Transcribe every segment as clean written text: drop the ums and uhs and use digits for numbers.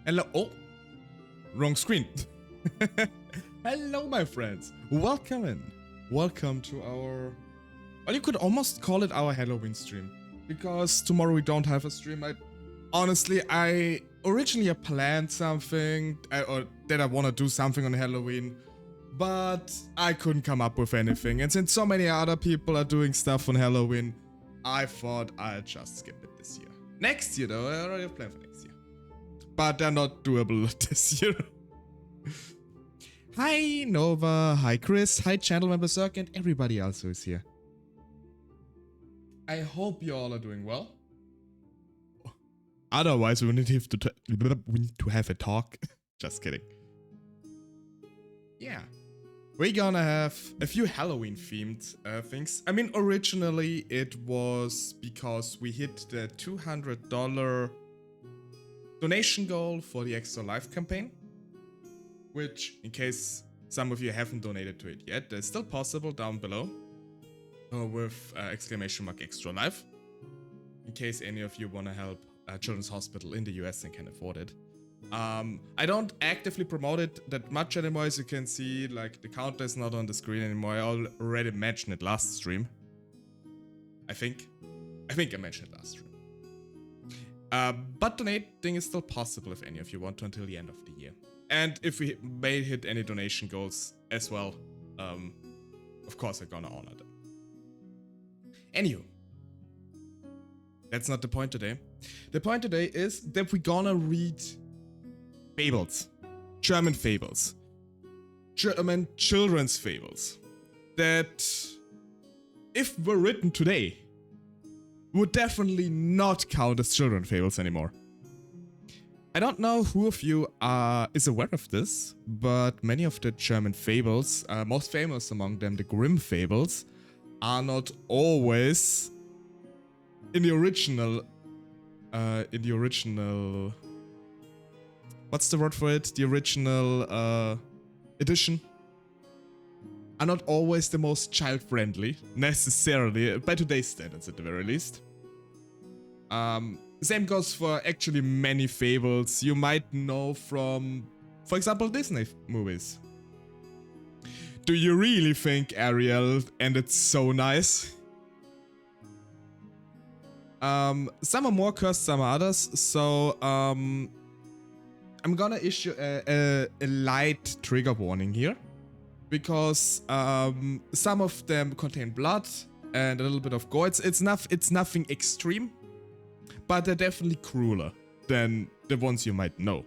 Hello. Oh, wrong screen. Hello, my friends. Welcome in. Welcome to our... Well, you could almost call it our Halloween stream. Because tomorrow we don't have a stream. Honestly, I originally planned something, or that I want to do something on Halloween, but I couldn't come up with anything. And since so many other people are doing stuff on Halloween, I thought I'd just skip it this year. Next year, though, I already have planned for next year. But they're not doable this year. Hi, Nova. Hi, Chris. Hi, channel member Zerk, and everybody else who is here. I hope you all are doing well. Otherwise, we need to have a talk. Just kidding. Yeah. We're gonna have a few Halloween-themed things. I mean, originally it was because we hit the $200 donation goal for the Extra Life campaign. Which, in case some of you haven't donated to it yet, it's still possible down below. With !Extra Life. In case any of you want to help a children's hospital in the US and can afford it. I don't actively promote it that much anymore, as you can see, like the counter is not on the screen anymore. I already mentioned it last stream. I think I mentioned it last stream. But donating is still possible if any of you want to until the end of the year. And if we may hit any donation goals as well, of course I'm gonna honor them. Anywho, that's not the point today. The point today is that we're gonna read fables. German fables. German children's fables. That, if were written today, would definitely not count as children's fables anymore. I don't know who of you is aware of this, but many of the German fables, most famous among them, the Grimm fables, are not always in the original, what's the word for it? The original edition, are not always the most child-friendly, necessarily, by today's standards at the very least. Same goes for actually many fables you might know from, for example, Disney movies. Do you really think Ariel ended so nice? Some are more cursed, some are others, so I'm gonna issue a light trigger warning here. Because some of them contain blood and a little bit of gore. It's nothing extreme, but they're definitely crueler than the ones you might know.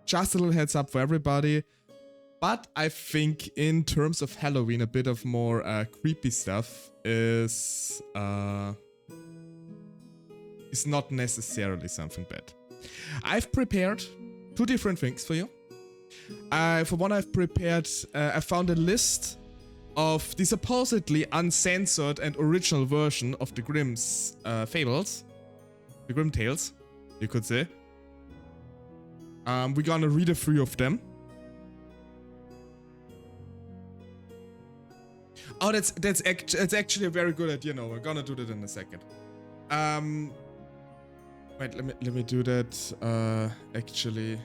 Just a little heads up for everybody. But I think in terms of Halloween, a bit of more creepy stuff is not necessarily something bad. I've prepared two different things for you. For one, I've prepared, I found a list of the supposedly uncensored and original version of the Grimm's fables. The Grimm tales, you could say. We're gonna read a few of them. Oh, that's actually a very good idea. No, we're gonna do that in a second. Wait, let me do that. Actually.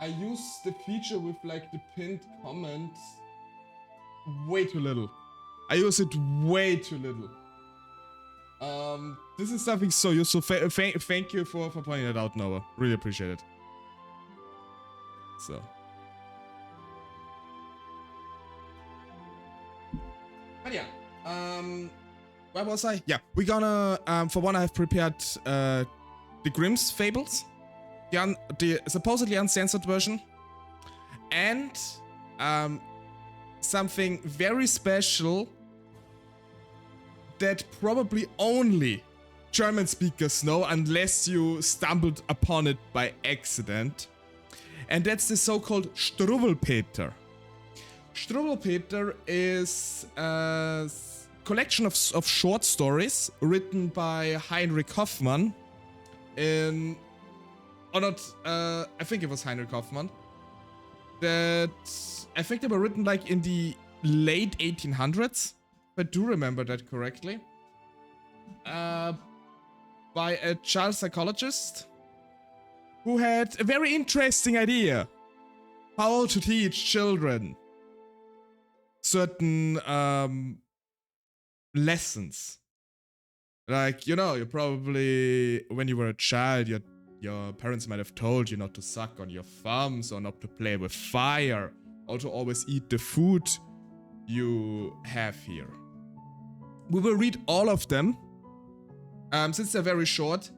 I use the feature with like the pinned comments way too little. I use it way too little. This is something so useful. Thank you for pointing it out, Noah. Really appreciate it. So. But But yeah, where was I? Yeah, we're gonna, for one, I have prepared the Grimm's Fables, the supposedly uncensored version, and something very special that probably only German speakers know unless you stumbled upon it by accident. And that's the so-called Struwwelpeter. Struwwelpeter is a collection of short stories written by Heinrich Hoffmann in... Or not, I think it was Heinrich Hoffmann. That... I think they were written like in the late 1800s. If I do remember that correctly. By a child psychologist who had a very interesting idea how to teach children certain lessons. Like, you know, you probably, when you were a child, your parents might have told you not to suck on your thumbs or not to play with fire or to always eat the food you have here. We will read all of them, since they're very short,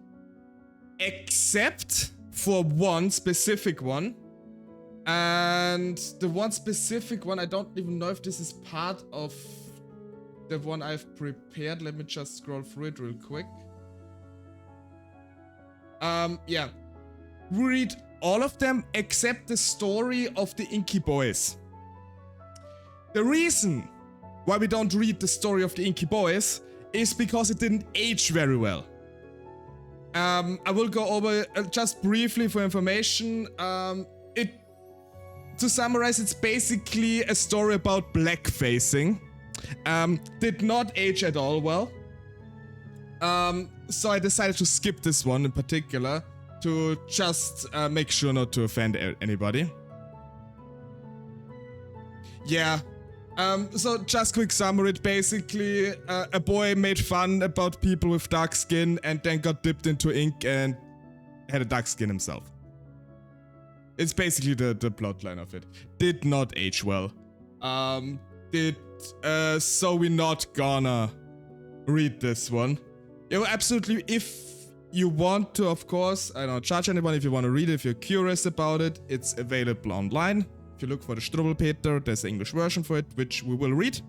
except for one specific one. And the one specific one, I don't even know if this is part of the one I've prepared. Let me just scroll through it real quick. Yeah. We read all of them except the story of the Inky Boys. The reason why we don't read the story of the Inky Boys is because it didn't age very well. I will go over just briefly for information. To summarize, it's basically a story about blackfacing. Did not age at all well. So I decided to skip this one in particular to just make sure not to offend anybody. Yeah. So just quick summary, basically a boy made fun about people with dark skin and then got dipped into ink and had a dark skin himself. It's basically the plotline of it. Did not age well. So we're not gonna read this one. You know, absolutely, if you want to, of course, I don't charge anyone if you want to read it, if you're curious about it, it's available online. If you look for the Struwwelpeter, there's an English version for it, which we will read.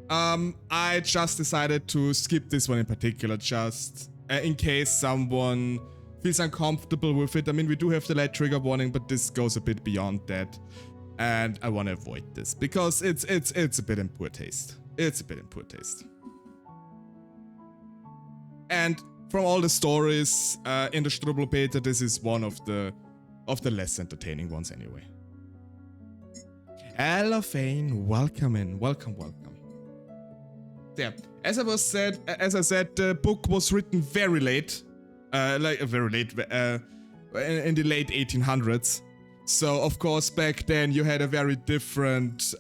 I just decided to skip this one in particular, just in case someone feels uncomfortable with it. I mean, we do have the light trigger warning, but this goes a bit beyond that. And I want to avoid this, because it's a bit in poor taste. It's a bit in poor taste. And from all the stories in the Struwwelpeter, this is one of the less entertaining ones anyway. Hello, Fane. Welcome in. Welcome. Yeah. As I said, the book was written very late. In the late 1800s. So, of course, back then you had a very different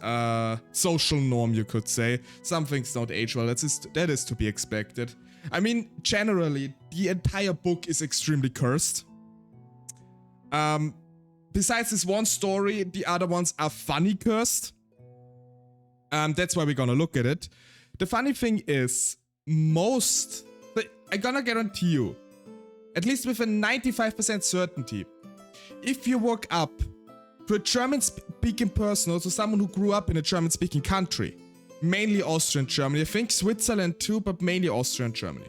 social norm, you could say. Some things don't age well. That is to be expected. I mean, generally, the entire book is extremely cursed. Besides this one story, the other ones are funny cursed. That's why we're gonna look at it. The funny thing is, I'm gonna guarantee you, at least with a 95% certainty, if you walk up to a German-speaking person or to someone who grew up in a German-speaking country, mainly Austria and Germany, I think Switzerland too, but mainly Austria and Germany,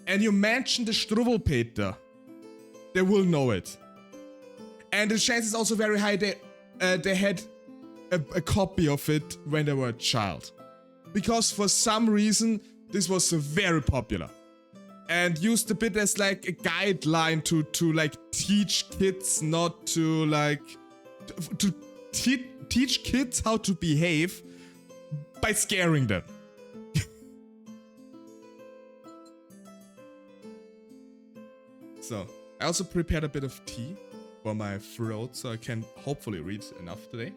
and you mention the Struwwelpeter, they will know it. And the chance is also very high they had a copy of it when they were a child. Because for some reason, this was very popular. And used a bit as like a guideline to like teach kids not to like... to teach kids how to behave by scaring them. So, I also prepared a bit of tea for my throat, so I can hopefully read enough today.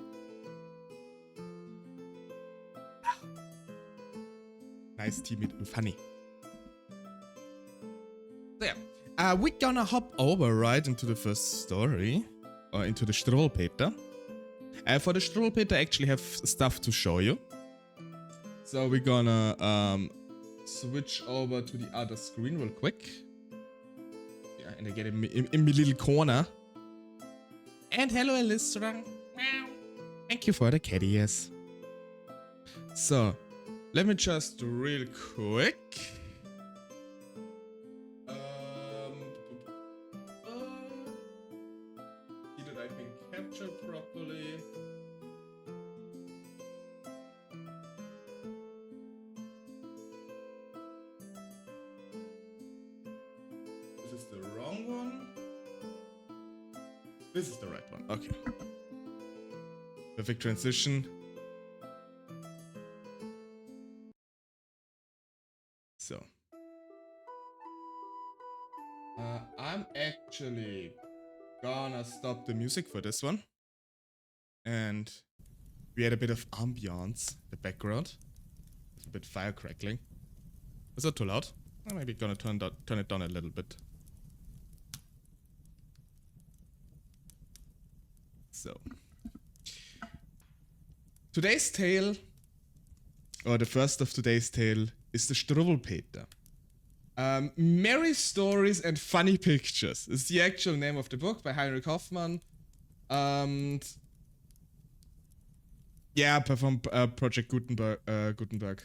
Nice tea with honey. So yeah, we're gonna hop over right into the first story, or into the Struwwelpeter. For the Struwwelpeter, I actually have stuff to show you. So we're gonna switch over to the other screen real quick. Yeah, and I get in my little corner. And hello, Elistra. Meow. Thank you for the cat ears. So, let me just real quick. See that I can capture properly. This is the wrong one. This is the right one. Okay. Perfect transition. So. I'm actually gonna stop the music for this one. And we had a bit of ambiance in the background. It's a bit fire crackling. Is that too loud? I'm maybe gonna turn it down a little bit. So. Today's tale, or the first of today's tale, is the Struwwelpeter. Merry Stories and Funny Pictures is the actual name of the book by Heinrich Hoffmann. And yeah, from Project Gutenberg.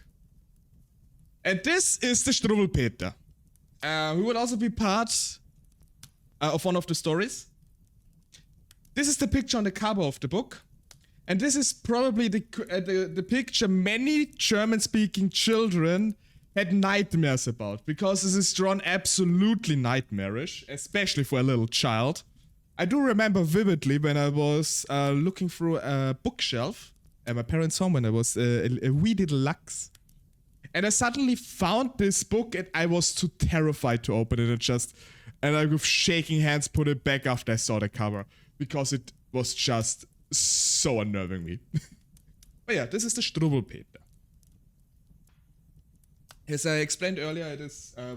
And this is the Struwwelpeter, who will also be part of one of the stories. This is the picture on the cover of the book. And this is probably the picture many German-speaking children had nightmares about, because this is drawn absolutely nightmarish, especially for a little child. I do remember vividly when I was looking through a bookshelf at my parents' home when I was a wee little Lux. And I suddenly found this book and I was too terrified to open it and I with shaking hands put it back after I saw the cover, because it was just so unnerving me. But yeah, this is the Struwwelpeter. As I explained earlier, it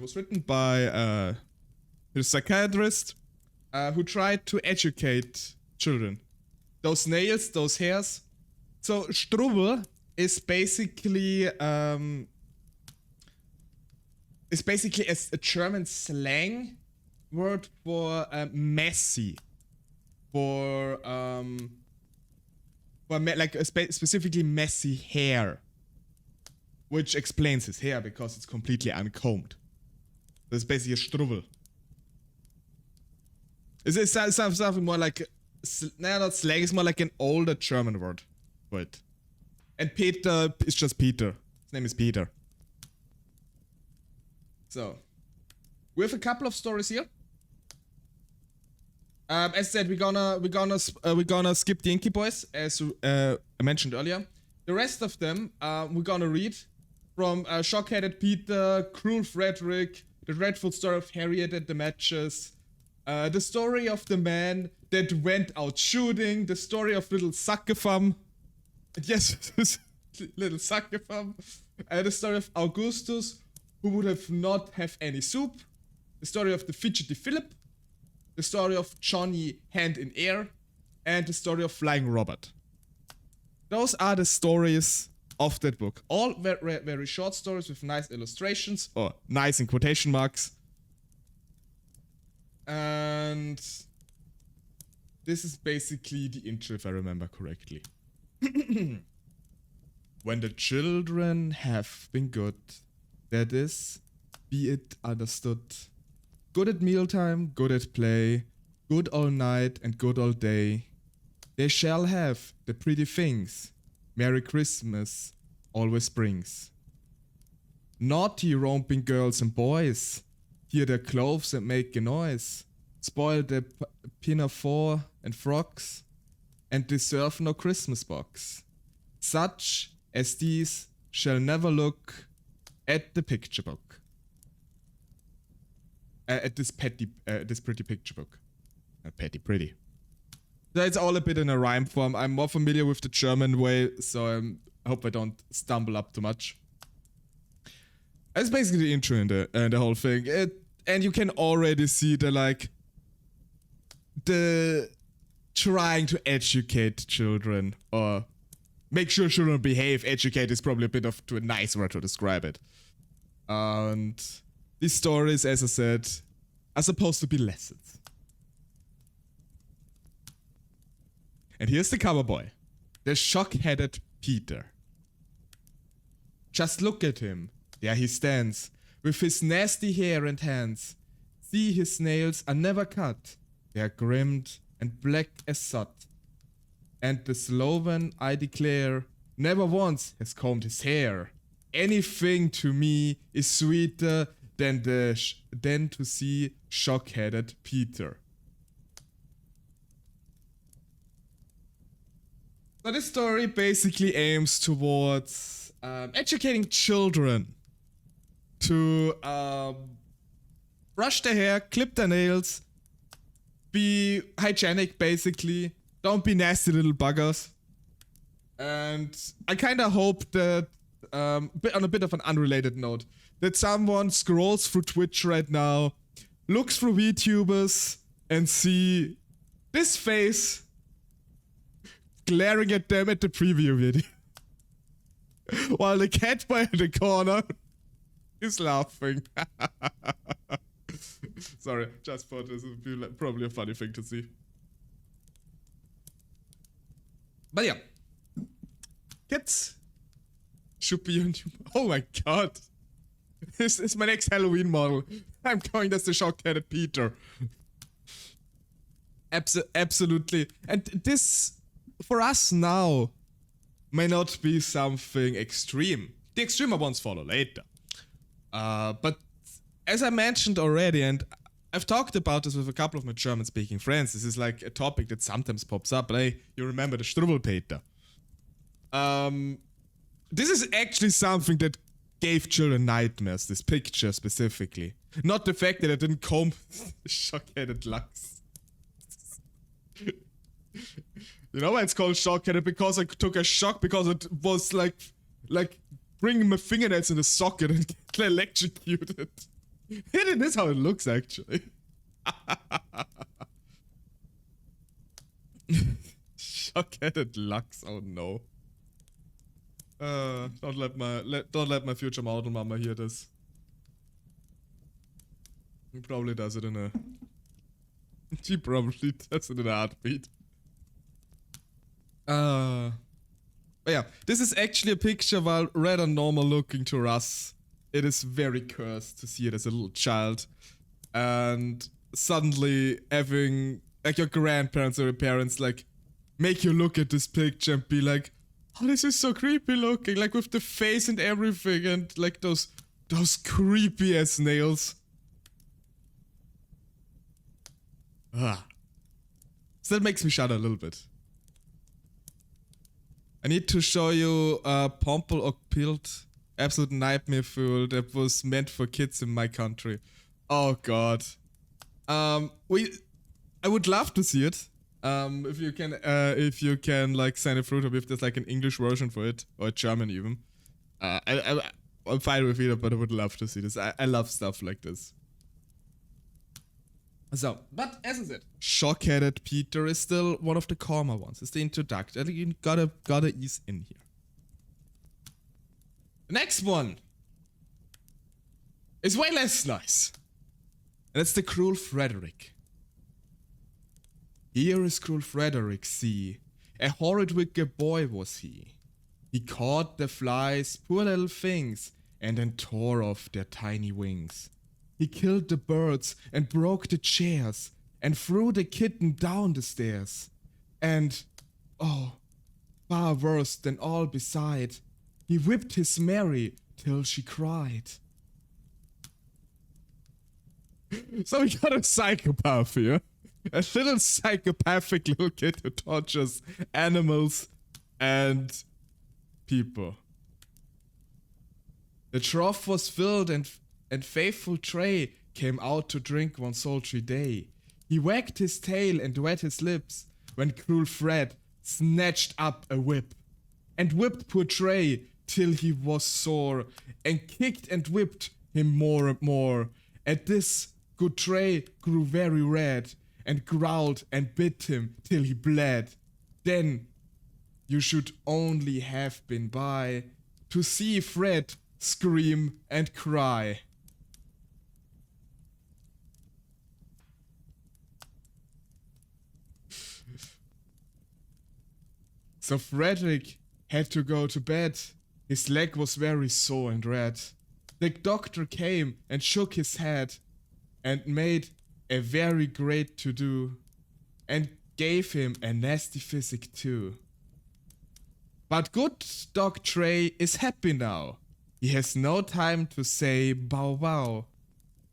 was written by a psychiatrist who tried to educate children. Those nails, those hairs. So Struwwel is basically a German slang word for messy, specifically messy hair. Which explains his hair, because it's completely uncombed. That's basically a Struwwel. It's something more like... not slang, it's more like an older German word for it. And Peter is just Peter. His name is Peter. So. We have a couple of stories here. As I said, we're gonna skip the Inky Boys, as I mentioned earlier. The rest of them, we're gonna read. From Shock-Headed Peter, Cruel Frederick, The Dreadful Story of Harriet and the Matches, The Story of the Man That Went Out Shooting, The Story of Little Sackefam, yes, Little Sackefam, The Story of Augustus, who would not have any soup, The Story of the Fidgety Philip, The Story of Johnny Hand in Air, and The Story of Flying Robert. Those are the stories of that book. All very, very short stories with nice illustrations, or nice in quotation marks. And this is basically the intro, if I remember correctly. When the children have been good, that is, be it understood. Good at mealtime, good at play, good all night and good all day. They shall have the pretty things Merry Christmas always brings. Naughty romping girls and boys, tear their clothes and make a noise, spoil their pinafore and frocks, and deserve no Christmas box. Such as these shall never look at the picture book. At this pretty picture book. Pretty. It's all a bit in a rhyme form. I'm more familiar with the German way, so I hope I don't stumble up too much. It's basically the intro and the whole thing. And you can already see the trying to educate children, or make sure children behave. Educate is probably a bit of too nice word to describe it. And these stories, as I said, are supposed to be lessons. And here's the cover boy, the shock-headed Peter. Just look at him. There he stands, with his nasty hair and hands. See, his nails are never cut. They're grimmed and black as soot. And the Sloven, I declare, never once has combed his hair. Anything to me is sweeter than to see shock-headed Peter. So this story basically aims towards educating children to brush their hair, clip their nails, be hygienic basically, don't be nasty little buggers. And I kind of hope that, on a bit of an unrelated note, that someone scrolls through Twitch right now, looks through VTubers, and see this face glaring at them at the preview video. While the cat boy in the corner is laughing. Sorry, just thought this would be probably a funny thing to see. But yeah. Kids should be on. Oh my god. This is my next Halloween model. I'm going as the shock-headed Peter. Absolutely. And this, for us now, may not be something extreme. The extremer ones follow later. But as I mentioned already, and I've talked about this with a couple of my German-speaking friends, this is like a topic that sometimes pops up, but hey, you remember the Struwwelpeter. This is actually something that gave children nightmares, this picture specifically. Not the fact that I didn't comb shock-headed Lux. You know why it's called shock-headed? Because I took a shock because it was like bringing my fingernails in the socket and get electrocuted. It is how it looks actually. Shock-headed Lux, oh no. Don't let my future model mama hear this. He probably does it in a... She probably does it in a heartbeat. But yeah, this is actually a picture, while rather normal looking to us, it is very cursed to see it as a little child. And suddenly having, like, your grandparents or your parents, like, make you look at this picture and be like, oh, this is so creepy looking, like with the face and everything, and like those creepy ass nails. So that makes me shudder a little bit. I need to show you Pomple or Pilt, absolute nightmare food that was meant for kids in my country. Oh god. I would love to see it. If you can like send it through to me, if there's like an English version for it, or a German even. I'm fine with either, but I would love to see this. I love stuff like this. So, but as I said, shock-headed Peter is still one of the calmer ones. It's the introduction. I think you gotta ease in here. The next one is way less nice. And it's the Cruel Frederick. Here is cruel Frederick, see, a horrid wicked boy was he. He caught the flies, poor little things, and then tore off their tiny wings. He killed the birds and broke the chairs, and threw the kitten down the stairs. And, oh, far worse than all beside, he whipped his Mary till she cried. So we got a psychopath here. A little psychopathic little kid who tortures animals and people. The trough was filled and faithful Tray came out to drink one sultry day. He wagged his tail and wet his lips when cruel Fred snatched up a whip and whipped poor Tray till he was sore and kicked and whipped him more and more. At this, good Tray grew very red and growled and bit him till he bled. Then You should only have been by to see Fred scream and cry. So Frederick had to go to bed. His leg was very sore and red. The doctor came and shook his head and made a very great to-do and gave him a nasty physic too. But good dog Trey is happy now. He has no time to say bow bow.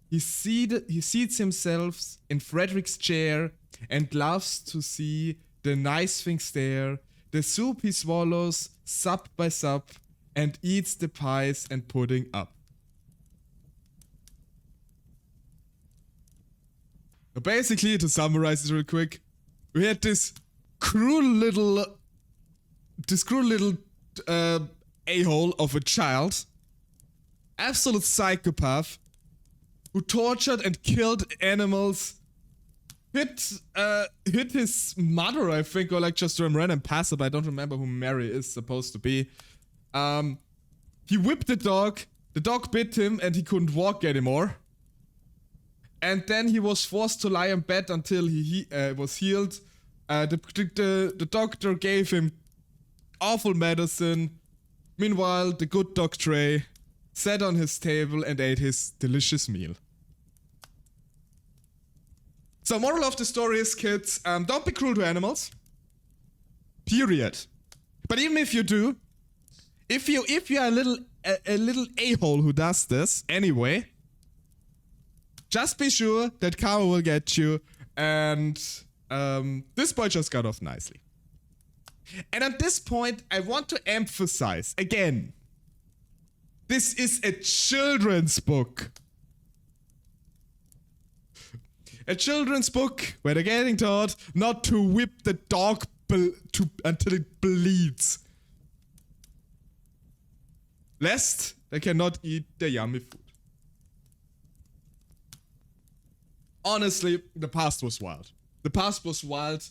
He seats himself in Frederick's chair and loves to see the nice things there. The soup he swallows sup by sup and eats the pies and pudding up. So basically, to summarize this real quick, we had this cruel little a-hole of a child, absolute psychopath, who tortured and killed animals, hit his mother, I think, or like just a random passerby. I don't remember who Mary is supposed to be. He whipped the dog bit him and he couldn't walk anymore. And then he was forced to lie in bed until he was healed. The doctor gave him awful medicine. Meanwhile, the good dog Trey sat on his table and ate his delicious meal. So moral of the story is, kids, don't be cruel to animals. Period. But even if you do, if you're a little a-hole who does this anyway, just be sure that karma will get you. And this boy just got off nicely. And at this point, I want to emphasize again, this is a children's book. A children's book where they're getting taught not to whip the dog until it bleeds, lest they cannot eat the yummy food. Honestly, the past was wild. The past was wild.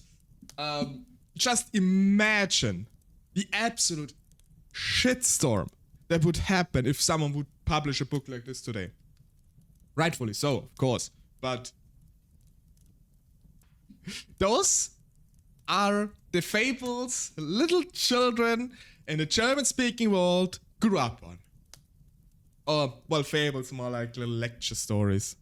Just imagine the absolute shitstorm that would happen if someone would publish a book like this today. Rightfully so, of course. But those are the fables little children in the German-speaking world grew up on. Or, well, fables, more like little lecture stories.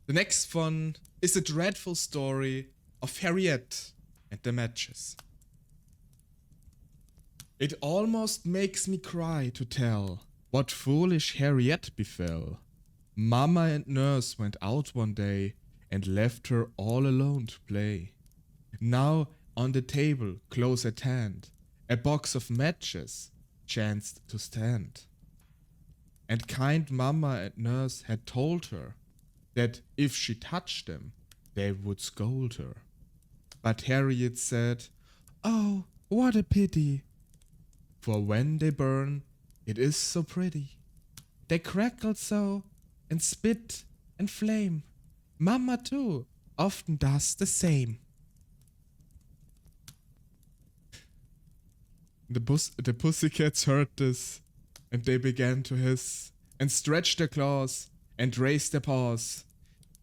The next one is the dreadful story of Harriet and the matches. It almost makes me cry to tell what foolish Harriet befell. Mama and nurse went out one day and left her all alone to play. Now on the table close at hand, a box of matches chanced to stand. And kind Mama and nurse had told her that if she touched them, they would scold her. But Harriet said, "Oh, what a pity! For when they burn, it is so pretty. They crackle so, and spit, and flame. Mama too often does the same." The pussycats heard this, and they began to hiss, and stretch their claws, and raise their paws.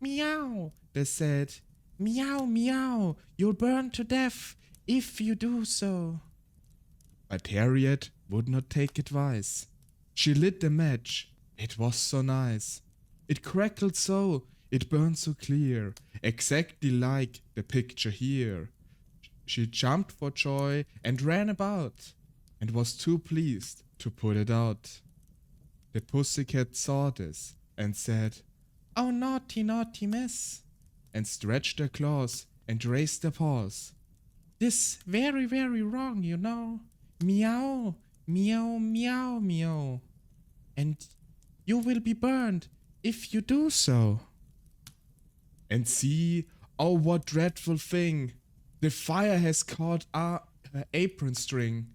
"Meow," they said, "meow, meow, you'll burn to death if you do so." But Harriet would not take advice. She lit the match, it was so nice. It crackled so, it burned so clear, exactly like the picture here. She jumped for joy and ran about, and was too pleased to put it out. The pussycat saw this, and said, "Oh, naughty, naughty miss," and stretched their claws and raised their paws. "This very, very wrong, you know. Meow, meow, meow, meow. And you will be burned if you do so." And see, oh what dreadful thing, the fire has caught her apron string.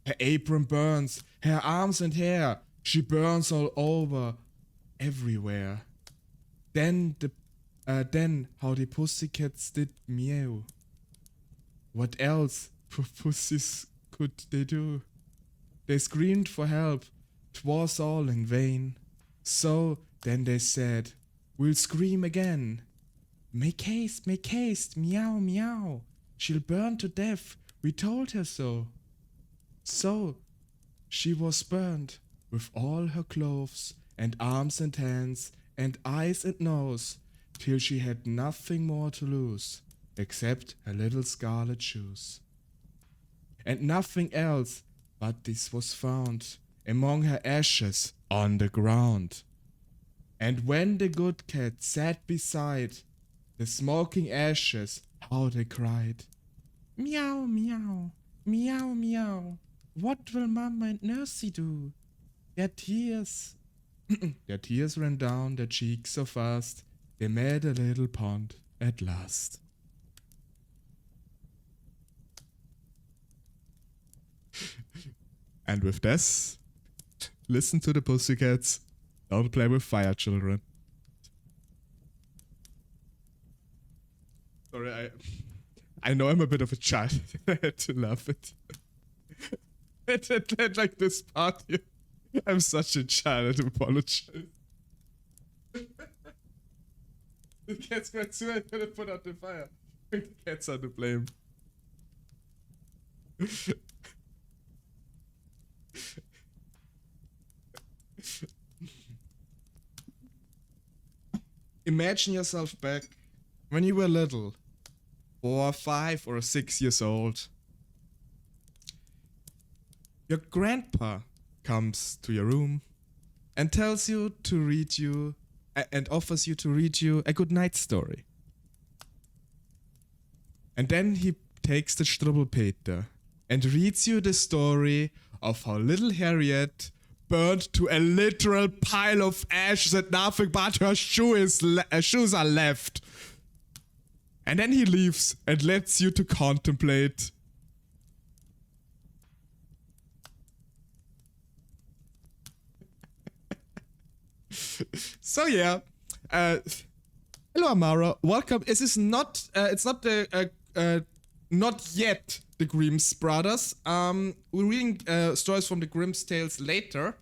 Her apron burns, her arms and hair, she burns all over, everywhere. Then Then how the pussycats did meow. What else for pussies could they do? They screamed for help, 'twas all in vain. So then they said, we'll scream again. Make haste, meow, meow. She'll burn to death, we told her so. So she was burned with all her clothes and arms and hands and eyes and nose, till she had nothing more to lose except her little scarlet shoes. And nothing else but this was found among her ashes on the ground. And when the good cat sat beside the smoking ashes, how they cried, meow, meow, meow, meow. What will Mama and Nursey do? Their tears, their tears ran down their cheeks so fast, they made a little pond at last. And with this, listen to the pussycats. Don't play with fire, children. Sorry, I know I'm a bit of a child. I had to laugh it. At like this part here. I'm such a child, I do apologize. The cats got too, I could have put out the fire. The cats are to blame. Imagine yourself back when you were little, 4, 5, or 6 years old. Your grandpa comes to your room and tells you to read you and offers you to read you a good night story. And then he takes the Strubbelpeter and reads you the story of how little Harriet burned to a literal pile of ashes and nothing but her shoes are left. And then he leaves and lets you to contemplate. So yeah, hello Amara, welcome. This is not, it's not the, not yet the Grimm's brothers. We're reading stories from the Grimm's tales later.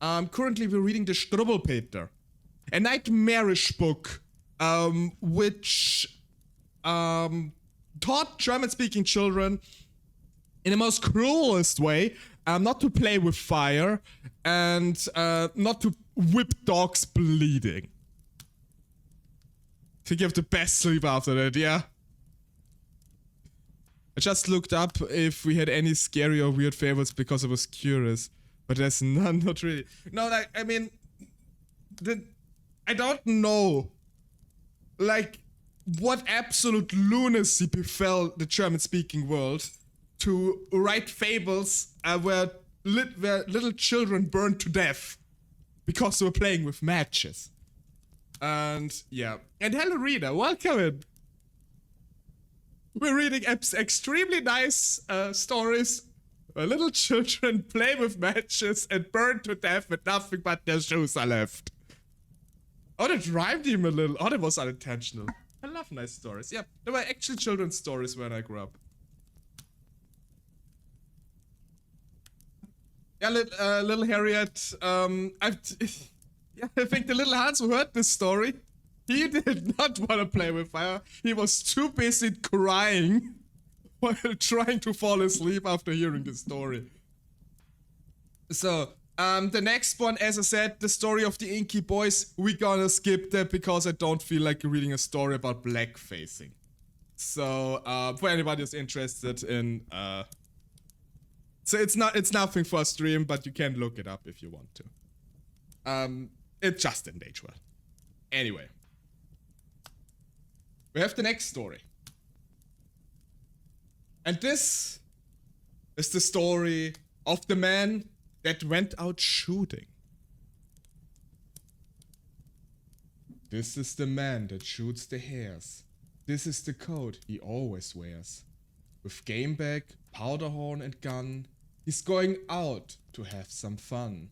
Currently we're reading the Strubbelpeter, a nightmarish book, which taught German-speaking children in the most cruelest way not to play with fire and not to whip dogs bleeding. To give the best sleep after that, yeah? I just looked up if we had any scary or weird favorites because I was curious. But there's none, not really. No, like, I mean, I don't know, like, what absolute lunacy befell the German-speaking world to write fables where little children burned to death because they were playing with matches. And, yeah. And hello, reader, welcome in. We're reading extremely nice stories where little children play with matches and burn to death with nothing but their shoes are left. Oh, that rhymed him a little. Oh, that was unintentional. I love nice stories. Yeah, there were actually children's stories when I grew up. Yeah, little Harriet, I think the little Hans who heard this story, he did not want to play with fire. He was too busy crying while trying to fall asleep after hearing the story. So, the next one, as I said, the story of the Inky Boys, we're gonna skip that because I don't feel like reading a story about blackfacing. So, for anybody who's interested in, so it's nothing for a stream, but you can look it up if you want to. It just didn't age well. Anyway. We have the next story. And this is the story of the man that went out shooting. This is the man that shoots the hares. This is the coat he always wears. With game bag, powder horn and gun, he's going out to have some fun.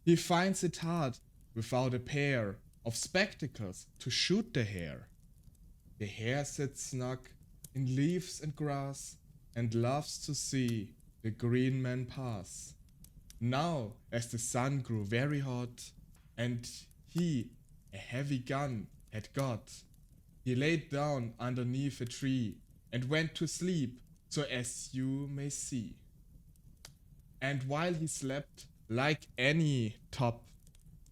He finds it hard without a pair of spectacles to shoot the hare. The hare sits snug in leaves and grass and loves to see the green man pass. Now, as the sun grew very hot and he a heavy gun had got, he laid down underneath a tree and went to sleep, so as you may see. And while he slept like any top,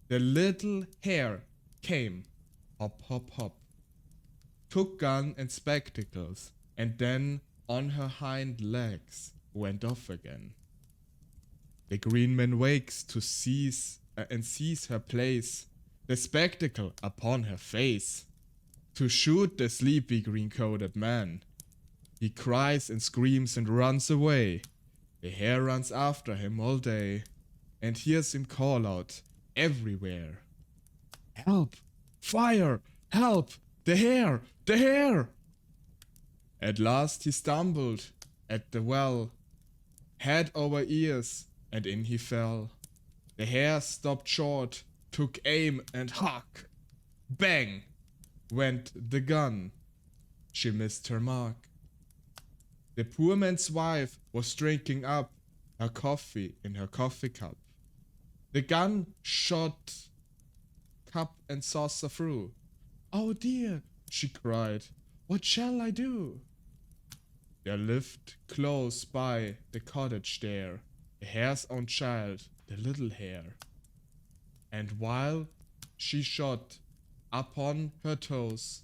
the little hare came, hop, hop, hop, took gun and spectacles, and then on her hind legs went off again. The green man wakes to seize and sees her place, the spectacle upon her face, to shoot the sleepy green-coated man. He cries and screams and runs away. The hare runs after him all day and hears him call out everywhere. Help! Fire! Help! The hare! The hare! At last he stumbled at the well, head over ears, and in he fell. The hare stopped short, took aim, and hark! Bang! Went the gun. She missed her mark. The poor man's wife was drinking up her coffee in her coffee cup. The gun shot cup and saucer through. Oh dear, she cried, what shall I do? There lived close by the cottage there the hare's own child, the little hare. And while she shot upon her toes,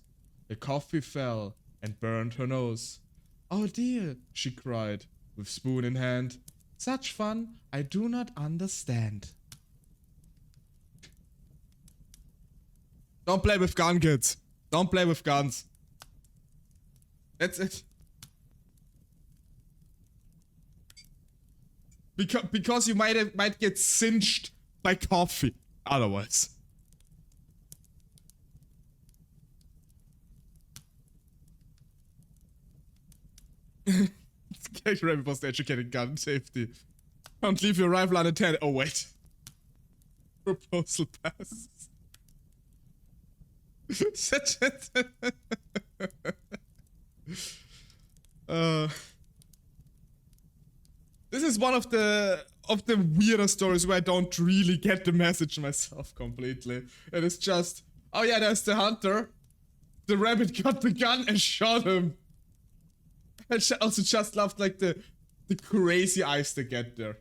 the coffee fell and burned her nose. Oh dear, she cried, with spoon in hand, such fun I do not understand. Don't play with guns, kids. Don't play with guns. That's it. Because you might get singed by coffee otherwise. Character rabbit was educated gun safety. Don't leave your rifle unattended. Oh wait. Proposal passes. This is one of the weirder stories where I don't really get the message myself completely. And it's just, oh yeah, there's the hunter. The rabbit got the gun and shot him. I also just loved like the crazy eyes they get there.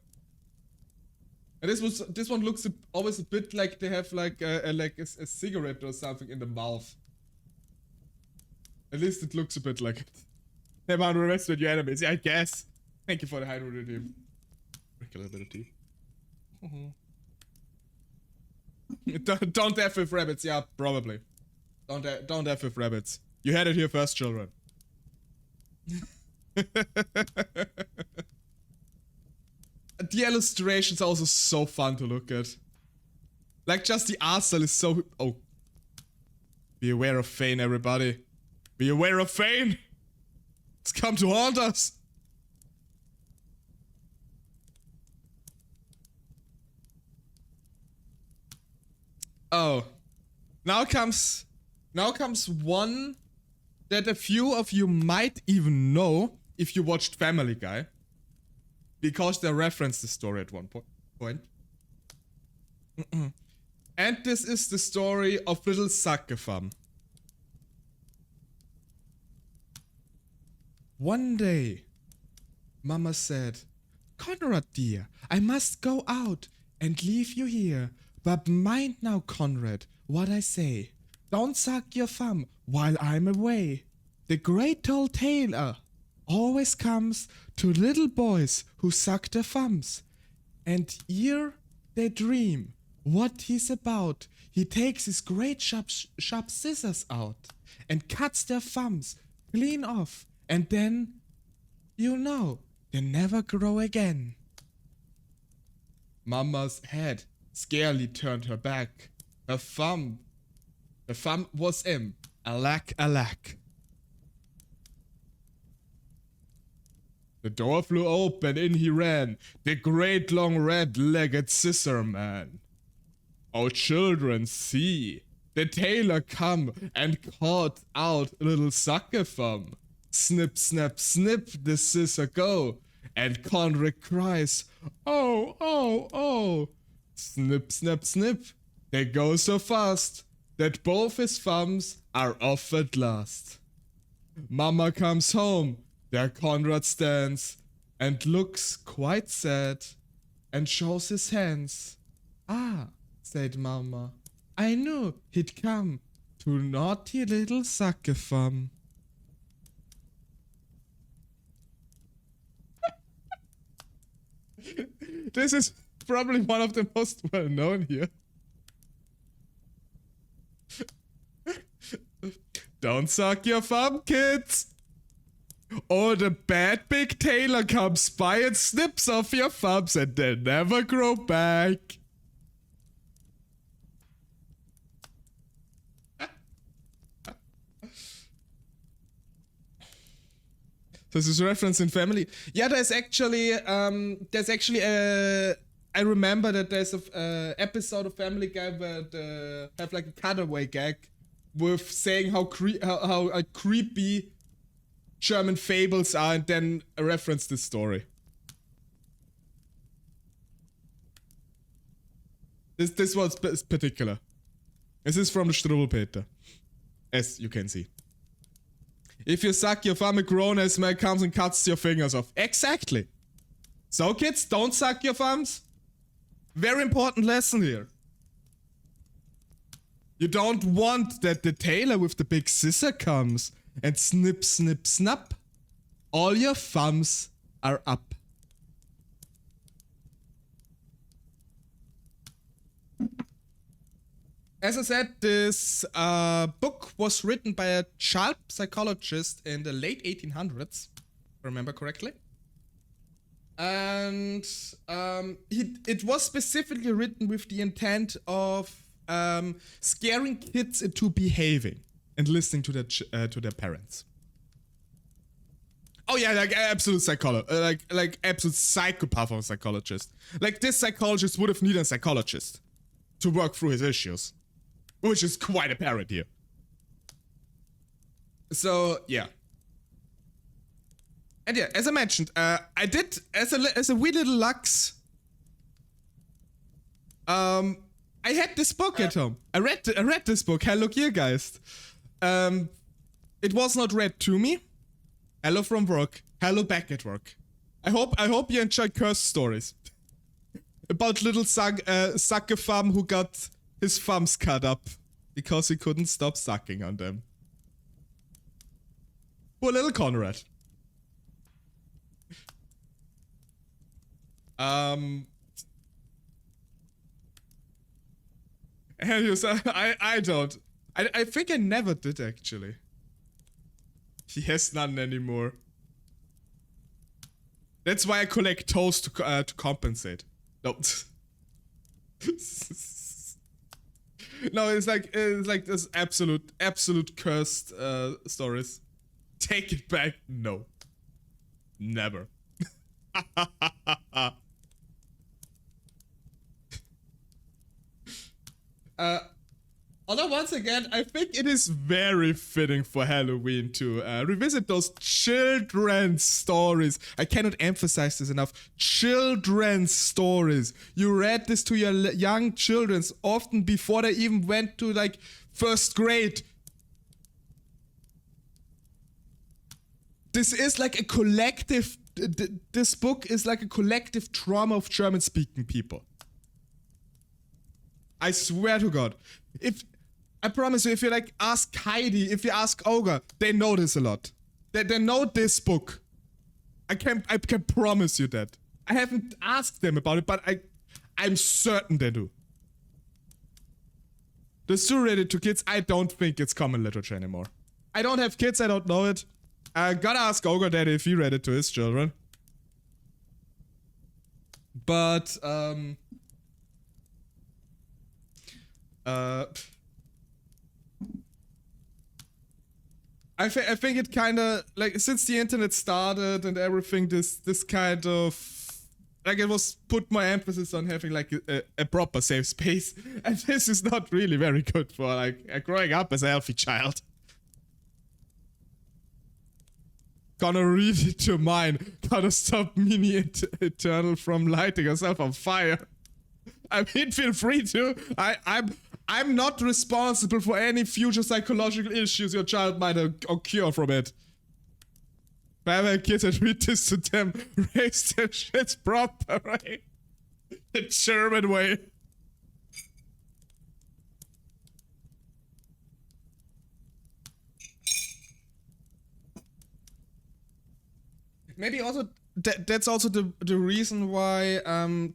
And this one looks always a bit like they have like a cigarette or something in the mouth. At least it looks a bit like it. Have underestimated your enemies, yeah, I guess. Thank you for the high redeem. Drink a little bit of tea. Don't F with rabbits, yeah, probably. Don't F with rabbits. You had it here first, children. The illustration's also so fun to look at. Like, just the art style is so... Oh. Be aware of Fane, everybody. Be aware of Fane! It's come to haunt us! Oh. Now comes one that a few of you might even know if you watched Family Guy. Because they referenced the story at one point. And this is the story of little Sackefam. One day, Mama said, Conrad dear, I must go out and leave you here. But mind now, Conrad, what I say. Don't suck your thumb while I'm away. The great old tailor always comes to little boys who suck their thumbs. And ere they dream what he's about, he takes his great sharp scissors out and cuts their thumbs clean off. And then, you know, they never grow again. Mama's head scarcely turned her back. Her thumb was in. Alack, alack. The door flew open, in he ran, the great long red-legged scissor man. Oh children, see, the tailor come and caught out a little sucker thumb. Snip, snap, snip, the scissor go. And Conrad cries, oh, oh, oh. Snip, snap, snip. They go so fast that both his thumbs are off at last. Mama comes home, there Conrad stands and looks quite sad and shows his hands. Ah, said Mama, I knew he'd come to naughty little sucker thumb. This is probably one of the most well known here. Don't suck your thumb, kids! Or the bad big tailor comes by and snips off your thumbs and they never grow back. This is a reference in Family. Yeah, there's actually I remember that there's a episode of Family Guy where they have like a cutaway gag with saying how creepy German fables are, and then a reference this story. This was particular. This is from the Struwwelpeter, as you can see. If you suck your thumb, a grown-ass man comes and cuts your fingers off. Exactly. So kids, don't suck your thumbs. Very important lesson here. You don't want that the tailor with the big scissor comes and snip, snip, snap. All your thumbs are up. As I said, this book was written by a child psychologist in the late 1800s, if I remember correctly. And it was specifically written with the intent of scaring kids into behaving and listening to their parents. Oh yeah, like absolute psychologist, like absolute psychopath of a psychologist. Like this psychologist would have needed a psychologist to work through his issues. Which is quite apparent here. So, yeah. And yeah, as I mentioned, I did, as a wee little Lux, I had this book at home. I read this book, Hello Geargeist. It was not read to me. Hello from work. Hello back at work. I hope you enjoy cursed stories. About little sucker thumb who got his thumbs cut up because he couldn't stop sucking on them. Poor little Conrad. I don't. I think I never did actually. He has none anymore. That's why I collect toes to compensate. No. No, it's like this absolute cursed stories. Take it back? No. Never. Although once again, I think it is very fitting for Halloween to revisit those children's stories. I cannot emphasize this enough. Children's stories. You read this to your young children often before they even went to like first grade. This is like a collective, this book is like a collective trauma of German-speaking people. I swear to God. I promise you, if you like ask Heidi, if you ask Olga, they know this a lot. They know this book. I can promise you that. I haven't asked them about it, but I'm certain they do. The story related to kids, I don't think it's common literature anymore. I don't have kids, I don't know it. I gotta ask Olga Daddy if he read it to his children. But, I think it kind of like since the internet started and everything, this kind of like it was put more emphasis on having like a proper safe space, and this is not really very good for like growing up as a healthy child. Gonna read it to mine. Gotta stop Mini Eternal from lighting herself on fire. I mean, feel free to. I'm not responsible for any future psychological issues your child might occur from it. If I have a kid and read this to them, raise their shit proper, right? The German way. Maybe also that's also the reason why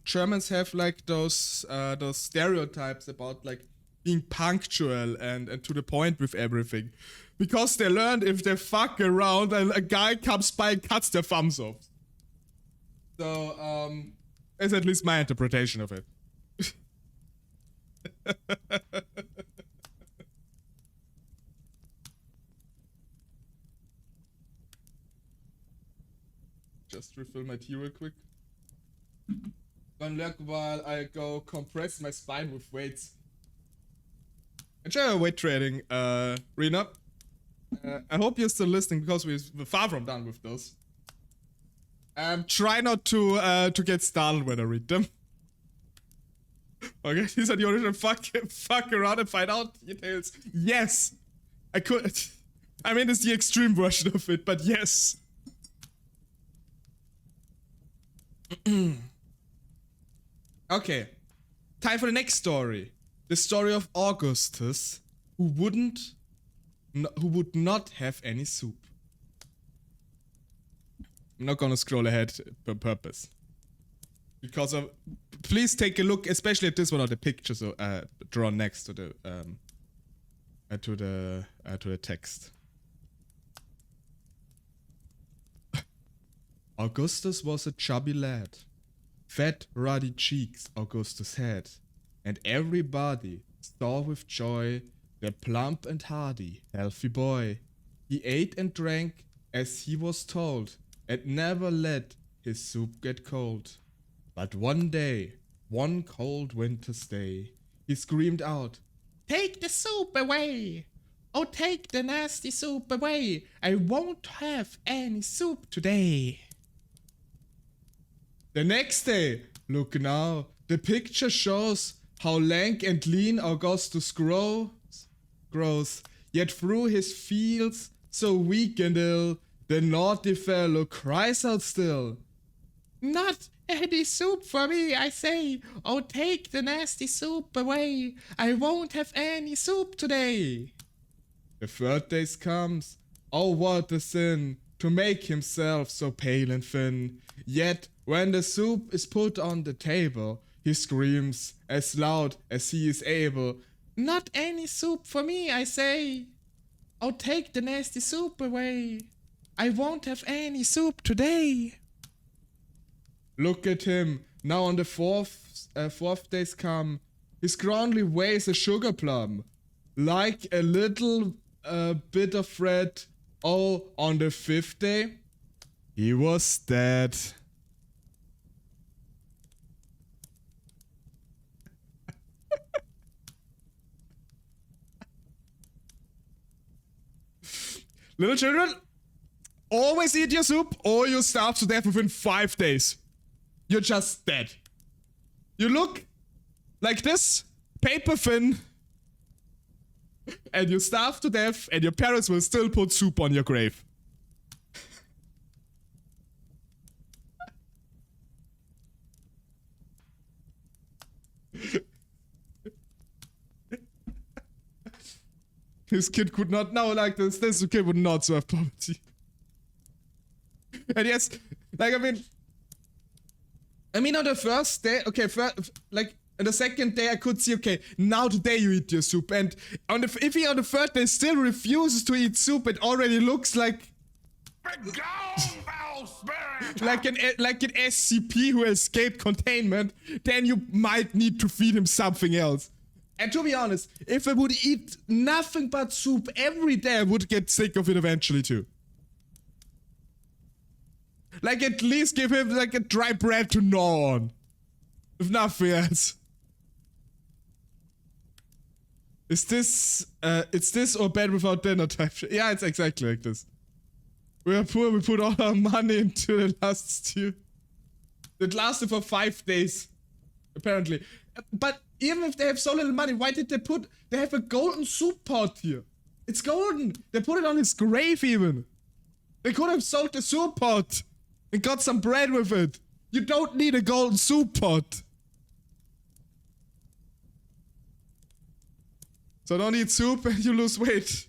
Germans have like those stereotypes about like being punctual and to the point with everything, because they learned if they fuck around and a guy comes by and cuts their thumbs off. So it's at least my interpretation of it. Just refill my tea real quick. Gonna lurk while I go compress my spine with weights. Enjoy weight training, Rena. I hope you're still listening because we're far from done with those. Try not to get startled when I read them. Okay, these are the original fuck around and find out details. Yes! I could. I mean, it's the extreme version of it, but yes. Okay, time for the next story. The story of Augustus, who would not have any soup. I'm not gonna scroll ahead per purpose. Because of, please take a look, especially at this one, of the pictures drawn next to the text. Augustus was a chubby lad. Fat, ruddy cheeks Augustus had, and everybody saw with joy the plump and hardy, healthy boy. He ate and drank as he was told, and never let his soup get cold. But one day, one cold winter's day, he screamed out, "Take the soup away! Oh, take the nasty soup away! I won't have any soup today!" The next day, look now, the picture shows how lank and lean Augustus grows, yet through his fields, so weak and ill, the naughty fellow cries out still, "Not any soup for me, I say! Oh, take the nasty soup away! I won't have any soup today!" The third day comes, oh what a sin, to make himself so pale and thin. Yet, when the soup is put on the table, he screams as loud as he is able, "Not any soup for me, I say! Oh, take the nasty soup away! I won't have any soup today!" Look at him, now on the fourth day's come. His groundly weighs a sugar plum, like a little bit of thread. Oh, on the fifth day, he was dead. Little children, always eat your soup or you starve to death within 5 days. You're just dead. You look like this, paper thin, and you starve to death, and your parents will still put soup on your grave. This kid could not, no, like this kid would not serve poverty. And yes, like, I mean on the first day, okay, like, on the second day I could see, okay, now today you eat your soup, and if he on the third day still refuses to eat soup, it already looks like like an SCP who escaped containment, then you might need to feed him something else. And to be honest, if I would eat nothing but soup every day, I would get sick of it eventually too. Like, at least give him, like, a dry bread to gnaw on. If nothing else. Is this, it's this or bed without dinner type shit? Yeah, it's exactly like this. We are poor, we put all our money into the last stew. It lasted for 5 days. Apparently. But even if they have so little money, why did they have a golden soup pot here? It's golden. They put it on his grave even. They could have sold the soup pot and got some bread with it. You don't need a golden soup pot. So don't eat soup and you lose weight.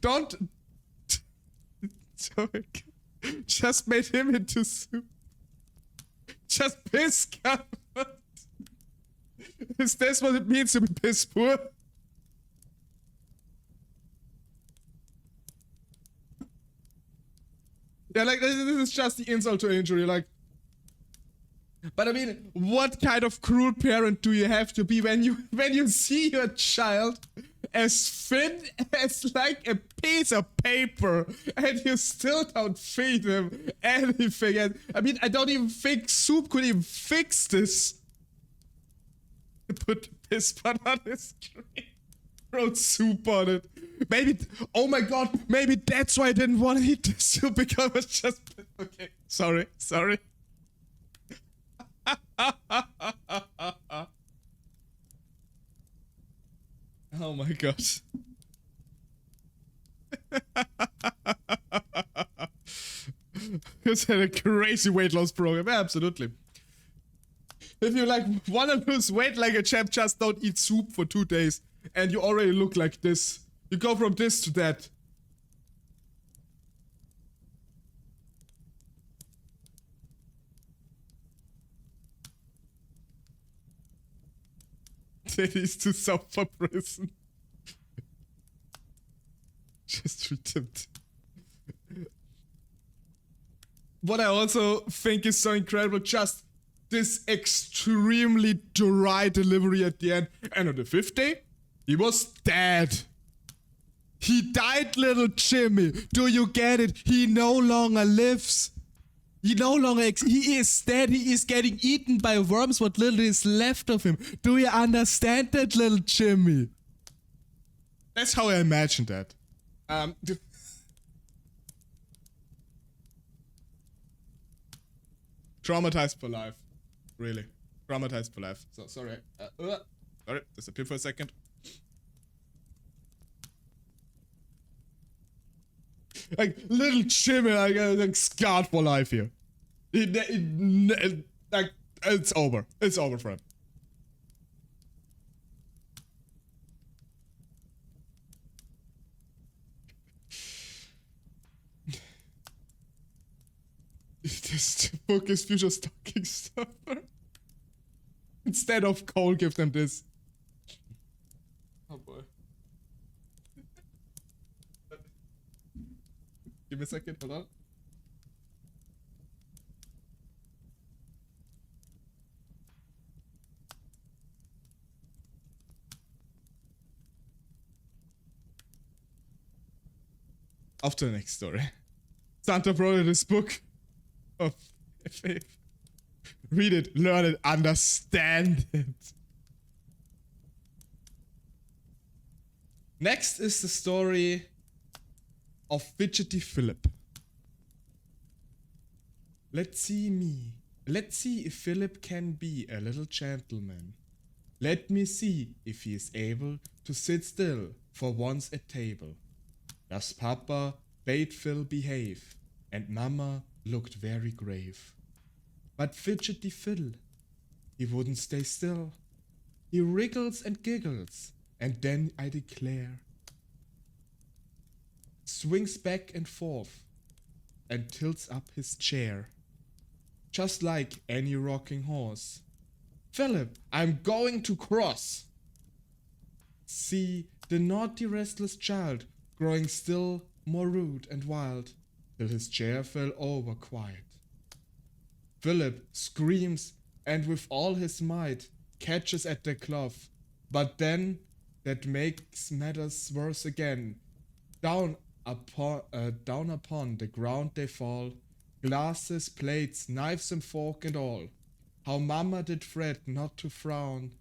Don't. Sorry. Just made him into soup. Just piss covered. Is this what it means to be piss poor? Yeah, like, this is just the insult to injury, like. But I mean, what kind of cruel parent do you have to be when you see your child as thin as like a piece of paper and you still don't feed him anything? And I mean, I don't even think soup could even fix this. Put the piss pot on his tree. Wrote soup on it. Maybe, oh my god, maybe that's why I didn't want to eat the soup, because it was just, okay, sorry. Oh my god. He's had a crazy weight loss program, absolutely. If you like wanna lose weight like a champ, just don't eat soup for 2 days and you already look like this. You go from this to that. That is too soft for prison. Just treat him. What I also think is so incredible, just this extremely dry delivery at the end. And on the 5th day, he was dead. He died, little Jimmy. Do you get it? He no longer lives. He no longer he is dead. He is getting eaten by worms, what little is left of him. Do you understand that, little Jimmy? That's how I imagined that. Traumatized for life. Really. Traumatized for life. So, sorry. Sorry, disappear for a second. Like, little Jimmy, like, scarred for life here. Like, it's over. It's over for him. This book is future stocking stuffer. Instead of coal, give them this. Oh boy. Give me a second, hold on. Off to the next story. Santa wrote this book of faith. Read it, learn it, understand it. Next is the story of Fidgety Philip. Let's see if Philip can be a little gentleman. Let me see if he is able to sit still for once at table. Does Papa bade Phil behave, and Mama looked very grave. But Fidgety Phil, he wouldn't stay still. He wriggles and giggles, and then I declare, swings back and forth, and tilts up his chair, just like any rocking horse. Philip, I'm going to cross. See the naughty restless child growing still more rude and wild, till his chair fell over quiet. Philip screams and with all his might catches at the cloth, but then that makes matters worse again. Down down upon the ground they fall, glasses, plates, knives and fork and all. How Mama did fret not to frown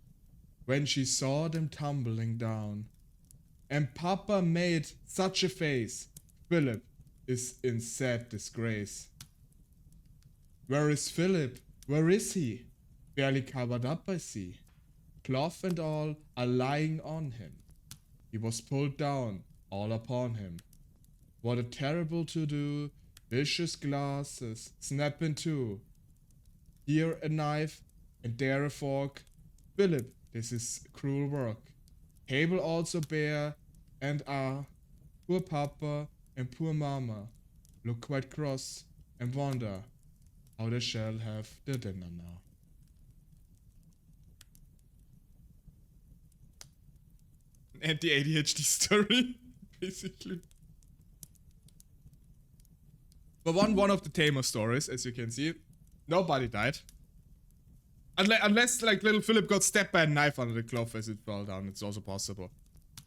when she saw them tumbling down. And Papa made such a face, Philip is in sad disgrace. Where is Philip? Where is he? Barely covered up I see. Cloth and all are lying on him. He was pulled down, all upon him. What a terrible to-do, vicious glasses, snap in two. Here a knife, and there a fork. Philip, this is cruel work. Table also bare, and poor Papa and poor Mama look quite cross and wonder how they shall have their dinner now. Anti-ADHD story, basically. But one of the tamer stories, as you can see, nobody died. Unless like little Philip got stabbed by a knife under the cloth as it fell down, it's also possible.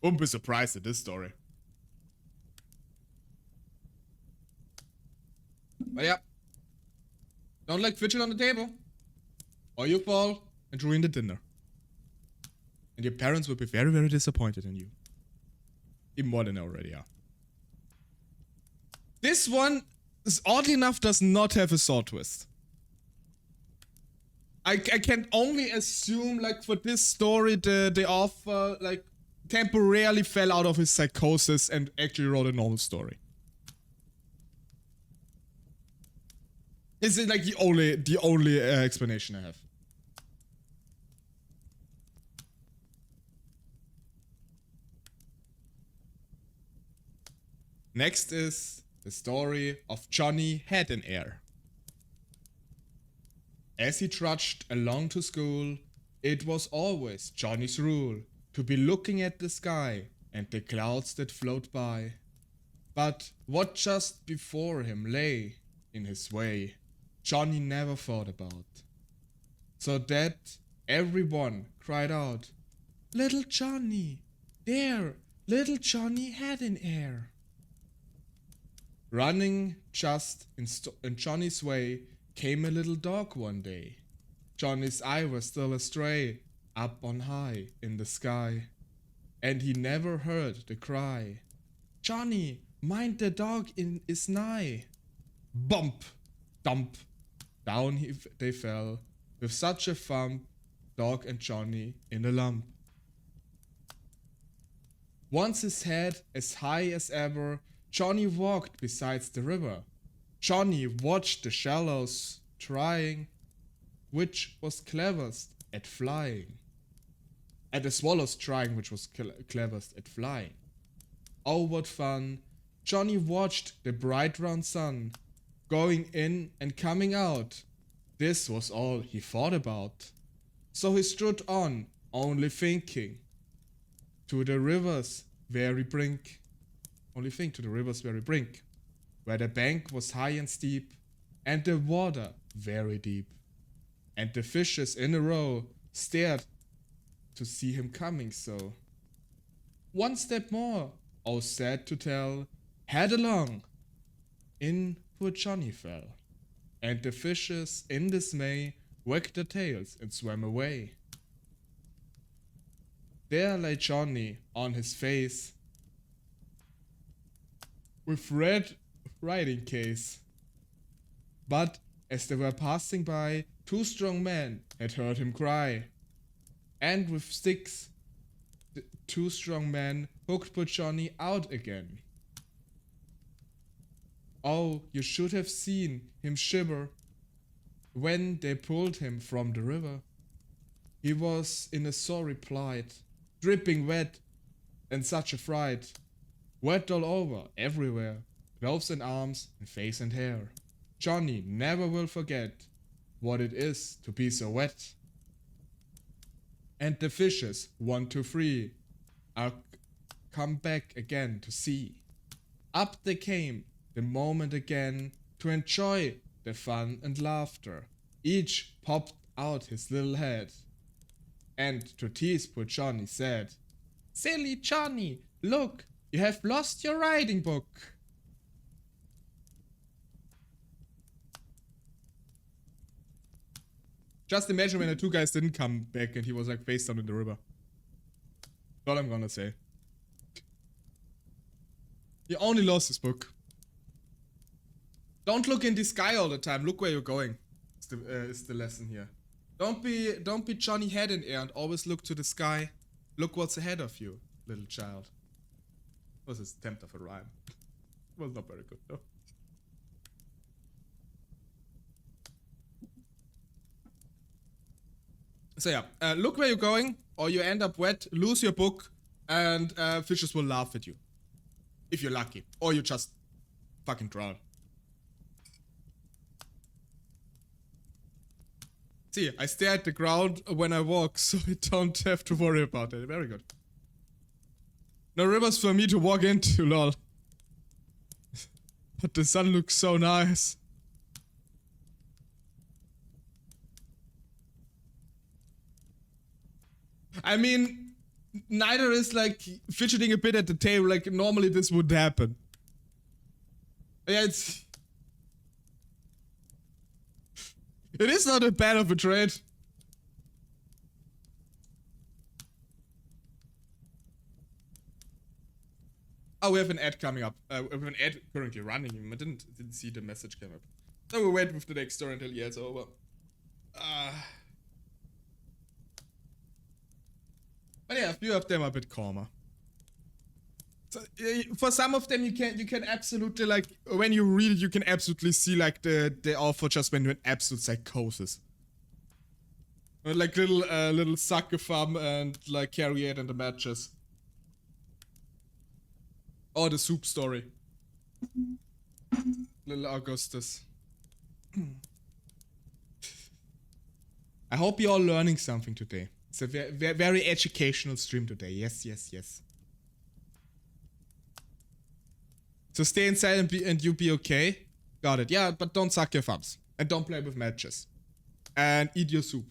Wouldn't be surprised at this story. But yeah. Don't like fidget on the table, or you fall and ruin the dinner. And your parents will be very, very disappointed in you. Even more than they already are. This one, oddly enough, does not have a sword twist. I can only assume, like, for this story, the author, like, temporarily fell out of his psychosis and actually wrote a normal story. This is, like, the only explanation I have. Next is the story of Johnny Head in Air. As he trudged along to school, it was always Johnny's rule to be looking at the sky and the clouds that float by. But what just before him lay in his way, Johnny never thought about. So that everyone cried out, "Little Johnny, there, little Johnny Head in Air." Running just in Johnny's way came a little dog one day. Johnny's eye was still astray, up on high in the sky, and he never heard the cry, "Johnny, mind the dog is nigh." Bump, dump, down they fell, with such a thump, dog and Johnny in a lump. Once his head as high as ever, Johnny walked beside the river. Johnny watched the shallows trying, which was cleverest at flying. And the swallows trying, which was cleverest at flying. Oh, what fun! Johnny watched the bright round sun, going in and coming out. This was all he thought about. So he stood on, only thinking, to the river's very brink. Only think to the river's very brink, where the bank was high and steep, and the water very deep. And the fishes in a row stared to see him coming so. One step more, oh sad to tell, headlong, in poor Johnny fell. And the fishes in dismay wagged their tails and swam away. There lay Johnny on his face, with red riding case. But as they were passing by, two strong men had heard him cry. And with sticks, the two strong men hooked poor Johnny out again. Oh, you should have seen him shiver when they pulled him from the river. He was in a sorry plight, dripping wet and such a fright. Wet all over, everywhere, clothes and arms and face and hair. Johnny never will forget what it is to be so wet. And the fishes, 1, 2, 3, are come back again to see. Up they came, the moment again, to enjoy the fun and laughter. Each popped out his little head, and to tease poor Johnny said, "Silly Johnny, look, You have lost your writing book. Just imagine when the two guys didn't come back and he was like face down in the river. That's all I'm gonna say. He only lost his book. Don't look in the sky all the time. Look where you're going. Is the lesson here. Don't be Johnny Head in air and always look to the sky. Look what's ahead of you, little child. Was his attempt of a rhyme. Was not very good though. So yeah, look where you're going, or you end up wet, lose your book, and fishes will laugh at you. If you're lucky. Or you just fucking drown. See, I stare at the ground when I walk, so I don't have to worry about it. Very good. No rivers for me to walk into, lol. But the sun looks so nice. I mean, neither is like fidgeting a bit at the table, like normally this would happen. Yeah, it is not a bad of a trade. Oh, we have an ad coming up. We have an ad currently running. I didn't see the message come up. So we'll wait with the next story until yeah, it's over. But yeah, a few of them are a bit calmer. So, for some of them, you can absolutely like when you read it, you can absolutely see like the author just went into an absolute psychosis. Like little sucker farm and like carry it and the matches. Or the soup story. Little Augustus. I hope you're all learning something today. It's a very educational stream today. Yes, yes, yes. So stay inside and you be okay. Got it. Yeah, but don't suck your thumbs. And don't play with matches. And eat your soup.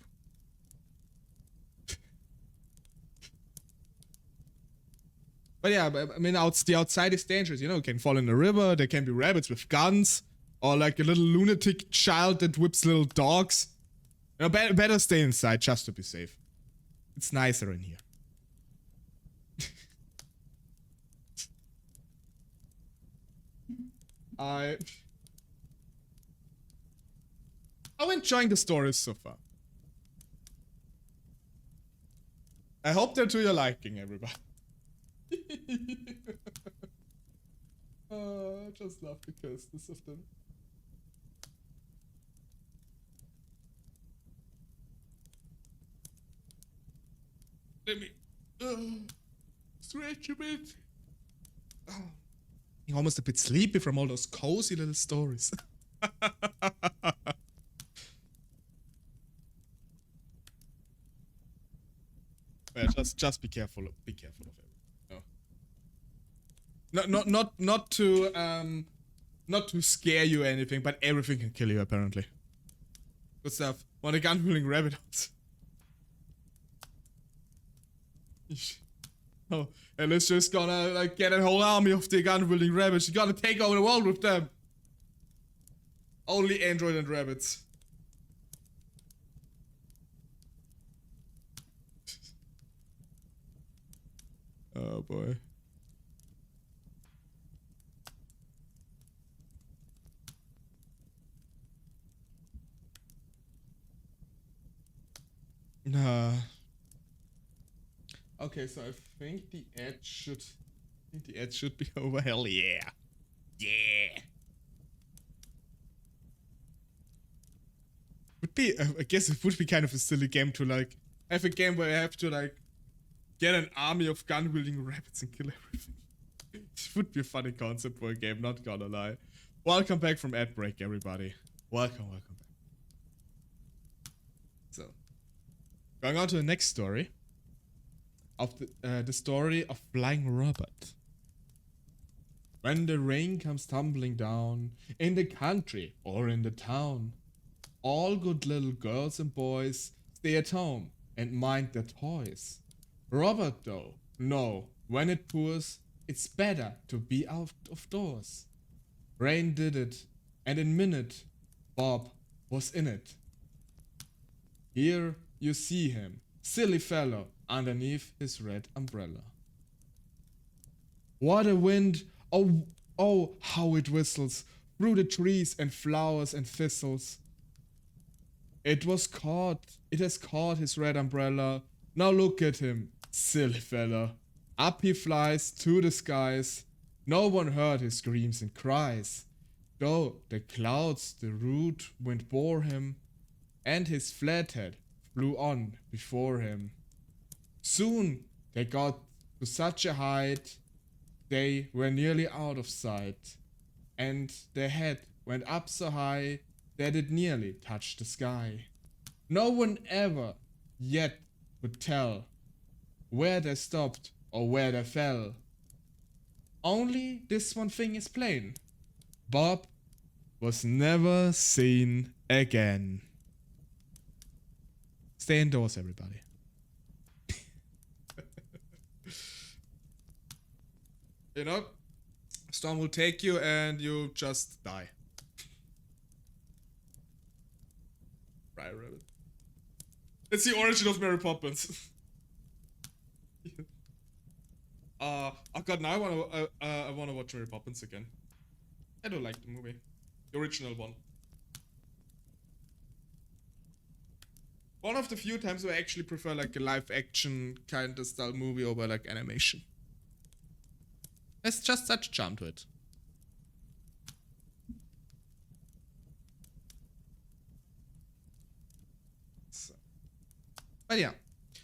But yeah, I mean, the outside is dangerous. You know, you can fall in a river. There can be rabbits with guns. Or like a little lunatic child that whips little dogs. You know, better stay inside just to be safe. It's nicer in here. I'm enjoying the stories so far. I hope they're to your liking, everybody. I just love the curseness of them. Let me stretch a bit. I'm almost a bit sleepy from all those cozy little stories. Yeah, just be careful. Be careful of it. No. Not to scare you or anything, but everything can kill you apparently. Good stuff. Want a gun-wielding rabbit? Oh, and it's just gonna like get a whole army of the gun-wielding rabbits. You gotta take over the world with them. Only android and rabbits. Oh boy. Nah. Okay, so I think the ad should be over. Hell yeah. Yeah. Would be I guess it would be kind of a silly game to like have a game where I have to like get an army of gun-wielding rabbits and kill everything. It would be a funny concept for a game, not gonna lie. Welcome back from ad break, everybody. Welcome back. So, going on to the next story. Of the story of Flying Robert. When the rain comes tumbling down, in the country or in the town, all good little girls and boys stay at home and mind their toys. Robert though, no, when it pours, it's better to be out of doors. Rain did it, and in minute, Bob was in it. Here you see him, silly fellow, underneath his red umbrella. What a wind, oh, oh, how it whistles through the trees and flowers and thistles. It has caught his red umbrella. Now look at him, silly fella. Up he flies to the skies. No one heard his screams and cries. Though the clouds the rude wind bore him, and his flathead flew on before him. Soon they got to such a height, they were nearly out of sight, and their head went up so high that it nearly touched the sky. No one ever yet could tell where they stopped or where they fell. Only this one thing is plain: Bob was never seen again. Stay indoors, everybody. You know, storm will take you and you just die. Right, Rabbit. It's the origin of Mary Poppins. Oh god, now I wanna watch Mary Poppins again. I do like the movie, the original one. One of the few times where I actually prefer like a live action kind of style movie over like animation. There's just such a charm to it. So. But yeah,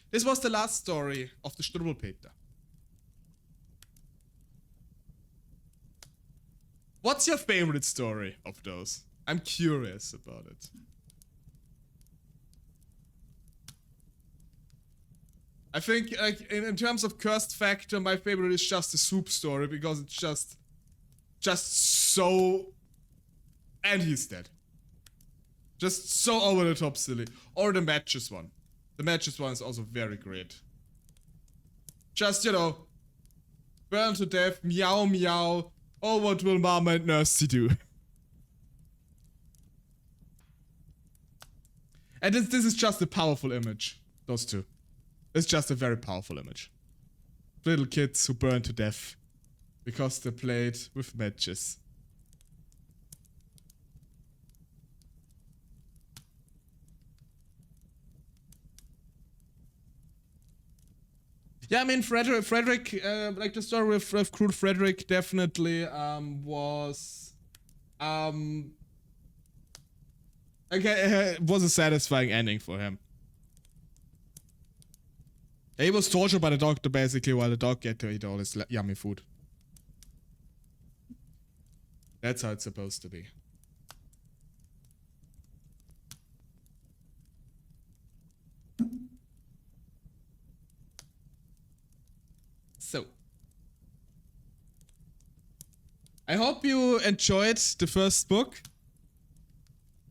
this was the last story of the Struwwelpeter. What's your favorite story of those? I'm curious about it. I think, like, in terms of cursed factor, my favorite is just the soup story, because it's just so... And he's dead. Just so over the top silly. Or the matches one. The matches one is also very great. Just, you know, burn to death, meow meow. Oh, what will Mama and Nursey do? And this is just a powerful image. Those two. It's just a very powerful image. Little kids who burn to death because they played with matches. Yeah, I mean, Frederick, like the story with Cruel Frederick definitely was was a satisfying ending for him. He was tortured by the doctor basically while the dog get to eat all his yummy food. That's how it's supposed to be. So. I hope you enjoyed the first book.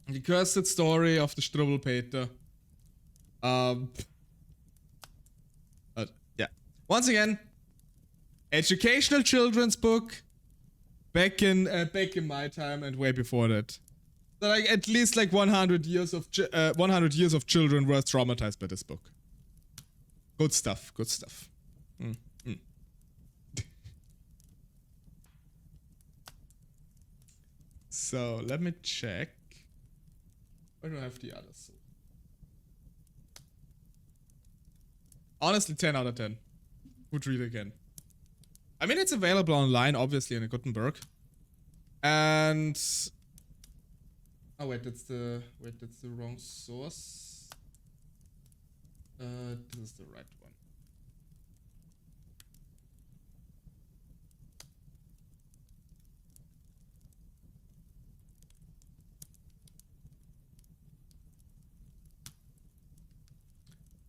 The Cursed Story of the Struwwelpeter. Yeah. Once again, educational children's book. Back in my time and way before that. So like at least like 100 years of children were traumatized by this book. Good stuff. Good stuff. So let me check. Where do I have the others? Honestly, 10 out of 10. Would read again. I mean, it's available online, obviously, in Gutenberg. And oh wait, that's the wrong source. This is the right one.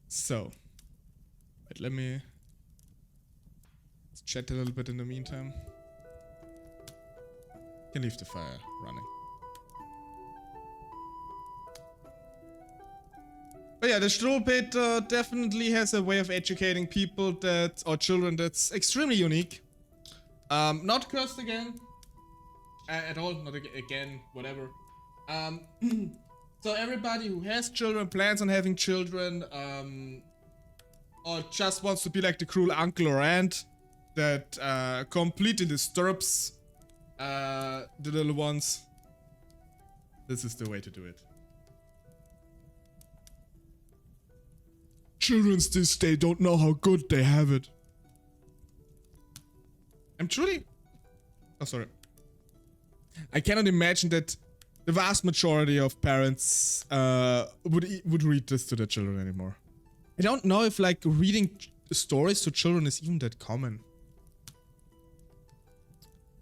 So, wait, let me chat a little bit in the meantime. Can leave the fire running. But yeah, the Struwwelpeter definitely has a way of educating people or children that's extremely unique. Not cursed again. At all, not again, whatever. So everybody who has children, plans on having children, or just wants to be like the cruel uncle or aunt that completely disturbs the little ones, this is the way to do it. Children this day don't know how good they have it. I'm truly... Oh, sorry. I cannot imagine that the vast majority of parents would read this to their children anymore. I don't know if like reading stories to children is even that common.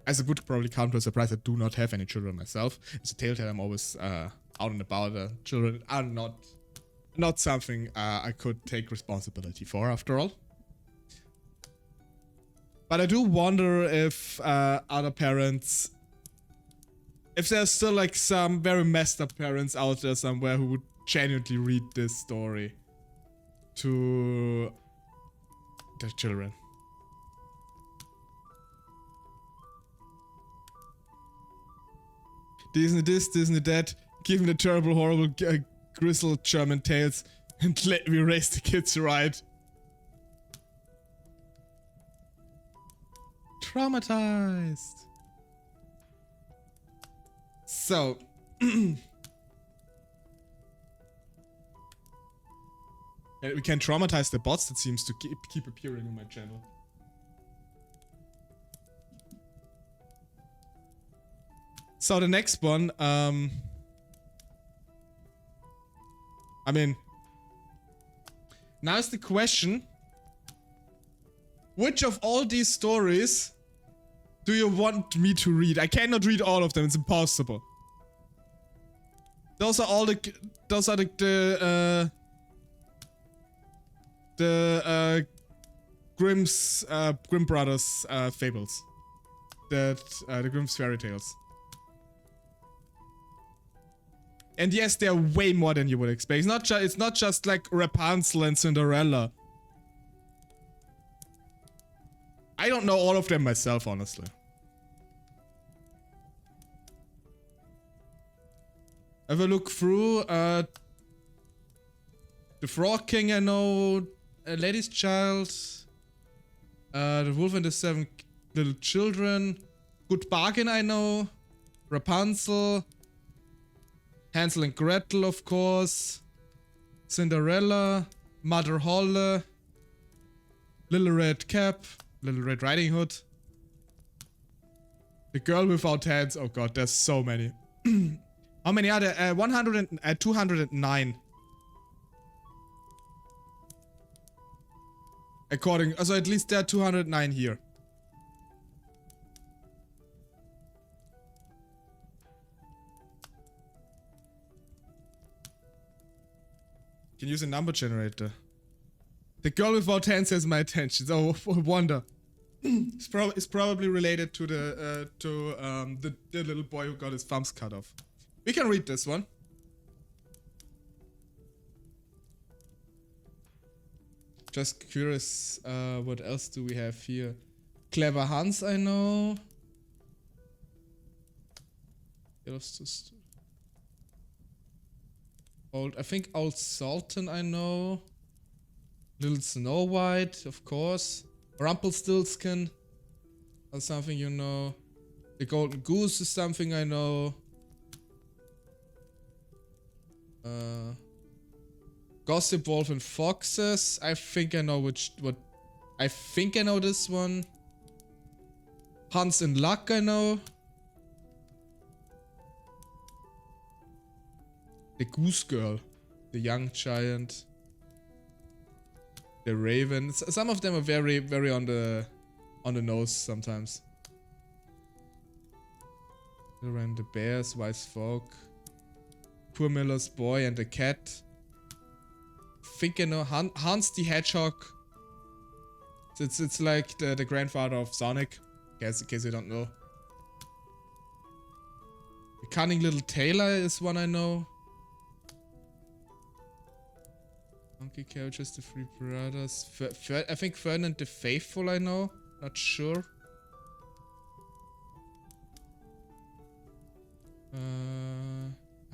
As it would probably come to a surprise, I do not have any children myself. As a telltale, I'm always out and about. Children are not something I could take responsibility for, after all. But I do wonder if other parents, if there's still like some very messed up parents out there somewhere who would genuinely read this story to their children. Disney this, Disney that, give me the terrible, horrible, grizzled German tales, and let me raise the kids right. Traumatized. So, we can traumatize the bots that seems to keep appearing on my channel. So the next one, I mean, now is the question, which of all these stories do you want me to read? I cannot read all of them, it's impossible. Those are all the Grimm Brothers fables. The Grimm's fairy tales. And yes, they're way more than you would expect. It's not just like Rapunzel and Cinderella. I don't know all of them myself, honestly. Have a look through. The Frog King, I know. Lady's Child. The Wolf and the Seven Little Children. Good Bargain, I know. Rapunzel. Hansel and Gretel, of course. Cinderella. Mother Holle. Little Red Cap. Little Red Riding Hood. The Girl Without Hands. Oh god, there's so many. How many are there? 209. So at least there are 209 here. You can use a number generator. The Girl Without Hands has my attention. Oh, wonder. It's probably related to the little boy who got his thumbs cut off. We can read this one. Just curious, what else do we have here? Clever Hans, I know. I think Old Sultan, I know. Little Snow White, of course. Rumpelstiltskin, or something you know. The Golden Goose is something I know. Gossip Wolf and Foxes. I think I know I think I know this one. Hans in Luck, I know. The Goose Girl. The Young Giant. The Raven. Some of them are very, very on the nose sometimes. Around the Bears, Wise Folk. Poor Miller's Boy and the Cat. I think I know Hans the Hedgehog. It's like the grandfather of Sonic. In case you don't know. The Cunning Little Tailor is one I know. Monkey Carriages, the Three Brothers. I think Ferdinand the Faithful I know. Not sure.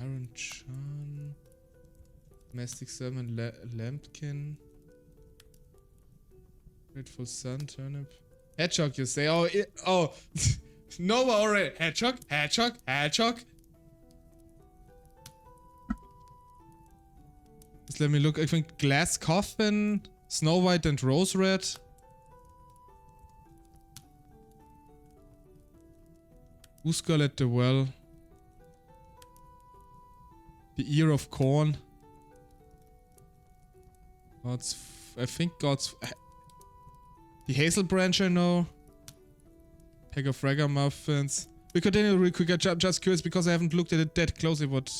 Iron Chan. Domestic Servant, Lambkin. Grateful Sun, Turnip. Hedgehog, you say? Oh, oh. Nova already. Hedgehog, Hedgehog, Hedgehog. Just let me look. I think Glass Coffin, Snow White and Rose Red. Who's Girl at the Well? The Ear of Corn. I think God's... The Hazel Branch, I know. Pack of Ragamuffins. We continue real quick. I'm just curious because I haven't looked at it that closely. What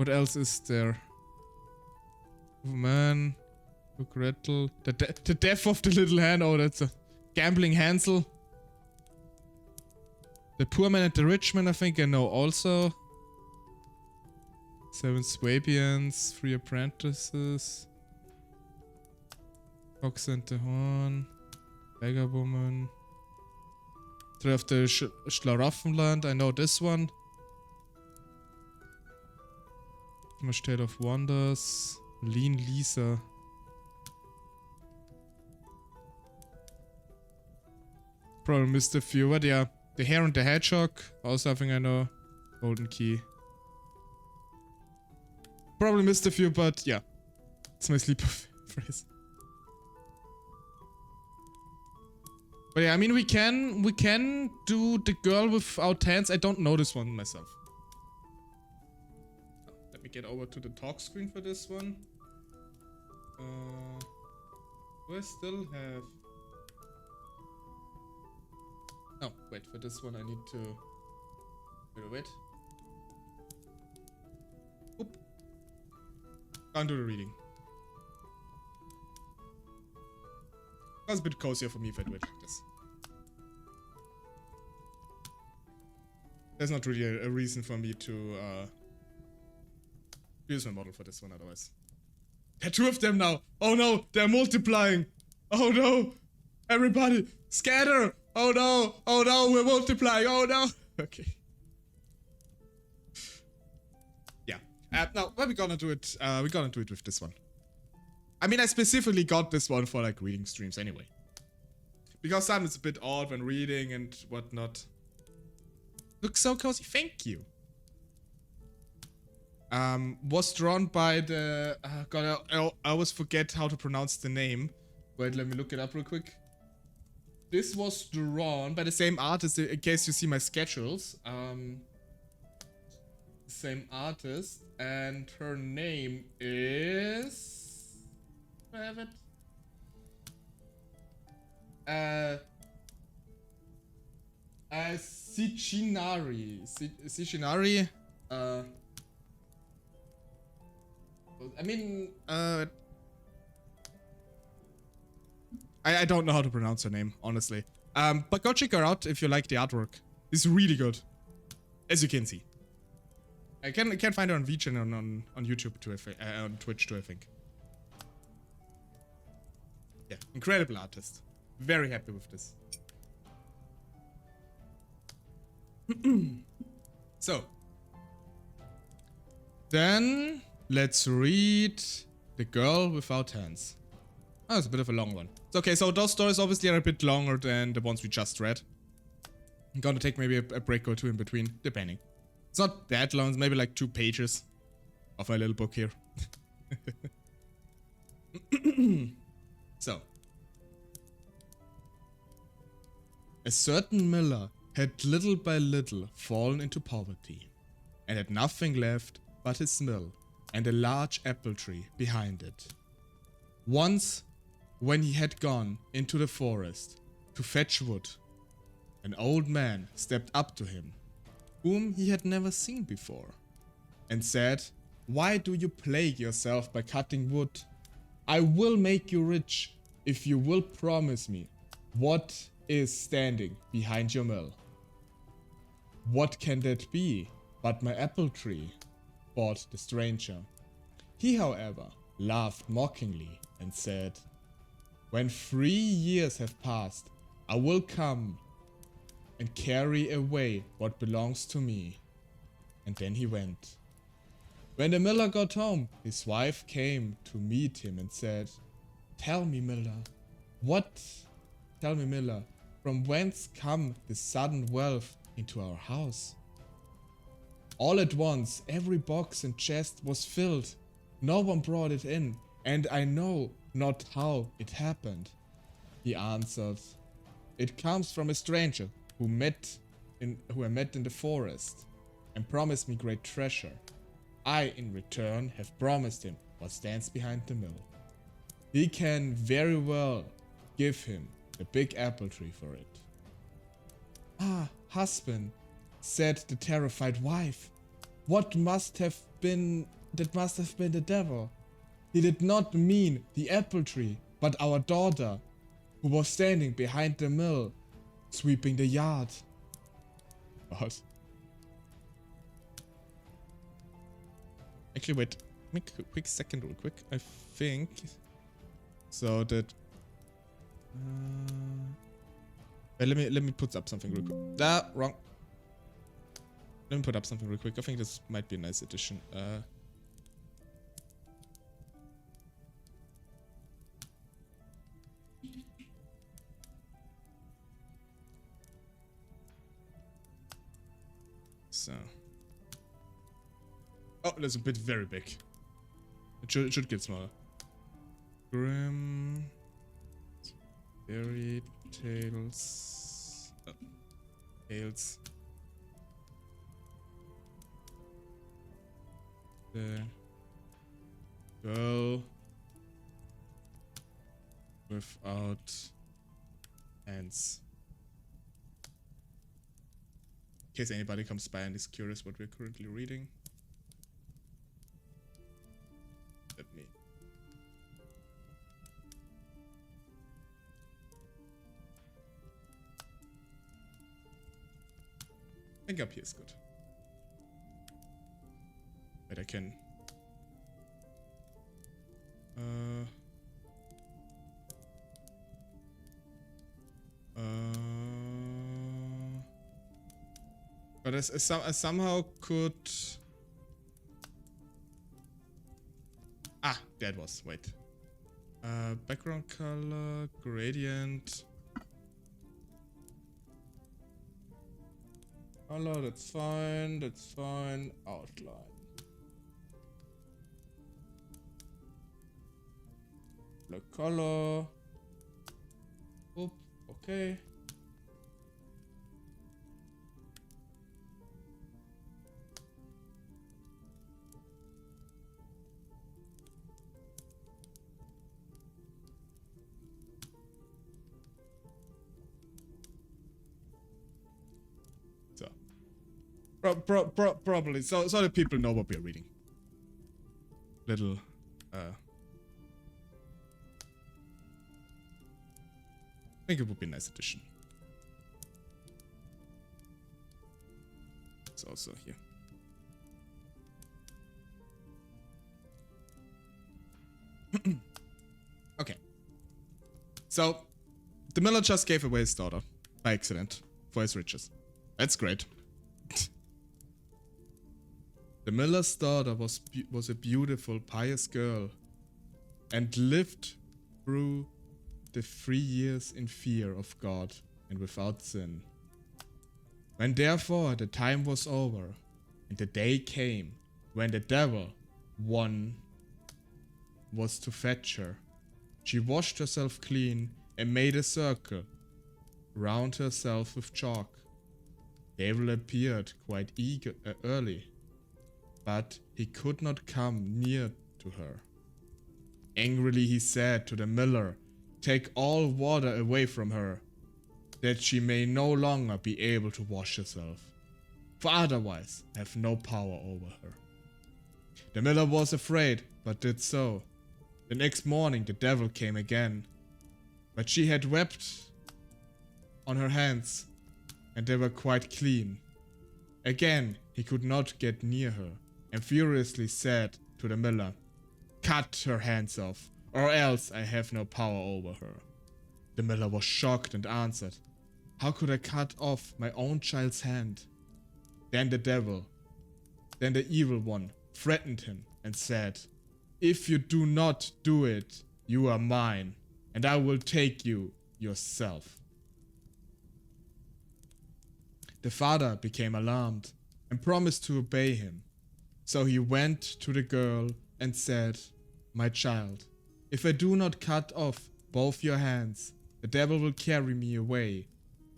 else is there? Oh man. Look, Gretel. The Death of the Little Hen. Oh, that's a Gambling Hansel. The Poor Man and the Rich Man, I think I know also. 7 Swabians, 3 Apprentices. Fox and the Horn. Beggar Woman. Trail of the Schlaraffenland, I know this one. Much Tale of Wonders. Lean Lisa. Probably missed a few, but yeah. The Hare and the Hedgehog, also something I know. Golden Key. Probably missed a few, but yeah. It's my sleeper phrase. But yeah, I mean we can do the Girl Without Hands. I don't know this one myself. Let me get over to the talk screen for this one. Do I still have... Oh, wait, for this one I need to... Wait. Oop. Can't do the reading. That's a bit cozier for me if I do it like this. There's not really a reason for me to use my model for this one otherwise. There are 2 of them now! Oh no! They're multiplying! Oh no! Everybody! Scatter! Oh no! Oh no! We're multiplying! Oh no! Okay. Yeah. Now, we're gonna do it. We're gonna do it with this one. I mean, I specifically got this one for like reading streams anyway. Because sometimes it's a bit odd when reading and whatnot. Looks so cozy. Thank you. Was drawn by the... God, I always forget how to pronounce the name. Wait, let me look it up real quick. This was drawn by the same artist, in case you see my schedules. Same artist. And her name is... Do I have it? Sichinari. Sichinari. I mean, I don't know how to pronounce her name, honestly. But go check her out if you like the artwork. It's really good, as you can see. I can find her on VChat and on YouTube too, on Twitch too, I think. Yeah, incredible artist. Very happy with this. So, then let's read The Girl Without Hands. Oh, it's a bit of a long one. It's okay, so those stories obviously are a bit longer than the ones we just read. I'm gonna take maybe a break or two in between, depending. It's not that long, it's maybe like 2 pages of my little book here. So. A certain miller had little by little fallen into poverty, and had nothing left but his mill and a large apple tree behind it. Once, when he had gone into the forest to fetch wood, an old man stepped up to him, whom he had never seen before, and said, "Why do you plague yourself by cutting wood? I will make you rich if you will promise me what is standing behind your mill." "What can that be but my apple tree?" thought the stranger. He, however, laughed mockingly and said, "When 3 years have passed, I will come and carry away what belongs to me. And then he went. When the miller got home, his wife came to meet him and said, Tell me, miller, from whence come this sudden wealth into our house? All at once, every box and chest was filled. No one brought it in, and I know not how it happened. He answered, It comes from a stranger who I met in the forest and promised me great treasure. I, in return, have promised him what stands behind the mill. He can very well give him the big apple tree for it. Ah, husband, said the terrified wife, that must have been the devil. He did not mean the apple tree, but our daughter, who was standing behind the mill, sweeping the yard. What? Actually, wait. Make a quick second real quick. I think so that let me put up something real quick. Ah, wrong. Let me put up something real quick. I think this might be a nice addition. So. Oh, that's a bit very big. It should get smaller. Grim fairy tales. Oh. Tales. The girl without hands. In case anybody comes by and is curious what we're currently reading. Let me. I think up here is good. Wait, I can. But I somehow could. Ah, that was. Wait. Background color, gradient. Color, that's fine. That's fine. Outline. Black color. Oop. Okay. Probably so that people know what we're reading. Little I think it would be a nice addition. It's also here. Okay. So the miller just gave away his daughter by accident for his riches. That's great. The miller's daughter was a beautiful, pious girl and lived through the 3 years in fear of God and without sin. When therefore the time was over and the day came when the devil, one, was to fetch her, she washed herself clean and made a circle round herself with chalk. Devil appeared quite early, but he could not come near to her. Angrily he said to the miller, Take all water away from her, that she may no longer be able to wash herself, for otherwise I have no power over her. The miller was afraid, but did so. The next morning the devil came again, but she had wept on her hands, and they were quite clean. Again he could not get near her, and furiously said to the miller, Cut her hands off, or else I have no power over her. The miller was shocked and answered, How could I cut off my own child's hand? Then the evil one, threatened him and said, if you do not do it, you are mine, and I will take you yourself. The father became alarmed and promised to obey him. So he went to the girl and said, my child, if I do not cut off both your hands, the devil will carry me away,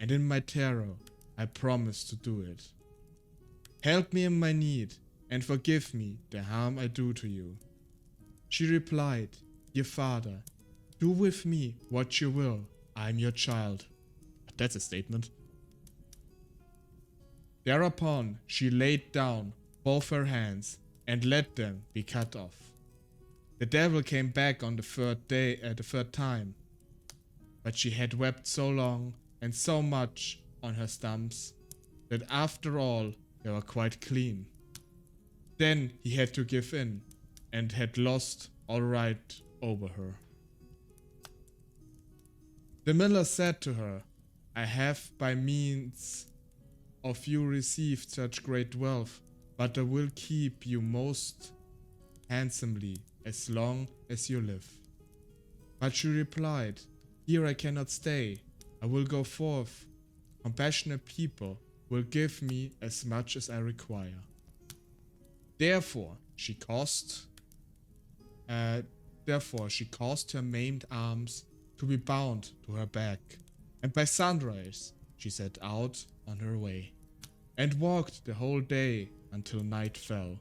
and in my terror I promise to do it. Help me in my need and forgive me the harm I do to you. She replied, dear father, do with me what you will, I am your child. That's a statement. Thereupon she laid down both her hands and let them be cut off. The devil came back on the third time, but she had wept so long and so much on her stumps that after all they were quite clean. Then he had to give in and had lost all right over her. The miller said to her, I have by means of you received such great wealth, but I will keep you most handsomely as long as you live. But she replied, here I cannot stay. I will go forth. Compassionate people will give me as much as I require. Therefore she caused her maimed arms to be bound to her back, and by sunrise she set out on her way, and walked the whole day until night fell.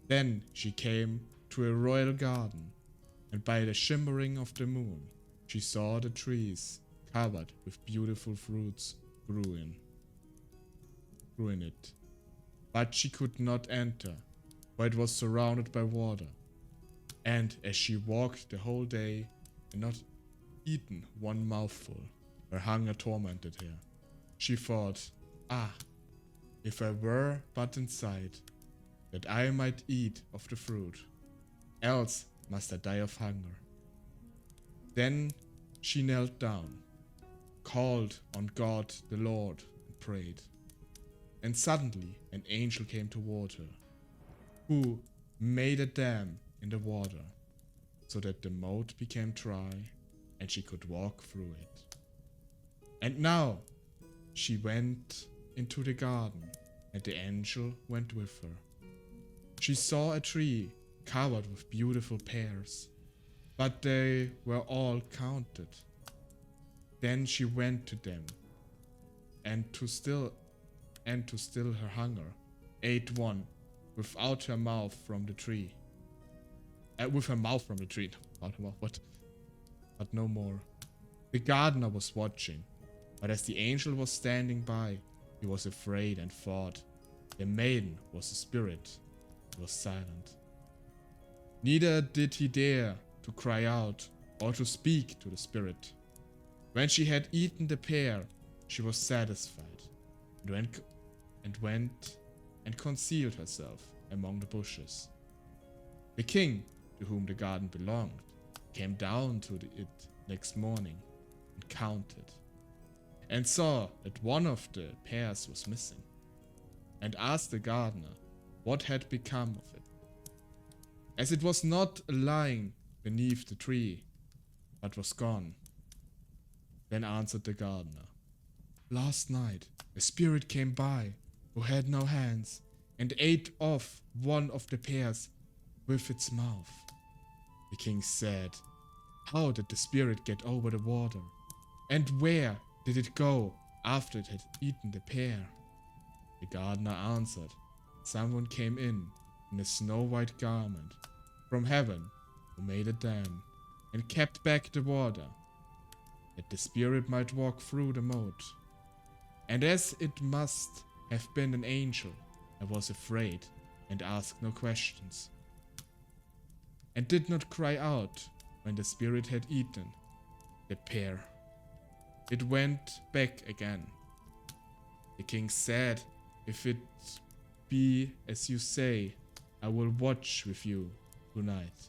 Then she came to a royal garden, and by the shimmering of the moon she saw the trees covered with beautiful fruits grew in it. But she could not enter, for it was surrounded by water. And as she walked the whole day and not eaten one mouthful, her hunger tormented her. She thought, if I were but inside, that I might eat of the fruit, else must I die of hunger. Then she knelt down, called on God the Lord, and prayed. And suddenly an angel came toward her, who made a dam in the water, so that the moat became dry, and she could walk through it. And now she went into the garden, and the angel went with her. She saw a tree covered with beautiful pears, but they were all counted. Then she went to them, and to still her hunger, ate one without her mouth from the tree. With her mouth from the tree. What? But no more. The gardener was watching, but as the angel was standing by, he was afraid and thought, the maiden was a spirit. He was silent. Neither did he dare to cry out or to speak to the spirit. When she had eaten the pear, she was satisfied, and went and concealed herself among the bushes. The king, to whom the garden belonged, came down to it next morning and counted, and saw that one of the pears was missing, and asked the gardener what had become of it, as it was not lying beneath the tree, but was gone. Then answered the gardener, last night a spirit came by who had no hands, and ate off one of the pears with its mouth. The king said, how did the spirit get over the water? And where did it go after it had eaten the pear? The gardener answered, someone came in a snow-white garment from heaven, who made a dam, and kept back the water, that the spirit might walk through the moat. And as it must have been an angel, I was afraid and asked no questions, and did not cry out when the spirit had eaten the pear. It went back again. The king said, if it be as you say, I will watch with you tonight.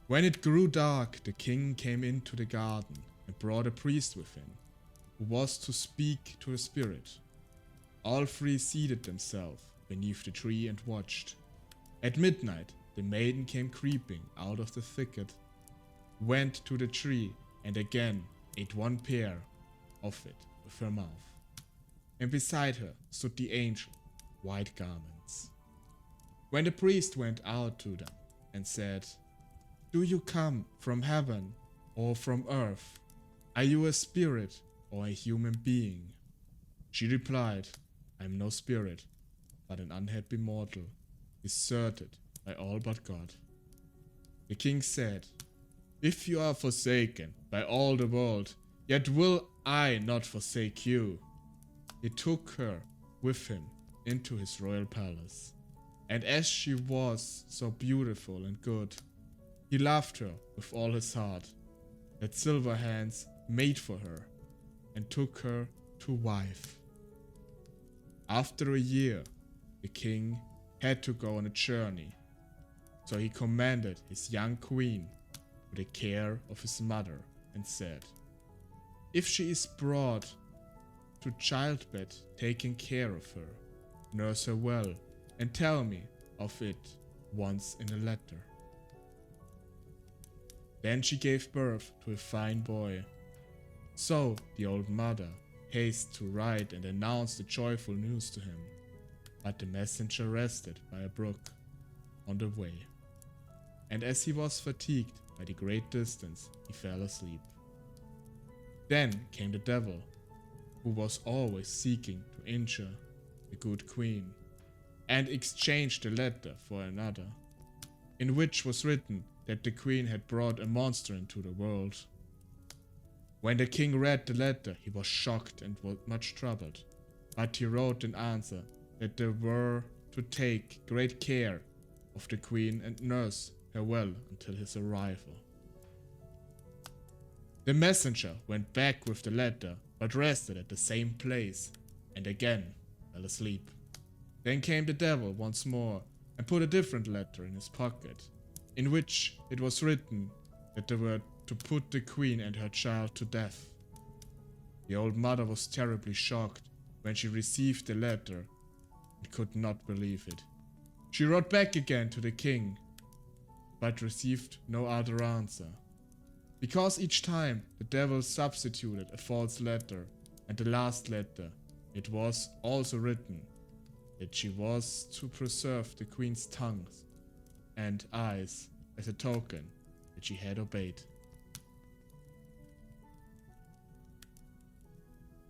When it grew dark, the king came into the garden and brought a priest with him, who was to speak to a spirit. All three seated themselves beneath the tree and watched. At midnight, the maiden came creeping out of the thicket, went to the tree, and again ate one pear of it with her mouth. And beside her stood the angel, white garments. When the priest went out to them and said, "Do you come from heaven or from earth? Are you a spirit or a human being?" She replied, "I am no spirit, but an unhappy mortal, deserted by all but God." The king said, "If you are forsaken by all the world, yet will I not forsake you." He took her with him into his royal palace, and as she was so beautiful and good, he loved her with all his heart, had silver hands made for her, and took her to wife. After a year, the king had to go on a journey, so he commanded his young queen to the care of his mother and said, "If she is brought to childbed, taking care of her, nurse her well, and tell me of it once in a letter." Then she gave birth to a fine boy. So the old mother hasted to write and announce the joyful news to him, but the messenger rested by a brook on the way, and as he was fatigued by the great distance, he fell asleep. Then came the devil, who was always seeking to injure the good queen, and exchanged the letter for another, in which was written that the queen had brought a monster into the world. When the king read the letter, he was shocked and was much troubled, but he wrote in answer that they were to take great care of the queen and nurse her well until his arrival. The messenger went back with the letter, but rested at the same place, and again fell asleep. Then came the devil once more, and put a different letter in his pocket, in which it was written that they were to put the queen and her child to death. The old mother was terribly shocked when she received the letter and could not believe it. She wrote back again to the king, but received no other answer, because each time the devil substituted a false letter, and the last letter it was also written that she was to preserve the queen's tongues and eyes as a token that she had obeyed.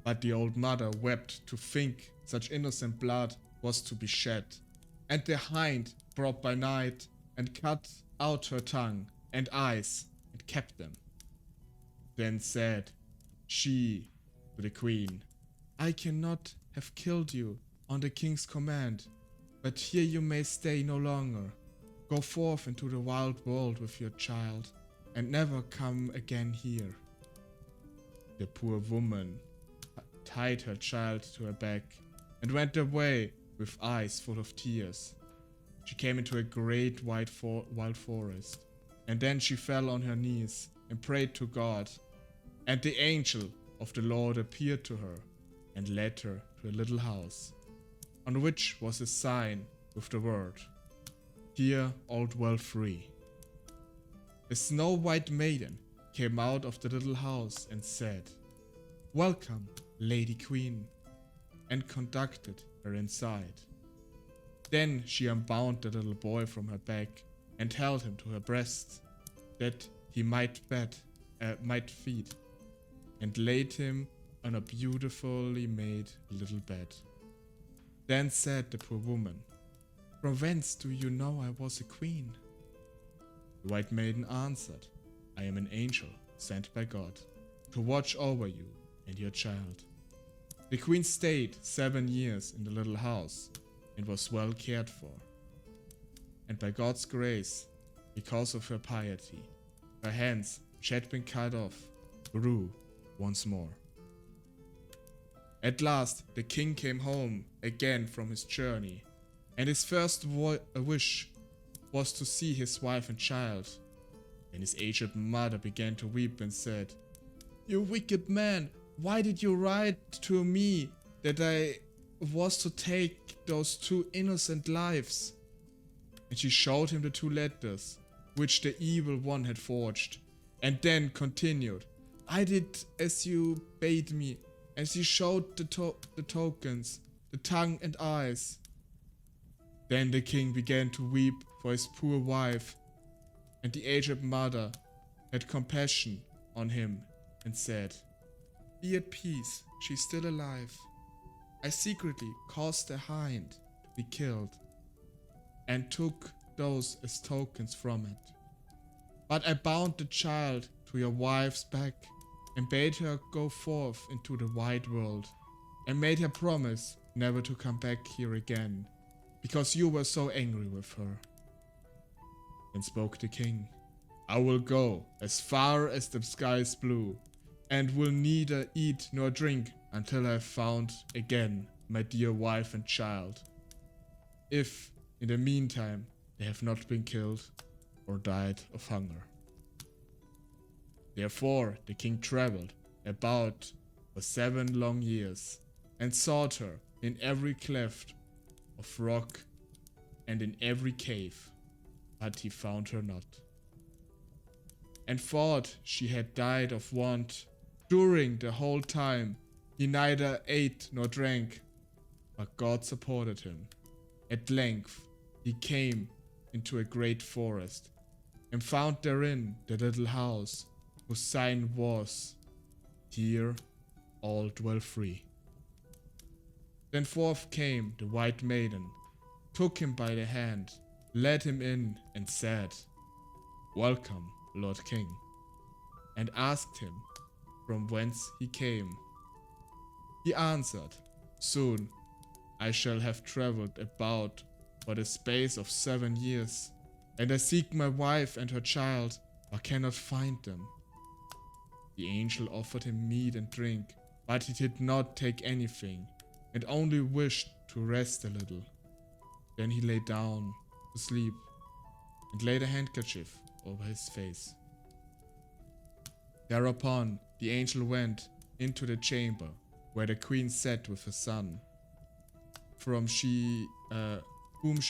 But the old mother wept to think such innocent blood was to be shed, and the hind brought by night and cut out her tongue and eyes and kept them. Then said she to the queen, "I cannot have killed you on the king's command, but here you may stay no longer. Go forth into the wild world with your child, and never come again here." The poor woman tied her child to her back and went away with eyes full of tears. She came into a great wild forest, and then she fell on her knees and prayed to God, and the angel of the Lord appeared to her and led her to a little house, on which was a sign with the word, "Here all dwell free." A snow-white maiden came out of the little house and said, "Welcome, Lady Queen," and conducted her inside. Then she unbound the little boy from her back and held him to her breast, that he might feed, and laid him on a beautifully made little bed. Then said the poor woman, "From whence do you know I was a queen?" The white maiden answered, "I am an angel sent by God to watch over you and your child." The queen stayed 7 years in the little house and was well cared for. And by God's grace, because of her piety, her hands, which had been cut off, grew once more. At last the king came home again from his journey, and his first wish was to see his wife and child. Then his aged mother began to weep and said, "You wicked man, why did you write to me that I was to take those 2 innocent lives?" And she showed him the 2 letters, which the evil one had forged, and then continued, "I did as you bade me, as you showed the tokens, the tongue and eyes." Then the king began to weep for his poor wife, and the aged mother had compassion on him and said, "Be at peace, she's still alive. I secretly caused a hind to be killed and took those as tokens from it. But I bound the child to your wife's back and bade her go forth into the wide world and made her promise never to come back here again, because you were so angry with her." Then spoke the king, "I will go as far as the sky is blue, and will neither eat nor drink until I have found again my dear wife and child, if in the meantime they have not been killed or died of hunger." Therefore the king traveled about for 7 long years, and sought her in every cleft of rock and in every cave, but he found her not, and thought she had died of want. During the whole time he neither ate nor drank, but God supported him. At length he came into a great forest, and found therein the little house, whose sign was, "Here all dwell free." Then forth came the white maiden, took him by the hand, led him in, and said, "Welcome, Lord King," and asked him from whence he came. He answered, "Soon I shall have traveled about for the space of 7 years, and I seek my wife and her child, but cannot find them." The angel offered him meat and drink, but he did not take anything, and only wished to rest a little. Then he lay down to sleep, and laid a handkerchief over his face. Thereupon the angel went into the chamber where the queen sat with her son, whom she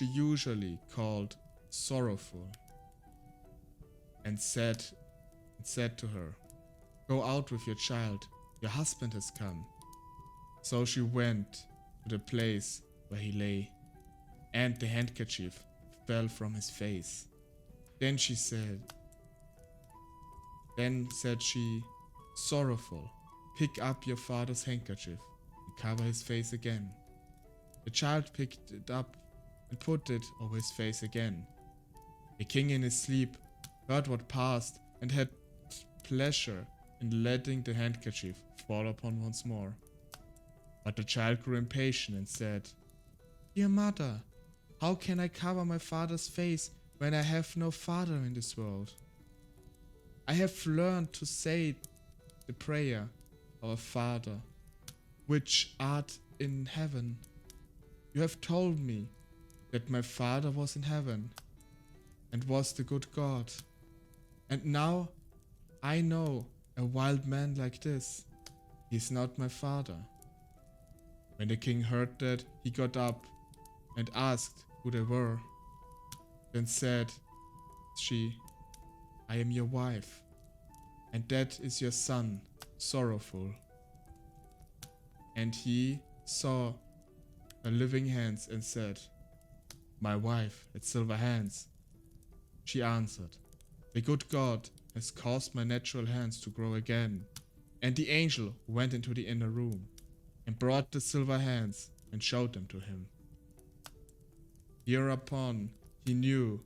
usually called Sorrowful, and said to her, "Go out with your child, your husband has come." So she went to the place where he lay, and the handkerchief fell from his face. Then said she, "Sorrowful, pick up your father's handkerchief and cover his face again." The child picked it up and put it over his face again. The king in his sleep heard what passed, and had pleasure in letting the handkerchief fall upon once more. But the child grew impatient and said, "Dear mother, how can I cover my father's face when I have no father in this world? I have learned to say the prayer, 'Our Father, which art in heaven.' You have told me that my father was in heaven and was the good God. And now I know a wild man like this. He is not my father." When the king heard that, he got up and asked who they were. Then said she, "I am your wife, and that is your son, Sorrowful." And he saw her living hands and said, "My wife had silver hands." She answered, "The good God has caused my natural hands to grow again." And the angel went into the inner room and brought the silver hands and showed them to him. Hereupon he knew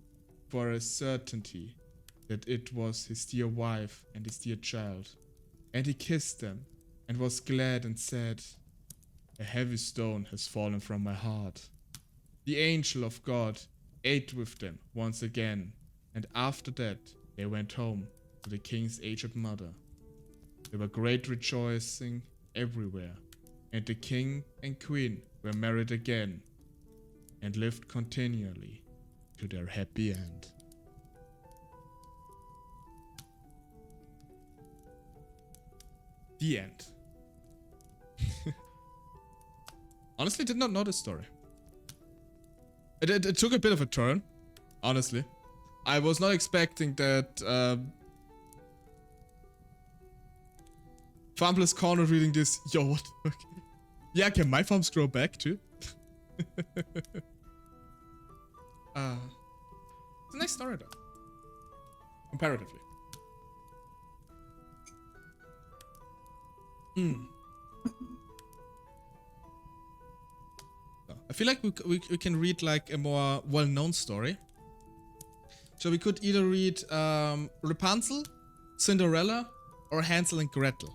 for a certainty that it was his dear wife and his dear child, and he kissed them and was glad and said, "A heavy stone has fallen from my heart." The angel of God ate with them once again, and after that they went home to the king's aged mother. There were great rejoicing everywhere, and the king and queen were married again, and lived continually to their happy end. The end. Honestly, did not know this story. It took a bit of a turn, honestly. I was not expecting that Farmless Corner reading this. Yo, what the fuck? Yeah, can my farms grow back too? It's a nice story though. Comparatively. So, I feel like we can read like a more well-known story. So we could either read Rapunzel, Cinderella, or Hansel and Gretel.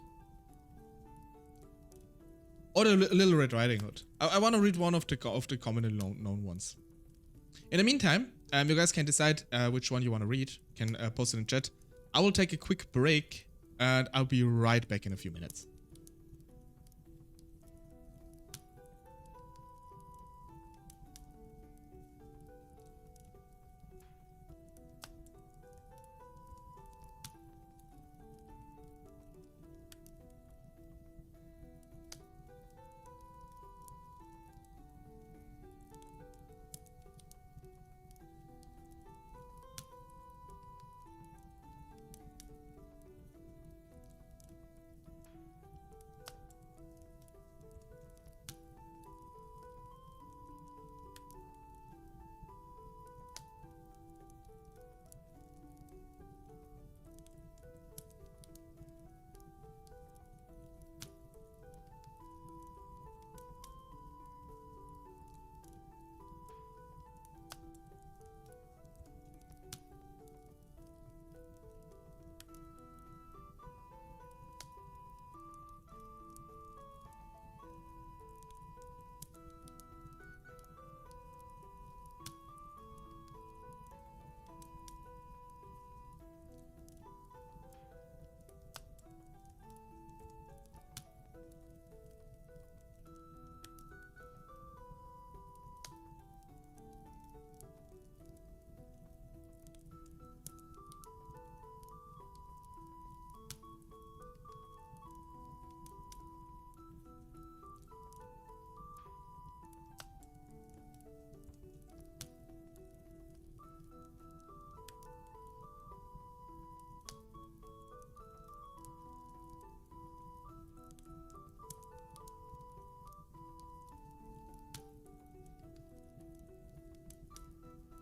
Or the Little Red Riding Hood. I want to read one of the commonly known ones. In the meantime, you guys can decide which one you want to read. You can post it in chat. I will take a quick break, and I'll be right back in a few minutes.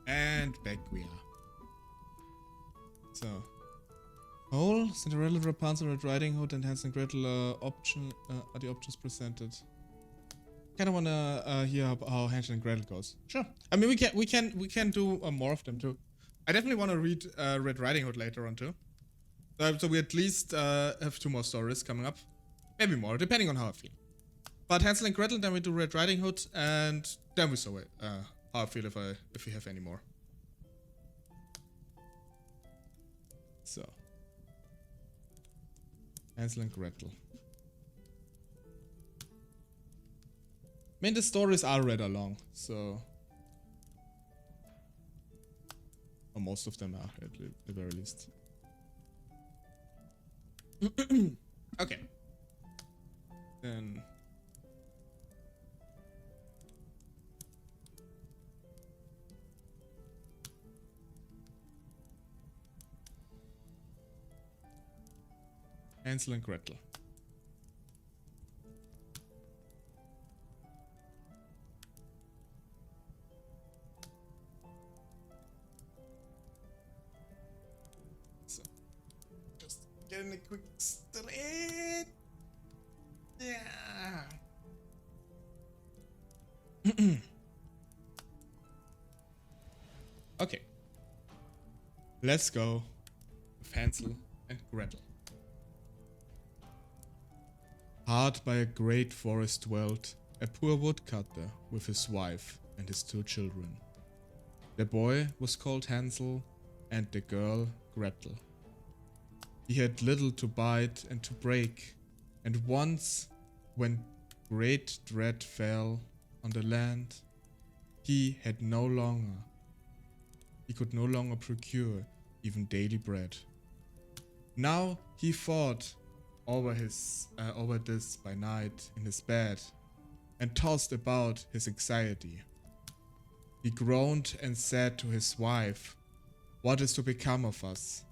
And back we are. So, Hole, Cinderella, Rapunzel, Red Riding Hood, and Hansel and Gretel are the options presented. Kind of wanna hear how Hansel and Gretel goes. Sure. I mean, we can do more of them too. I definitely want to read Red Riding Hood later on too. So we at least have 2 more stories coming up, maybe more, depending on how I feel. But Hansel and Gretel, then we do Red Riding Hood, and then we saw it. How I feel if we have any more. So, Hansel and Gretel. I mean, the stories are rather long, so, or most of them are at the very least. Okay. Then. Hansel and Gretel. So, just getting a quick straight. Yeah. Okay. Let's go with Hansel and Gretel. Hard by a great forest dwelt a poor woodcutter with his wife and his 2 children. The boy was called Hansel and the girl Gretel. He had little to bite and to break, and once, when great dread fell on the land, he could no longer procure even daily bread. Now he thought over this by night in his bed and tossed about his anxiety. He groaned and said to his wife, "What is to become of us?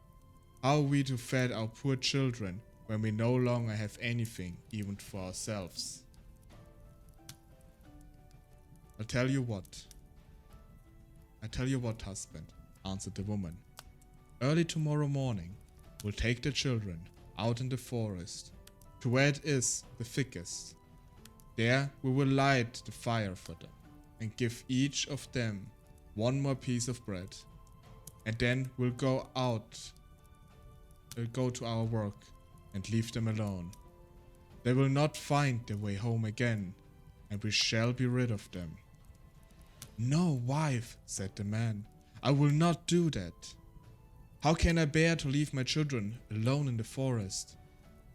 How are we to feed our poor children when we no longer have anything even for ourselves?" I tell you what, husband, answered the woman. Early tomorrow morning, we'll take the children out in the forest to where it is the thickest. There we will light the fire for them and give each of them one more piece of bread. And then we'll go to our work and leave them alone. They will not find their way home again, and we shall be rid of them. "No, wife," said the man, "I will not do that. How can I bear to leave my children alone in the forest?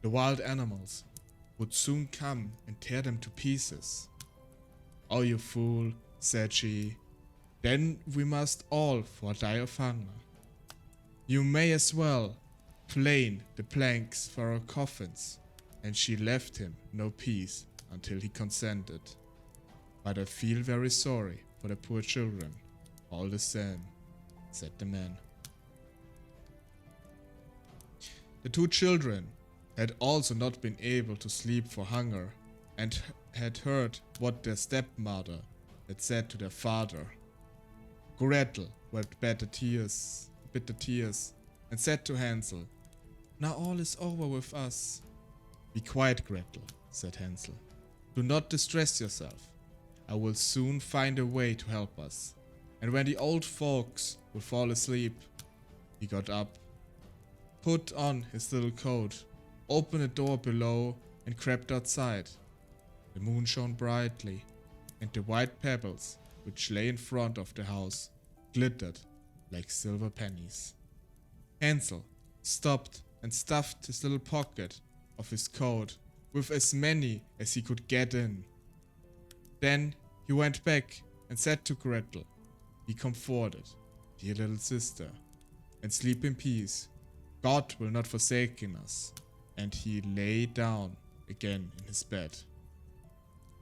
The wild animals would soon come and tear them to pieces." "Oh, you fool," said she, "then we must all die of hunger. You may as well plane the planks for our coffins." And she left him no peace until he consented. "But I feel very sorry for the poor children, all the same," said the man. The two children had also not been able to sleep for hunger, and had heard what their stepmother had said to their father. Gretel wept bitter tears, and said to Hansel, "Now all is over with us." "Be quiet, Gretel," said Hansel. "Do not distress yourself. I will soon find a way to help us." And when the old folks would fall asleep, he got up, put on his little coat, opened a door below, and crept outside. The moon shone brightly, and the white pebbles which lay in front of the house glittered like silver pennies. Hansel stopped and stuffed his little pocket of his coat with as many as he could get in. Then he went back and said to Gretel, "Be comforted, dear little sister, and sleep in peace. God will not forsake us." And he lay down again in his bed.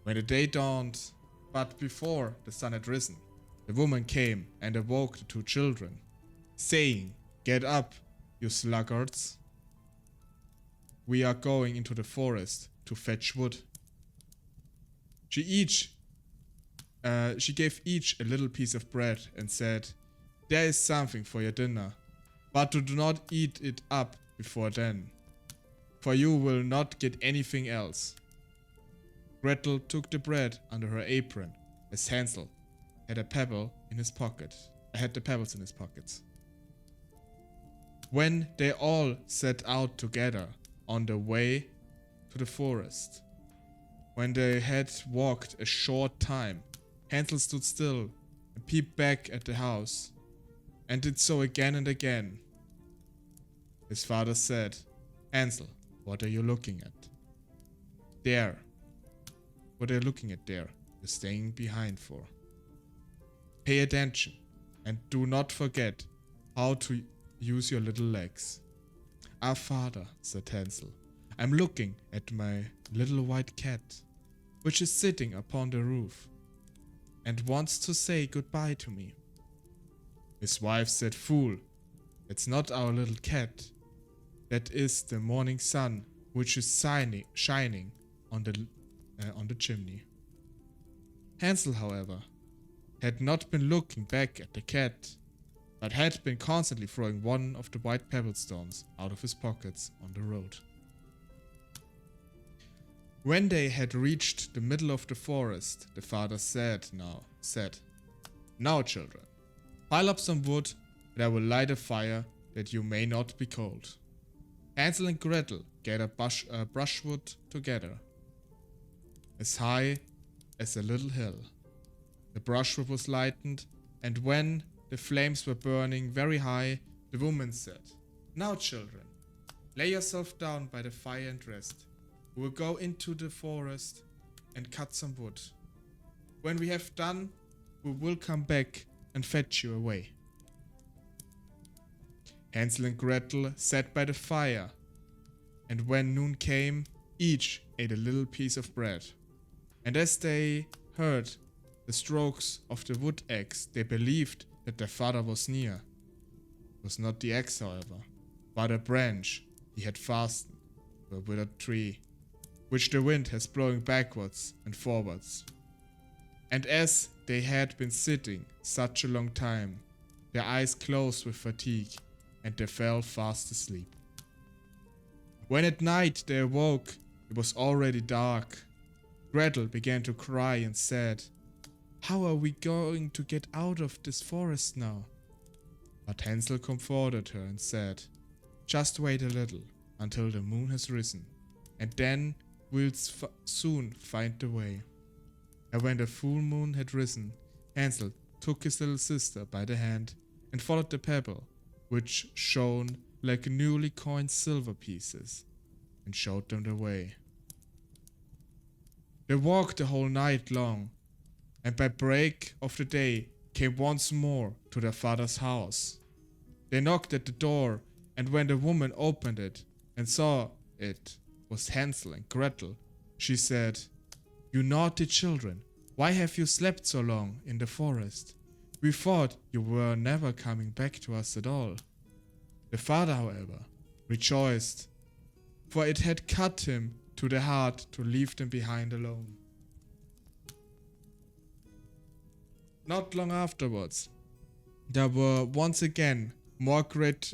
When the day dawned, but before the sun had risen, the woman came and awoke the two children, saying, "Get up, you sluggards. We are going into the forest to fetch wood." She gave each a little piece of bread and said, "There is something for your dinner, but do not eat it up before then, for you will not get anything else." Gretel took the bread under her apron, as Hansel had the pebbles in his pockets. When they all set out together on their way to the forest, when they had walked a short time, Hansel stood still and peeped back at the house, and did so again and again. His father said, "Hansel, what are you looking at? There. What are you looking at there? You're staying behind for. Pay attention, and do not forget how to use your little legs." "Ah, father," said Hansel, "I'm looking at my little white cat, which is sitting upon the roof, and wants to say goodbye to me." His wife said, "Fool, it's not our little cat. That is the morning sun, which is shining on the chimney." Hansel, however, had not been looking back at the cat, but had been constantly throwing one of the white pebblestones out of his pockets on the road. When they had reached the middle of the forest, the father said, "Now, children, pile up some wood, and I will light a fire that you may not be cold." Hansel and Gretel gathered brushwood together, as high as a little hill. The brushwood was lightened, and when the flames were burning very high, the woman said, "Now, children, lay yourself down by the fire and rest. We will go into the forest and cut some wood. When we have done, we will come back and fetch you away." Hansel and Gretel sat by the fire, and when noon came, each ate a little piece of bread. And as they heard the strokes of the wood axe, they believed that their father was near. It was not the axe, however, but a branch he had fastened to a withered tree, which the wind has blowing backwards and forwards. And as they had been sitting such a long time, their eyes closed with fatigue, and they fell fast asleep. When at night they awoke, it was already dark. Gretel began to cry and said, "How are we going to get out of this forest now?" But Hansel comforted her and said, "Just wait a little until the moon has risen, and then we'll soon find the way." And when the full moon had risen, Hansel took his little sister by the hand and followed the pebble, which shone like newly coined silver pieces, and showed them the way. They walked the whole night long, and by break of the day came once more to their father's house. They knocked at the door, and when the woman opened it and saw it was Hansel and Gretel, she said, "You naughty children, why have you slept so long in the forest? We thought you were never coming back to us at all." The father, however, rejoiced, for it had cut him to the heart to leave them behind alone. Not long afterwards, there were once again more great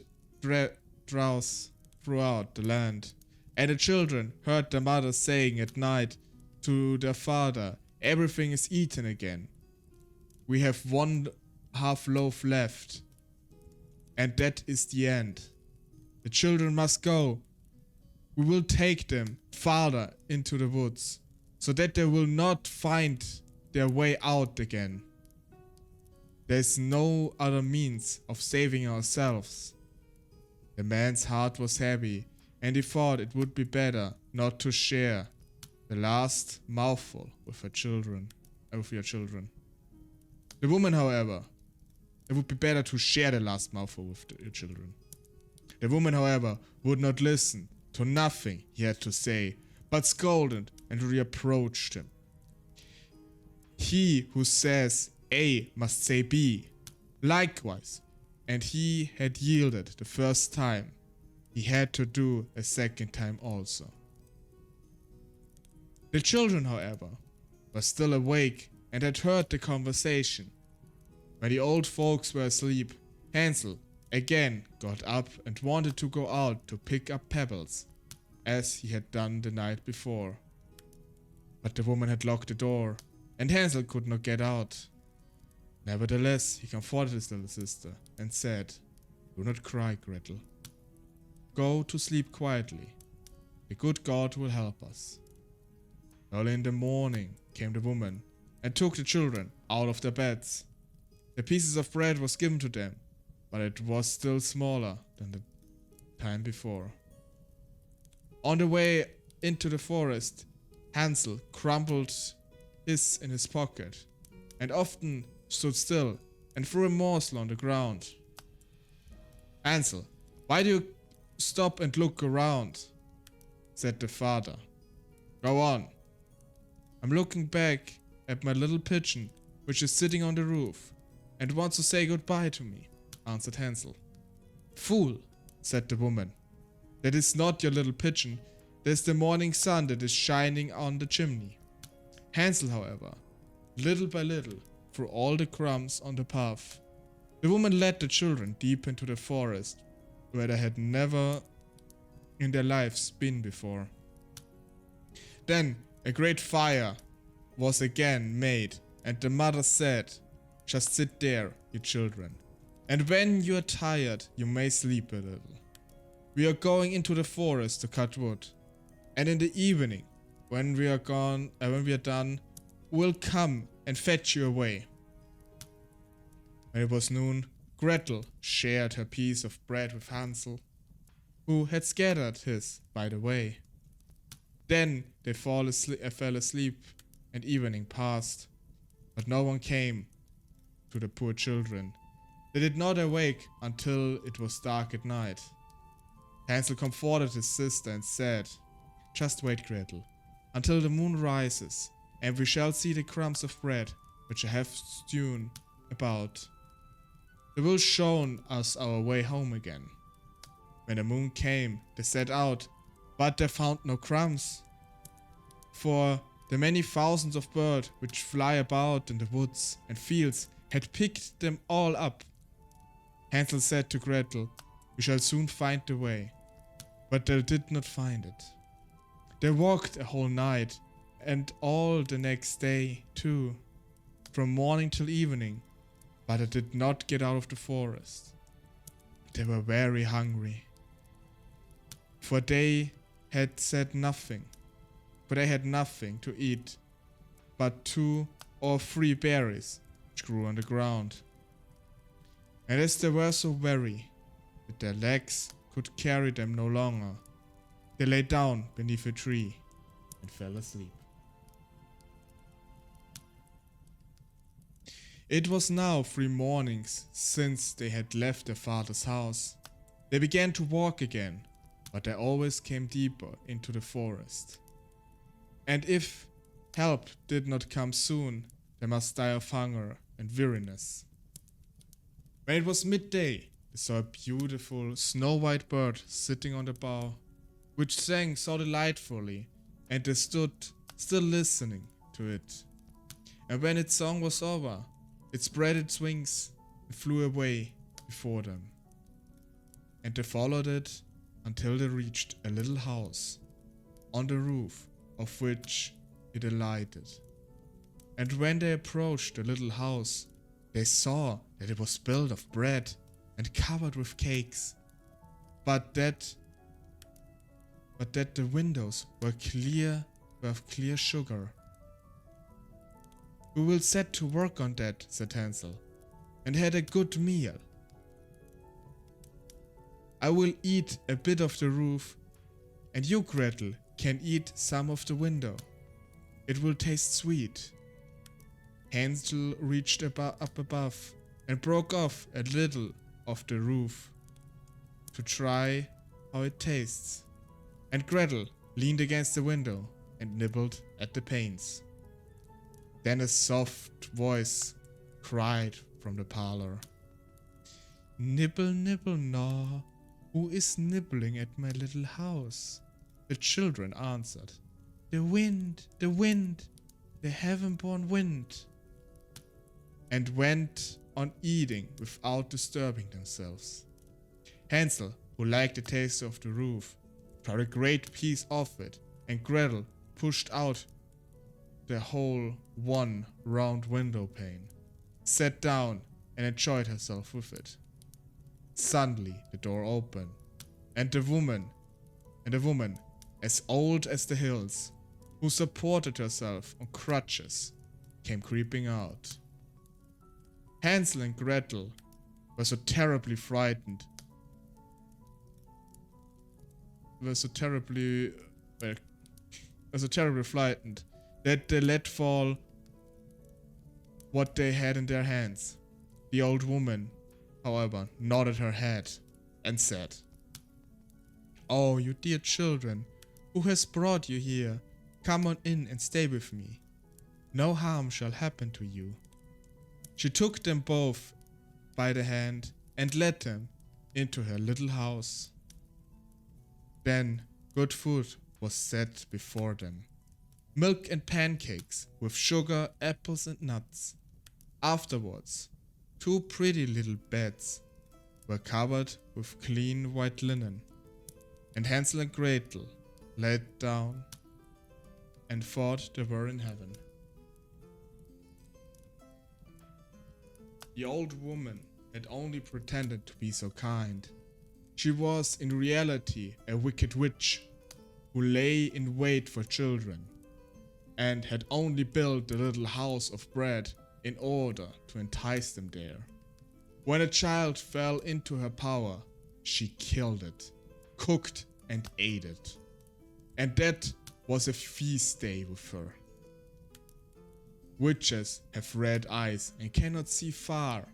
droughts throughout the land, and the children heard their mother saying at night to their father, "Everything is eaten again. We have 1/2 loaf left, and that is the end. The children must go. We will take them farther into the woods, so that they will not find their way out again. There is no other means of saving ourselves." The man's heart was heavy, and he thought it would be better not to share the last mouthful with your children. The woman, however, it would be better to share the last mouthful with your children. The woman, however, would not listen to nothing he had to say, but scolded and reproached him. He who says A must say B. Likewise, and he had yielded the first time, he had to do a second time also. The children, however, were still awake and had heard the conversation. When the old folks were asleep, Hansel again got up and wanted to go out to pick up pebbles, as he had done the night before. But the woman had locked the door, and Hansel could not get out. Nevertheless, he comforted his little sister and said, "Do not cry, Gretel. Go to sleep quietly. The good God will help us." Early in the morning came the woman and took the children out of their beds. The pieces of bread was given to them, but it was still smaller than the time before. On the way into the forest, Hansel crumpled his in his pocket, and often stood still and threw a morsel on the ground. "Hansel, why do you stop and look around?" said the father. "Go on." "I'm looking back at my little pigeon, which is sitting on the roof, and wants to say goodbye to me," answered Hansel. "Fool," said the woman. "That is not your little pigeon. There's the morning sun that is shining on the chimney." Hansel, however, little by little, threw all the crumbs on the path. The woman led the children deep into the forest, where they had never in their lives been before. Then a great fire was again made, and the mother said, "Just sit there, you children, and when you are tired, you may sleep a little. We are going into the forest to cut wood, and in the evening, when we are done, we'll come and fetch you away." When it was noon, Gretel shared her piece of bread with Hansel, who had scattered his by the way. Then they fell asleep, and evening passed, but no one came to the poor children. They did not awake until it was dark at night. Hansel comforted his sister and said, "Just wait, Gretel, until the moon rises, and we shall see the crumbs of bread which I have strewn about. They will show us our way home again." When the moon came, they set out, but they found no crumbs, for the many thousands of birds which fly about in the woods and fields had picked them all up. Hansel said to Gretel, "We shall soon find the way." But they did not find it. They walked a whole night, and all the next day too, from morning till evening, but they did not get out of the forest. They were very hungry, for they had nothing to eat but 2 or 3 berries which grew on the ground. And as they were so weary that their legs could carry them no longer, they lay down beneath a tree and fell asleep. It was now 3 mornings since they had left their father's house. They began to walk again, but they always came deeper into the forest. And if help did not come soon, they must die of hunger and weariness. When it was midday, they saw a beautiful snow-white bird sitting on the bough, which sang so delightfully, and they stood still listening to it. And when its song was over, it spread its wings and flew away before them. And they followed it until they reached a little house, on the roof of which it alighted. And when they approached the little house, they saw that it was built of bread and covered with cakes, but that the windows were of clear sugar. "We will set to work on that," said Hansel, "and had a good meal. I will eat a bit of the roof, and you, Gretel, can eat some of the window. It will taste sweet." Hansel reached up above and broke off a little of the roof to try how it tastes, and Gretel leaned against the window and nibbled at the panes. Then a soft voice cried from the parlor, "Nibble, nibble, gnaw, who is nibbling at my little house?" The children answered, the wind, the heaven-born wind," and went on eating without disturbing themselves. Hansel, who liked the taste of the roof, tried a great piece of it, and Gretel pushed out the whole one round window pane, sat down and enjoyed herself with it. Suddenly the door opened, and a woman, as old as the hills, who supported herself on crutches, came creeping out. Hansel and Gretel were so terribly frightened, that they let fall what they had in their hands. The old woman, however, nodded her head and said, "Oh, you dear children, who has brought you here? Come on in and stay with me. No harm shall happen to you." She took them both by the hand and led them into her little house. Then good food was set before them. Milk and pancakes with sugar, apples and nuts. Afterwards, 2 pretty little beds were covered with clean white linen, and Hansel and Gretel laid down and thought they were in heaven. The old woman had only pretended to be so kind. She was in reality a wicked witch who lay in wait for children, and had only built a little house of bread in order to entice them there. When a child fell into her power, she killed it, cooked and ate it. And that was a feast day with her. Witches have red eyes and cannot see far,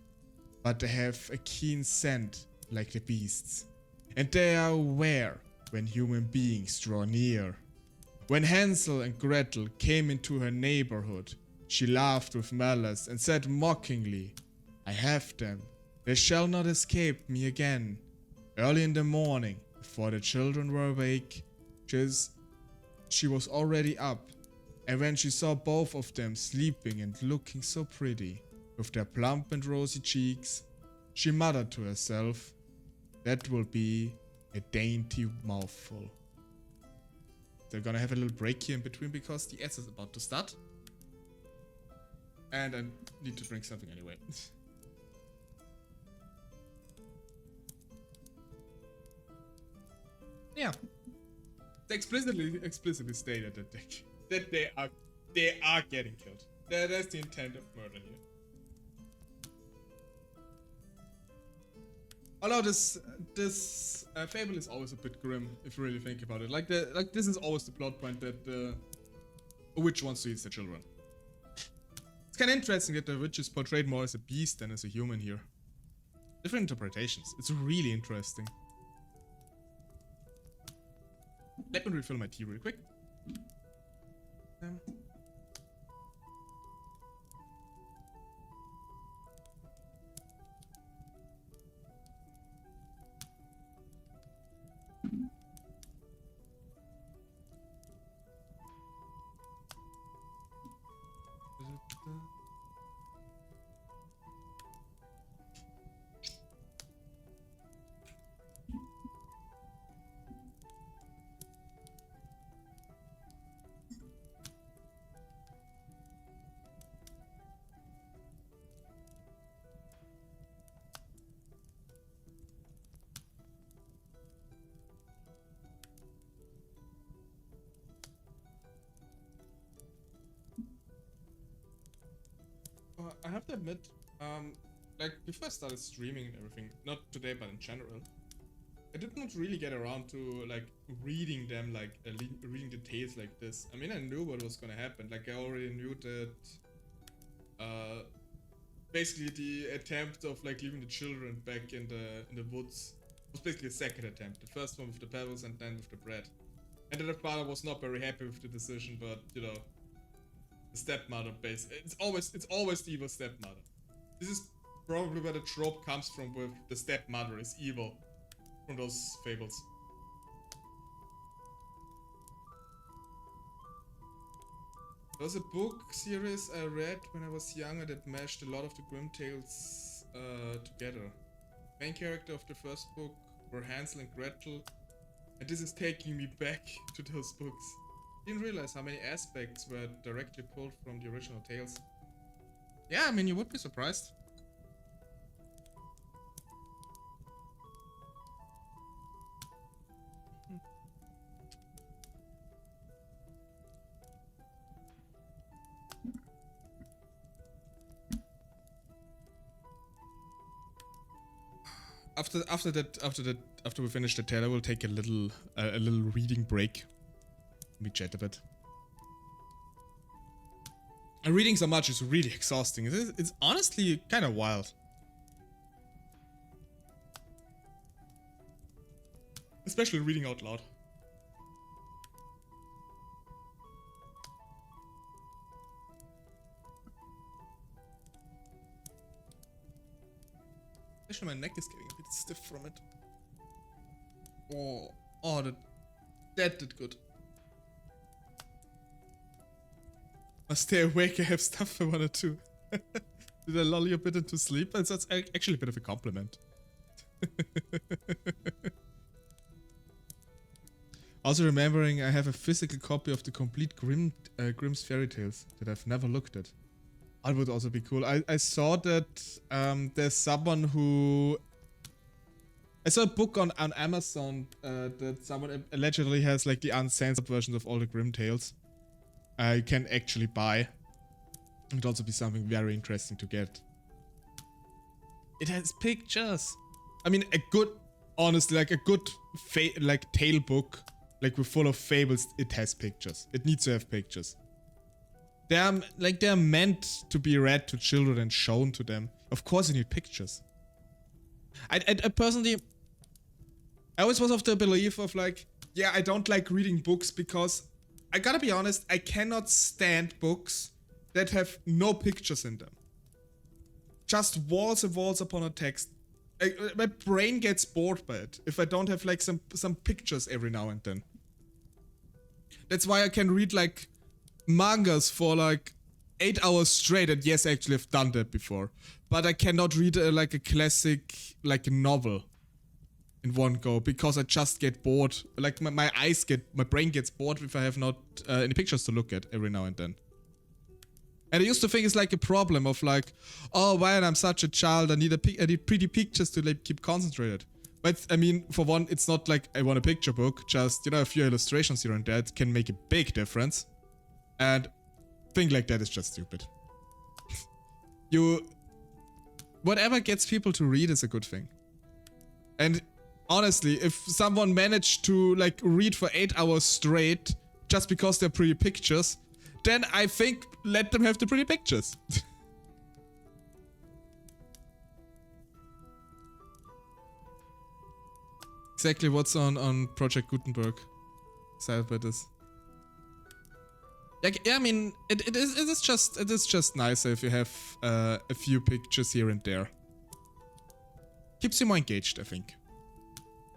but they have a keen scent like the beasts. and they are aware when human beings draw near. When Hansel and Gretel came into her neighborhood, she laughed with malice and said mockingly, "I have them. They shall not escape me again." Early in the morning, before the children were awake, she was already up, and when she saw both of them sleeping and looking so pretty, with their plump and rosy cheeks, she muttered to herself, "That will be a dainty mouthful." They're gonna have a little break here in between because the S is about to start. And I need to drink something anyway. Yeah. They explicitly stated that they are getting killed. That's the intent of murder here. Although this fable is always a bit grim if you really think about it. Like this is always the plot point that a witch wants to eat the children. It's kind of interesting that the witch is portrayed more as a beast than as a human here. Different interpretations. It's really interesting. Let me refill my tea real quick. I have to admit, like before I started streaming and everything, not today but in general, I did not really get around to like reading them, like reading the tales like this. I mean, I knew what was gonna happen. Like I already knew that basically the attempt of like leaving the children back in the woods was basically a second attempt. The first one with the pebbles and then with the bread. And then the father was not very happy with the decision, but you know, the stepmother base. It's always the evil stepmother. This is probably where the trope comes from, with the stepmother is evil from those fables. There was a book series I read when I was younger that meshed a lot of the grim tales together. Main character of the first book were Hansel and Gretel, and this is taking me back to those books. Didn't realize how many aspects were directly pulled from the original tales. Yeah, I mean, you would be surprised. After we finish the tale, I will take a little reading break. Let me chat a bit. And reading so much is really exhausting. It's honestly kind of wild. Especially reading out loud. Especially my neck is getting a bit stiff from it. Oh, that did good. I stay awake, I have stuff I wanna do. Did I lull you a bit into sleep? That's actually a bit of a compliment. Also remembering I have a physical copy of the complete Grimm's fairy tales that I've never looked at. That would also be cool. I saw that there's someone who... I saw a book on Amazon that someone allegedly has like the uncensored versions of all the Grimm tales. You can actually buy. It would also be something very interesting to get. It has pictures. I mean, a good, honestly, like a good like tale book, like we're full of fables. It has pictures. It needs to have pictures. They're meant to be read to children and shown to them. Of course, you need pictures. I personally, I always was of the belief of like, yeah, I don't like reading books because I gotta be honest, I cannot stand books that have no pictures in them. Just walls and walls upon a text. My brain gets bored by it if I don't have like some pictures every now and then. That's why I can read like mangas for like 8 hours straight, and yes, actually I've done that before. But I cannot read like a classic, like a novel in one go because I just get bored. Like my brain gets bored if I have not any pictures to look at every now and then. And I used to think it's like a problem of like, oh, why I'm such a child, I need pretty pictures to like keep concentrated. But I mean, for one, it's not like I want a picture book, just, you know, a few illustrations here and there can make a big difference. And thing like that is just stupid. Whatever gets people to read is a good thing. And honestly, if someone managed to like read for 8 hours straight just because they're pretty pictures, then I think let them have the pretty pictures. Exactly what's on Project Gutenberg side by this. Like, yeah, I mean, it is just nicer if you have a few pictures here and there. Keeps you more engaged, I think.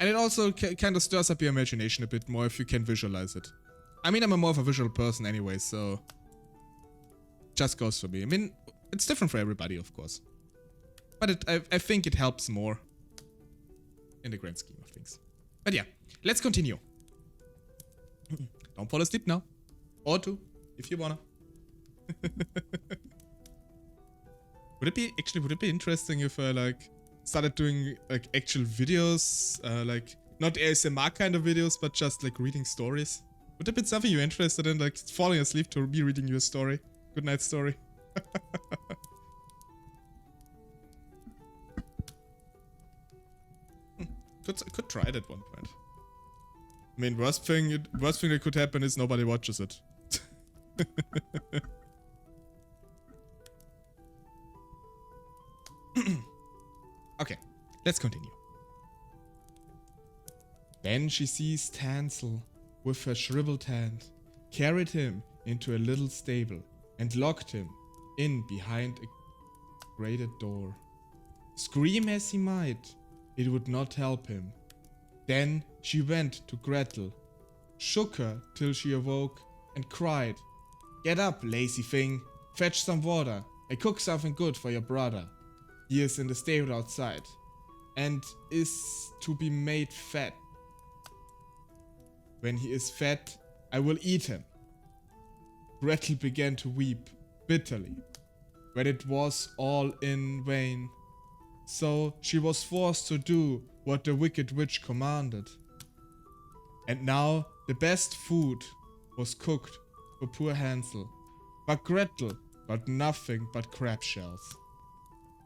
And it also kind of stirs up your imagination a bit more if you can visualize it. I mean, I'm a more of a visual person anyway, so just goes for me. I mean, it's different for everybody, of course. But I think it helps more in the grand scheme of things. But yeah, let's continue. Don't fall asleep now. Or two, if you wanna. Would it be interesting if I like started doing like actual videos, like not ASMR kind of videos, but just like reading stories? Would it be something you're interested in, like falling asleep to be reading your story? Good night story. Could try it at one point. I mean, worst thing that could happen is nobody watches it. Okay, let's continue. Then she seized Hansel with her shriveled hand, carried him into a little stable, and locked him in behind a grated door. Scream as he might, it would not help him. Then she went to Gretel, shook her till she awoke, and cried, "Get up, lazy thing, fetch some water, I cook something good for your brother. He is in the stable outside, and is to be made fat. When he is fat, I will eat him." Gretel began to weep bitterly, but it was all in vain. So she was forced to do what the wicked witch commanded. And now the best food was cooked for poor Hansel, but Gretel got nothing but crab shells.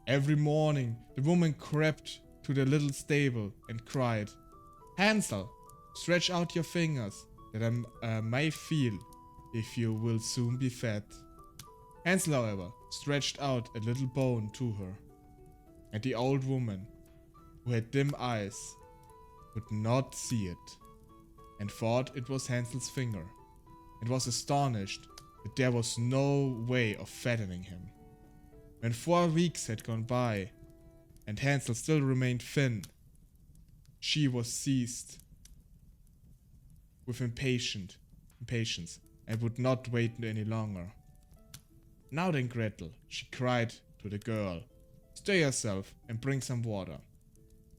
Every morning the woman crept to the little stable and cried, "Hansel, stretch out your fingers that I may feel if you will soon be fat." Hansel, however, stretched out a little bone to her, and the old woman, who had dim eyes, could not see it, and thought it was Hansel's finger, and was astonished that there was no way of fattening him. When 4 weeks had gone by, and Hansel still remained thin, she was seized with impatience, and would not wait any longer. "Now then, Gretel," she cried to the girl, "stir yourself and bring some water.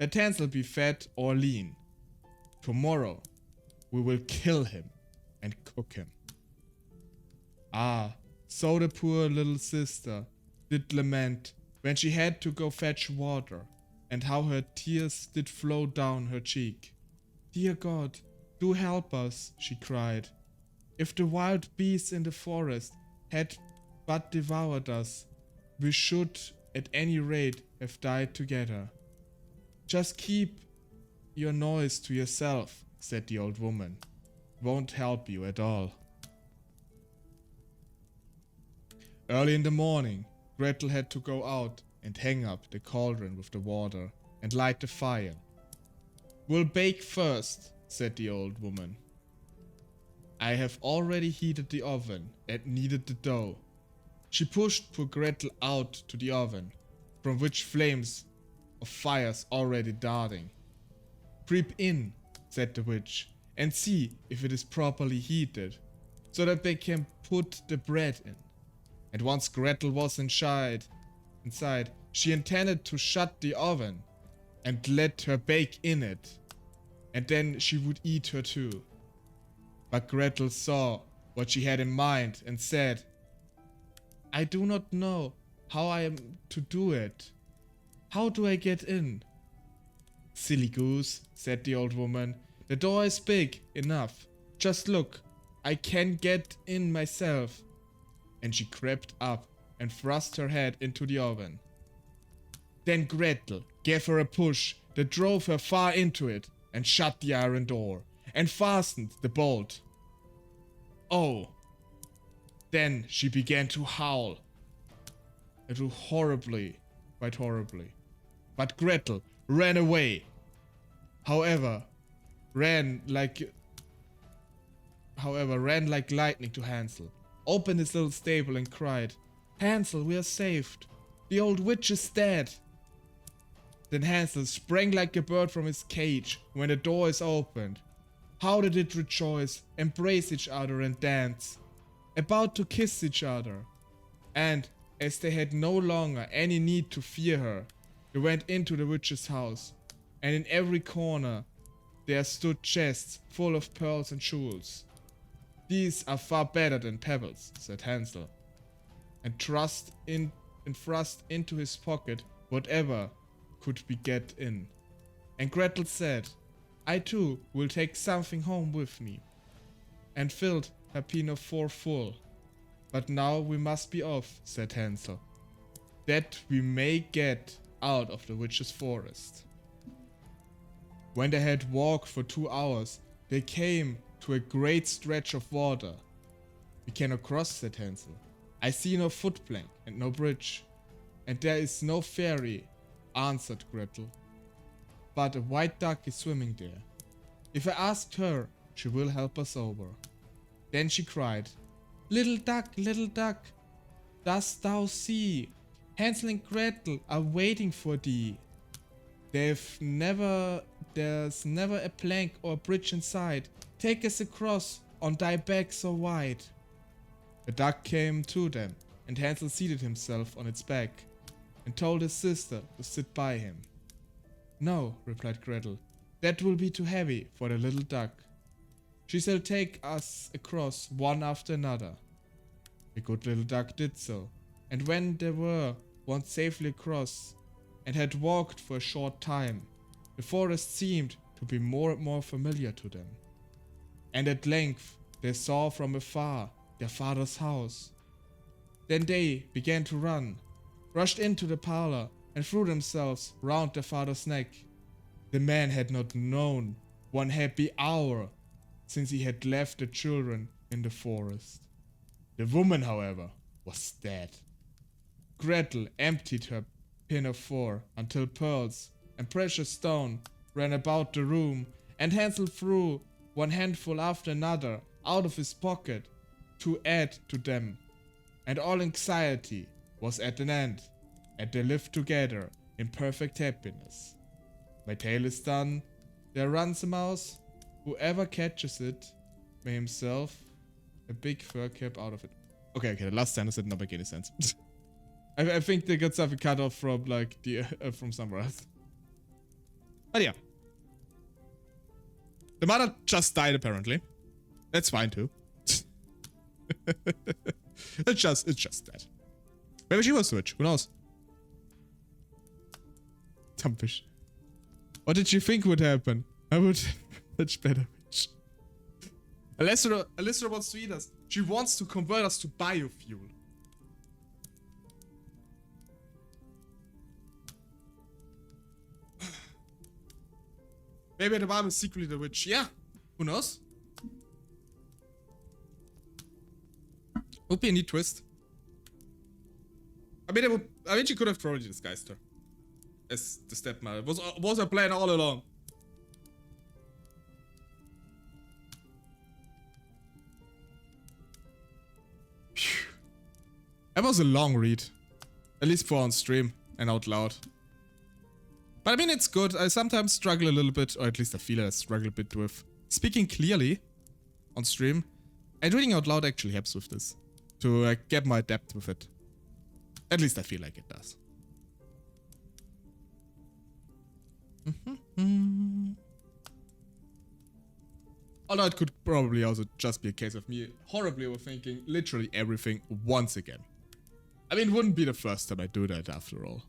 Let Hansel be fat or lean. Tomorrow we will kill him and cook him." Ah, so the poor little sister did lament when she had to go fetch water, and how her tears did flow down her cheek. "Dear God, do help us," she cried. "If the wild beasts in the forest had but devoured us, we should at any rate have died together." "Just keep your noise to yourself," said the old woman. "Won't help you at all." Early in the morning, Gretel had to go out and hang up the cauldron with the water and light the fire. "We'll bake first," said the old woman. I have already heated the oven and kneaded the dough. She pushed poor Gretel out to the oven, from which flames of fires already darting. "Creep in," said the witch, "and see if it is properly heated, so that they can put the bread in." And once Gretel was inside, she intended to shut the oven and let her bake in it, and then she would eat her too. But Gretel saw what she had in mind and said, "I do not know how I am to do it. How do I get in?" "Silly goose," said the old woman, "the door is big enough. Just look, I can get in myself." And she crept up and thrust her head into the oven. Then Gretel gave her a push that drove her far into it and shut the iron door and fastened the bolt. Oh! Then she began to howl. It was horribly, quite horribly. But Gretel ran away. However, ran like lightning to Hansel, opened his little stable and cried, "Hansel, we are saved. The old witch is dead." Then Hansel sprang like a bird from his cage when the door is opened. How did it rejoice, embrace each other and dance, about to kiss each other. And as they had no longer any need to fear her, they went into the witch's house, and in every corner there stood chests full of pearls and jewels. "These are far better than pebbles," said Hansel, and thrust into his pocket whatever could be get in. And Gretel said, "I too will take something home with me," and filled her pinafore full. "But now we must be off," said Hansel, "that we may get out of the witch's forest." When they had walked for 2 hours, they came to a great stretch of water. "We cannot cross," said Hansel. "I see no footplank and no bridge, and there is no ferry," answered Gretel. "But a white duck is swimming there. If I ask her, she will help us over." Then she cried, little duck, dost thou see? Hansel and Gretel are waiting for thee. There's never a plank or a bridge in sight. Take us across on thy back so wide." The duck came to them, and Hansel seated himself on its back, and told his sister to sit by him. "No," replied Gretel, "that will be too heavy for the little duck. She shall take us across one after another." The good little duck did so, and when they were once safely across, and had walked for a short time, the forest seemed to be more and more familiar to them. And at length they saw from afar their father's house. Then they began to run, rushed into the parlor, and threw themselves round their father's neck. The man had not known one happy hour since he had left the children in the forest. The woman, however, was dead. Gretel emptied her pinafore until pearls and precious stone ran about the room, and Hansel threw one handful after another out of his pocket to add to them, and all anxiety was at an end, and they lived together in perfect happiness. My tale is done. There runs a mouse. Whoever catches it may himself a big fur cap out of it. Okay, the last sentence did not make any sense. I think they got something cut off from like the from somewhere else. But yeah, the mother just died apparently. That's fine too. it's just dead. Maybe she was rich. Who knows? Dumb fish. What did you think would happen? I would much better fish. Alyssa wants to eat us. She wants to convert us to biofuel. Maybe the mom is secretly the witch. Yeah, who knows? Would be a neat twist. I mean, she could have totally disguised her as the stepmother. Was her plan all along. That was a long read. At least for on stream and out loud. But I mean, it's good. I sometimes struggle a little bit, or at least I feel I struggle a bit with speaking clearly on stream. And reading out loud actually helps with this. To get my depth with it. At least I feel like it does. Although it could probably also just be a case of me horribly overthinking literally everything once again. I mean, it wouldn't be the first time I do that after all.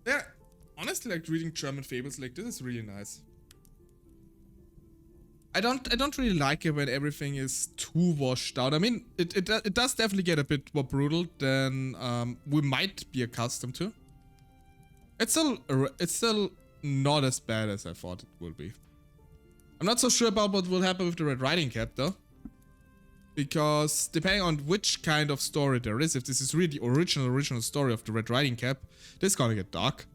Yeah, honestly, like reading German fables like this is really nice. I don't really like it when everything is too washed out. I mean, it does definitely get a bit more brutal than we might be accustomed to. It's still not as bad as I thought it would be. I'm not so sure about what will happen with the Red Riding Cap though, because depending on which kind of story there is, if this is really the original story of the Red Riding Cap, this is gonna get dark.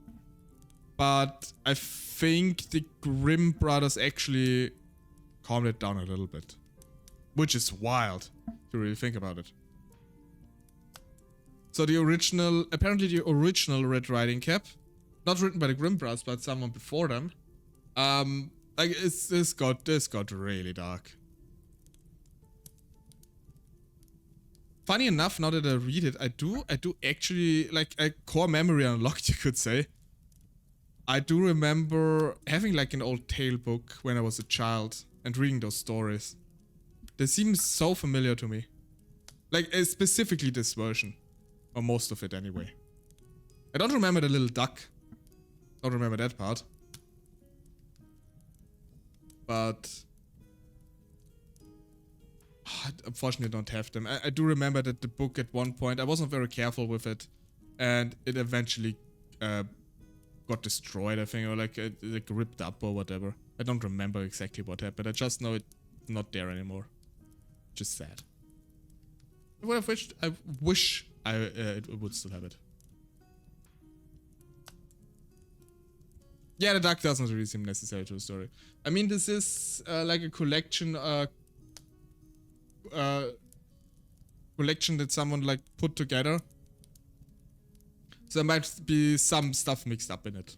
But I think the Grimm brothers actually calmed it down a little bit, which is wild to really think about it. So apparently the original Red Riding Cap, not written by the Grimm brothers, but someone before them, like this got really dark. Funny enough, now that I read it, I do actually, like, a core memory unlocked, you could say. I do remember having like an old tale book when I was a child and reading those stories. They seem so familiar to me. Like, specifically this version. Or most of it anyway. I don't remember the little duck. Don't remember that part. But unfortunately I don't have them. I do remember that the book at one point, I wasn't very careful with it. And it eventually got destroyed, I think, or like ripped up or whatever. I don't remember exactly what happened. I just know it's not there anymore. Just sad. I would have wished. I wish it would still have it. Yeah, the duck doesn't really seem necessary to the story. I mean, this is like a collection that someone like put together. So there might be some stuff mixed up in it.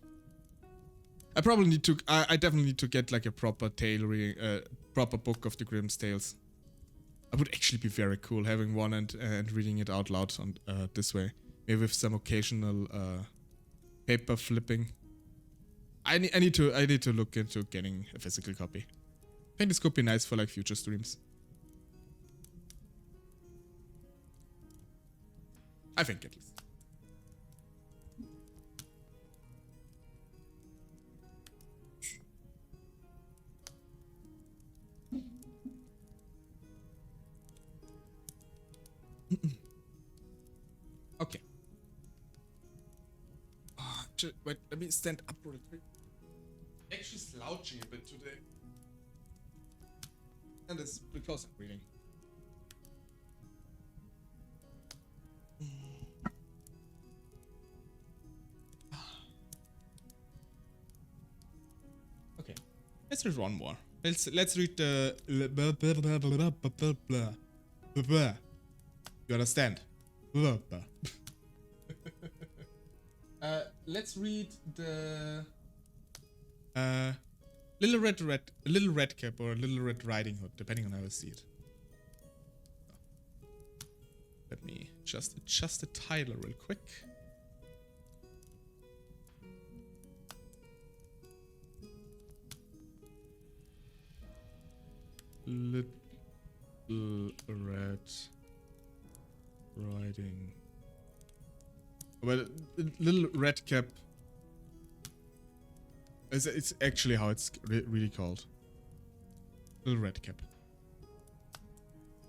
I probably need to. I definitely need to get like a proper proper book of the Grimm's tales. It would actually be very cool having one and reading it out loud on this way, maybe with some occasional paper flipping. I need to look into getting a physical copy. I think this could be nice for like future streams. I think at least. Okay. Wait, let me stand up real quick. Actually slouching a bit today. And it's because I'm reading. Okay. Let's read one more. Let's read the You understand? Let's read the Little Red Cap or Little Red Riding Hood, depending on how I see it. Let me just adjust the title real quick. Little Red Riding. Well, Little Red Cap. It's actually how it's really called. Little Red Cap.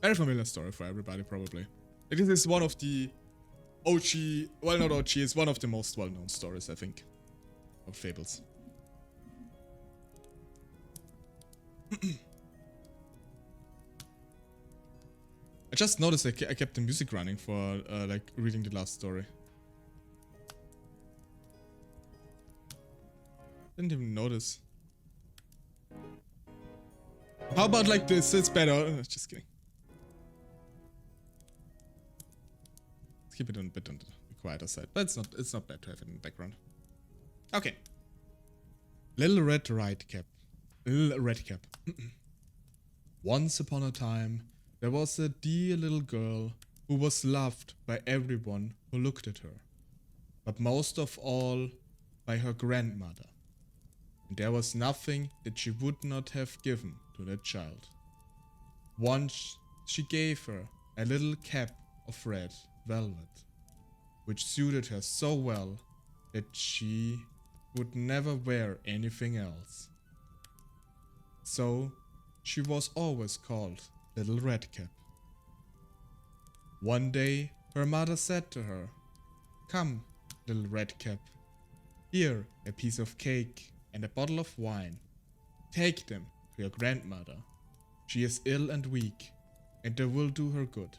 Very familiar story for everybody, probably. Like, this is one of the OG, well, not OG, it's one of the most well-known stories, I think, of fables. just noticed I kept the music running for like reading the last story. Didn't even notice. How about like this? It's better. Just kidding. Let's keep it a bit on the quieter side, but it's not bad to have it in the background. Okay. Little Red Cap. Little Red Cap. Once upon a time, there was a dear little girl who was loved by everyone who looked at her, but most of all by her grandmother. And there was nothing that she would not have given to that child. Once she gave her a little cap of red velvet, which suited her so well that she would never wear anything else. So she was always called Little Red Cap. One day her mother said to her, "Come, Little Red Cap, here a piece of cake and a bottle of wine. Take them to your grandmother. She is ill and weak, and they will do her good.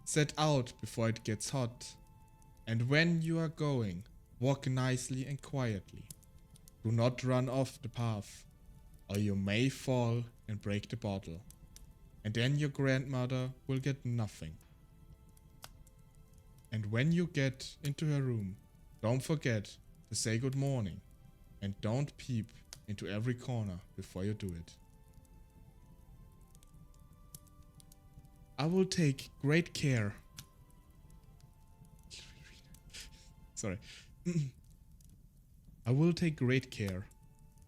Set out before it gets hot, and when you are going, walk nicely and quietly. Do not run off the path, or you may fall and break the bottle, and then your grandmother will get nothing. And when you get into her room, don't forget to say good morning, and don't peep into every corner before you do it. I will take great care." Sorry. "I will take great care,"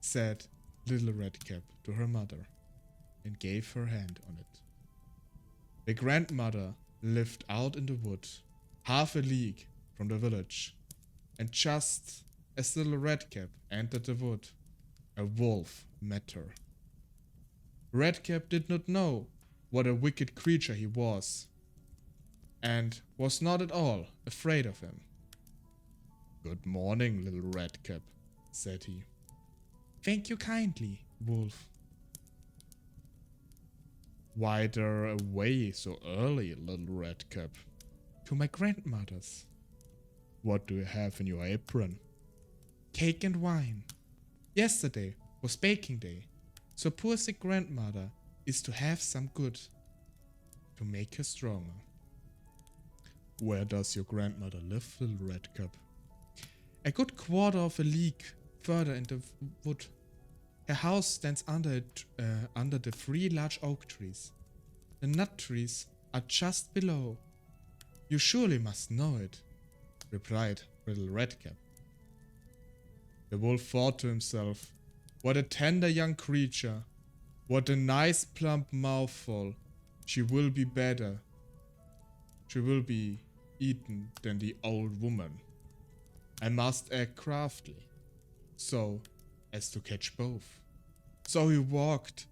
said Little Red Cap to her mother, and gave her hand on it. The grandmother lived out in the wood, half a league from the village, and just as Little Red Cap entered the wood, a wolf met her. Red Cap did not know what a wicked creature he was, and was not at all afraid of him. "Good morning, Little Red Cap," said he. "Thank you kindly, Wolf." "Why there away so early, Little Red Cap?" "To my grandmother's." "What do you have in your apron?" "Cake and wine. Yesterday was baking day, so poor sick grandmother is to have some good, to make her stronger." "Where does your grandmother live, Little Red Cap?" "A good quarter of a league further in the wood. Her house stands under the 3 large oak trees. The nut trees are just below. You surely must know it," replied Little Red Cap. The wolf thought to himself, "What a tender young creature. What a nice plump mouthful. She will be better. She will be eaten than the old woman. I must act craftily, so as to catch both." So he walked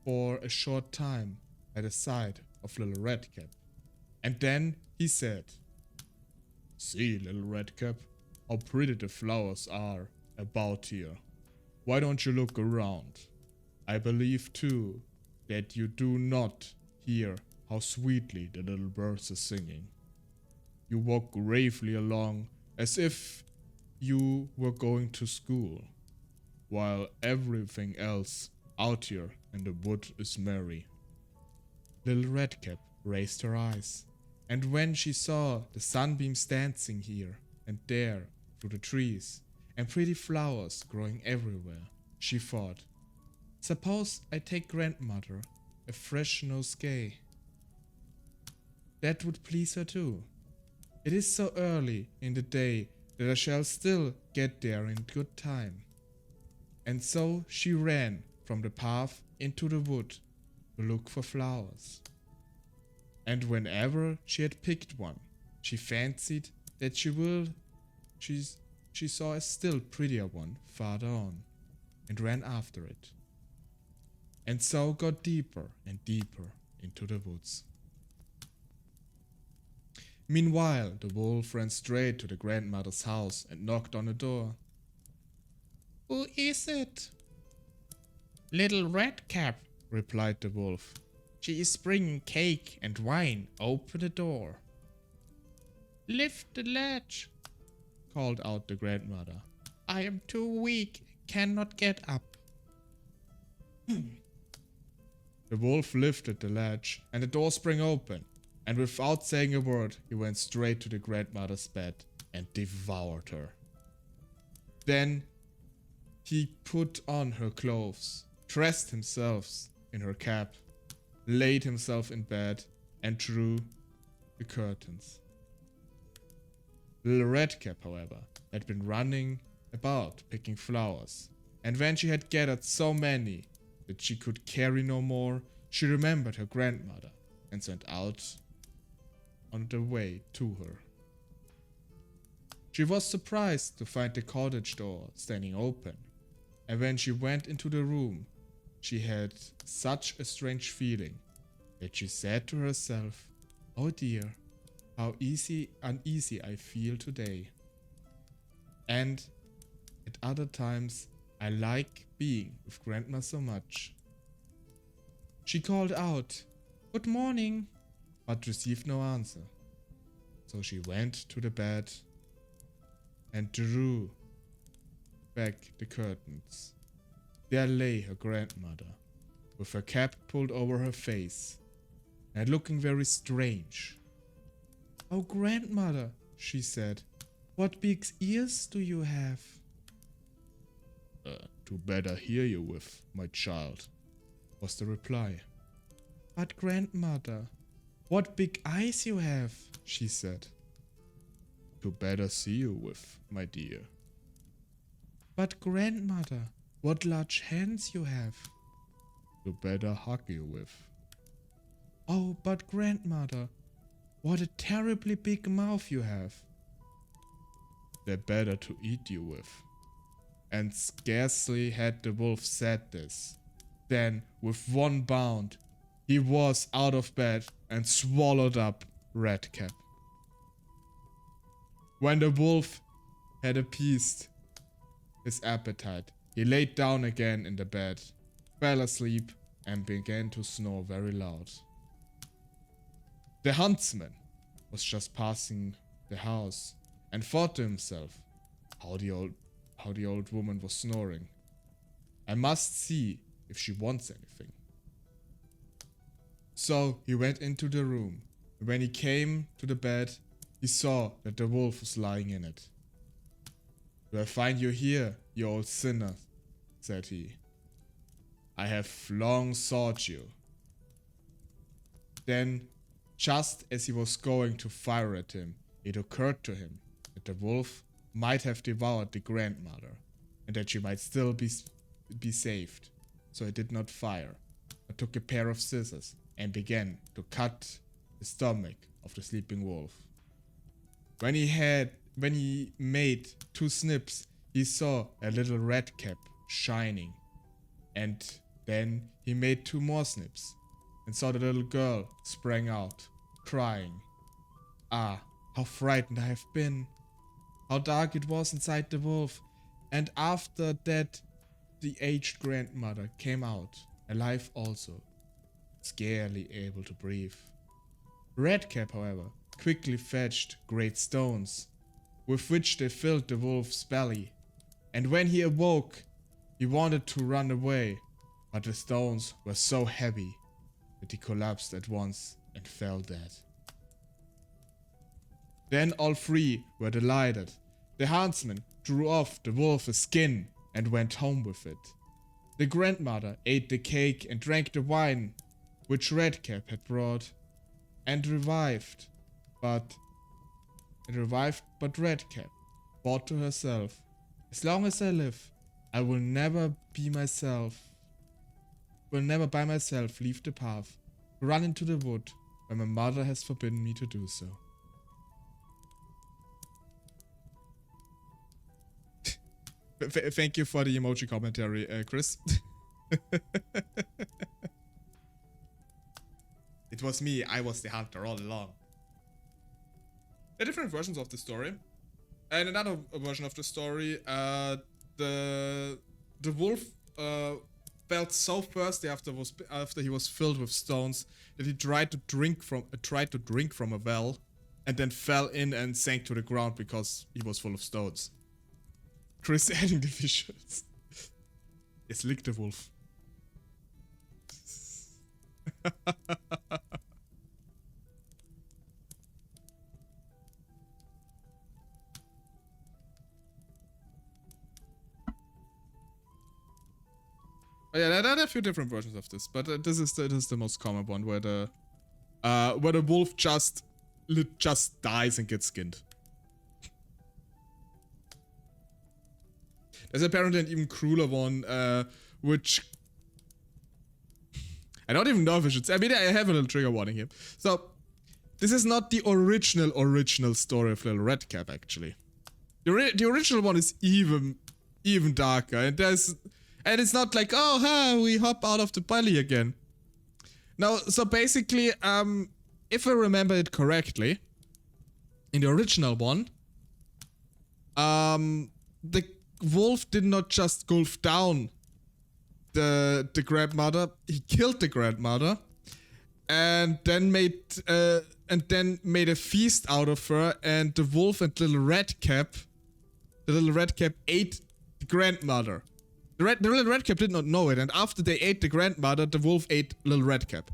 for a short time by the side of Little Red Cap, and then he said, "See, Little Red Cap, how pretty the flowers are about here. Why don't you look around? I believe too that you do not hear how sweetly the little birds are singing. You walk gravely along as if you were going to school, while everything else out here in the wood is merry." Little Red Cap raised her eyes, and when she saw the sunbeams dancing here and there through the trees, and pretty flowers growing everywhere, she thought, "Suppose I take grandmother a fresh nosegay. That would please her too. It is so early in the day that I shall still get there in good time." And so she ran from the path into the wood to look for flowers. And whenever she had picked one, she fancied that she saw a still prettier one farther on, and ran after it, and so got deeper and deeper into the woods. Meanwhile, the wolf ran straight to the grandmother's house and knocked on the door. "Who is it?" "Little Red Cap," replied the wolf. She is bringing cake and wine. Open the door. Lift the latch, called out the grandmother. I am too weak, cannot get up. The wolf lifted the latch, and the door sprang open, and without saying a word, he went straight to the grandmother's bed and devoured her. Then he put on her clothes, dressed himself in her cap, laid himself in bed, and drew the curtains. Little Redcap, however, had been running about picking flowers, and when she had gathered so many that she could carry no more, she remembered her grandmother and set out on the way to her. She was surprised to find the cottage door standing open, and when she went into the room, she had such a strange feeling that she said to herself, "Oh dear, how uneasy I feel today. And at other times, I like being with Grandma so much." She called out, "Good morning," but received no answer. So she went to the bed and drew back the curtains. There lay her grandmother, with her cap pulled over her face, and looking very strange. "Oh, grandmother," she said, "what big ears do you have?" "To better hear you with, my child," was the reply. "But grandmother, what big eyes you have," she said. "To better see you with, my dear." "But grandmother, what large hands you have." "To better hug you with." "Oh, but grandmother, what a terribly big mouth you have." "They're better to eat you with." And scarcely had the wolf said this, then with one bound, he was out of bed and swallowed up Redcap. When the wolf had appeased his appetite, he laid down again in the bed, fell asleep, and began to snore very loud. The huntsman was just passing the house and thought to himself, how the old woman was snoring. I must see if she wants anything. So he went into the room. When he came to the bed, he saw that the wolf was lying in it. "Do I find you here, you old sinner?" said he. "I have long sought you." Then, just as he was going to fire at him, it occurred to him that the wolf might have devoured the grandmother, and that she might still be saved. So he did not fire, but took a pair of scissors and began to cut the stomach of the sleeping wolf. When he made 2 snips, he saw a little Redcap shining, and then he made 2 more snips and saw the little girl sprang out, crying. Ah, how frightened I have been! How dark it was inside the wolf! And after that, the aged grandmother came out, alive also, scarcely able to breathe. Redcap, however, quickly fetched great stones, with which they filled the wolf's belly, and when he awoke, he wanted to run away, but the stones were so heavy that he collapsed at once and fell dead. Then all 3 were delighted. The huntsman drew off the wolf's skin and went home with it. The grandmother ate the cake and drank the wine which Redcap had brought, and revived, but Redcap thought to herself, "As long as I live, I will never by myself leave the path, run into the wood where my mother has forbidden me to do so." Thank you for the emoji commentary, Chris. It was me, I was the hunter all along. There are different versions of the story. And another version of the story, the wolf felt so thirsty after he was filled with stones that he tried to drink from a well, and then fell in and sank to the ground because he was full of stones. Chris adding the visuals. Es liegt der Wolf. Yeah, there are a few different versions of this, but this is the most common one where the wolf just dies and gets skinned. There's apparently an even crueler one, which I don't even know if I should say. I mean, I have a little trigger warning here. So this is not the original story of Little Redcap, actually. The original one is even darker, and it's not like, oh, huh, we hop out of the belly again. Now, so basically, if I remember it correctly, in the original one, the wolf did not just gulp down the grandmother, he killed the grandmother, and then made a feast out of her, and the wolf and Little Redcap ate the grandmother. The Little Redcap did not know it, and after they ate the grandmother, the wolf ate Little Redcap.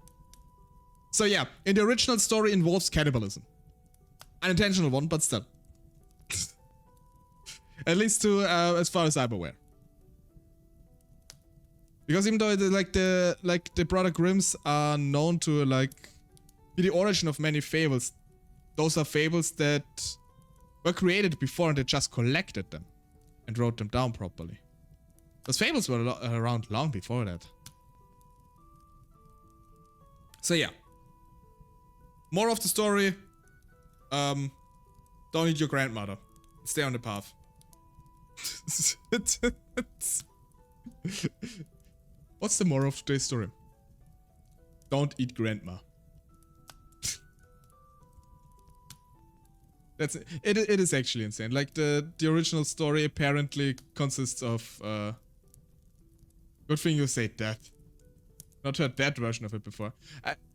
So yeah, in the original story involves cannibalism. Unintentional one, but still. At least to, as far as I'm aware. Because even though the Brother Grimms are known to be the origin of many fables, those are fables that were created before and they just collected them and wrote them down properly. Those fables were around long before that. So yeah. More of the story. Don't eat your grandmother. Stay on the path. What's the moral of today's story? Don't eat grandma. That's it. It is actually insane. Like the original story apparently consists of good thing you say that. Not heard that version of it before.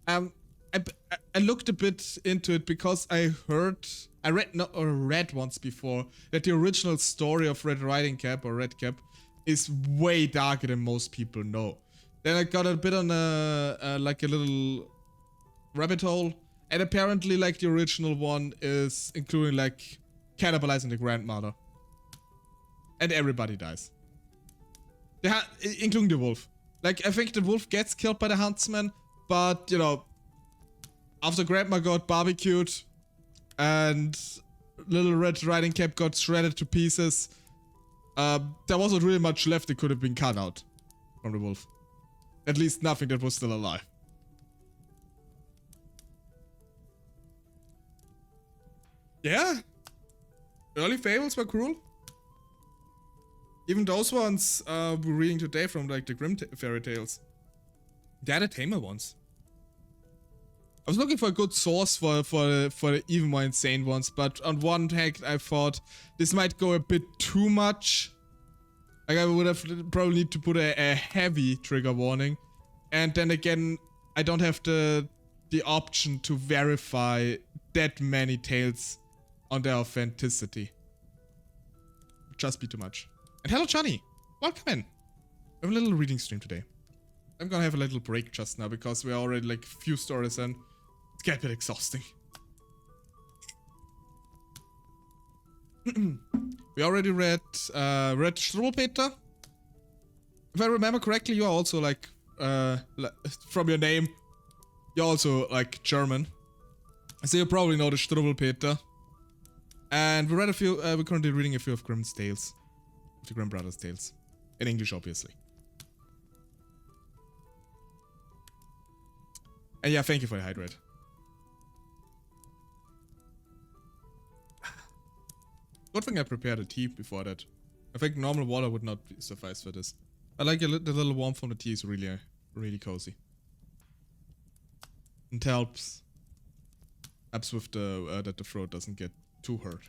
I looked a bit into it because I read once before that the original story of Red Riding Cap or Redcap is way darker than most people know. Then I got a bit on a little rabbit hole, and apparently the original one is including cannibalizing the grandmother, and everybody dies. Including the wolf. I think the wolf gets killed by the huntsman, but after grandma got barbecued and Little Red Riding Cap got shredded to pieces, there wasn't really much left that could have been cut out from the wolf. At least nothing that was still alive. Yeah. Early fables were cruel. Even those ones we're reading today from the Grimm fairy tales. They're the tamer ones. I was looking for a good source for the even more insane ones, but on one hand I thought this might go a bit too much. I would have probably need to put a heavy trigger warning, and then again I don't have the option to verify that many tales on their authenticity. Would just be too much. And hello Johnny, welcome in. We have a little reading stream today. I'm gonna have a little break just now because we're already a few stories in. It's getting a bit exhausting. We already read Struwwelpeter. If I remember correctly, you are also from your name, you're also German. So you probably know the Struwwelpeter. And we read a few, we're currently reading a few of Grimm's tales. The Grimm Brothers tales. In English, obviously. And yeah, thank you for the hydrate. Good thing I prepared a tea before that. I think normal water would not suffice for this. I like the little warmth from the tea is really, really cozy. It helps with that the throat doesn't get too hurt.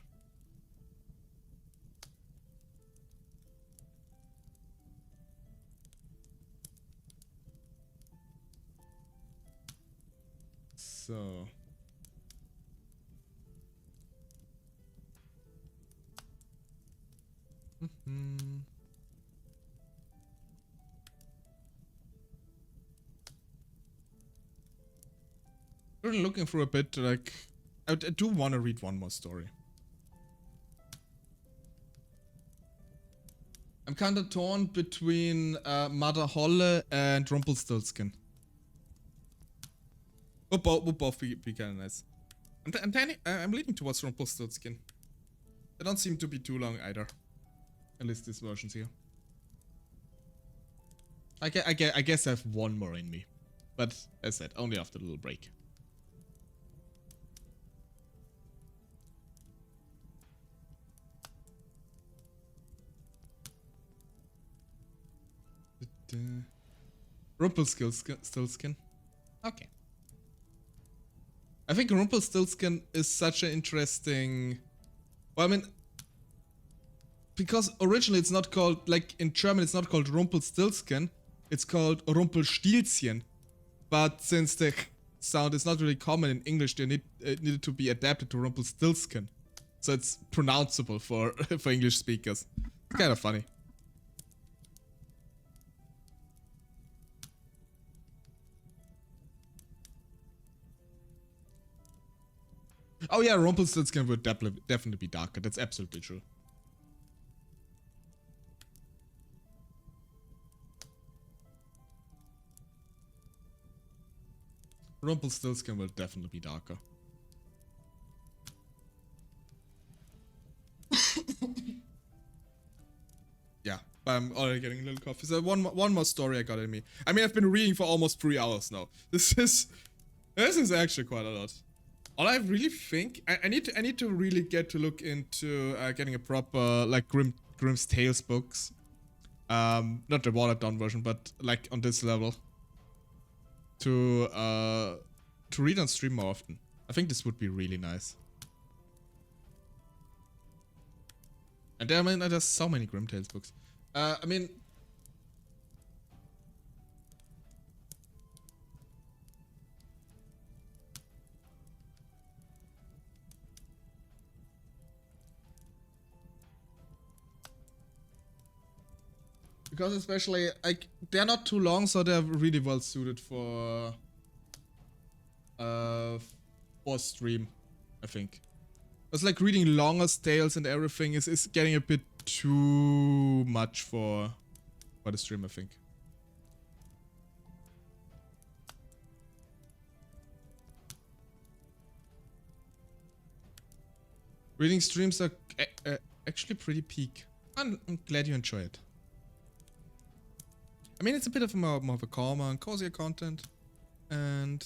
So. Really looking for a bit, like, I do want to read one more story. I'm kind of torn between Mother Holle and Rumpelstiltskin. Would both be kind of nice. I'm leaning towards Rumpelstiltskin. They don't seem to be too long either. At least these versions here. I guess I have one more in me. But as I said, only after a little break. Rumpelstiltskin. Okay. I think Rumpelstiltskin is such an interesting... Well, I mean... Because originally it's not called... Like, in German it's not called Rumpelstiltskin. It's called Rumpelstilzchen. But since the sound is not really common in English, they needed to be adapted to Rumpelstiltskin. So it's pronounceable for, for English speakers. It's kind of funny. Oh yeah, Rumpelstiltskin would definitely be darker. That's absolutely true. Rumpelstiltskin will definitely be darker. Yeah, but I'm already getting a little coffee. So one more story I got in me. I mean, I've been reading for almost 3 hours now. This is actually quite a lot. All I really think I need to really get to look into getting a proper like Grimm's Tales books. Not the watered down version, but like on this level. To read on stream more often. I think this would be really nice. And I mean, there's so many Grimm Tales books. I mean, because especially like they're not too long, so they're really well suited for stream, I think. It's like reading longer tales and everything is getting a bit too much for the stream, I think. Reading streams are actually pretty peak. I'm glad you enjoy it. I mean, it's a bit of more of a calmer and cozier content. And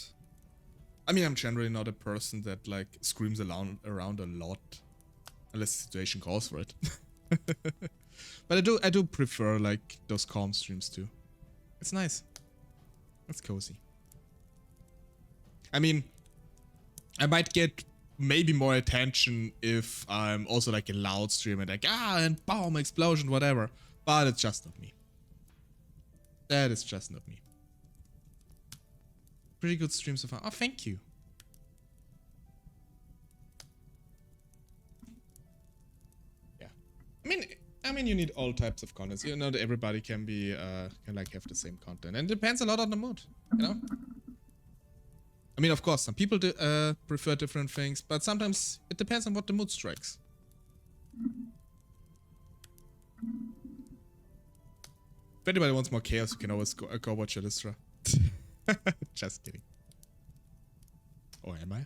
I mean, I'm generally not a person that like screams around a lot. Unless the situation calls for it. But I do prefer like those calm streams too. It's nice. It's cozy. I mean, I might get maybe more attention if I'm also like a loud stream and like and bomb explosion, whatever. But it's just not me. That is just not me. Pretty good stream so far. Oh, thank you. Yeah. I mean, you need all types of content. You know that everybody can be can like have the same content, and it depends a lot on the mood. You know. I mean, of course, some people do, prefer different things, but sometimes it depends on what the mood strikes. If anybody wants more chaos, you can always go watch Illustra. Just kidding. Or am I?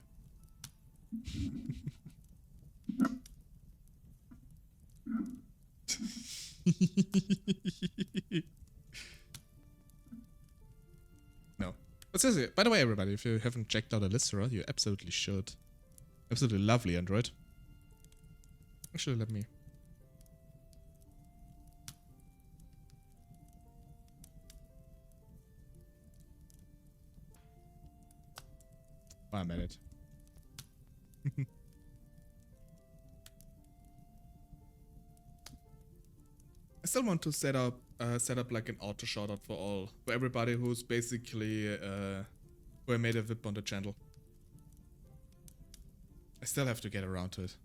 No. But seriously, by the way, everybody, if you haven't checked out Illustra, you absolutely should. Absolutely lovely Android. Actually, let me... Oh, I'm at it. I still want to set up like an auto shoutout for everybody who's basically who I made a VIP on the channel. I still have to get around to it.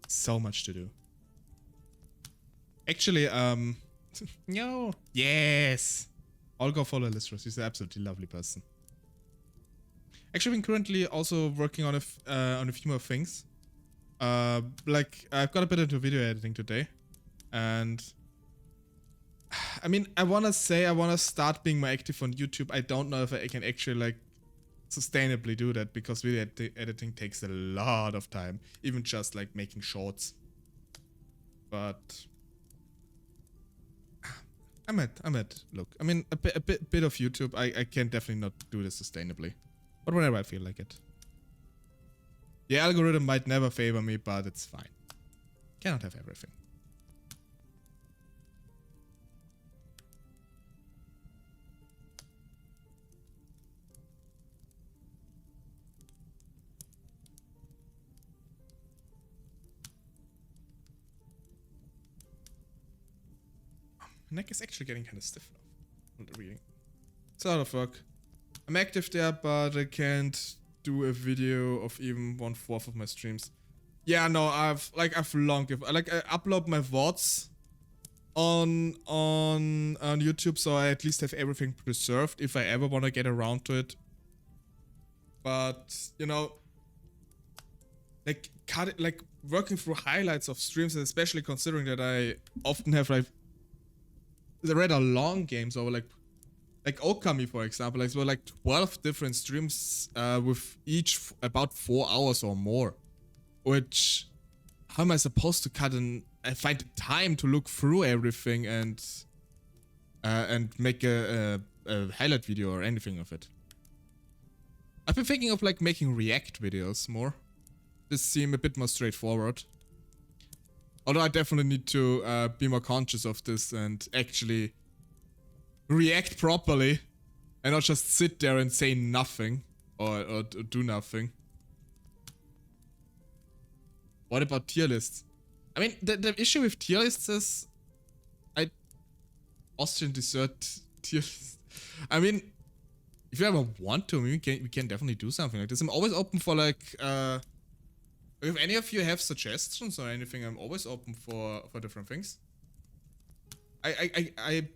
So much to do. Actually, no. Yes. I'll go follow Listros. She's an absolutely lovely person. Actually, I'm currently also working on a few more things. Like, I've got a bit into video editing today. And I mean, I want to start being more active on YouTube. I don't know if I can actually, like, sustainably do that, because video editing takes a lot of time, even just like making shorts. But I'm at look, I mean, a bit of YouTube, I can definitely not do this sustainably, but whenever I feel like it. The algorithm might never favor me, but it's fine. Cannot have everything. My neck is actually getting kind of stiff now from the reading. It's a lot of work. I'm active there, but I can't do a video of even 1/4 of my streams. Yeah, no, I've long given. I upload my VODs on YouTube, so I at least have everything preserved if I ever want to get around to it. But you know, like working through highlights of streams, and especially considering that I often have like rather long games, or like Okami, for example, like, so like 12 different streams with each about 4 hours or more. Which, how am I supposed to cut and find the time to look through everything and make a highlight video or anything of it? I've been thinking of like making react videos more. This seem a bit more straightforward. Although I definitely need to be more conscious of this and actually react properly and not just sit there and say nothing or do nothing. What about tier lists? I mean, the issue with tier lists is Austrian dessert tier list. I mean, if you ever want to, we can definitely do something like this. I'm always open for like if any of you have suggestions or anything, I'm always open for different things. I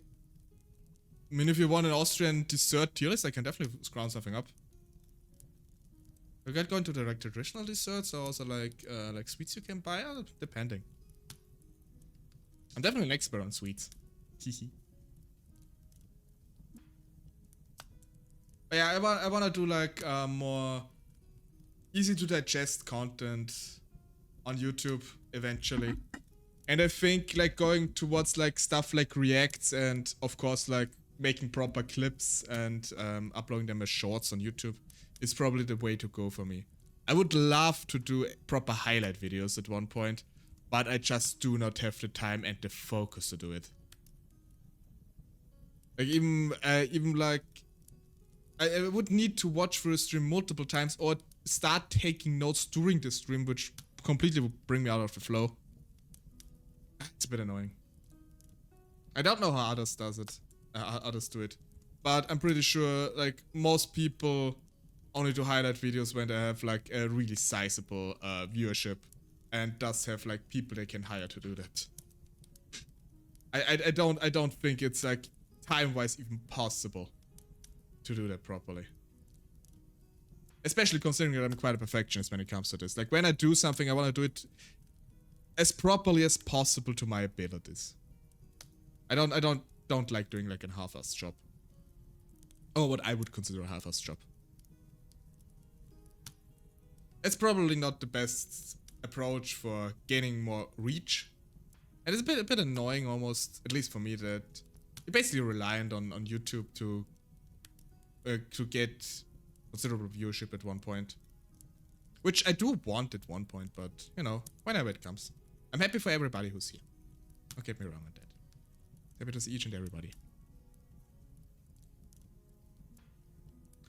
mean, if you want an Austrian dessert tier list, I can definitely scrounge something up. We got going to the like traditional desserts, or also like sweets you can buy, depending. I'm definitely an expert on sweets. But yeah, I wanna do like more easy to digest content on YouTube eventually. And I think like going towards like stuff like reacts and of course like making proper clips and uploading them as shorts on YouTube is probably the way to go for me. I would love to do proper highlight videos at one point, but I just do not have the time and the focus to do it. Like even like I would need to watch through the stream multiple times or start taking notes during the stream, which completely would bring me out of the flow. It's a bit annoying. I don't know how others do it, but I'm pretty sure like most people only do highlight videos when they have like a really sizable viewership and thus have like people they can hire to do that. I don't think it's like time-wise even possible to do that properly. Especially considering that I'm quite a perfectionist when it comes to this. Like when I do something, I want to do it as properly as possible to my abilities. I don't like doing like a half-assed job. Or what I would consider a half-assed job. It's probably not the best approach for gaining more reach. And it's a bit annoying almost, at least for me, that you're basically reliant on YouTube to get considerable viewership at one point. Which I do want at one point, but, you know, whenever it comes. I'm happy for everybody who's here. Don't get me wrong on that. Happy to see each and everybody.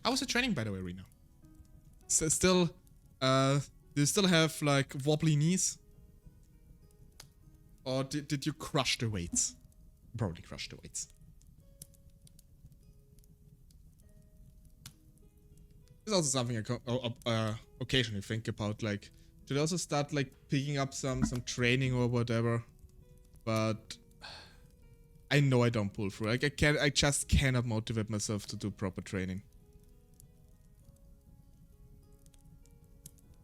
How was the training, by the way, Reno? So still, do you still have, like, wobbly knees? Or did you crush the weights? Probably crush the weights. It's also something I occasionally think about. Like, should I also start like picking up some training or whatever? But I know I don't pull through. Like I just cannot motivate myself to do proper training.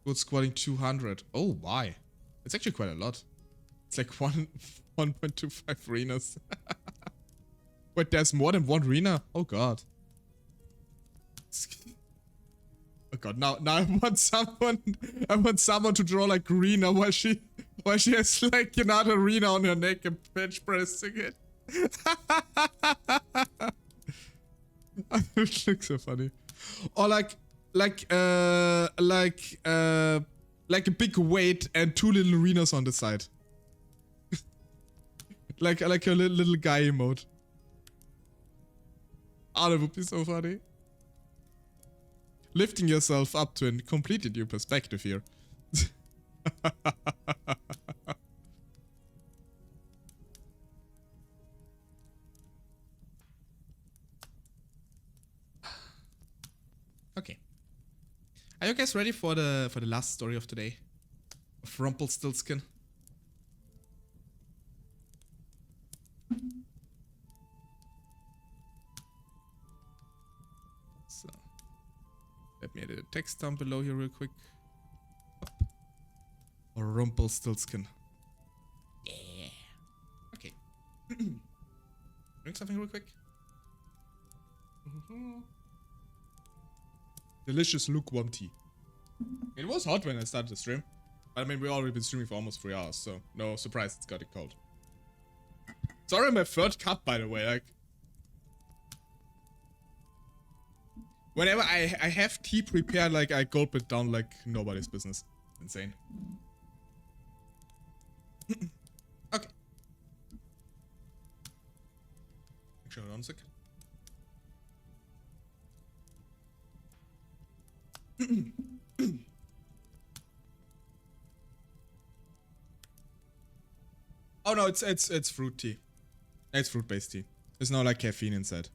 Good squatting 200. Oh, why? It's actually quite a lot. It's like 1.25 arenas. Wait, there's more than one arena? Oh god. Oh god, now I want someone to draw like Rena while she has like another arena on her neck and bench pressing it. It looks so funny. Or like a big weight and two little arenas on the side. like a little guy emote. Oh, that would be so funny. Lifting yourself up to a completely new perspective here. Okay. Are you guys ready for the last story of today? Of Rumpelstiltskin? So, let me edit the text down below here real quick. Or Rumpelstiltskin. Yeah. Okay. Drink something real quick. Delicious lukewarm tea. It was hot when I started the stream. But I mean, we've already been streaming for almost 3 hours, so no surprise it's got it cold. Sorry, my third cup, by the way. Like, whenever I have tea prepared, like I gulp it down like nobody's business. Insane. Okay. Actually, hold on a sec. Oh no, it's fruit tea. It's fruit-based tea. There's no like caffeine inside.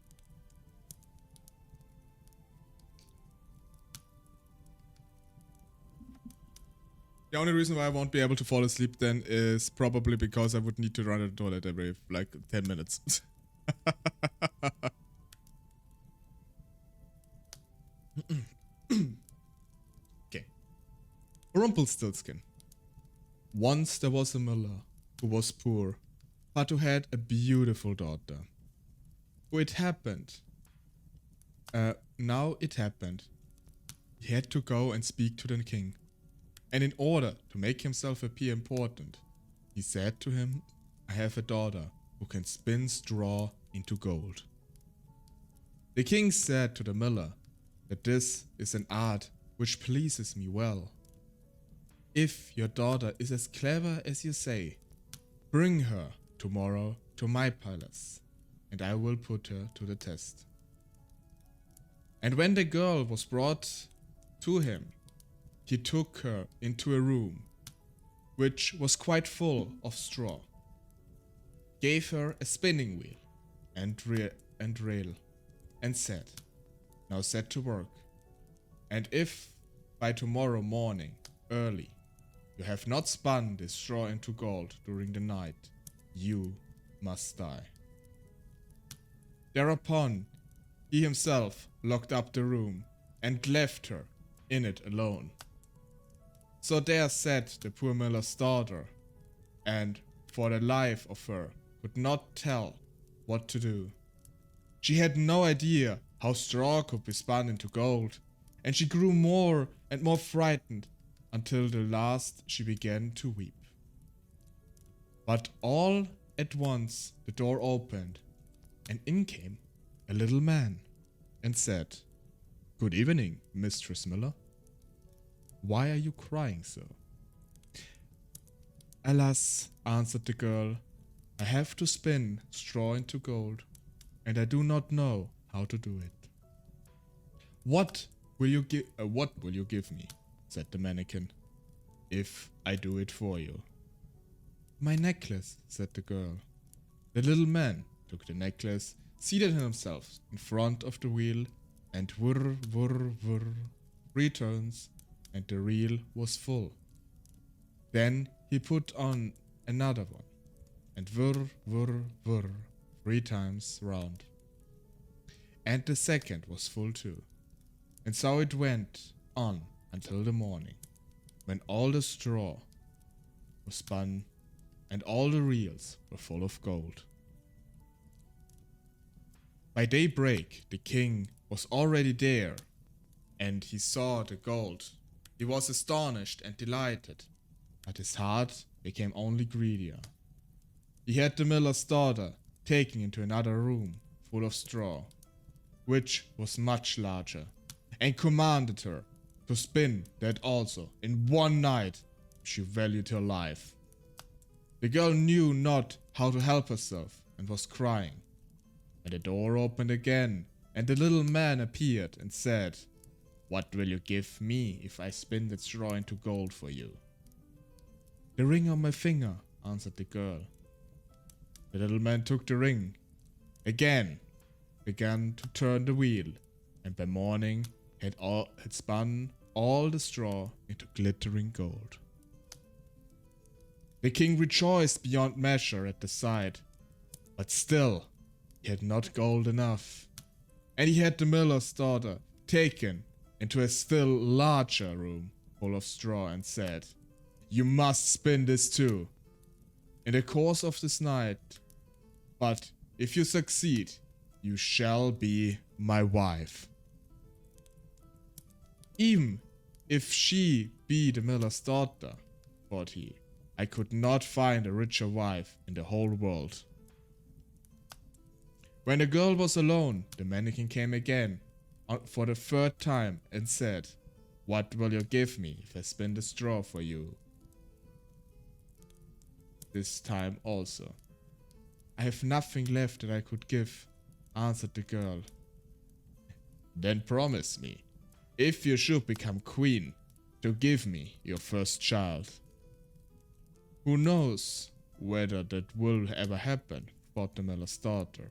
The only reason why I won't be able to fall asleep then is probably because I would need to run to the toilet every like 10 minutes. Okay. Rumpelstiltskin. Once there was a miller who was poor, but who had a beautiful daughter. It happened. Now it happened. He had to go and speak to the king. And in order to make himself appear important, he said to him, I have a daughter who can spin straw into gold. The king said to the miller that this is an art which pleases me well. If your daughter is as clever as you say, bring her tomorrow to my palace, and I will put her to the test. And when the girl was brought to him, he took her into a room, which was quite full of straw, gave her a spinning wheel and rail, and said, now set to work, and if by tomorrow morning early you have not spun this straw into gold during the night, you must die. Thereupon he himself locked up the room and left her in it alone. So there sat the poor miller's daughter, and for the life of her could not tell what to do. She had no idea how straw could be spun into gold, and she grew more and more frightened until the last she began to weep. But all at once the door opened, and in came a little man, and said, Good evening, Mistress Miller. Why are you crying so? Alas, answered the girl, I have to spin straw into gold, and I do not know how to do it. What will you give me? Said the mannequin, if I do it for you. My necklace, said the girl. The little man took the necklace, seated himself in front of the wheel, and whir, whir, whir, 3 turns, and the reel was full. Then he put on another one, and whir, whir, whir, 3 times round. And the second was full too. And so it went on until the morning, when all the straw was spun and all the reels were full of gold. By daybreak the king was already there, and he saw the gold. He was astonished and delighted, but his heart became only greedier. He had the miller's daughter taken into another room full of straw, which was much larger, and commanded her to spin that also in one night if she valued her life. The girl knew not how to help herself and was crying. But the door opened again, and the little man appeared and said, "What will you give me if I spin that straw into gold for you?" "The ring on my finger," answered the girl. The little man took the ring, again began to turn the wheel, and by morning had spun all the straw into glittering gold. The king rejoiced beyond measure at the sight, but still he had not gold enough, and he had the miller's daughter taken into a still larger room full of straw and said, "You must spin this too, in the course of this night, but if you succeed, you shall be my wife." "Even if she be the miller's daughter," thought he, "I could not find a richer wife in the whole world." When the girl was alone, the mannequin came again for the 3rd time and said, "What will you give me if I spin the straw for you?" This time also. "I have nothing left that I could give," answered the girl. "Then promise me, if you should become queen, to give me your first child." "Who knows whether that will ever happen," thought the miller's daughter,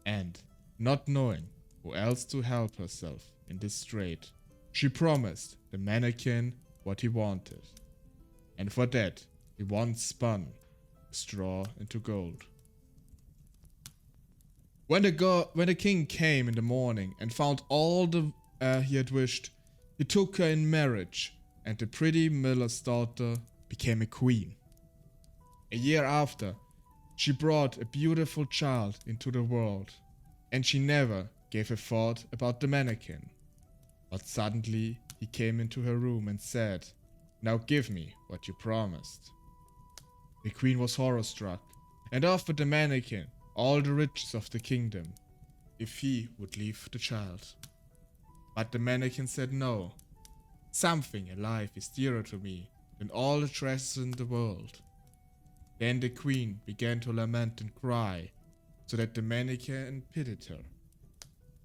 and, not knowing who else to help herself in this strait, she promised the mannequin what he wanted, and for that he once spun the straw into gold. When the king came in the morning and found all he had wished, he took her in marriage, and the pretty miller's daughter became a queen. A year after, she brought a beautiful child into the world, and she never gave a thought about the mannequin. But suddenly he came into her room and said, "Now give me what you promised." The queen was horror-struck and offered the mannequin all the riches of the kingdom if he would leave the child. But the mannequin said no. "Something alive is dearer to me than all the treasures in the world." Then the queen began to lament and cry, so that the mannequin pitied her.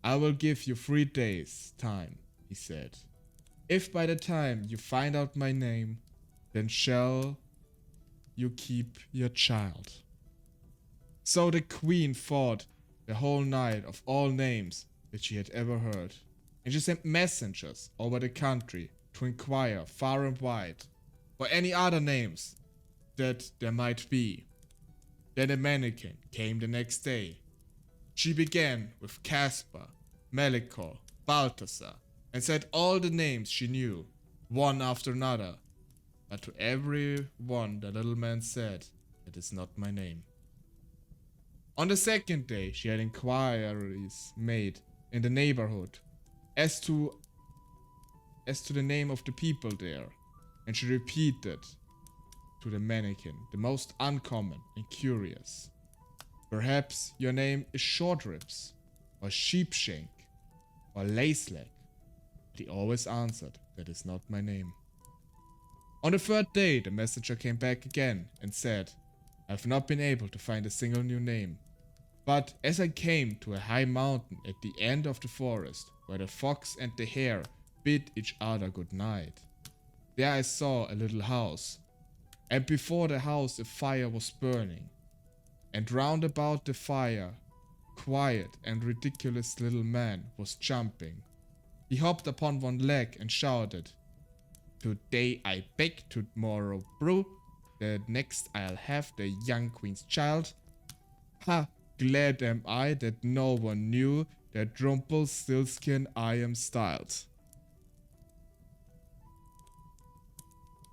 "I will give you 3 days' time," he said. "If by the time you find out my name, then shall you keep your child." So the queen thought the whole night of all names that she had ever heard, and she sent messengers over the country to inquire far and wide for any other names that there might be. Then the mannequin came the next day. She began with Caspar, Melikol, Balthasar, and said all the names she knew, one after another. But to every one the little man said, "That is not my name." On the 2nd day she had inquiries made in the neighborhood as to the name of the people there, and she repeated to the mannequin the most uncommon and curious. "Perhaps your name is Shortribs, or Sheepshank, or Laceleg." But he always answered, "That is not my name." On the 3rd day the messenger came back again and said, "I have not been able to find a single new name. But as I came to a high mountain at the end of the forest, where the fox and the hare bid each other good night, there I saw a little house, and before the house a fire was burning, and round about the fire quiet and ridiculous little man was jumping, He hopped upon one leg and shouted, "Today I bake, tomorrow brew. The next I'll have the young queen's child. Ha! Glad am I that no one knew that Rumpelstiltskin I am styled."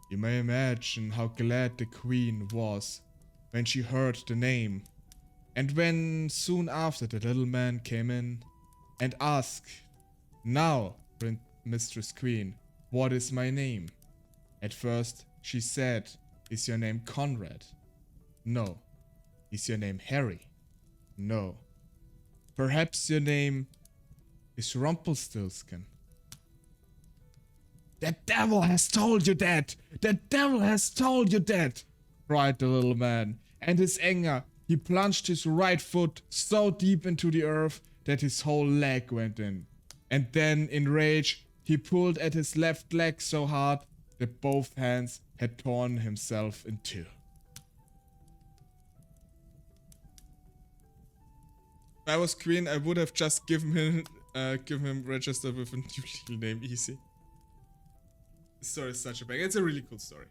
You may imagine how glad the queen was when she heard the name, and when soon after the little man came in and asked, "Now, Mistress Queen, what is my name?" At first she said, "Is your name Conrad?" "No." "Is your name Harry?" "No." "Perhaps your name is Rumpelstiltskin?" "The devil has told you that! The devil has told you that!" cried the little man, and his anger, he plunged his right foot so deep into the earth that his whole leg went in. And then, in rage, he pulled at his left leg so hard that both hands had torn himself in two. If I was queen, I would have just given him register with a new legal name, easy. This story is such a bang. It's a really cool story.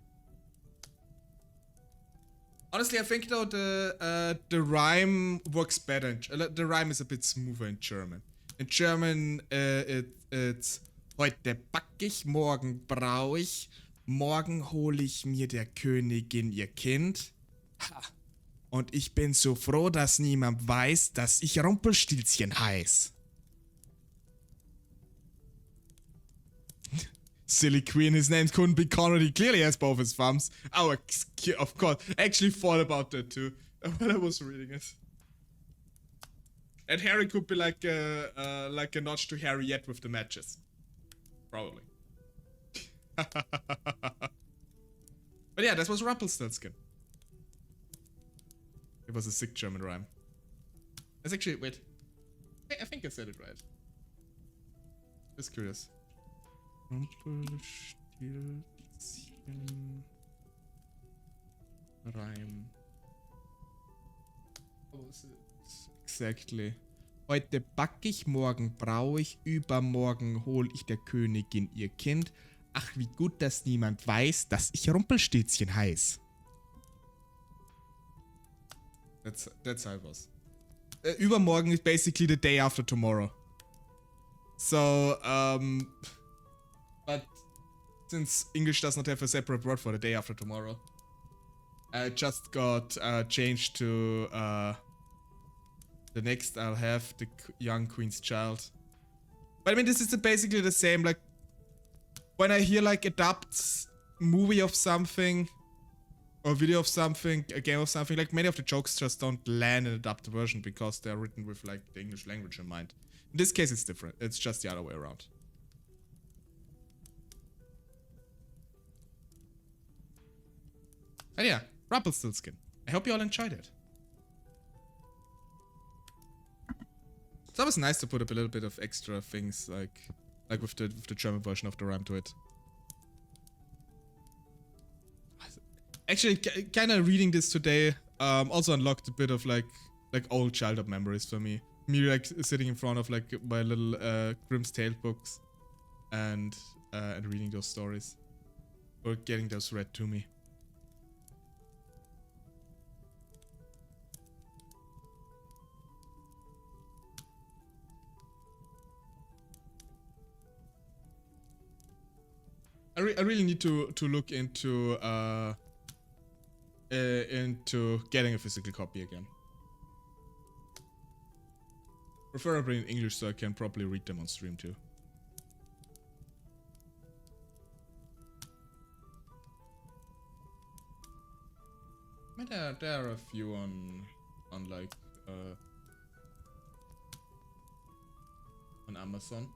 Honestly, I think though the rhyme works better. The rhyme is a bit smoother in German. In German, it's heute back ich, morgen brau ich, morgen hol ich mir der Königin ihr Kind. Ha. Und ich bin so froh, dass niemand weiß, dass ich Rumpelstilzchen heiß. Silly queen, his name couldn't be Conrad, he clearly has both his thumbs. Oh, of course. I actually thought about that too when I was reading it. And Harry could be like a notch to Harry yet with the matches. Probably. But yeah, that was Rumpelstiltskin. It was a sick German rhyme. That's actually, wait. I think I said it right. Just curious. Rumpelstilzchen Reim. What was it? Exactly. Heute back ich, morgen brau ich, übermorgen hol ich der Königin ihr Kind. Ach, wie gut, dass niemand weiß, dass ich Rumpelstilzchen heiß. That's how it was. Übermorgen is basically the day after tomorrow. So, but since English does not have a separate word for the day after tomorrow, it just got changed to the next I'll have the young queen's child. But I mean, this is basically the same. Like when I hear like adapts movie of something or video of something, a game of something, like many of the jokes just don't land in an adapted version because they're written with like the English language in mind. In this case, it's different. It's just the other way around. And yeah, Rumpelstiltskin. I hope you all enjoyed it. It's always nice to put up a little bit of extra things, like with the German version of the rhyme to it. Actually, kind of reading this today also unlocked a bit of like old childhood memories for me. Me like sitting in front of like my little Grimm's Tale books and reading those stories or getting those read to me. I really need to look into getting a physical copy again. Preferably in English so I can probably read them on stream too. I mean, there are a few on like on Amazon.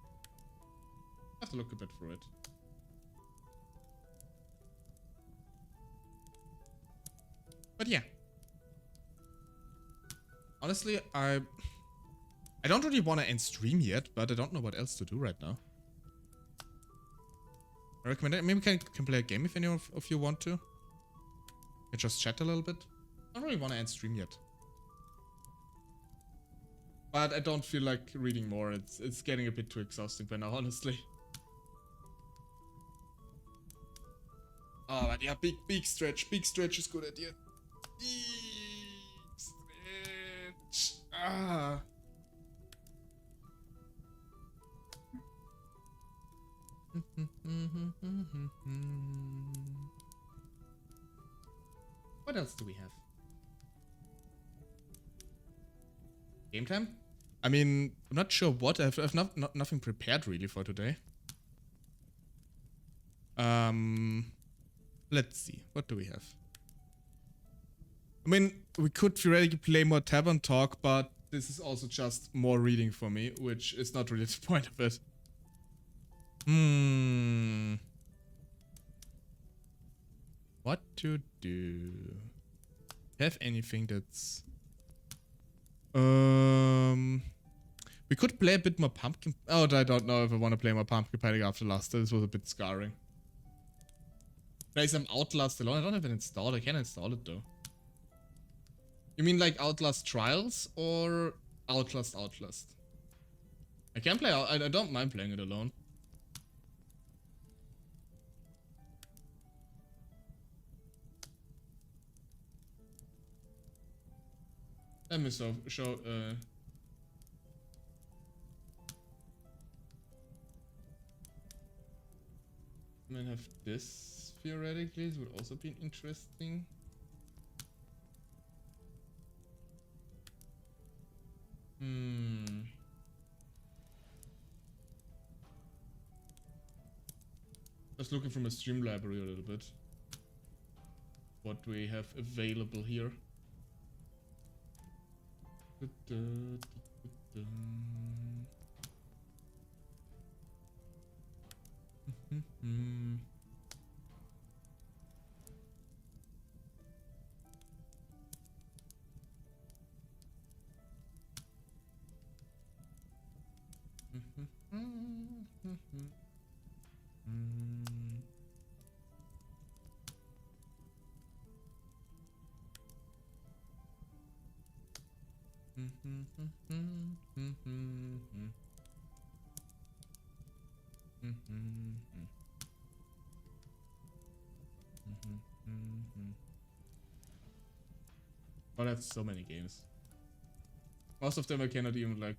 I have to look a bit through it. But yeah. Honestly, I don't really want to end stream yet, but I don't know what else to do right now. I recommend it. Maybe we can play a game if any of you want to. And just chat a little bit. I don't really want to end stream yet. But I don't feel like reading more. It's getting a bit too exhausting by now, honestly. Oh, but yeah, big stretch. Big stretch is good idea. Big stretch. Ah. What else do we have? Game time? I mean, I'm not sure what. I've nothing prepared really for today. Let's see. What do we have? I mean, we could theoretically play more Tavern Talk, but this is also just more reading for me, which is not really the point of it. What to do? Have anything that's... We could play a bit more Pumpkin... Oh, I don't know if I want to play more Pumpkin Panic after last. This was a bit scarring. Play some Outlast alone. I don't have it installed. I can install it though. You mean like Outlast Trials or Outlast? I can play... I don't mind playing it alone. Let me show I might have this theoretically. It would also be interesting. Just looking from a stream library a little bit. What do we have available here? Oh, that's so many games. Most of them I cannot even like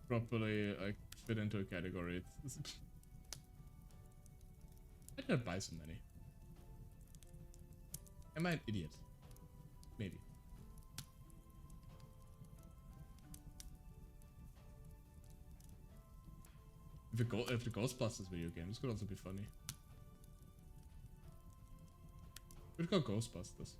properly like fit into a category. I did not buy so many. Am I an idiot? Maybe. If the Ghostbusters video game, this could also be funny. We'd go Ghostbusters.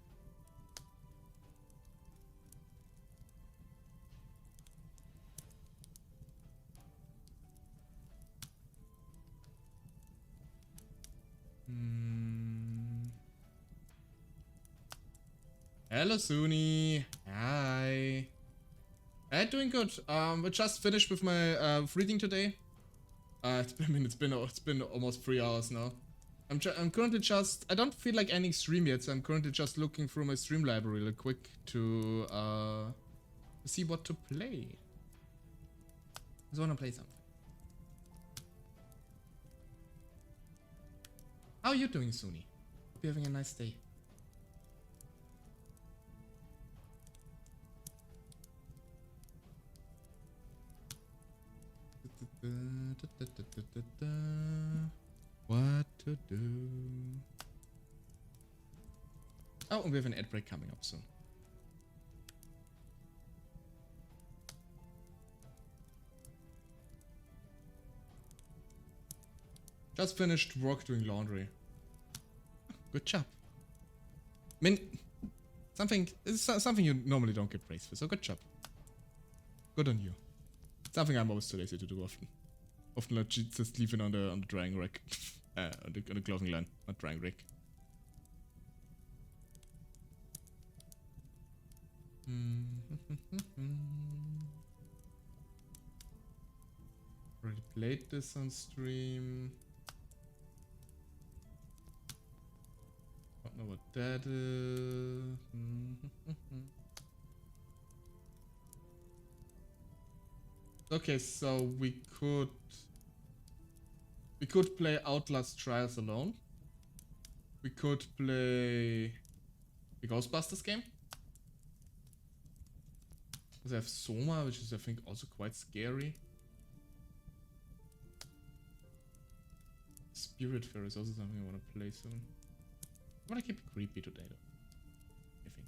Hello, Suni. Hi. Doing good. We just finished with my reading today. It's been almost 3 hours now. I'm currently just... I don't feel like ending stream yet, so I'm currently just looking through my stream library real quick to see what to play. I just want to play something. How are you doing, Suni? Hope you're having a nice day. What to do? Oh, and we have an ad break coming up soon. Just finished work doing laundry. Good job. I mean, it's something you normally don't get praised for, so good job. Good on you. Something I'm always too lazy to do often. Often like just leave it on the drying rack. On the clothing line, not drying rack. Already played this on stream. Don't know what that is. Okay, so we could play Outlast Trials alone. We could play the Ghostbusters game. Because I have Soma, which is I think also quite scary. Spiritfarer is also something I want to play soon. I want to keep it creepy today though, I think.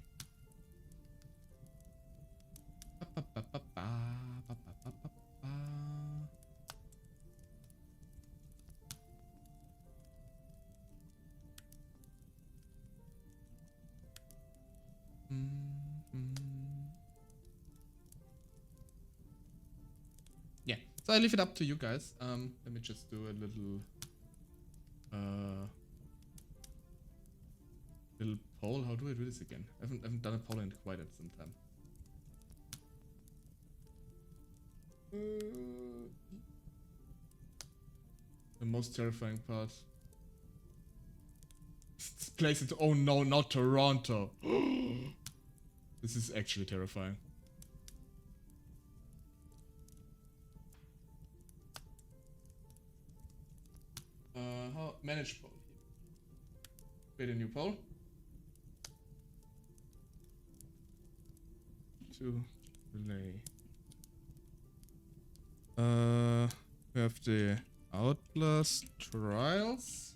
Yeah, so I leave it up to you guys. Let me just do a little poll. How do I do this again? I haven't done a poll in quite some time. The most terrifying part. This place is, oh no, not Toronto. This is actually terrifying. How manage poll here? Create a new poll. To play. We have the Outlast Trials.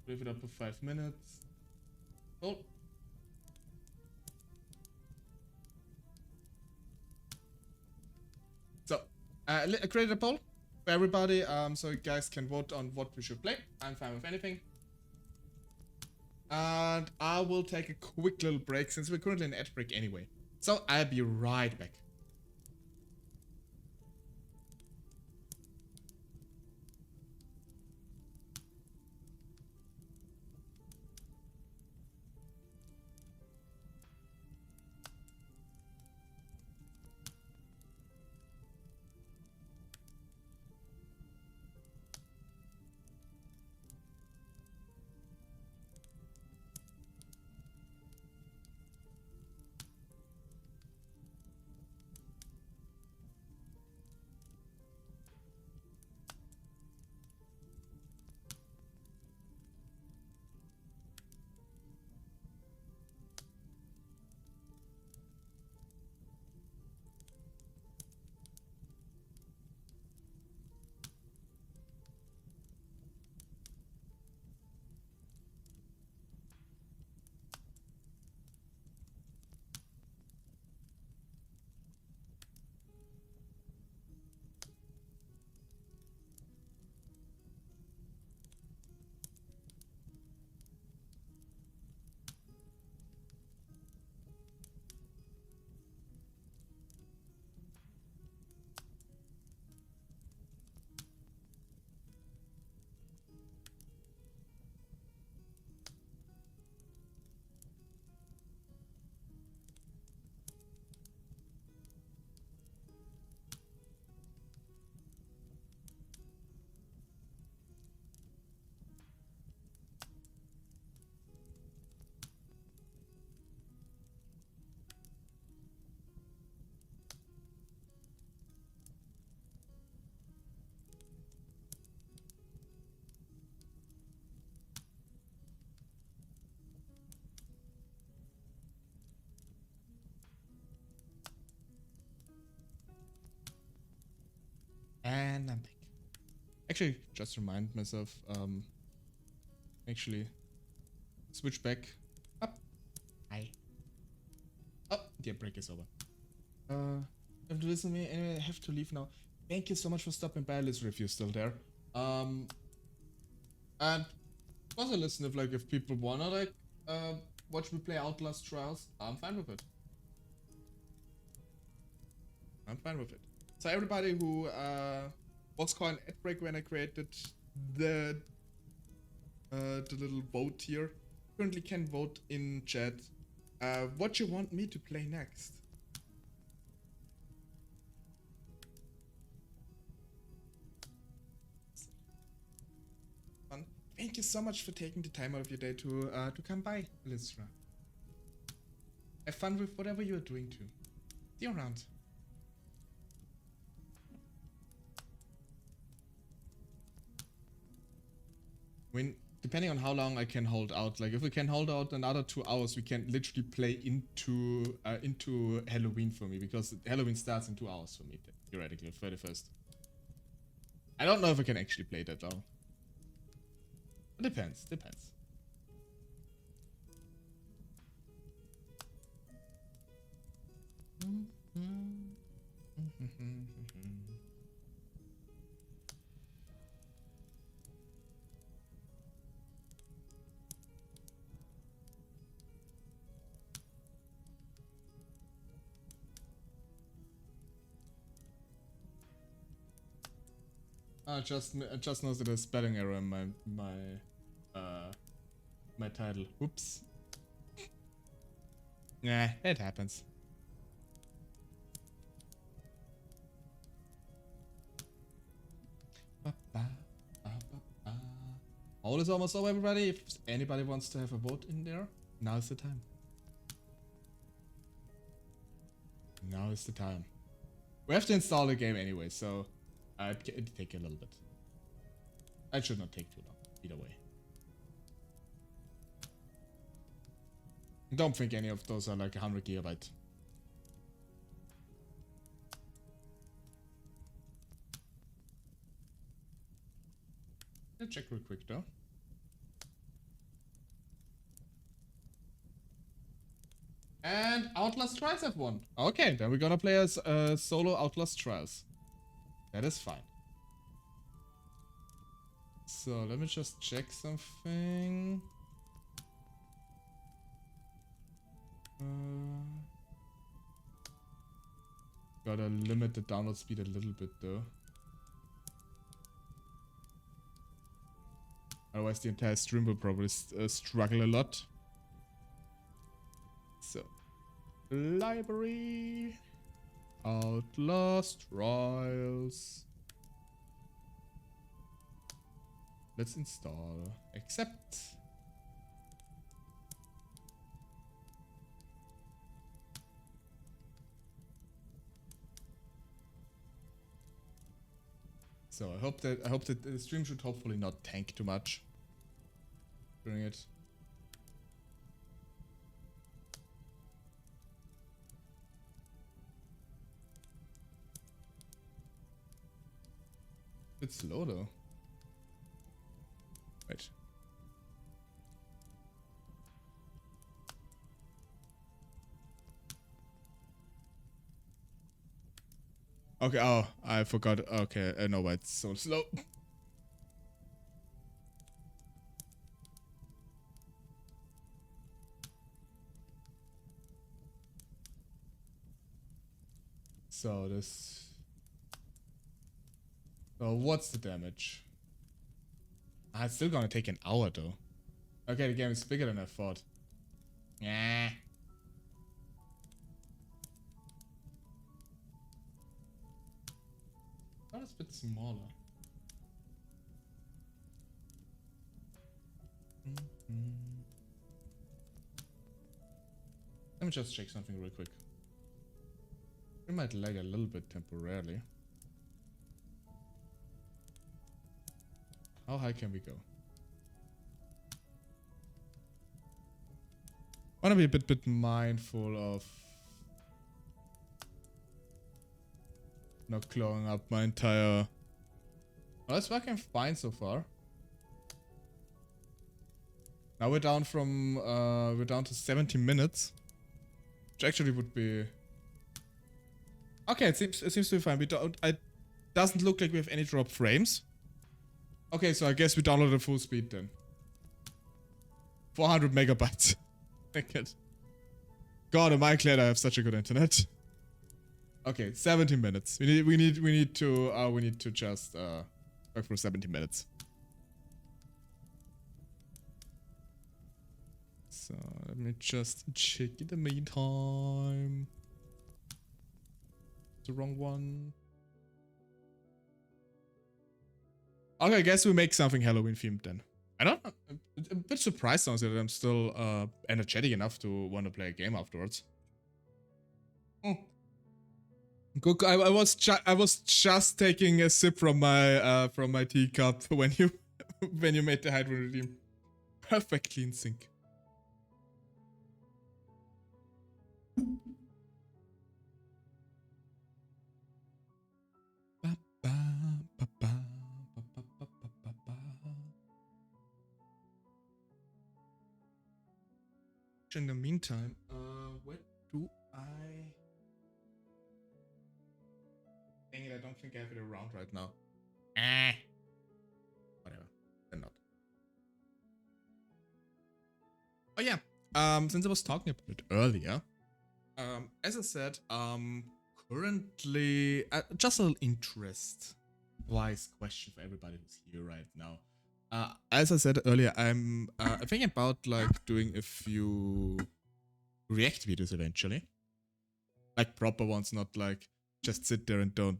Leave it up for 5 minutes. Oh. So, I created a poll for everybody, so you guys can vote on what we should play. I'm fine with anything. And I will take a quick little break since we're currently in ad break anyway. So I'll be right back. And I'm back. Actually, just remind myself, actually, switch back. Up. Hi. Oh, the break is over. You have to listen to me. Anyway, I have to leave now. Thank you so much for stopping by, Liz, if you're still there. And also listen if people wanna like watch me play Outlast Trials, I'm fine with it. I'm fine with it. So everybody who was calling ad break when I created the little vote here currently can vote in chat what you want me to play next. Thank you so much for taking the time out of your day to come by, Lystra. Have fun with whatever you're doing too. See you around. Depending on how long I can hold out, like if we can hold out another 2 hours, we can literally play into Halloween for me, because Halloween starts in 2 hours for me, theoretically, 31st. I don't know if I can actually play that long. It depends. I just noticed a spelling error in my title. Whoops. Nah, it happens. All is almost over, everybody. If anybody wants to have a vote in there, now is the time. Now is the time. We have to install the game anyway, so it'll take a little bit. It should not take too long, either way. Don't think any of those are like 100 GB. Let's check real quick though. And Outlast Trails have won. Okay, then we're gonna play as solo Outlast Trails. That is fine. So let me just check something. Gotta limit the download speed a little bit though. Otherwise the entire stream will probably struggle a lot. So, library, Outlast Trails. Let's install. Accept. So I hope that the stream should hopefully not tank too much during it. It's slow though. Wait. Okay, oh, I forgot. Okay, I know why it's so slow. So this... So what's the damage? Ah, it's still gonna take an hour though. Okay, the game is bigger than I thought. Yeah. That is a bit smaller. Let me just check something real quick. It might lag a little bit temporarily. How high can we go? I want to be a bit mindful of not clawing up my entire... Well, it's working fine so far. Now we're down to 70 minutes, which actually would be... Okay, it seems to be fine. It doesn't look like we have any drop frames. Okay, so I guess we downloaded full speed then. 400 megabytes. Thank it. God, am I glad I have such a good internet. Okay, 17 minutes. We need to just work for 17 minutes. So let me just check in the meantime. The wrong one. Okay, I guess we make something Halloween themed then. I don't know. I'm a bit surprised honestly that I'm still energetic enough to want to play a game afterwards. Oh. Good. I was just taking a sip from my teacup when you made the hydro redeem. Perfectly in sync. In the meantime, what do I? Dang it, I don't think I have it around right now. Whatever. Then not. Oh yeah. Since I was talking about it earlier, as I said, currently, just a little interest-wise question for everybody who's here right now. As I said earlier, I'm thinking about like doing a few React videos eventually, like proper ones, not like just sit there and don't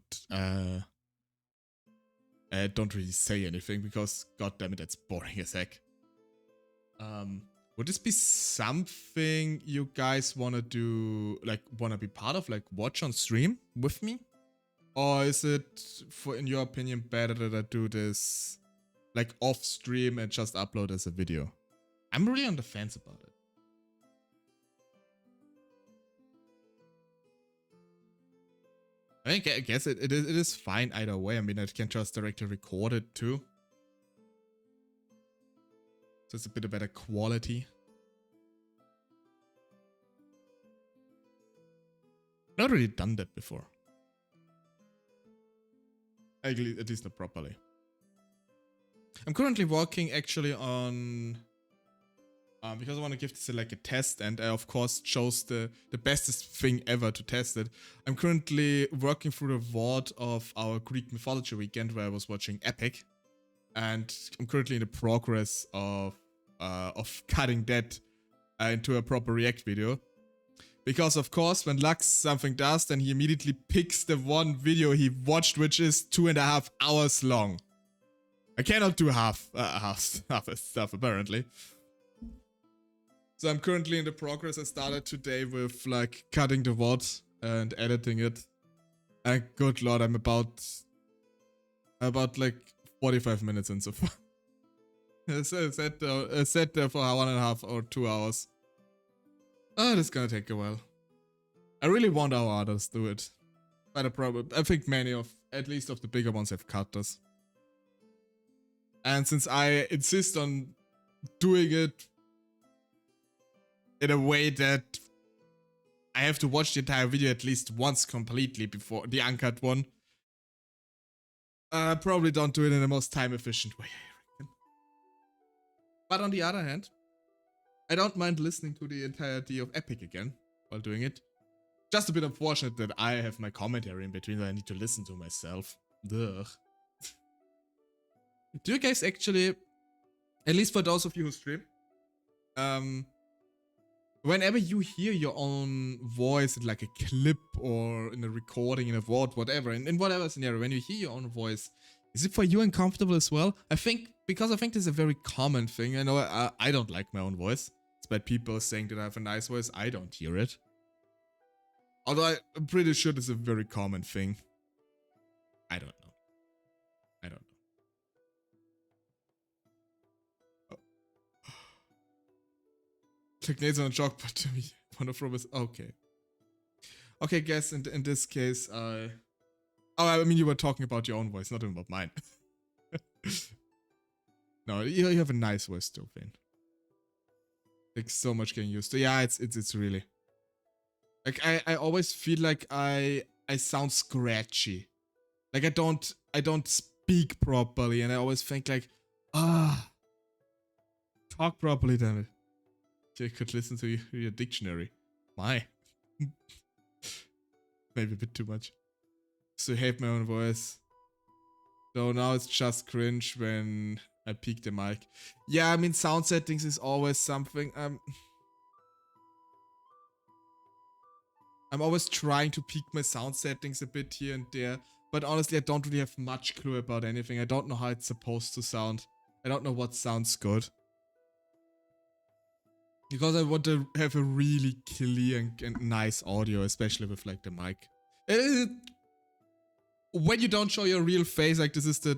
really say anything because goddammit, that's boring as heck. Would this be something you guys wanna do, like wanna be part of, like watch on stream with me? Or is it, in your opinion, better that I do this like off stream and just upload as a video? I'm really on the fence about it. I guess it is fine either way. I mean, I can just directly record it too. So it's a bit of better quality. Not really done that before. At least not properly. I'm currently working actually on because I want to give this like a test, and I of course chose the bestest thing ever to test it. I'm currently working through the VOD of our Greek mythology weekend where I was watching Epic, and I'm currently in the progress of cutting that into a proper React video. Because of course, when Lux something does, then he immediately picks the one video he watched, which is 2.5 hours long. I cannot do half stuff apparently. So I'm currently in the progress. I started today with like cutting the VOD and editing it. And good lord, I'm about like 45 minutes in so far. I sat there for 1.5 or 2 hours. Oh, that's gonna take a while. I really want our others to do it. But the problem, I think many of, at least of the bigger ones, have cut us. And since I insist on doing it in a way that I have to watch the entire video at least once completely before the uncut one, I probably don't do it in the most time efficient way, I reckon. But on the other hand, I don't mind listening to the entirety of Epic again while doing it. Just a bit unfortunate that I have my commentary in between that I need to listen to myself. Ugh. Do you guys actually, at least for those of you who stream, whenever you hear your own voice in like a clip or in a recording, in a VOD, whatever, in whatever scenario, when you hear your own voice, is it for you uncomfortable as well? I think this is a very common thing. I know I don't like my own voice. Despite people saying that I have a nice voice, I don't hear it. Although I'm pretty sure it's a very common thing. I don't know. Click Nathan on chalk, but to me, one of Robert's. Okay. Okay, guess in this case, oh, I mean, you were talking about your own voice, not about mine. No, you have a nice voice too, Finn. Like so much getting used to. Yeah, it's really. Like I always feel like I sound scratchy. Like I don't speak properly, and I always think like, talk properly, damn it. You could listen to your dictionary. My. maybe a bit too much. So I hate my own voice. So now it's just cringe when I peak the mic. Yeah, I mean, sound settings is always something. I'm always trying to peak my sound settings a bit here and there. But honestly, I don't really have much clue about anything. I don't know how it's supposed to sound. I don't know what sounds good. Because I want to have a really clear and nice audio, especially with like the mic. When you don't show your real face, like this is you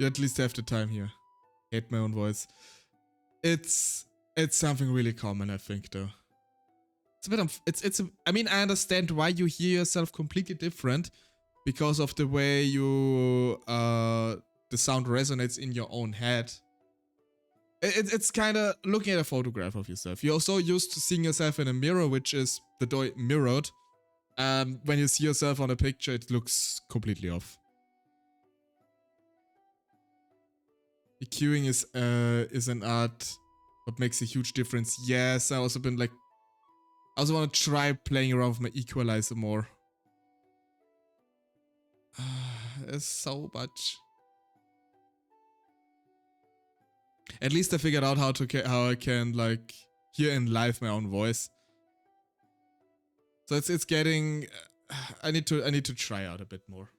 at least have the time here. Hate my own voice. It's something really common, I think, though. It's a bit I mean, I understand why you hear yourself completely different because of the way you the sound resonates in your own head. It's kind of looking at a photograph of yourself. You're so used to seeing yourself in a mirror, which is mirrored. When you see yourself on a picture, it looks completely off. EQing is an art, what makes a huge difference. Yes, I also want to try playing around with my equalizer more. There's so much. At least I figured out how I can like hear in live my own voice. So it's getting. I need to try out a bit more.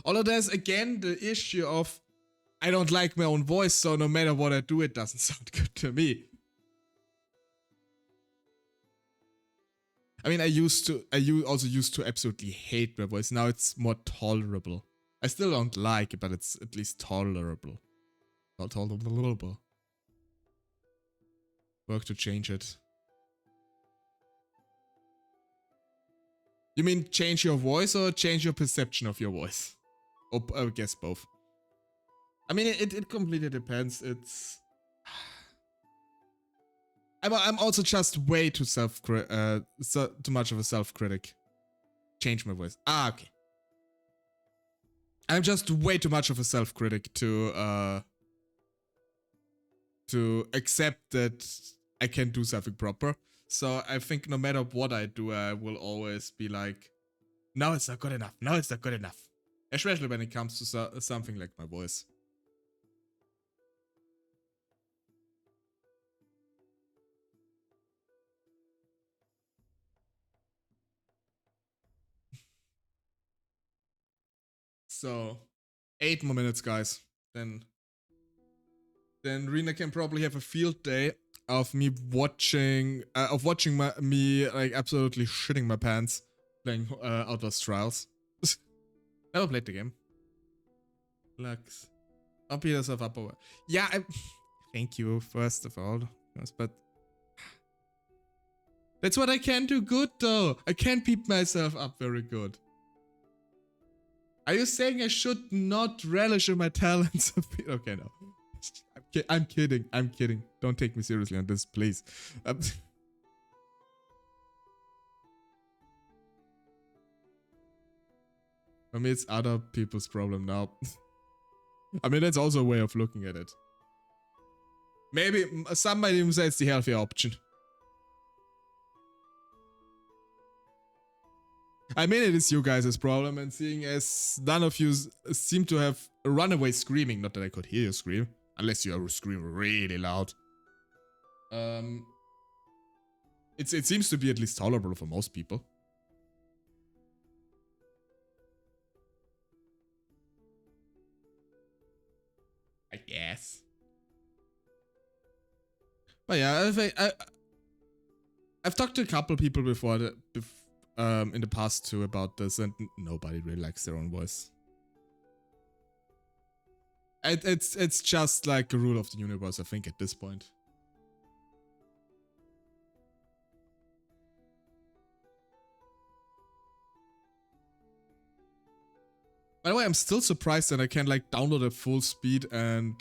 Although there's again the issue of I don't like my own voice, so no matter what I do, it doesn't sound good to me. I mean, I also used to absolutely hate my voice. Now it's more tolerable. I still don't like it, but it's at least tolerable. Not tolerable. Work to change it. You mean change your voice or change your perception of your voice? Or I guess both. I mean, it completely depends. I'm also just way too too much of a self-critic. Change my voice. Okay. I'm just way too much of a self-critic to accept that I can do something proper. So I think no matter what I do, I will always be like, no, it's not good enough. No, it's not good enough. Especially when it comes to something like my voice. So, 8 more minutes, guys. Then Rena can probably have a field day of me watching me like absolutely shitting my pants playing Outlast Trails. Never played the game. Lux. I'll beat yourself up over. Yeah, thank you first of all. Yes, but that's what I can do good though. I can beat myself up very good. Are you saying I should not relish in my talents? Okay, no. I'm kidding. I'm kidding. Don't take me seriously on this, please. For me, it's other people's problem now. I mean, that's also a way of looking at it. Maybe some might even say it's the healthier option. I mean, it is you guys' problem, and seeing as none of you seem to have run away screaming, not that I could hear you scream, unless you scream really loud. It seems to be at least tolerable for most people. I guess. But yeah, I've talked to a couple people before in the past too about this, and nobody really likes their own voice. It's just like a rule of the universe, I think, at this point. By the way, I'm still surprised that I can like download at full speed and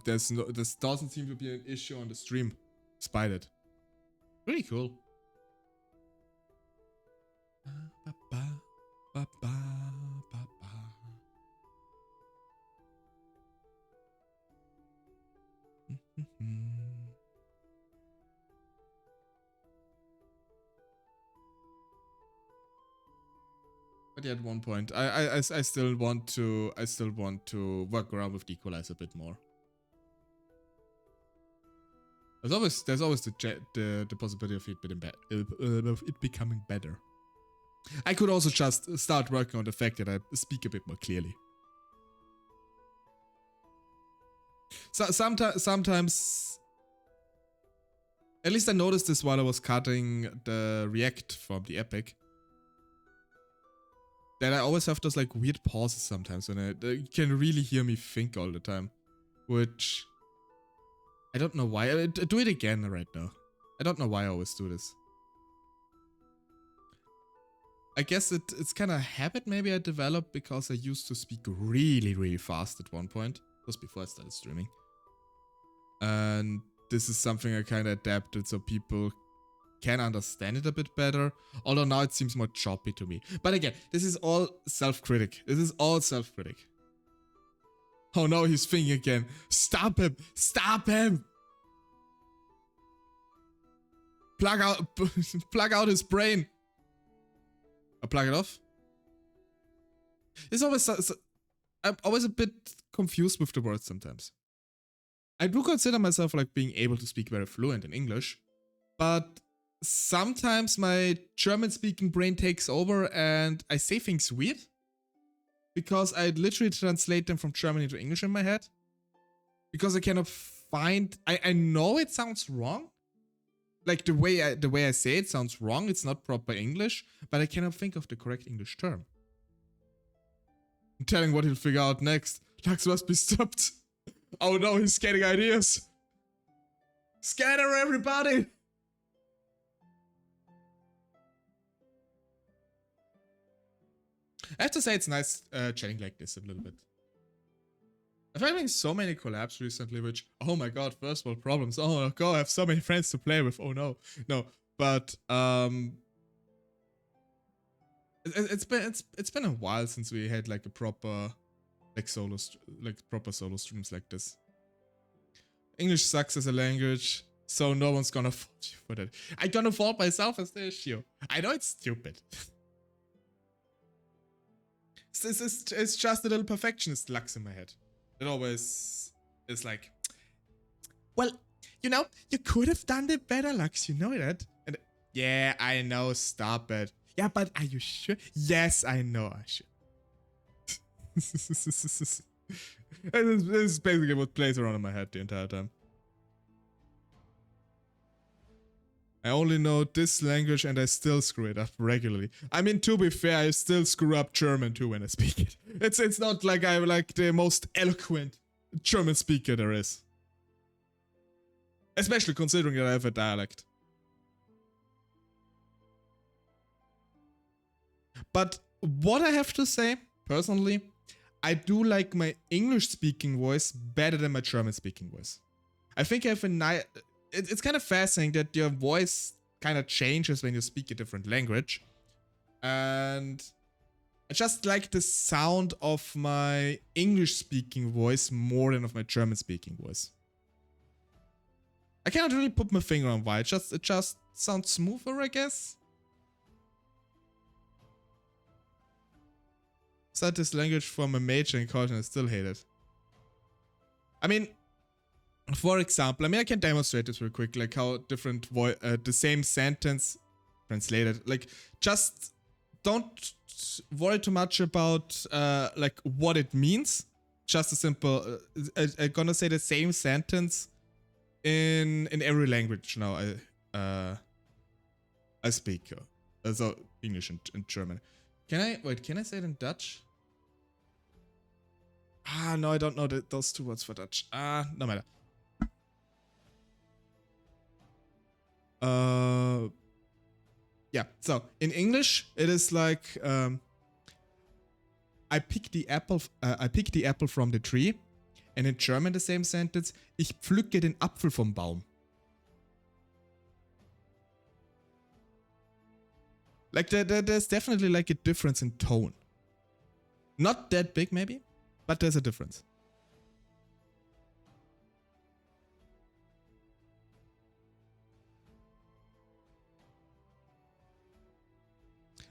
this doesn't seem to be an issue on the stream, despite it. Really cool. But yeah, at one point, I still want to work around with the equalizer a bit more. There's always the possibility of it becoming better. I could also just start working on the fact that I speak a bit more clearly. So sometimes, at least I noticed this while I was cutting the react from the epic, that I always have those like weird pauses sometimes when you can really hear me think all the time, which I don't know why. I do it again right now. I don't know why I always do this. I guess it's kind of a habit maybe I developed because I used to speak really, really fast at one point. It was before I started streaming. And this is something I kind of adapted so people can understand it a bit better. Although now it seems more choppy to me. But again, this is all self-critic. This is all self-critic. Oh no, he's thinking again. Stop him! Stop him! Plug out his brain. I'll plug it off. It's always I'm always a bit confused with the words sometimes. I do consider myself like being able to speak very fluent in English, but sometimes my German-speaking brain takes over and I say things weird because I literally translate them from German into English in my head because I cannot find. I know it sounds wrong. Like the way I say it sounds wrong, it's not proper English, but I cannot think of the correct English term. I'm telling what he'll figure out next. Lux must be stopped. Oh no, he's getting ideas. Scatter everybody! I have to say it's nice chatting like this a little bit. I've been having so many collabs recently, which, oh my god, first world problems. Oh god, I have so many friends to play with. Oh no. No, but it's been a while since we had like a proper solo streams like this. English sucks as a language, so no one's gonna fault you for that. I'm gonna fault myself as the issue. I know it's stupid. It's just a little perfectionist Lux in my head. It always is like, well, you know, you could have done it better, Lux, you know that? And yeah, I know, stop it. Yeah, but are you sure? Yes, I know I should. This is basically what plays around in my head the entire time. I only know this language and I still screw it up regularly. I mean, to be fair, I still screw up German too when I speak it. It's not like I'm like the most eloquent German speaker there is. Especially considering that I have a dialect. But what I have to say, personally, I do like my English-speaking voice better than my German-speaking voice. I think I have a nice... It's kind of fascinating that your voice kind of changes when you speak a different language. And I just like the sound of my English-speaking voice more than of my German-speaking voice. I cannot really put my finger on why. It just sounds smoother, I guess. Studied this language from a major in college and I still hate it. I mean, for example, I can demonstrate this real quick, like how different the same sentence translated. Like, just don't worry too much about like what it means. Just a simple. I'm gonna say the same sentence in every language now. I speak, so English and German. Can I say it in Dutch? Ah, no, I don't know those two words for Dutch. No matter. Yeah, so in English it is like I pick the apple from the tree, and in German the same sentence, ich pflücke den Apfel vom Baum. Like there's definitely like a difference in tone. Not that big maybe, but there's a difference.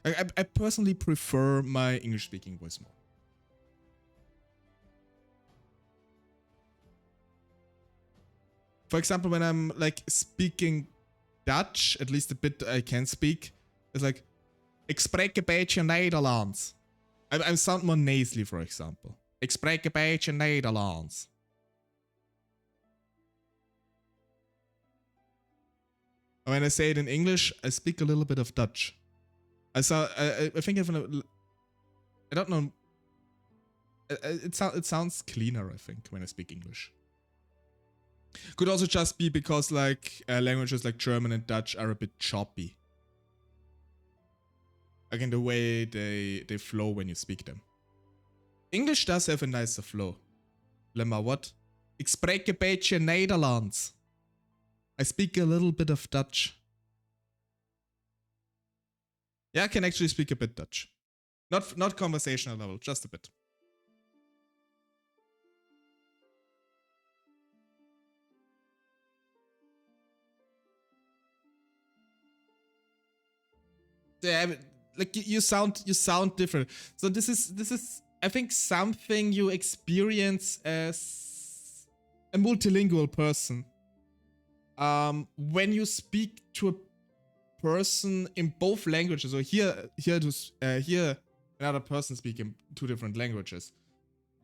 I personally prefer my English-speaking voice more. For example, when I'm like speaking Dutch, at least a bit I can speak, it's like, ik spreek een beetje Nederlands. I sound more nasally, for example. Ik spreek een beetje Nederlands. When I say it in English, I speak a little bit of Dutch. I think I don't know. It sounds cleaner, I think, when I speak English. Could also just be because like languages like German and Dutch are a bit choppy. Like in the way they flow when you speak them. English does have a nicer flow. Lemma, what? Ik spreek een beetje Nederlands. I speak a little bit of Dutch. Yeah, I can actually speak a bit Dutch. Not conversational level, just a bit. Yeah, like you sound different. So this is I think something you experience as a multilingual person. When you speak to a person in both languages, or hear another person speak in 2 different languages,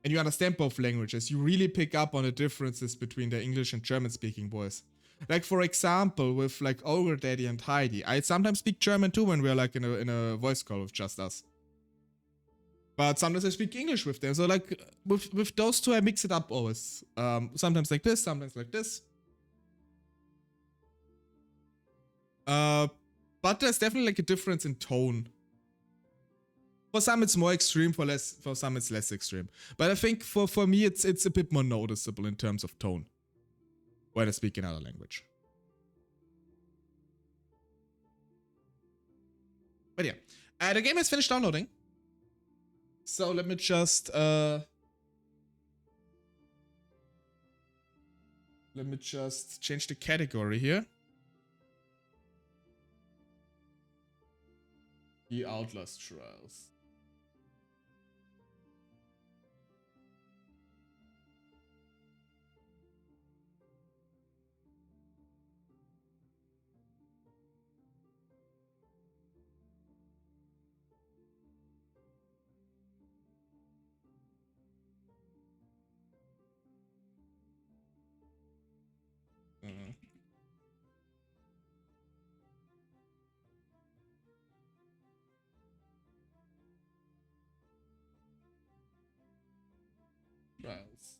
and you understand both languages, you really pick up on the differences between the English and German speaking voice. Like for example, with like Ogre Daddy and Heidi, I sometimes speak German too when we're like in a voice call with just us. But sometimes I speak English with them. So like with those 2, I mix it up always. Sometimes like this, sometimes like this. But there's definitely like a difference in tone. For some it's more extreme, for some it's less extreme. But I think for me it's a bit more noticeable in terms of tone when I speak another language. But yeah, the game has finished downloading. So let me just change the category here. The Outlast Trails. Trials.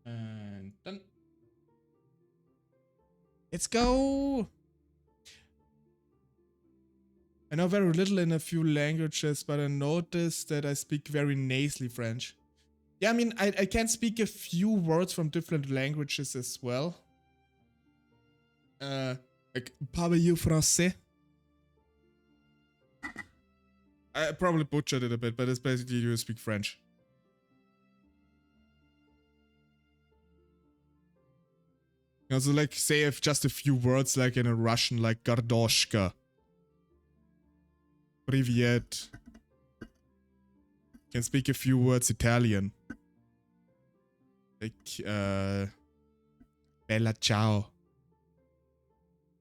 And done. Let's go. I know very little in a few languages, but I noticed that I speak very nasally French. Yeah, I mean, I can speak a few words from different languages as well. Like, parlez-vous français? I probably butchered it a bit, but it's basically you speak French. Also, like, say if just a few words, like in a Russian, like Gardoshka. Привет. Can speak a few words Italian. Like, Bella ciao.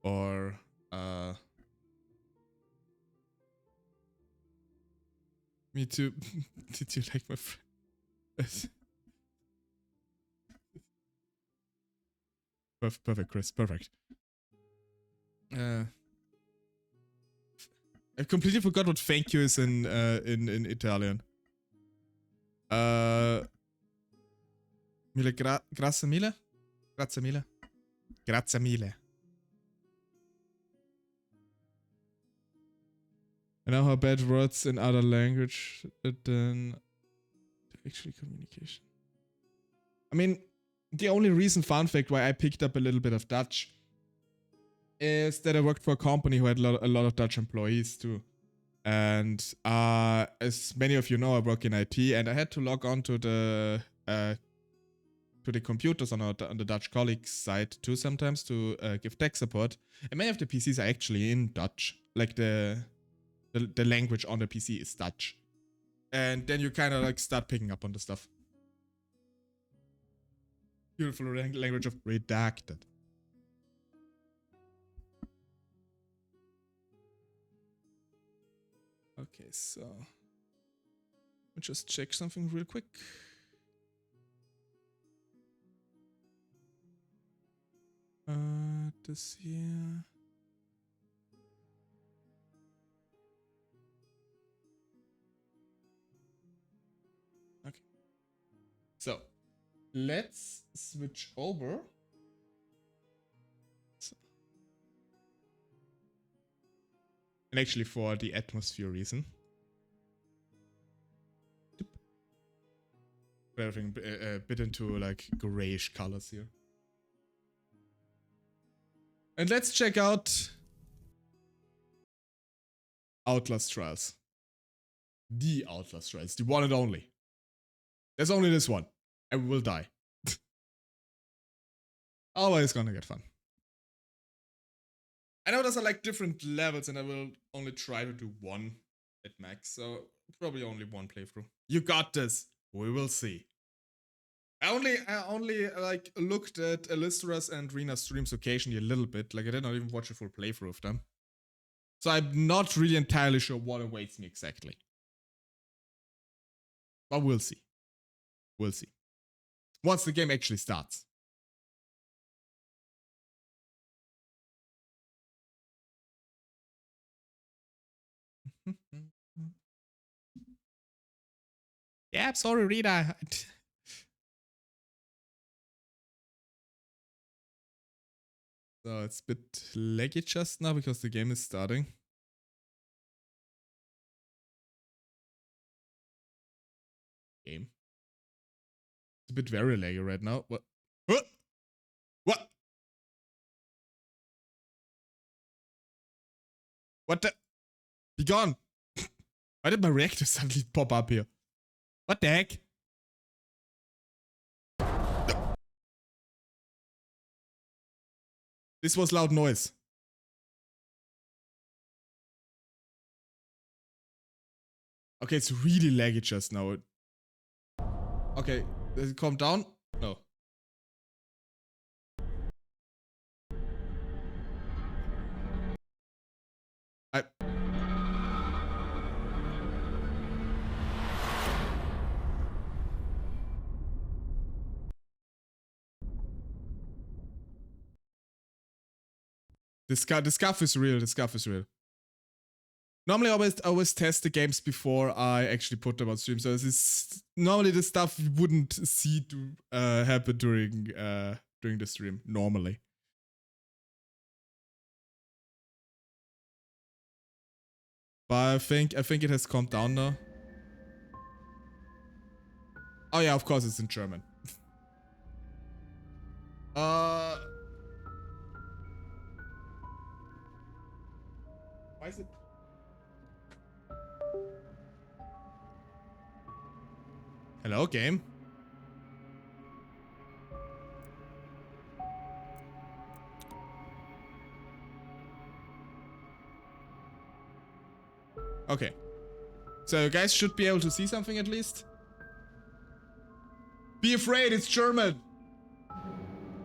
Or, me too. Did you like my friend? Perfect, Chris. Perfect. I completely forgot what thank you is in Italian. Mille grazie mille? Grazie mille? Grazie mille. I know how bad words in other language than actually communication. I mean, the only reason, fun fact, why I picked up a little bit of Dutch is that I worked for a company who had a lot of Dutch employees too. And as many of you know, I work in IT, and I had to log on to the to the computers on the Dutch colleagues side too sometimes to give tech support. And many of the PCs are actually in Dutch. Like the language on the PC is Dutch. And then you kind of like start picking up on the stuff. Beautiful language of redacted. Okay, so let me just check something real quick. This here. Okay. So let's switch over. So. And actually for the atmosphere reason. Everything a bit into like grayish colors here. And let's check out Outlast Trails. The Outlast Trails, the one and only. There's only this one, and we will die. Oh, it's gonna get fun. I know there's like different levels, and I will only try to do one at max, so probably only one playthrough. You got this. We will see. I only like looked at Alistra's and Rena's streams occasionally a little bit. Like I did not even watch a full playthrough of them. So I'm not really entirely sure what awaits me exactly. But we'll see. We'll see. Once the game actually starts. Yeah, I'm sorry, Rena. So it's a bit laggy just now because the game is starting. Game. It's a bit very laggy right now. What? What? What? What the? Be gone. Why did my reactor suddenly pop up here? What the heck? This was loud noise. Okay, it's really laggy just now. Okay, does it calm down? No. The scuff is real. The scuff is real. Normally, I always test the games before I actually put them on stream. So this is normally the stuff you wouldn't see to happen during the stream normally. But I think it has calmed down now. Oh yeah, of course it's in German. Why is it? Hello, game. Okay. So you guys should be able to see something at least. Be afraid, it's German.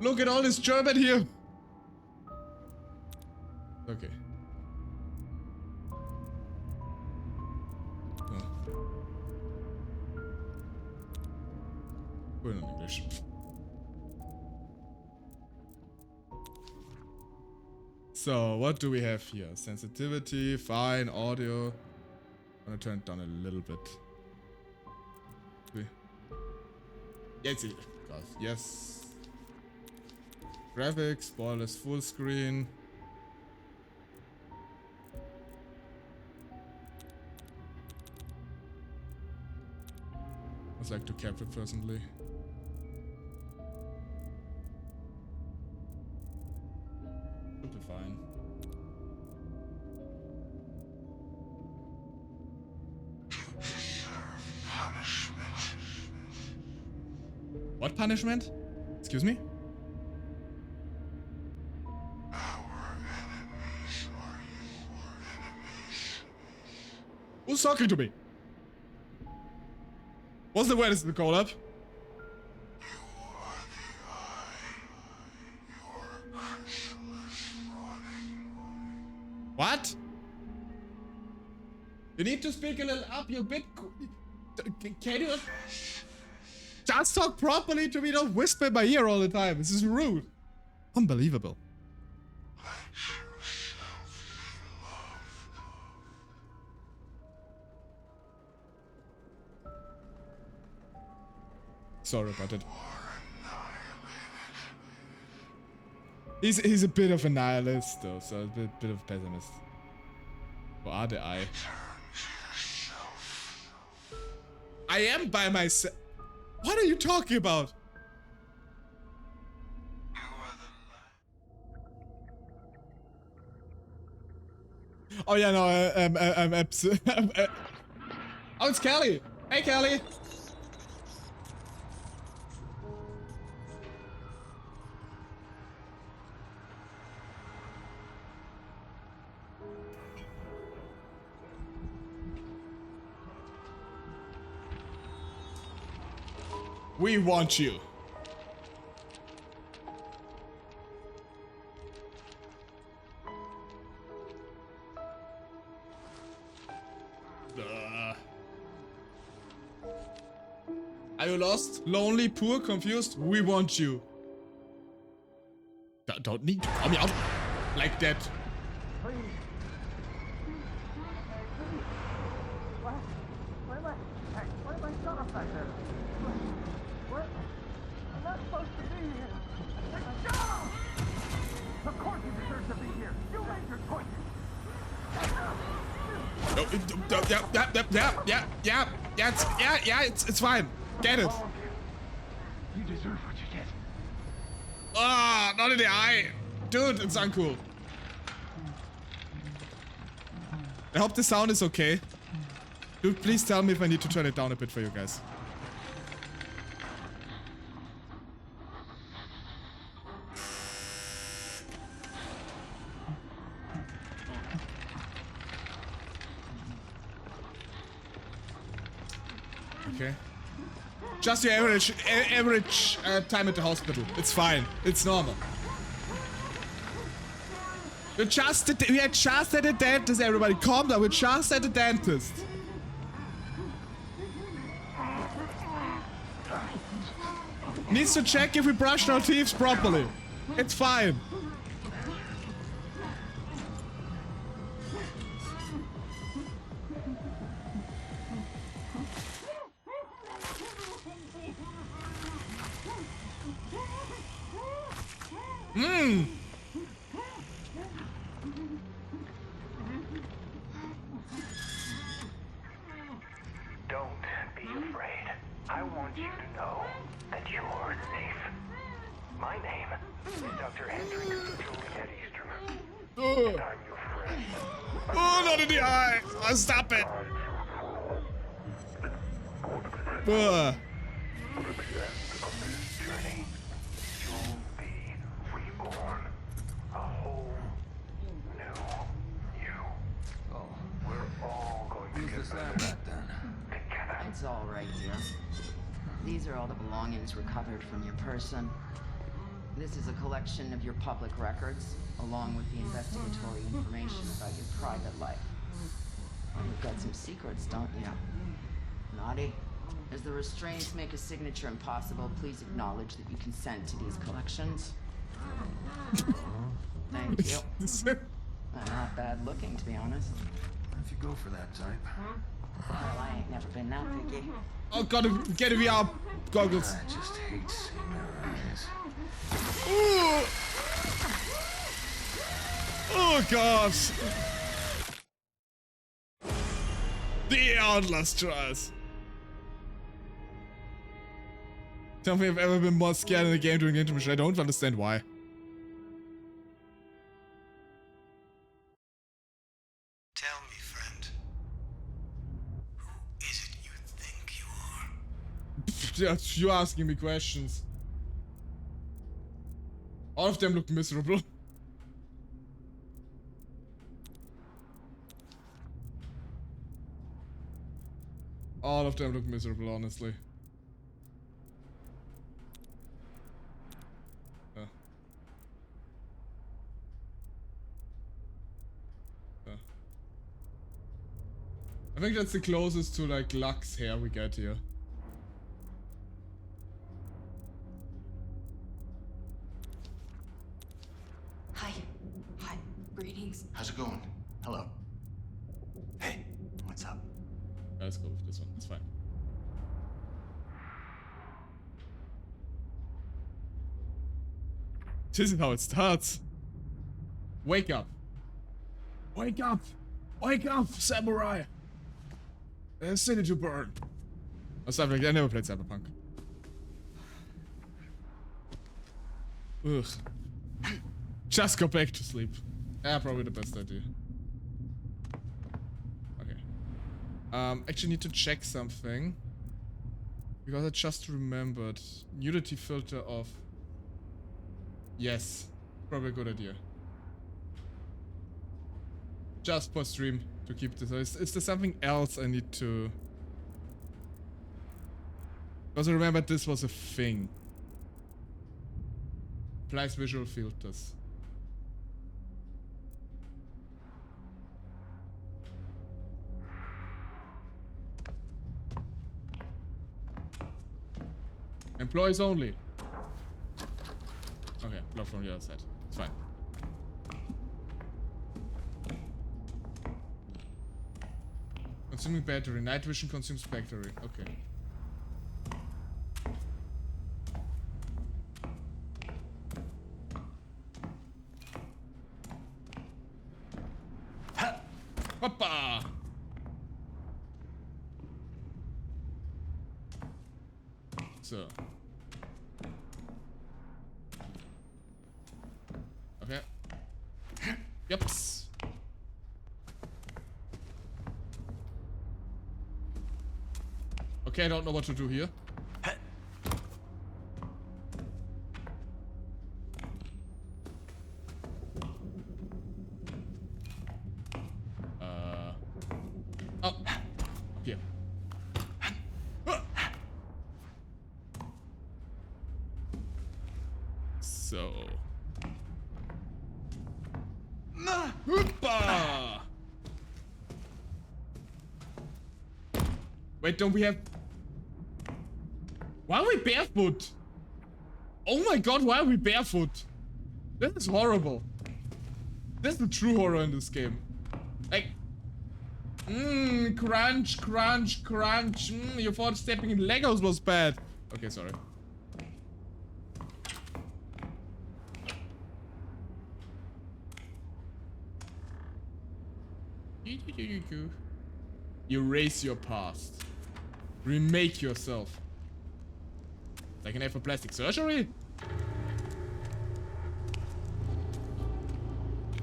Look at all this German here. Okay. We're in English. So, what do we have here? Sensitivity, fine, audio. I'm gonna turn it down a little bit. Yes. Graphics, spoilers, full screen. I'd like to cap it personally. Should be fine. What punishment? Excuse me? Who's talking to me? What's the weirdest call up? What? You need to speak a little up, you're a bit... Can you... Just talk properly to me, don't whisper in my ear all the time. This is rude. Unbelievable. Sorry about it. He's a bit of a nihilist though, so a bit of a pessimist. Or are they I? I am by myself. What are you talking about? Oh yeah, no, I'm oh, it's Kelly. Hey, Kelly. We want you. Are you lost? Lonely, poor, confused? We want you. Don't need to call me out like that. Please. Why am I shut up like this? What? I'm not supposed to be here. No! Of course you deserve to be here. You made your choices. Yeah, it's fine. Get it. You deserve what you get. Ah, not in the eye. Dude, it's uncool. I hope the sound is okay. Dude, please tell me if I need to turn it down a bit for you guys. Okay. Just your average time at the hospital. It's fine. It's normal. We're just at the dentist, everybody. Calm down. We're just at the dentist. Needs to check if we brushed our teeth properly. It's fine. Don't be afraid. I want you to know that you're safe. My name is Dr. Hendrik Juliet Easterman. And I'm your friend. Oh, not in the eye. Oh, stop it. At the end of this journey, you'll be reborn. A whole new you. Oh, We're all going to who's get this better lab rat then? together. It's all right here. These are all the belongings recovered from your person. This is a collection of your public records, along with the investigatory information about your private life. Well, you've got some secrets, don't you? Naughty. As the restraints make a signature impossible, please acknowledge that you consent to these collections. Thank you. Not bad looking, to be honest. If you go for that type. Well, I ain't never been that picky. Oh, gotta get a VR goggles. I just hate seeing their eyes. Ooh. Oh gosh. The Outlast Trails. Tell me if I've ever been more scared in a game during the intermission. I don't understand why. Tell me, friend. Who is it you think you are? You're asking me questions. All of them look miserable. All of them look miserable, honestly. I think that's the closest to like Lux hair we get here. Hi. Hi. Greetings. How's it going? Hello. Hey, what's up? Let's go with this one. It's fine. This is how it starts. Wake up. Wake up. Wake up, samurai. There's a city to burn. Oh, I never played Cyberpunk. Ugh. Just go back to sleep. Yeah, probably the best idea. Okay. Actually need to check something. Because I just remembered. Nudity filter off. Yes. Probably a good idea. Just for stream to keep this. Is there something else I need to... Because I remember this was a thing. Applies visual filters. Employees only. Okay, block from the other side. It's fine. Consuming battery. Night vision consumes battery. Okay. Ha! Hoppa! So. Okay. Yups. Okay, I don't know what to do here. Oh, here. So. Hoopa! Wait, don't we have... Why are we barefoot? Oh my god, why are we barefoot? This is horrible. This is the true horror in this game. Like... crunch, crunch, crunch. You thought stepping in Legos was bad. Okay, sorry. Erase your past. Remake yourself. Like an F for plastic surgery?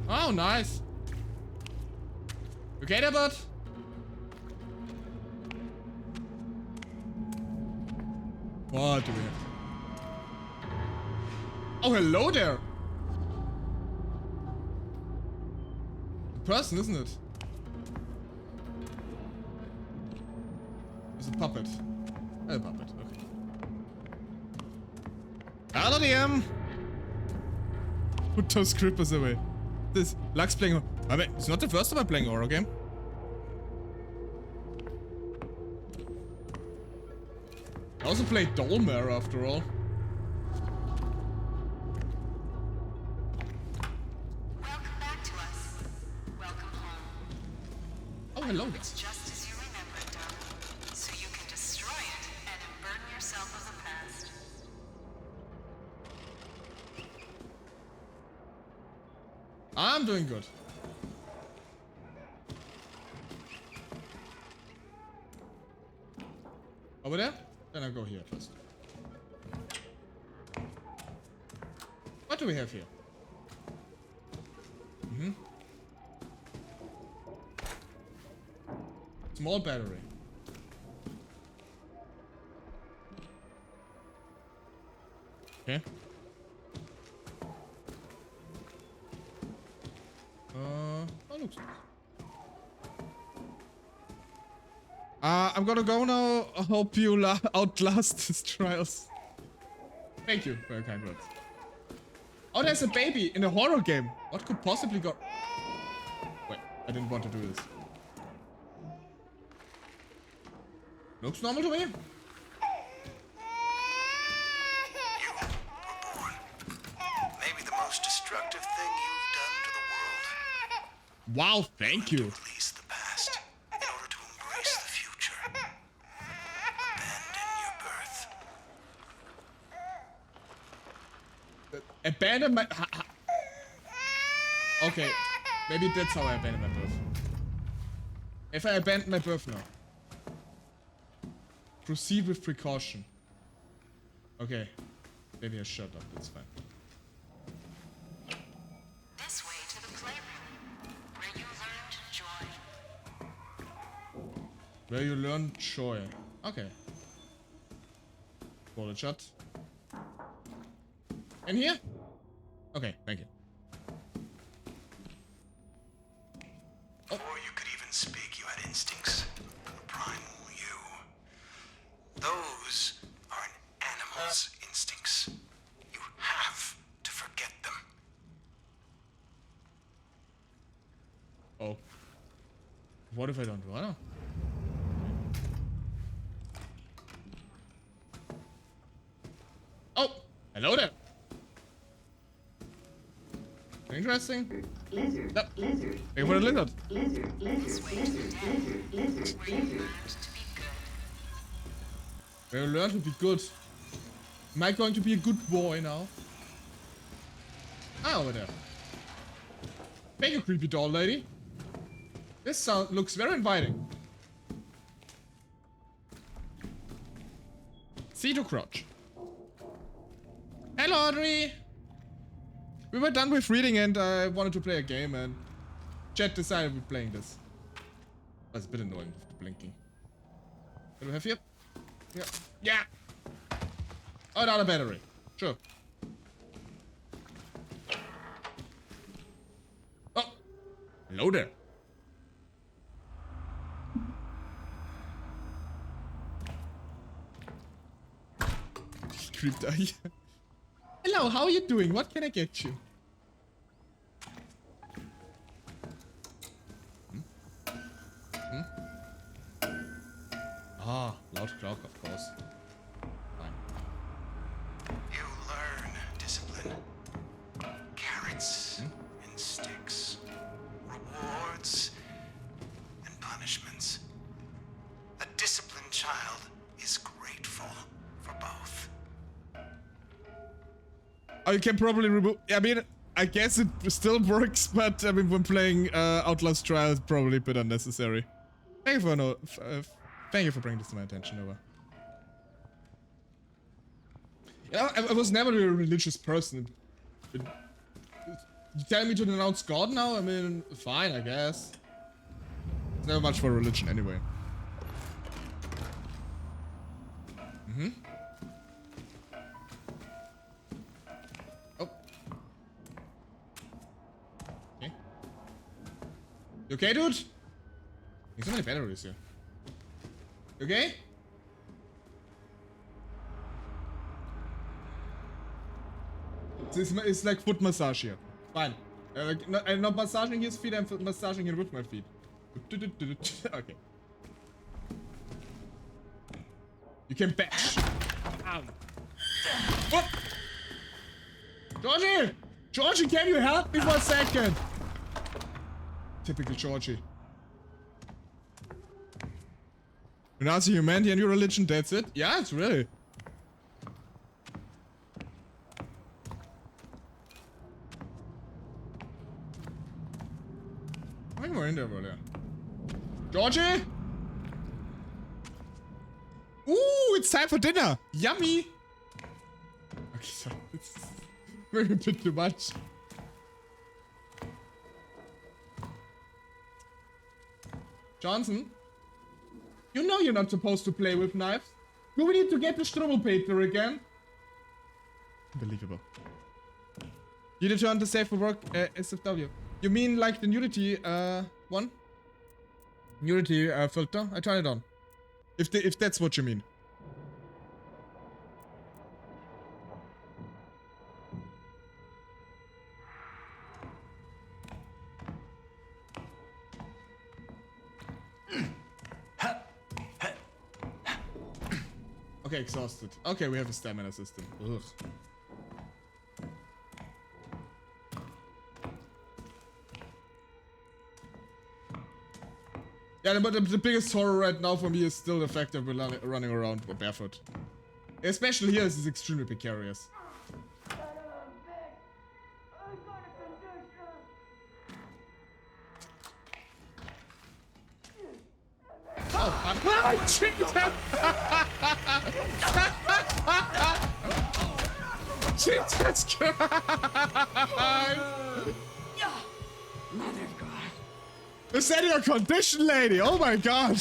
Oh, nice. Okay there, bud? What do we have? Oh, hello there. A person, isn't it? It's a puppet. A puppet, okay. Hello, DM! Put those creepers away. This Lux playing. I mean, it's not the first time I'm playing a horror game. I also played Dolmare after all. Welcome back to us. Welcome home. Oh, hello. It's just as you remembered, darling. So you can destroy it and unburden yourself of the past. I'm doing good. Over there? Then I'll go here first. What do we have here? Small battery. Okay. That looks nice. I'm gonna go now. I hope you outlast these trials. Thank you for your kind words. Oh, there's a baby in a horror game. What could possibly go... Wait, I didn't want to do this. Looks normal to me. You were born. Maybe the most destructive thing you've done to the world. Wow, thank you. Release the past in order to embrace the future. Abandon your birth. Abandon my... Okay, maybe that's how I abandon my birth. If I abandon my birth now. Proceed with precaution. Okay. Maybe I shut up, that's fine. This way to the playroom, where you learned joy. Where you learn joy. Okay. Bullet shot. In here? Okay, thank you. Before you could even speak, you had instincts. A primal you. Those are an animal's instincts. You have to forget them. Oh. What if I don't wanna? Oh! Hello there! Interesting. Lizard, Yep. lizard, Wait for the lizard. lizard, lizard, lizard, lizard, lizard, Where you lizard. learned to be good. Where you learn to be good. Am I going to be a good boy now? Ah, over there. Thank you, creepy doll lady. This sound looks very inviting. C to crouch. Hello, Audrey. We were done with reading and I wanted to play a game and chat decided we're playing this. That's a bit annoying with the blinking. What do we have here? Yeah. Yeah. Oh, another battery. Sure. Oh. Hello there. Creeped eye. Hello, how are you doing? What can I get you? Ah, loud clock, of course. Fine. You learn discipline. Carrots and sticks. Rewards and punishments. A disciplined child is grateful for both. Oh, you can probably remove... I mean, I guess it still works, but I mean, when playing Outlast Trails, probably a bit unnecessary. Thank you for thank you for bringing this to my attention, Nova. You know, I was never a religious person. You tell me to denounce God now? I mean, fine, I guess. It's never much for religion anyway. Mm-hmm. Oh. Okay. You okay, dude? There's so many batteries here. You okay? It's like foot massage here. Fine. I'm not massaging his feet, I'm massaging him with my feet. Okay. You can bash. Ow. What? Georgie! Georgie, can you help me for a second? Typical Georgie. Renouncing humanity and your religion, that's it? Yeah, it's really. I think we're in there, brother. Georgie! Ooh, it's time for dinner! Yummy! Okay, so it's maybe a bit too much. Johnson? You know you're not supposed to play with knives. Do we need to get the Strummelpeter again? Unbelievable. You returned to save for work, SFW. You mean like the nudity one? Nudity filter? I turned it on. If that's what you mean. Okay, exhausted. Okay, we have a stamina system. Ugh. Yeah, but the biggest horror right now for me is still the fact that we're running around barefoot. Especially here, this is extremely precarious. Oh, I'm cheated! Jesus Christ! Mother of God. Is that your condition, lady? Oh my god!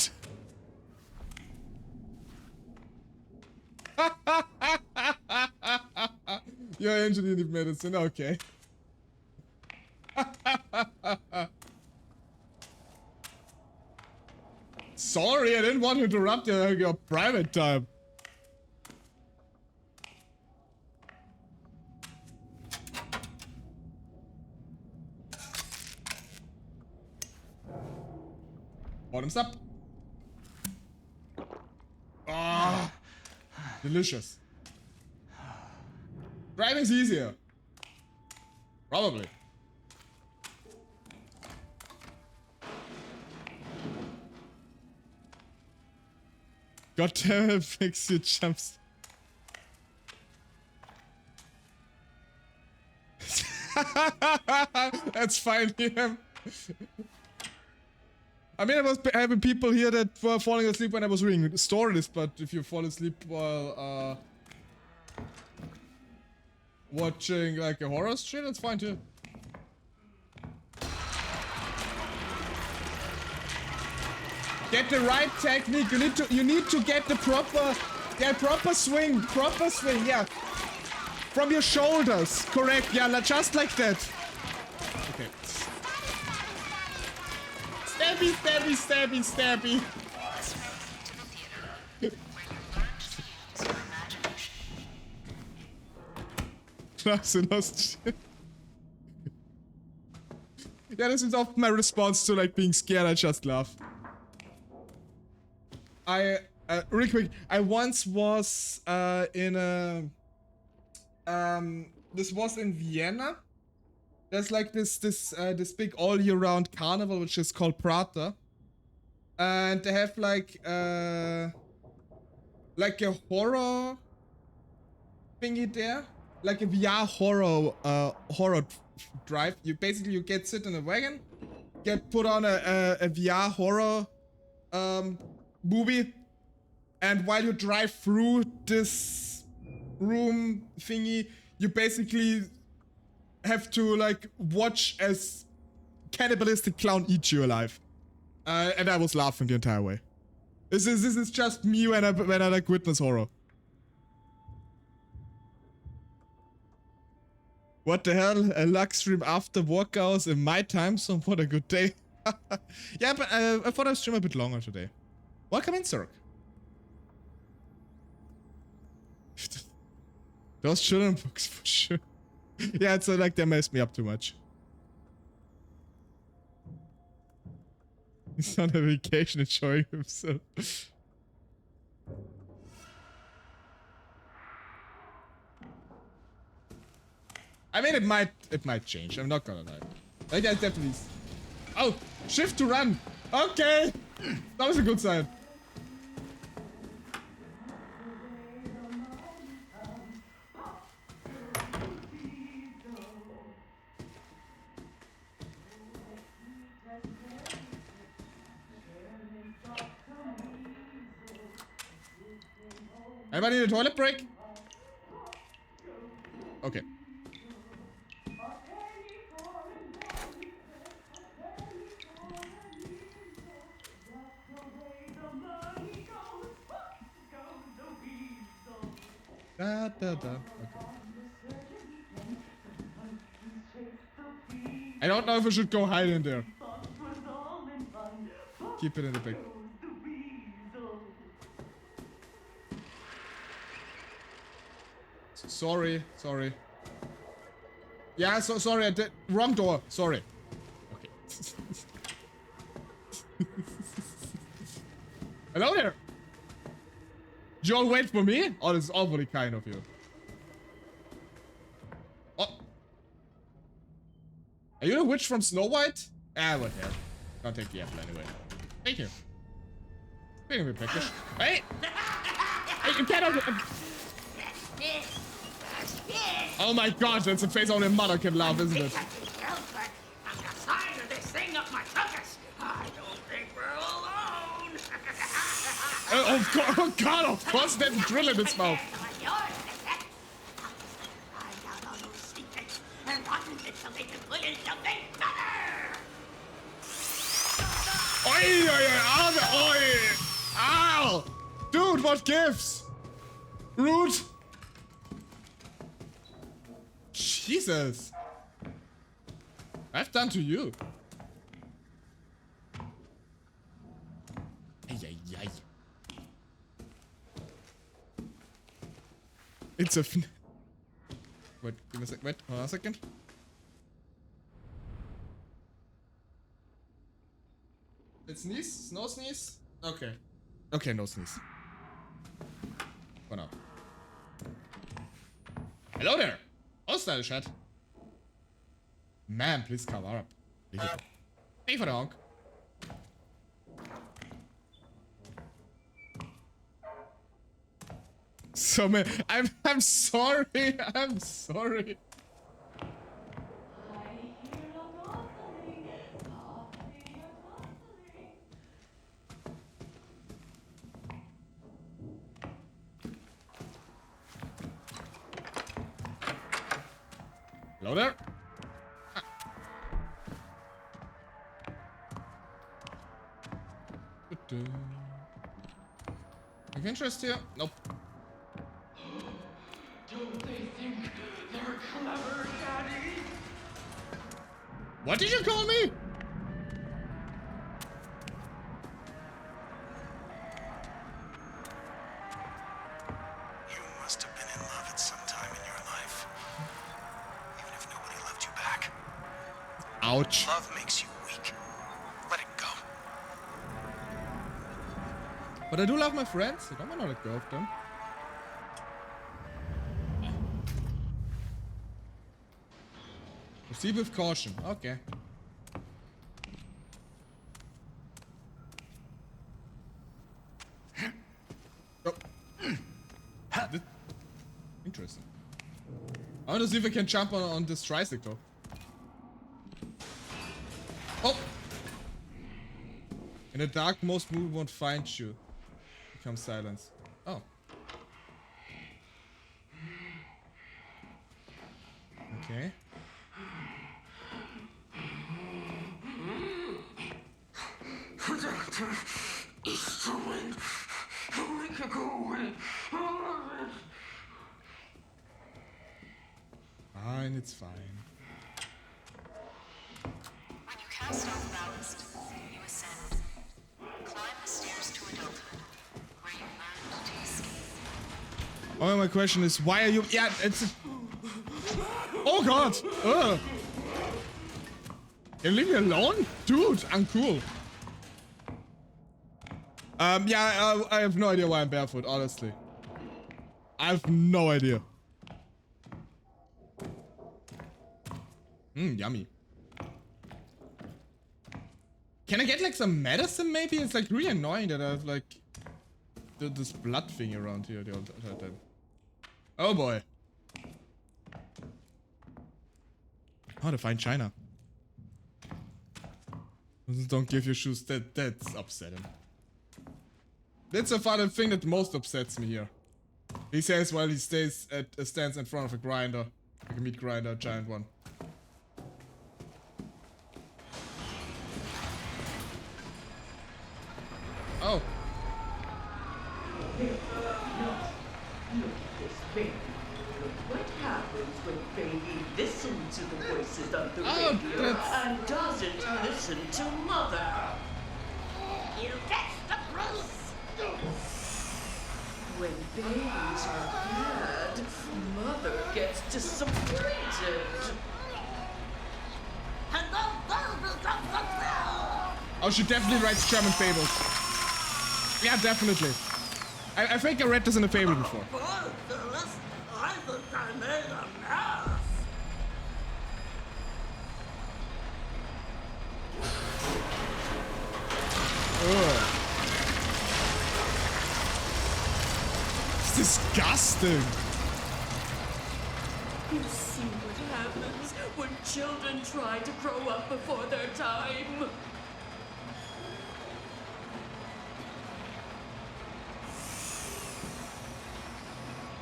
You're engineering in medicine, okay. Sorry, I didn't want to interrupt your private time. Bottoms up. Ah, delicious. Driving's easier. Probably. God damn it, fix your jumps. That's fine, Liam. I mean, I was having people here that were falling asleep when I was reading stories, but if you fall asleep while watching like a horror stream, that's fine too. Get the right technique. You need to get the proper swing, yeah. From your shoulders, correct? Yeah, just like that. Okay. Stabby, stabby, stabby, stabby. Lost. Yeah, this is often my response to like being scared. I just laugh. Really quick. I once was in a this was in Vienna. There's like this big all year round carnival which is called Prater, and they have like a horror thingy there, like a VR horror drive. You basically get sit in a wagon, get put on a VR horror movie, and while you drive through this room thingy, you basically have to like watch as cannibalistic clown eat you alive. And I was laughing the entire way. This is just me when I like witness horror. What the hell? A Lux stream after work hours in my time zone? What a good day. Yeah, but I thought I'd stream a bit longer today. Welcome in, Zerk. Those children books for sure. Yeah, it's like they messed me up too much. He's on a vacation enjoying himself. I mean, it might change. I'm not gonna lie. Like that definitely. Oh, shift to run. Okay, that was a good sign. Anybody need a toilet break? Okay. Okay. I don't know if I should go hide in there. Keep it in the bag. Sorry. Yeah, so sorry, I did wrong door. Sorry. Okay. Hello there. Did you all wait for me? Oh, this is awfully kind of you. Oh. Are you the witch from Snow White? Ah, what the hell. I'll take the apple anyway. Thank you. Speaking of package. Hey! Hey, you cannot. Oh my god, that's a face only a mother can laugh, isn't it? Oh god, of course there's a drill in its mouth. Oi, oi, ow! Dude, what gives? Rude. Jesus. I've done to you. Ay. It's a wait, give me a sec. Wait, hold on a second. It's sneeze? No sneeze? Okay. Okay, no sneeze. For now. Hello there! Hostile chat. Man, please cover up. Hey for the honk. So man, I'm sorry. I'm sorry. Hello there. Ah. Have interest here? Nope. Don't they think they're clever, Daddy? What did you call me? You must have been in love at some time in your life. Even if nobody loved you back. Ouch. Love makes you weak. Let it go. But I do love my friends. I don't want to let go of them. Proceed with caution. Okay. Oh. Interesting. I want to see if I can jump on this tricycle. Oh! In the dark, most movement won't find you. Become silence. Oh. Okay. Protector, East wind. Make it go away. Fine, it's fine. When you cast off ballast, you ascend. Climb the stairs to adulthood, where you learn to escape. Oh, my question is, why are you? Yeah, it's. Oh God! Ugh. You leave me alone, dude. I'm cool. Yeah, I have no idea why I'm barefoot. Honestly, I have no idea. Yummy. Can I get like some medicine maybe? It's like really annoying that I have like this blood thing around here the whole time. Oh boy. Oh, to find China. Don't give your shoes. That's upsetting. That's a funny thing that most upsets me here. He says while he stands in front of a grinder, like a meat grinder, giant one. Oh. Look, this thing. What happens when baby listens to the voices of the Oh, radio that's- and doesn't listen to mother? You guessed the Bruce! When babies are bad, mother gets disappointed. Oh, she definitely writes German fables. Yeah, definitely. I think I read this in a fable before. I think I made a mess! Ugh. It's disgusting. You see what happens when children try to grow up before their time.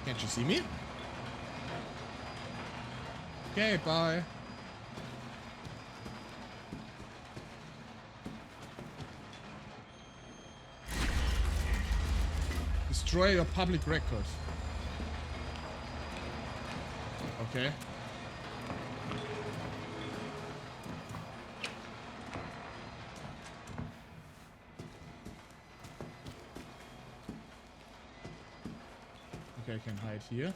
Can't you see me? Okay, bye. Destroy your public record. Okay. Okay, I can hide here.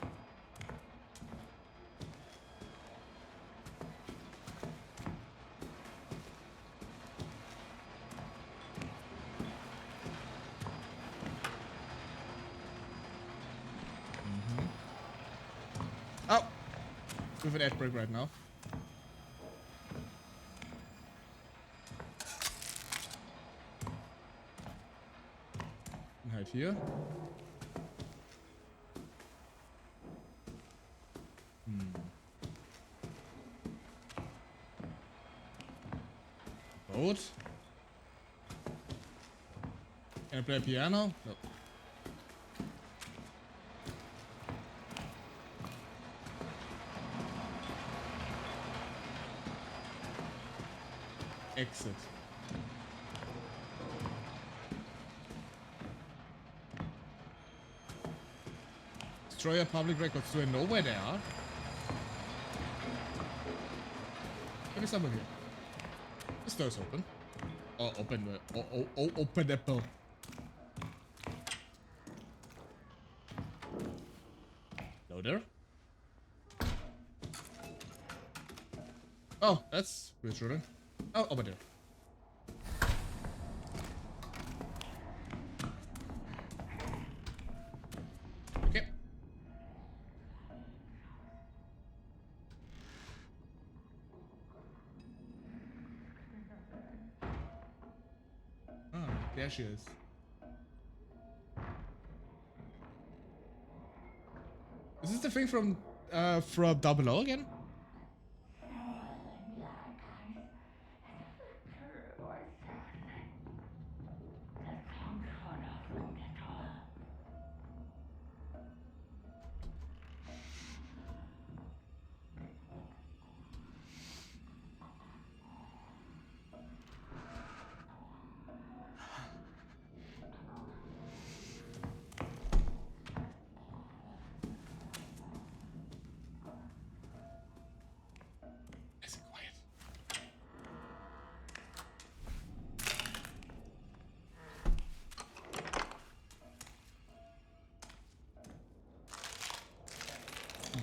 Oh! We have an ad break right now. And hide here. Boat. Can I play piano? No. Exit. Destroy your public records. Do I know where they are? Maybe someone here. This door's open. Oh, open the. Open the door. Hello there. Oh, that's reassuring. Oh, over there. Okay. Ah, there she is. Is this the thing from Double O again? Nice and quiet.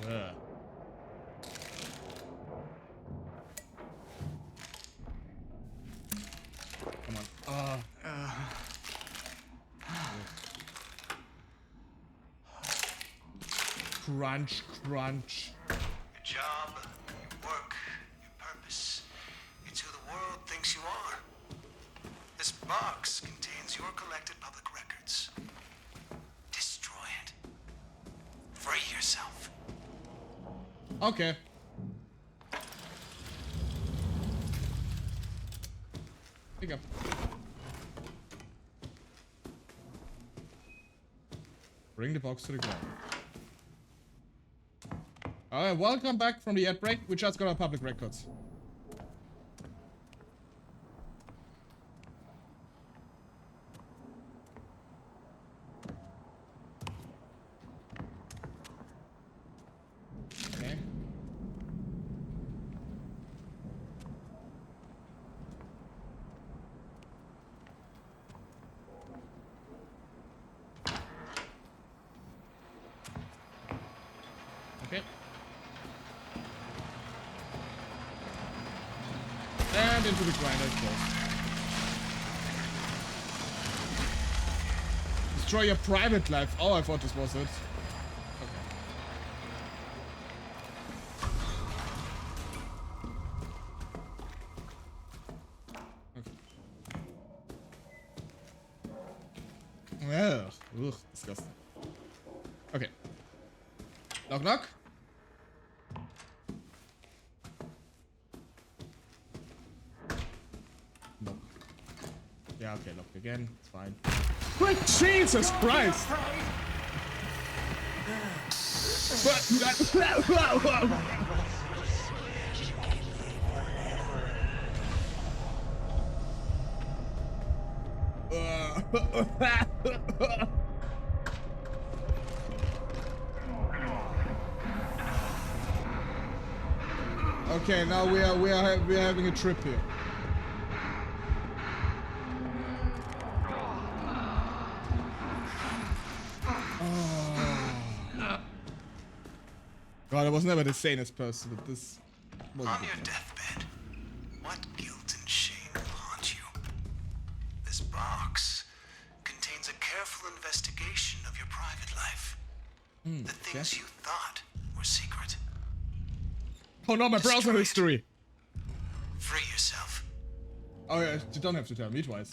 Ugh. Come on. Crunch, crunch. Your job, your work, your purpose. It's who the world thinks you are. This box contains your collected public records. Destroy it. Free yourself. Okay. Pick up. Bring the box to the ground. Alright, welcome back from the ad break. We just got our public records. into the grinder, of course. Destroy your private life. Oh, I thought this was it. Ugh, disgusting. Okay. Knock, knock. Knock. Yeah, okay, knock again. It's fine. But Jesus Christ! Okay, now we are having a trip here. God, I was never the sanest person, but this was On your deathbed, what guilt and shame will haunt you? This box contains a careful investigation of your private life. The things you thought were secret. Oh no, my browser history! Free yourself. Oh yeah, you don't have to tell me twice.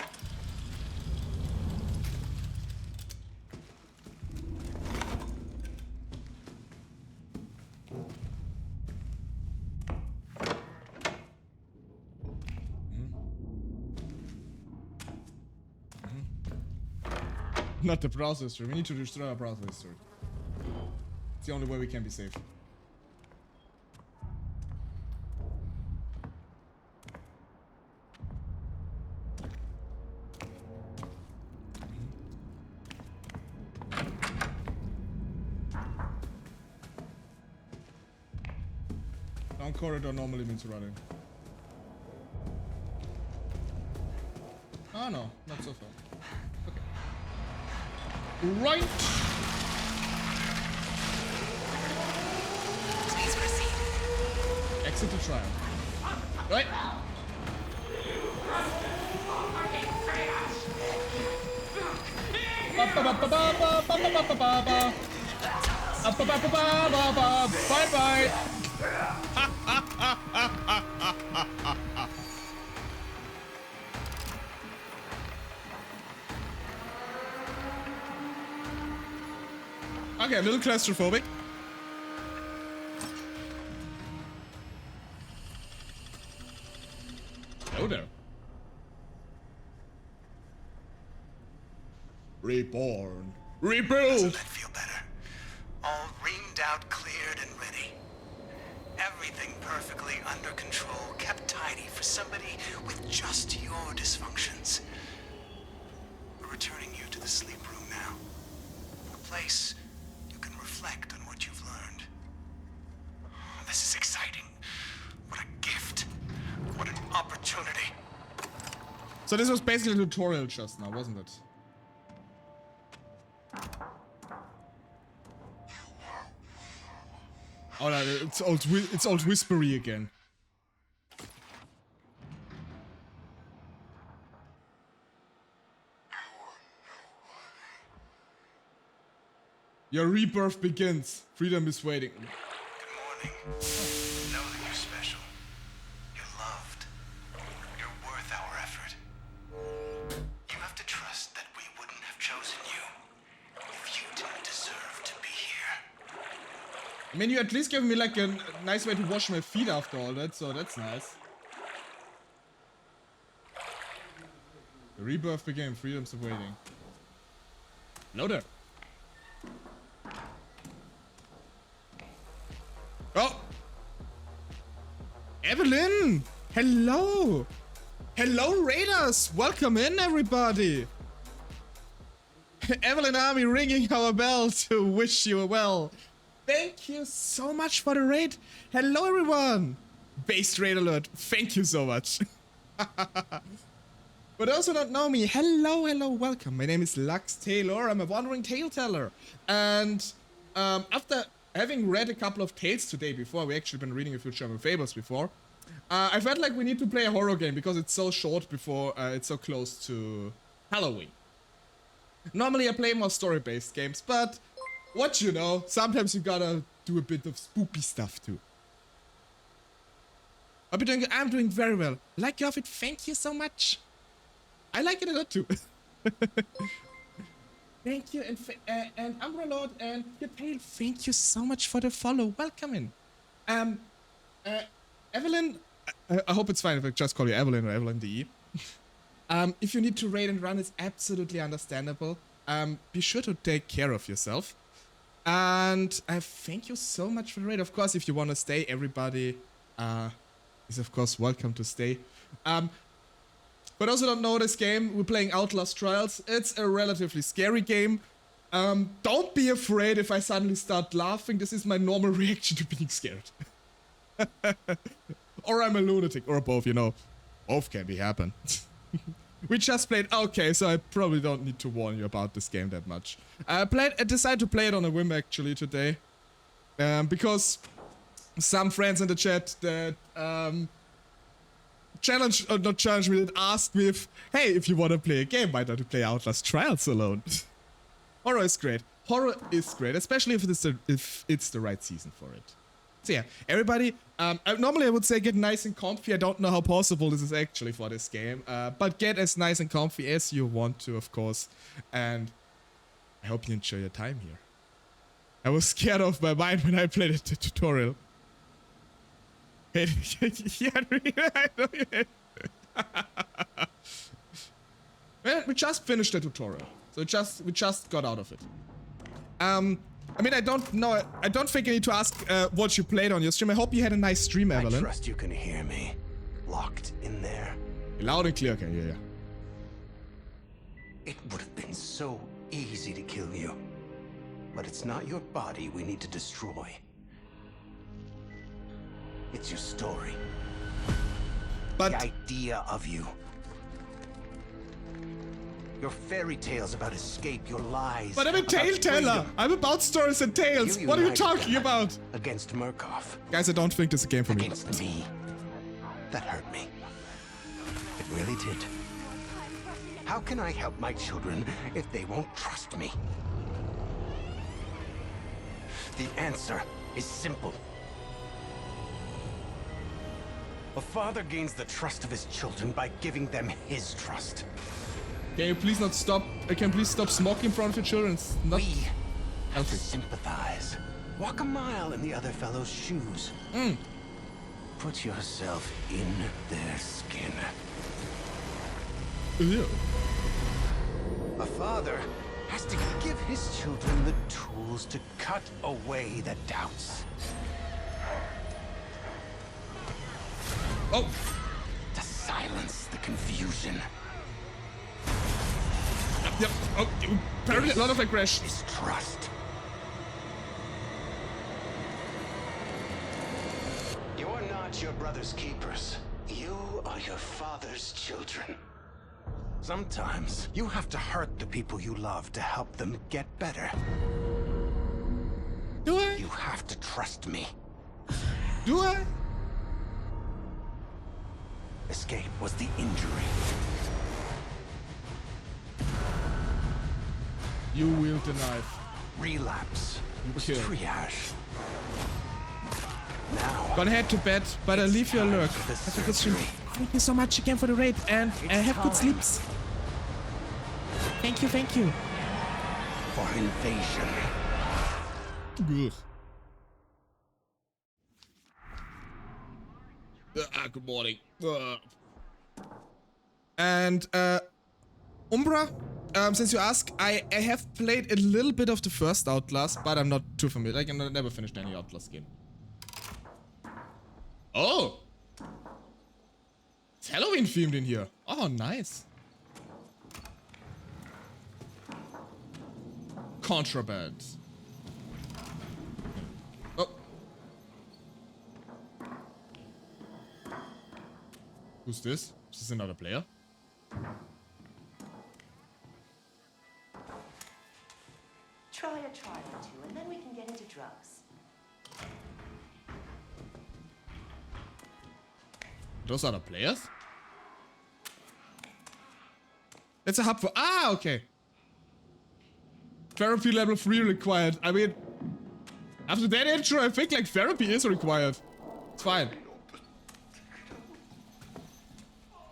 Not the browser history. We need to destroy our browser history. It's the only way we can be safe. Down corridor normally means running. Oh no, not so far. Okay. Right! Please proceed. Exit the trial. Right! Bye bye! Okay, a little claustrophobic. Oh no. Reborn. Rebuild! Doesn't that feel better? All reamed out, cleared, and ready. Everything perfectly under control, kept tidy for somebody with just your dysfunctions. We're returning you to the sleep room now. A place you can reflect on what you've learned. This is exciting. What a gift. What an opportunity. So this was basically a tutorial just now, wasn't it? Oh no, it's old whispery again. Your rebirth begins. Freedom is waiting. Good morning. Know that you're special. You're loved. You're worth our effort. You have to trust that we wouldn't have chosen you if you didn't deserve to be here. I mean, you at least gave me like a nice way to wash my feet after all that, so that's nice. The rebirth began. Freedom's awaiting. Hello there. Oh! Evelyn! Hello! Hello, Raiders! Welcome in, everybody! Evelyn Army ringing our bell to wish you well. Thank you so much for the raid. Hello, everyone! Based raid alert. Thank you so much. For those who don't know me, hello, welcome. My name is LuxTaleor. I'm a wandering tale teller. And after having read a couple of tales today before, we actually been reading a few German fables before, I felt like we need to play a horror game because it's so short before it's so close to Halloween. Normally I play more story-based games, but what you know, sometimes you gotta do a bit of spooky stuff too. I'm doing very well. Like your outfit, thank you so much. I like it a lot too. Thank you, and Umbra Lord and your tail, thank you so much for the follow. Welcome in. Evelyn, I hope it's fine if I just call you Evelyn or Evelyn DE. If you need to raid and run, it's absolutely understandable. Be sure to take care of yourself. And thank you so much for the raid. Of course, if you want to stay, everybody is of course welcome to stay. But also don't know this game, we're playing Outlast Trails. It's a relatively scary game. Don't be afraid if I suddenly start laughing. This is my normal reaction to being scared. Or I'm a lunatic, or both, you know. Both can happen. We just played, okay, so I probably don't need to warn you about this game that much. I decided to play it on a whim actually today. Because some friends in the chat that asked me if, hey, if you want to play a game, why don't you play Outlast Trials alone? Horror is great. Horror is great, especially if it's the right season for it. So yeah, everybody, normally I would say get nice and comfy. I don't know how possible this is actually for this game, but get as nice and comfy as you want to, of course. And I hope you enjoy your time here. I was scared of my mind when I played the tutorial. Yeah, I know you did. Well, we just finished the tutorial, so we just got out of it. I mean, I don't know. I don't think I need to ask what you played on your stream. I hope you had a nice stream, Evelyn. I trust you can hear me. Locked in there. Loud and clear, can you hear? It would have been so easy to kill you. But it's not your body we need to destroy. It's your story. But the idea of you. Your fairy tales about escape, your lies. But I'm a tale teller. I'm about stories and tales. What are you talking about? Against Murkoff. Guys, I don't think this is a game for me. Against me. That hurt me. It really did. How can I help my children if they won't trust me? The answer is simple. A father gains the trust of his children by giving them his trust. Can you please not stop? Can you please stop smoking in front of your children? It's not we have healthy. to sympathize. Walk a mile in the other fellow's shoes. Put yourself in their skin. Ew. A father has to give his children the tools to cut away the doubts. Oh! To silence the confusion. Yep. Oh, apparently a lot of aggression. Is trust. You're not your brother's keepers. You are your father's children. Sometimes you have to hurt the people you love to help them get better. Do I? You have to trust me. Do I? Escape was the injury. You wield the knife. Relapse was Kill. triage. Now, Gonna head to bed, but I'll leave you a lurk. Have a good stream. Thank you so much again for the raid, and have good sleeps. Thank you, thank you. For invasion. Ugh. Good morning. And Umbra, since you ask, I have played a little bit of the first Outlast, but I'm not too familiar. Like, I never finished any Outlast game. Oh! It's Halloween themed in here. Oh, nice. Contraband. Oh. Who's this? Is this another player? Try a trial or two, and then we can get into drugs. Those are the players? It's a hub for... Ah, okay. Therapy level 3 required. I mean, after that intro, I think like therapy is required. It's fine.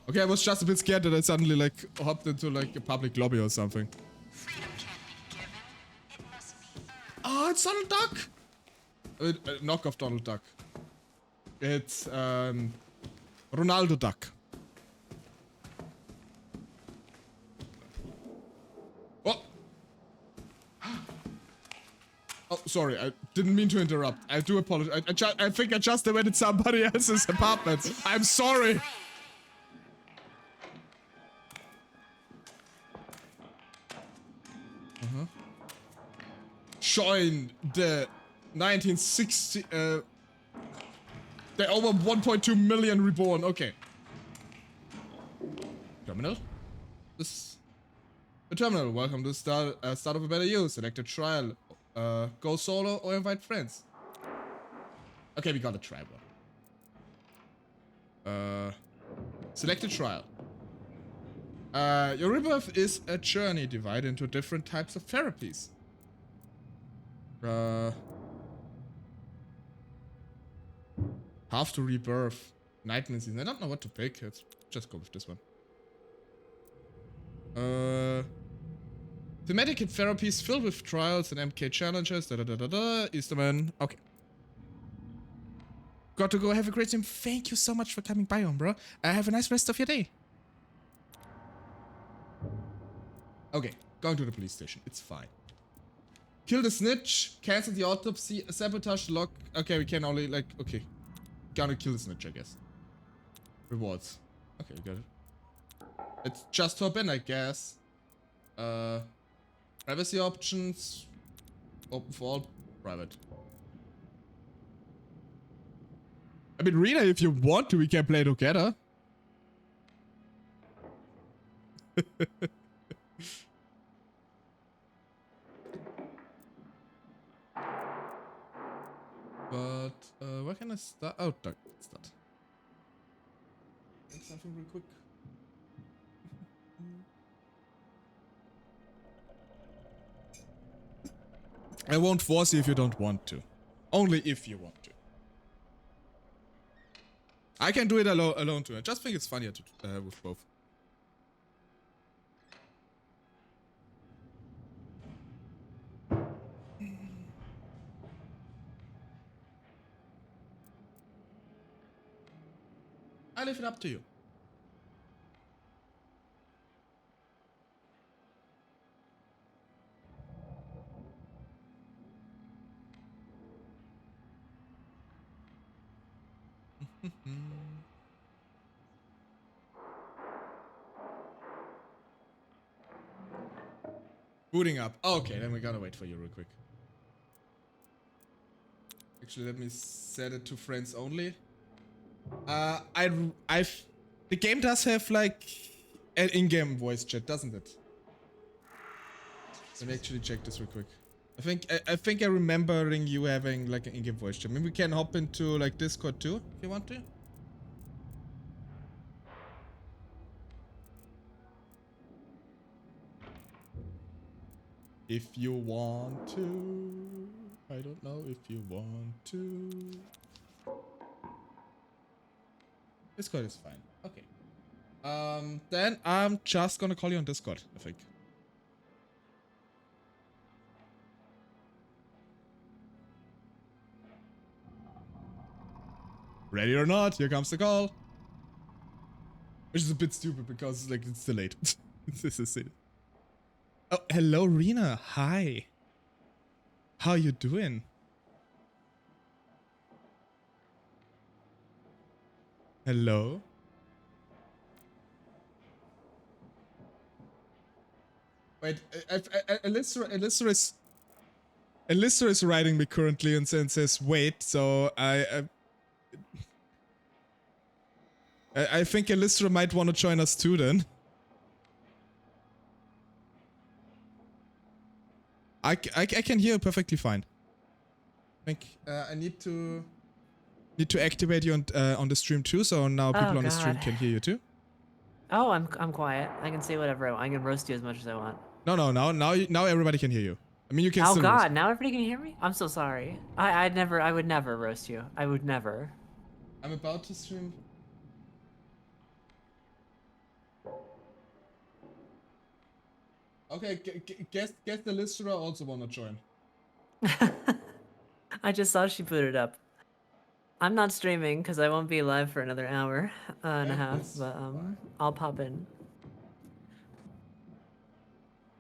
Okay, I was just a bit scared that I suddenly like hopped into like a public lobby or something. Freedom can't be given. It must be earned. Oh, it's Donald Duck! Knockoff Donald Duck. It's Ronaldo Duck. Oh! Oh, sorry, I didn't mean to interrupt. I do apologize. I think I just went in somebody else's apartment. I'm sorry. Join the 1960, the over 1.2 million reborn. Okay. Terminal? This... The terminal. Welcome to the start of a better you. Select a trial. Go solo or invite friends. Okay, we got a trial one. Select a trial. Your rebirth is a journey divided into different types of therapies. Half to rebirth. Nightmare season. I don't know what to pick. Let's just go with this one. Thematic therapies filled with trials and MK challenges. Easterman. Okay. Got to go. Have a great time. Thank you so much for coming by, bro. Have a nice rest of your day. Okay. Going to the police station. It's fine. Kill the snitch. Cancel the autopsy. Sabotage the lock. Okay, we can only like... Okay. Gotta kill the snitch, I guess. Rewards. Okay, we got it. Let's just hop in, I guess. Privacy options. Open for all. Private. I mean, Rena, if you want to, we can play together. But, where can I start? Oh, start. Something real quick. I won't force you if you don't want to. Only if you want to. I can do it alone too. I just think it's funnier to with both. I leave it up to you. Booting up. Okay, then we gotta wait for you real quick. Actually, let me set it to friends only. The game does have like an in-game voice chat, doesn't it? Let me actually check this real quick. I think I remembering you having like an in-game voice chat. Maybe we can hop into like Discord too, if you want to. If you want to. I don't know if you want to. Discord is fine. Okay. Then I'm just gonna call you on Discord, I think. Ready or not, here comes the call. Which is a bit stupid because like it's delayed. This is it. Oh, hello Rena. Hi. How you doing? Hello? Wait, Alyssa is writing me currently and says wait, so I think Alyssa might want to join us too then. I can hear you perfectly fine. I think I need to... need to activate you on the stream too, so now people on the stream God. can hear you too. Oh, I'm quiet. I can say whatever I want. I can roast you as much as I want. No, now everybody can hear you. I mean, you can Oh still God, roast. now everybody can hear me? I'm so sorry. I would never roast you. I would never. I'm about to stream. Okay, guess the listener also wanna join. I just saw she put it up. I'm not streaming because I won't be live for another hour and a half, but I'll pop in.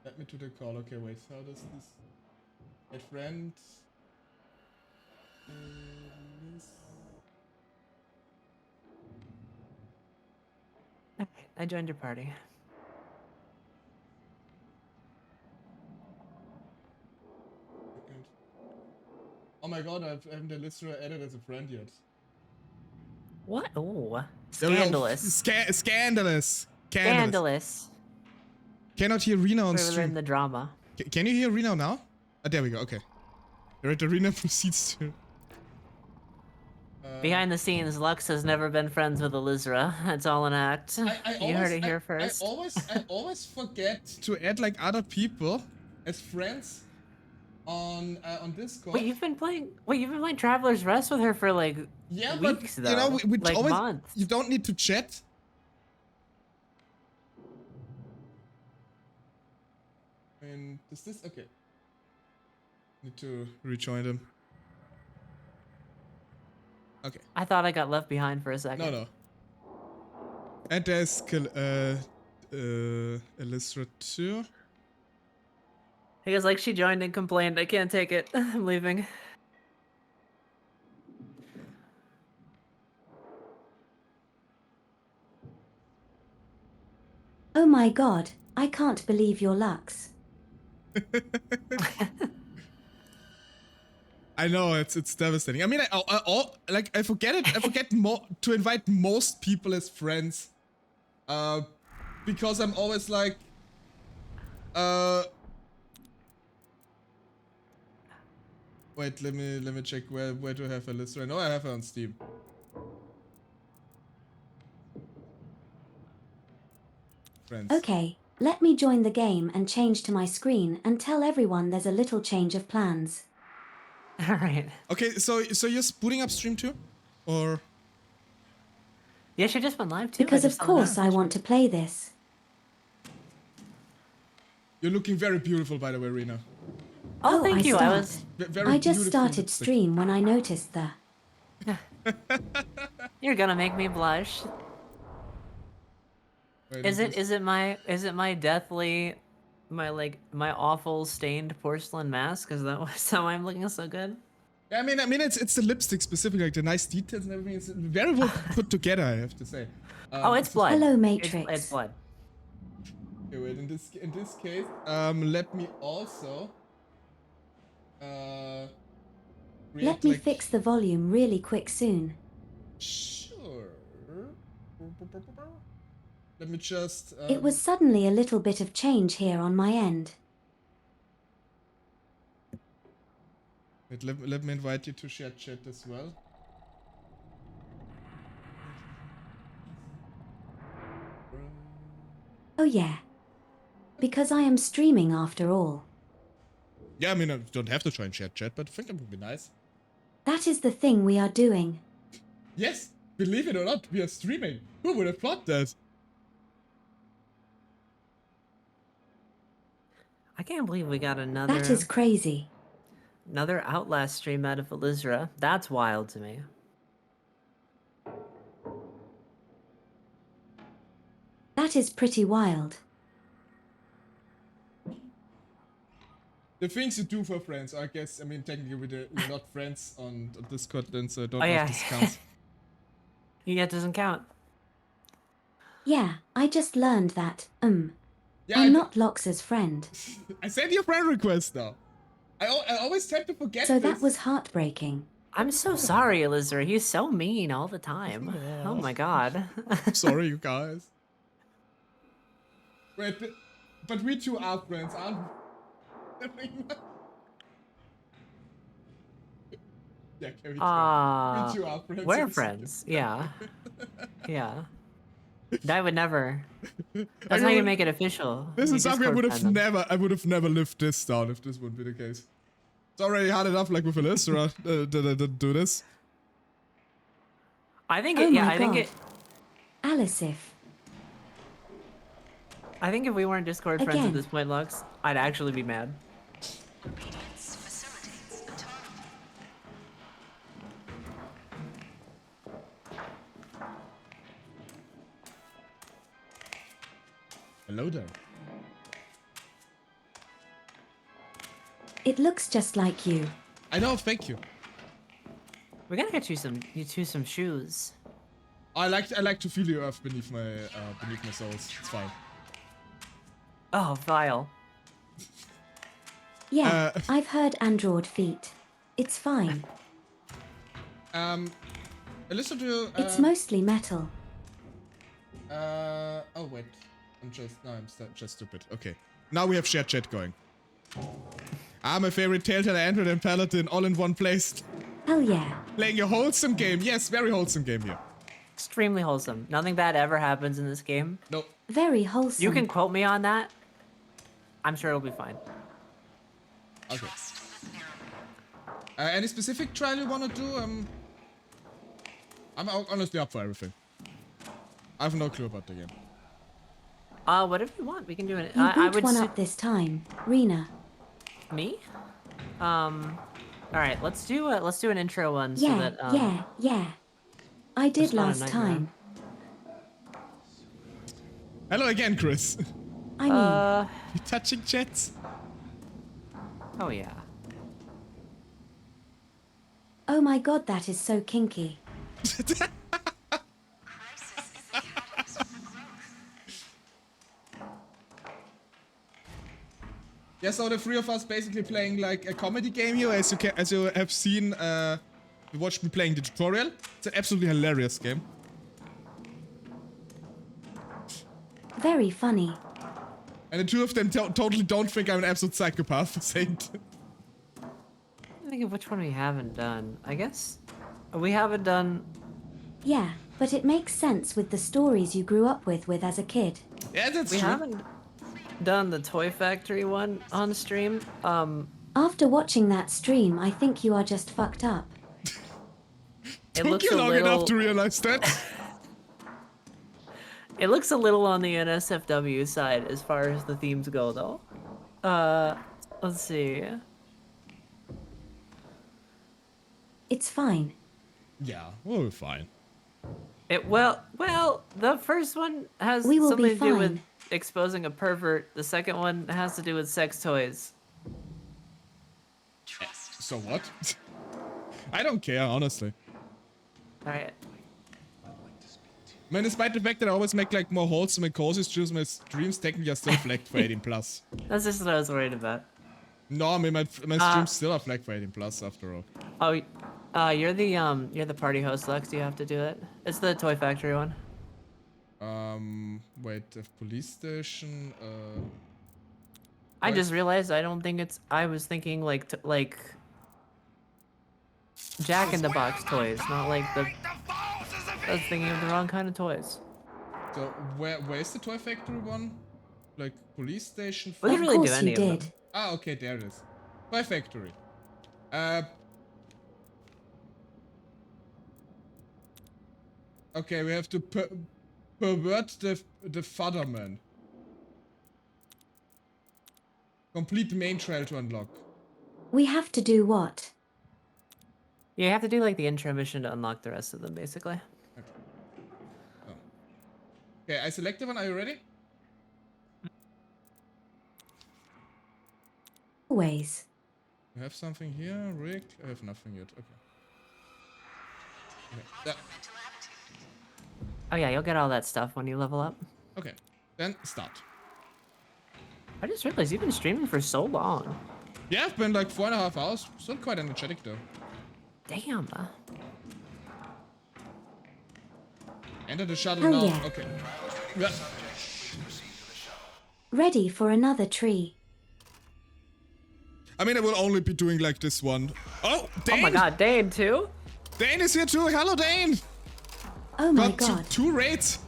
Let me to the call. Okay, wait. How does this? Add friend. I joined your party. Oh my god, I haven't the listener added as a friend yet. What? Oh, scandalous. Scandalous. Scandalous. Cannot hear Rena on We're stream. in the drama. Can you hear Rena now? Oh, there we go. Okay. Alright, the Rena proceeds to. Behind the scenes, Lux has never been friends with Elizra. It's all an act. You heard it here first. I always forget to add like other people as friends on Discord. Wait, you've been playing Traveler's Rest with her for like weeks, though. You know, we like always, months. you don't need to chat. And is this okay? Need to rejoin them. Okay. I thought I got left behind for a second. No. And there's Illustrator 2. He was like, she joined and complained. I can't take it. I'm leaving. Oh my god, I can't believe your Lux. I know it's devastating. I mean, I forget it. I forget to invite most people as friends, because I'm always like, wait, let me check where do I have a list right now. I have her on Steam. Friends. Okay, let me join the game and change to my screen and tell everyone there's a little change of plans. Alright. Okay, so you're booting up stream too? Or? Yeah, she just went live too. Because of course I want to play this. You're looking very beautiful, by the way, Rena. Oh, thank you. I just started stream when I noticed the... You're gonna make me blush. Wait, Is it my deathly, my awful stained porcelain mask? Is that why I'm looking so good? Yeah, I mean it's the lipstick specifically, like the nice details and everything. It's very well put together, I have to say. Oh, it's blood. Hello, Matrix. It's blood. Okay, wait. In this case, let me also. Let me fix the volume really quick soon. Sure. Let me just... It was suddenly a little bit of change here on my end. Wait, let me invite you to share chat as well. Oh yeah. Because I am streaming after all. Yeah, I mean, I don't have to try and share chat, but I think it would be nice. That is the thing we are doing. Yes, believe it or not, we are streaming. Who would have thought that? I can't believe we got another... That is crazy. Another Outlast stream out of Elizra. That's wild to me. That is pretty wild. The things you do for friends, I guess, I mean, technically we're not friends on Discord then, so I don't Oh, know yeah. if this counts. Yeah, it doesn't count. Yeah, I just learned that, Yeah, I'm not Lux's friend. I sent you a friend request now. I always tend to forget So this. that was heartbreaking. I'm so sorry, Elizra. He's so mean all the time. Oh my god. Sorry, you guys. Wait, but we two are friends, aren't we? Yeah, Yeah, we Ah, two are friends. we're friends. Yeah. Yeah. I would never. That's how you make it official. This You is something I Discord would have friend them. never, lived this down if this would be the case. It's already hard enough, like with Alyssa, to do this. I think Oh it. Yeah, my I think God. it. Alicif. I think if we weren't Discord friends at Again. this point, Lux, I'd actually be mad. Obedience facilitates autonomy. Hello there. It looks just like you. I know, thank you. We gotta get you some shoes. I like to feel the earth beneath my soles. It's fine. Oh, vile. Yeah, I've heard Android feet. It's fine. Alyssa, do you, It's mostly metal. oh wait, I'm just stupid. Okay, now we have shared chat going. I'm a favorite Telltale Android and Paladin all in one place. Hell yeah. Playing a wholesome game. Yes, very wholesome game here. Extremely wholesome. Nothing bad ever happens in this game. Nope. Very wholesome. You can quote me on that. I'm sure it'll be fine. Okay. Any specific trial you want to do? I'm honestly up for everything. I have no clue about the game. Whatever you want, we can do it. You I boot would one up this time, Rena. Me? All right. Let's do an intro one. Yeah, so that, yeah. I did it's not a last nightmare. time. Hello again, Chris. I mean, You touching chats? Oh yeah. oh my God, that is so kinky. Crisis is the catalyst for growth. Yeah, so the three of us basically playing like a comedy game here, as you have seen. You watched me playing the tutorial. It's an absolutely hilarious game. Very funny. And the two of them totally don't think I'm an absolute psychopath for saying it. Think of which one we haven't done. I guess we haven't done. Yeah, but it makes sense with the stories you grew up with as a kid. Yeah, that's We true. haven't done the Toy Factory one on stream. After watching that stream, I think you are just fucked up. It Took looks you a long little. enough to realize that. It looks a little on the NSFW side as far as the themes go, though. Let's see. It's fine. Yeah, we're fine. Well, the first one has We will something be to do with fine. exposing a pervert. The second one has to do with sex toys. So what? I don't care, honestly. All right. I mean, despite the fact that I always make like more wholesome and cozy streams, my streams technically are still flagged for 18+. That's just what I was worried about. No, I mean my streams still are flagged for 18+ after all. Oh, you're the party host, Lux. Do you have to do it? It's the Toy Factory one. Wait, the police station. I just realized I don't think it's. I was thinking like Jack in the Box toys, not like the. I was thinking of the wrong kind of toys. So where's the Toy Factory one? Like police station. We didn't really do any you of did. them. Ah, okay, there it is. Toy Factory. Okay, we have to pervert the fatherman. Complete the main trail to unlock. We have to do what? Yeah, you have to do like the intro mission to unlock the rest of them, basically. Okay, I selected one. Are you ready? Always. You have something here, Rick? I have nothing yet. Okay. Yeah. Oh yeah, you'll get all that stuff when you level up. Okay, then start. I just realized you've been streaming for so long. Yeah, I've been like 4.5 hours. Still quite energetic though. Damn. Enter the shuttle Oh, now. yeah. Okay. Yeah. Ready for another tree. I mean, I will only be doing like this one. Oh, Dane! Oh my god, Dane too? Dane is here too. Hello, Dane! Oh my Got god. two raids.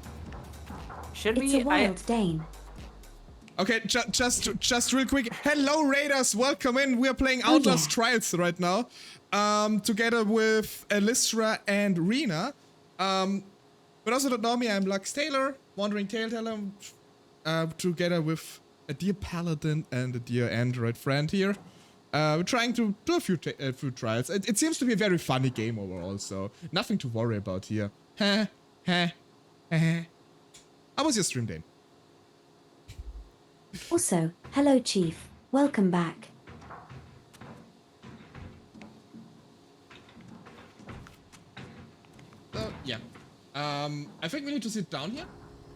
Should It's a wild Dane. Okay, just real quick. Hello, Raiders. Welcome in. We are playing Outlast Trails right now. Together with Lystra and Rena. For those who don't know me, I'm LuxTaleor, Wandering Tale-Teller, together with a dear paladin and a dear android friend here. We're trying to do a few trials. It seems to be a very funny game overall, so nothing to worry about here. How was your stream, Dane? Also, hello Chief. Welcome back. Yeah. I think we need to sit down here.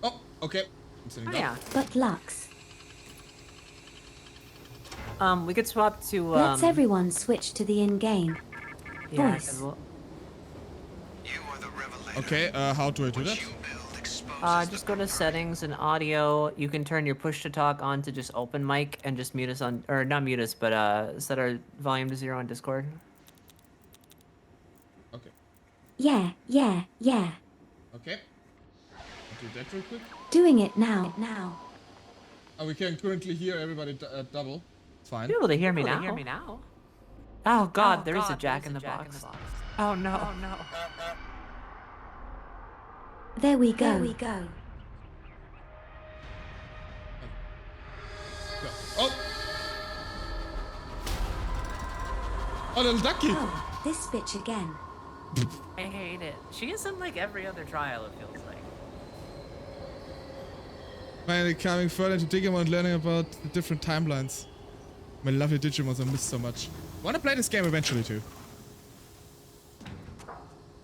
Oh, okay. I'm sitting down. Yeah. But Lux. We could swap to Let's everyone switch to the in-game yeah, voice. Okay, how do I do that? Just go to settings and audio. You can turn your push to talk on to just open mic and just mute us on, or not mute us, but set our volume to 0 on Discord. Okay. Yeah. Okay. I'll do that real quick. Doing it now. Oh, we can currently hear everybody double. It's fine. You're able to hear me now. Oh god, there is a Jack in the Box. Oh no. There we go. Oh! Oh, little ducky! Oh, this bitch again. I hate it. She is in like every other trial, it feels like. Finally coming further into Digimon and learning about the different timelines. My lovely Digimons I miss so much. Wanna play this game eventually too.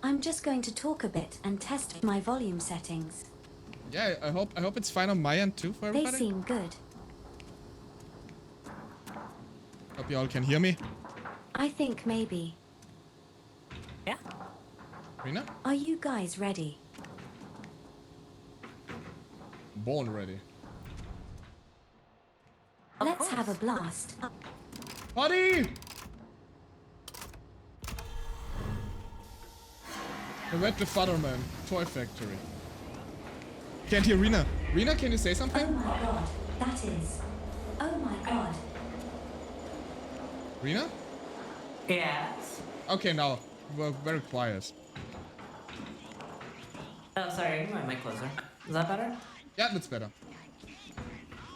I'm just going to talk a bit and test my volume settings. Yeah, I hope it's fine on my end too for everybody. They seem good. Hope you all can hear me. I think maybe. Yeah. Rena? Are you guys ready? Born ready. Let's have a blast. Buddy! I read the Fatherman Toy Factory. Can't hear Rena. Rena, can you say something? Oh my god, that is. Oh my god. Rena? Yes. Okay, now. We're very quiet. Oh, sorry, my mic closer. Is that better? Yeah, that's better.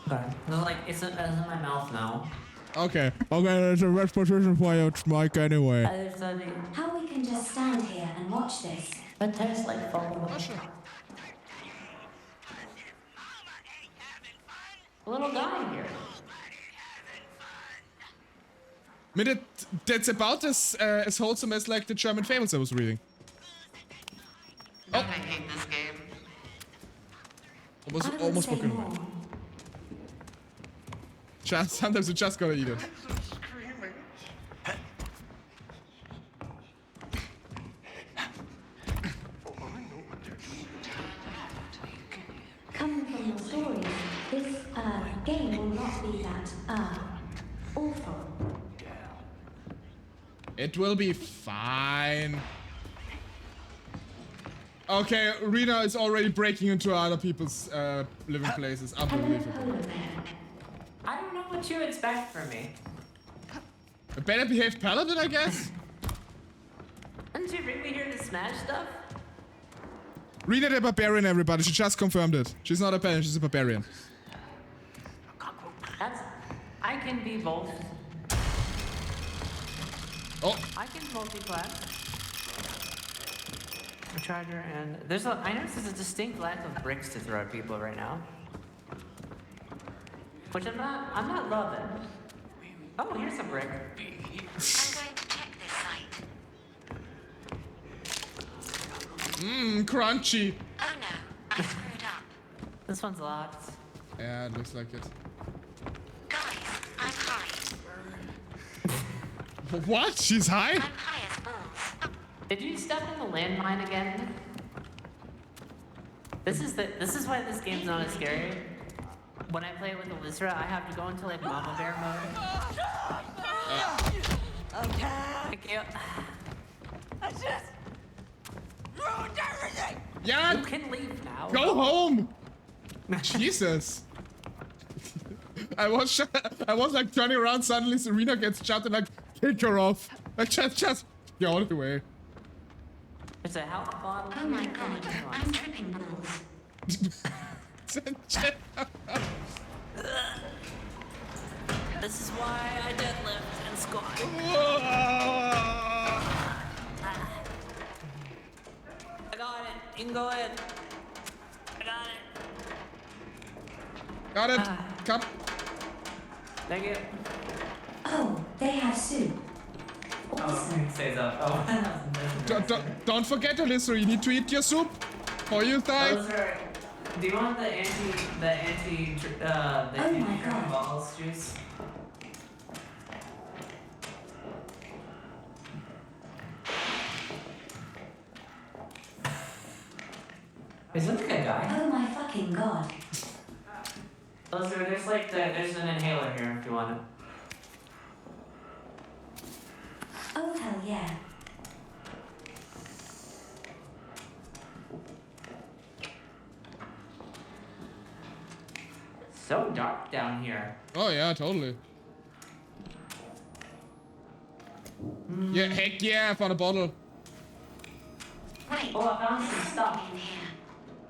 Okay. No, like, it's in my mouth now. Okay. Okay, that's a rest position for your mic anyway. How we can just stand here and watch this? But there's like Oh, sure. A little guy here. I mean, that's about as wholesome as like the German fables I was reading. Oh. I hate this game. Almost broken away. Sometimes you just gotta eat it. Coming from your stories, this game will not be that awful. It will be fine. Okay, Rena is already breaking into other people's living places. Unbelievable. I don't know what you expect from me. A better behaved paladin, I guess? Didn't you bring me here to smash stuff? Rena the barbarian, everybody. She just confirmed it. She's not a paladin, she's a barbarian. I can be both. Oh. I can multi-class. A charger and I noticed there's a distinct lack of bricks to throw at people right now. Which I'm not loving. Oh, here's a brick. I'm going to check this site. Mmm, crunchy. Oh no, I screwed up. This one's locked. Yeah, it looks like it. Guys, I'm high. What? She's high? I'm high as balls. Did you step in the landmine again? This is why this game's not as scary. When I play with Lystra, I have to go into like Mama Bear mode. Thank you. I just ruined everything. Yeah. You can leave now. Go home. Jesus. I was like turning around. Suddenly, Serena gets shot and like kick her off. Like just get out of the way. There's a health bottle. Oh my god, I'm tripping balls. This is why I deadlift and squat. I got it. You can go in. I got it. Got it. Come. Thank you. Oh, they have soup. Awesome. Stays up. Oh. Don't forget, Alyssa, you need to eat your soup or you die. Do you want the anti balls juice? Is that the good guy? Oh my fucking god. Oh, so there's like there's an inhaler here if you want it. Oh hell yeah. So dark down here. Oh yeah, totally. Yeah, heck yeah, I found a bottle. Wait. Oh, I found some stuff in here.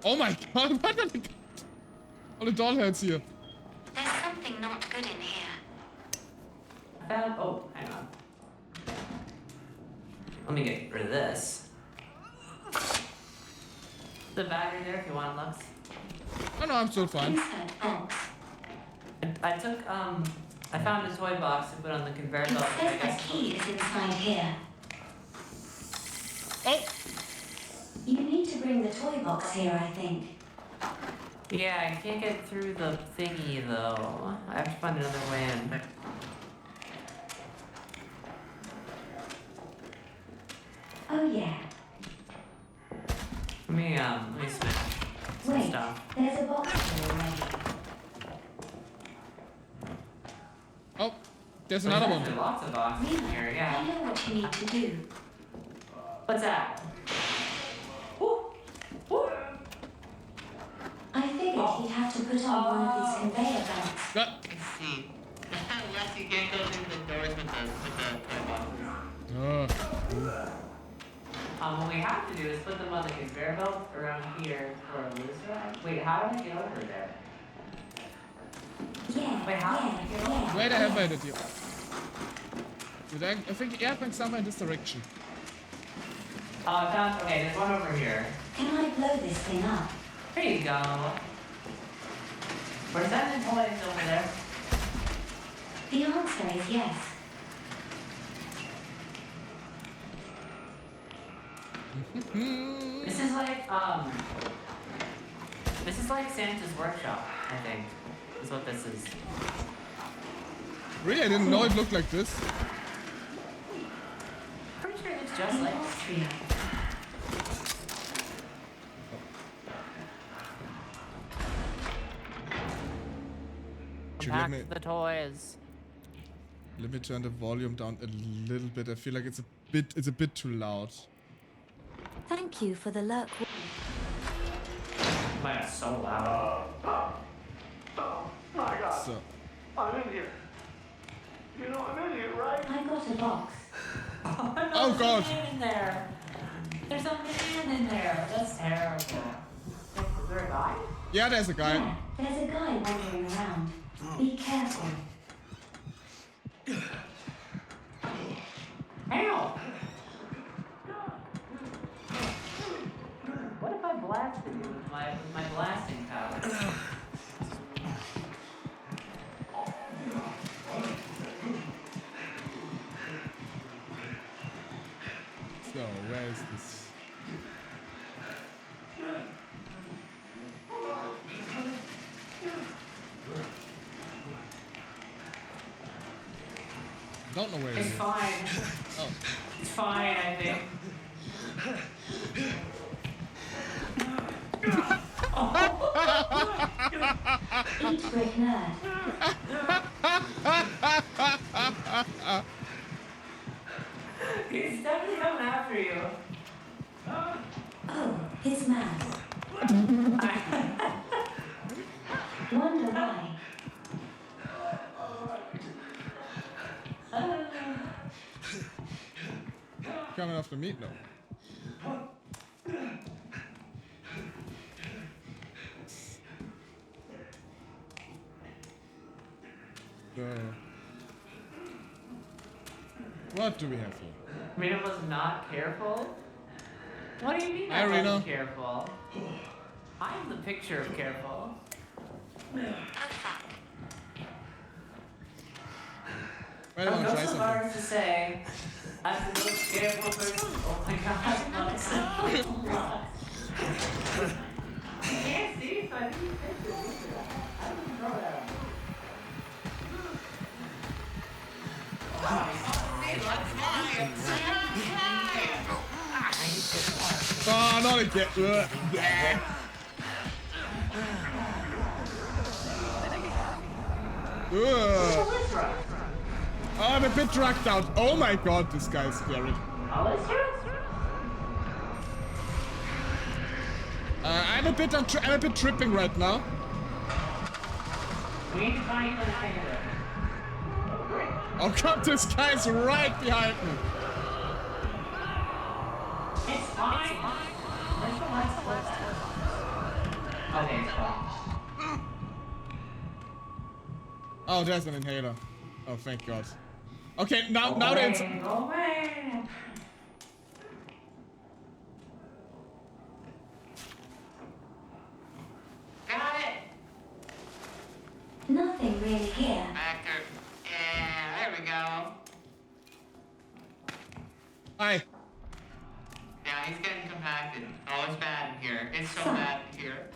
Oh my god, what are the... All the doll heads here. There's something not good in here. I found. Oh, hang on. Let me get rid of this. The battery there if you want, Lux. Oh no, I'm still fine. Insert box. I took I found a toy box to put on the conveyor belt. It says the key is inside here. Oh! You need to bring the toy box here, I think. Yeah, I can't get through the thingy though. I have to find another way in. Oh yeah. Let me smash some Wait, stuff. there's a box here already. Oh, there's another There's one. lots of boxes in here, I yeah. know what you need to do. What's that? Woo! Woo! I figured he'd have to put on one of these conveyor belts. That... Let's see. Yes, you can't go through the doors with the boxes. What we have to do is put them on the conveyor belt around here for a loose ride. Wait, how do I get over there? Yeah, Wait, how do I get over there? Wait, I have made it here. I think the airplane's somewhere in this direction. Oh, I found. Okay, there's one over here. Can I blow this thing up? There you go. Where's that toys over there? The answer is yes. This is like Santa's workshop, I think. Is what this is. Really? I didn't know it looked like this. Pretty sure it looks just like this. Let me, the toys. let me turn the volume down a little bit. I feel like it's a bit too loud. Thank you for the lurk. Man, it's so loud. Oh my god. So, I'm in here. You know I'm in here, right? I got a box. oh god! There's a man in there. There's a man in there. That's terrible. Is there a guy? Yeah, there's a guy. Yeah, there's a guy wandering around. Be careful. Help! What if I blasted you with my blasting power? So, where is this? Don't know where it It's is. fine. Oh. It's fine, I think. Eat brick nerd. He's definitely coming after you. Oh, his man. Wonder why. Coming after me? No. What do we have here? Rena was not careful? What do you mean Hi, I Rena. wasn't careful? I am the picture of careful. Wait, I want to try so something. hard to say. I'm the most careful person. Oh my god, I can't see, so I need pictures. I don't know that. Oh, not again. Yeah. Oh, I'm a bit drugged out. Oh my god, this guy is scary. I'm a bit tripping right now. We need to find the finger. Oh god, this guy's right behind me. It's fine. There's the lights. Okay, it's fine. Oh, there's an inhaler. Oh, thank god. Okay, now that it's... Go away. Got it. Nothing really here. Backer. Yeah, there we go. Hi. Yeah, he's getting compacted. Oh, it's bad in here. It's so bad in here.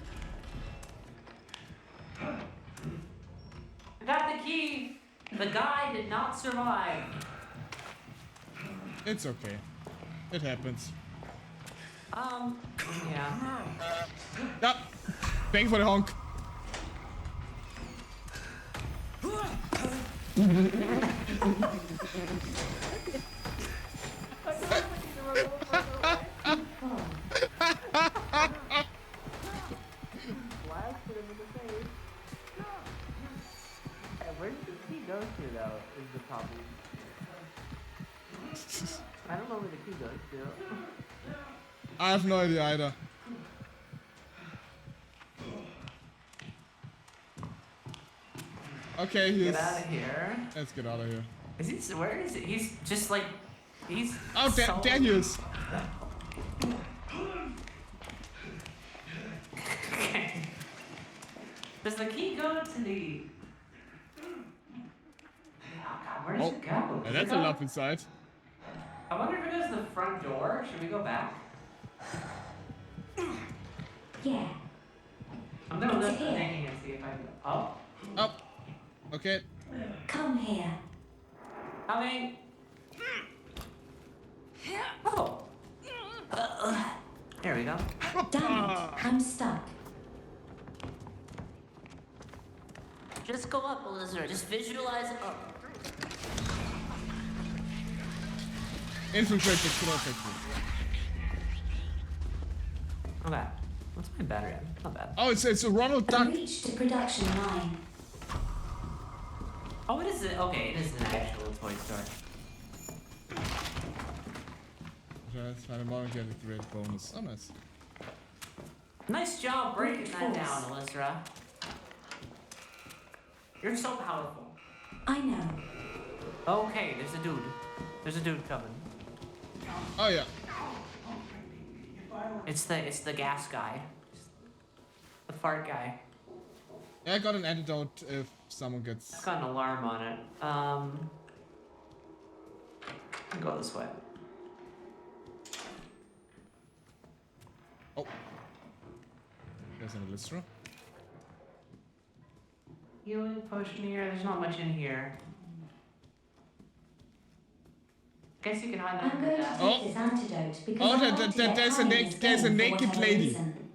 I got the key. The guy did not survive. It's okay. It happens. Yeah. Yep. Thank you for the honk. Where did he go to, though, is the problem. I don't know where the key goes to. I have no idea either. Okay, he's... Get out of here. Let's get out of here. Is he, where is it? He's just like, he's... Oh, there he is. Okay. Does the key go to the... Oh god, where does it go? Yeah, that's a lump inside. I wonder if it goes to the front door. Should we go back? Yeah. I'm gonna lift the thing and see if I can... Oh. Oh. Okay. Come here. Coming. Oh. There we go. Damn it, I'm stuck. Just go up, Elizabeth. Just visualize it up. Infiltrate the kill factory. Okay. What's my battery on? Not bad. Oh, it's a Ronald Duck. Reach to production line. Oh, it is. Okay, it is an actual toy store. Just find a modern get a great bonus. Oh, nice. Nice job breaking that down, Elizra. You're so powerful. I know. Okay, there's a dude. There's a dude coming. Oh yeah. It's the gas guy. The fart guy. Yeah, I got an antidote if someone gets... It's got an alarm on it. Go this way. Oh. There's an Illustra. Healing potion here. There's not much in here. Guess you can hide I'm under going to that. take this antidote because Oh, I want to get there's a high in this there's a game for naked whatever lady. reason.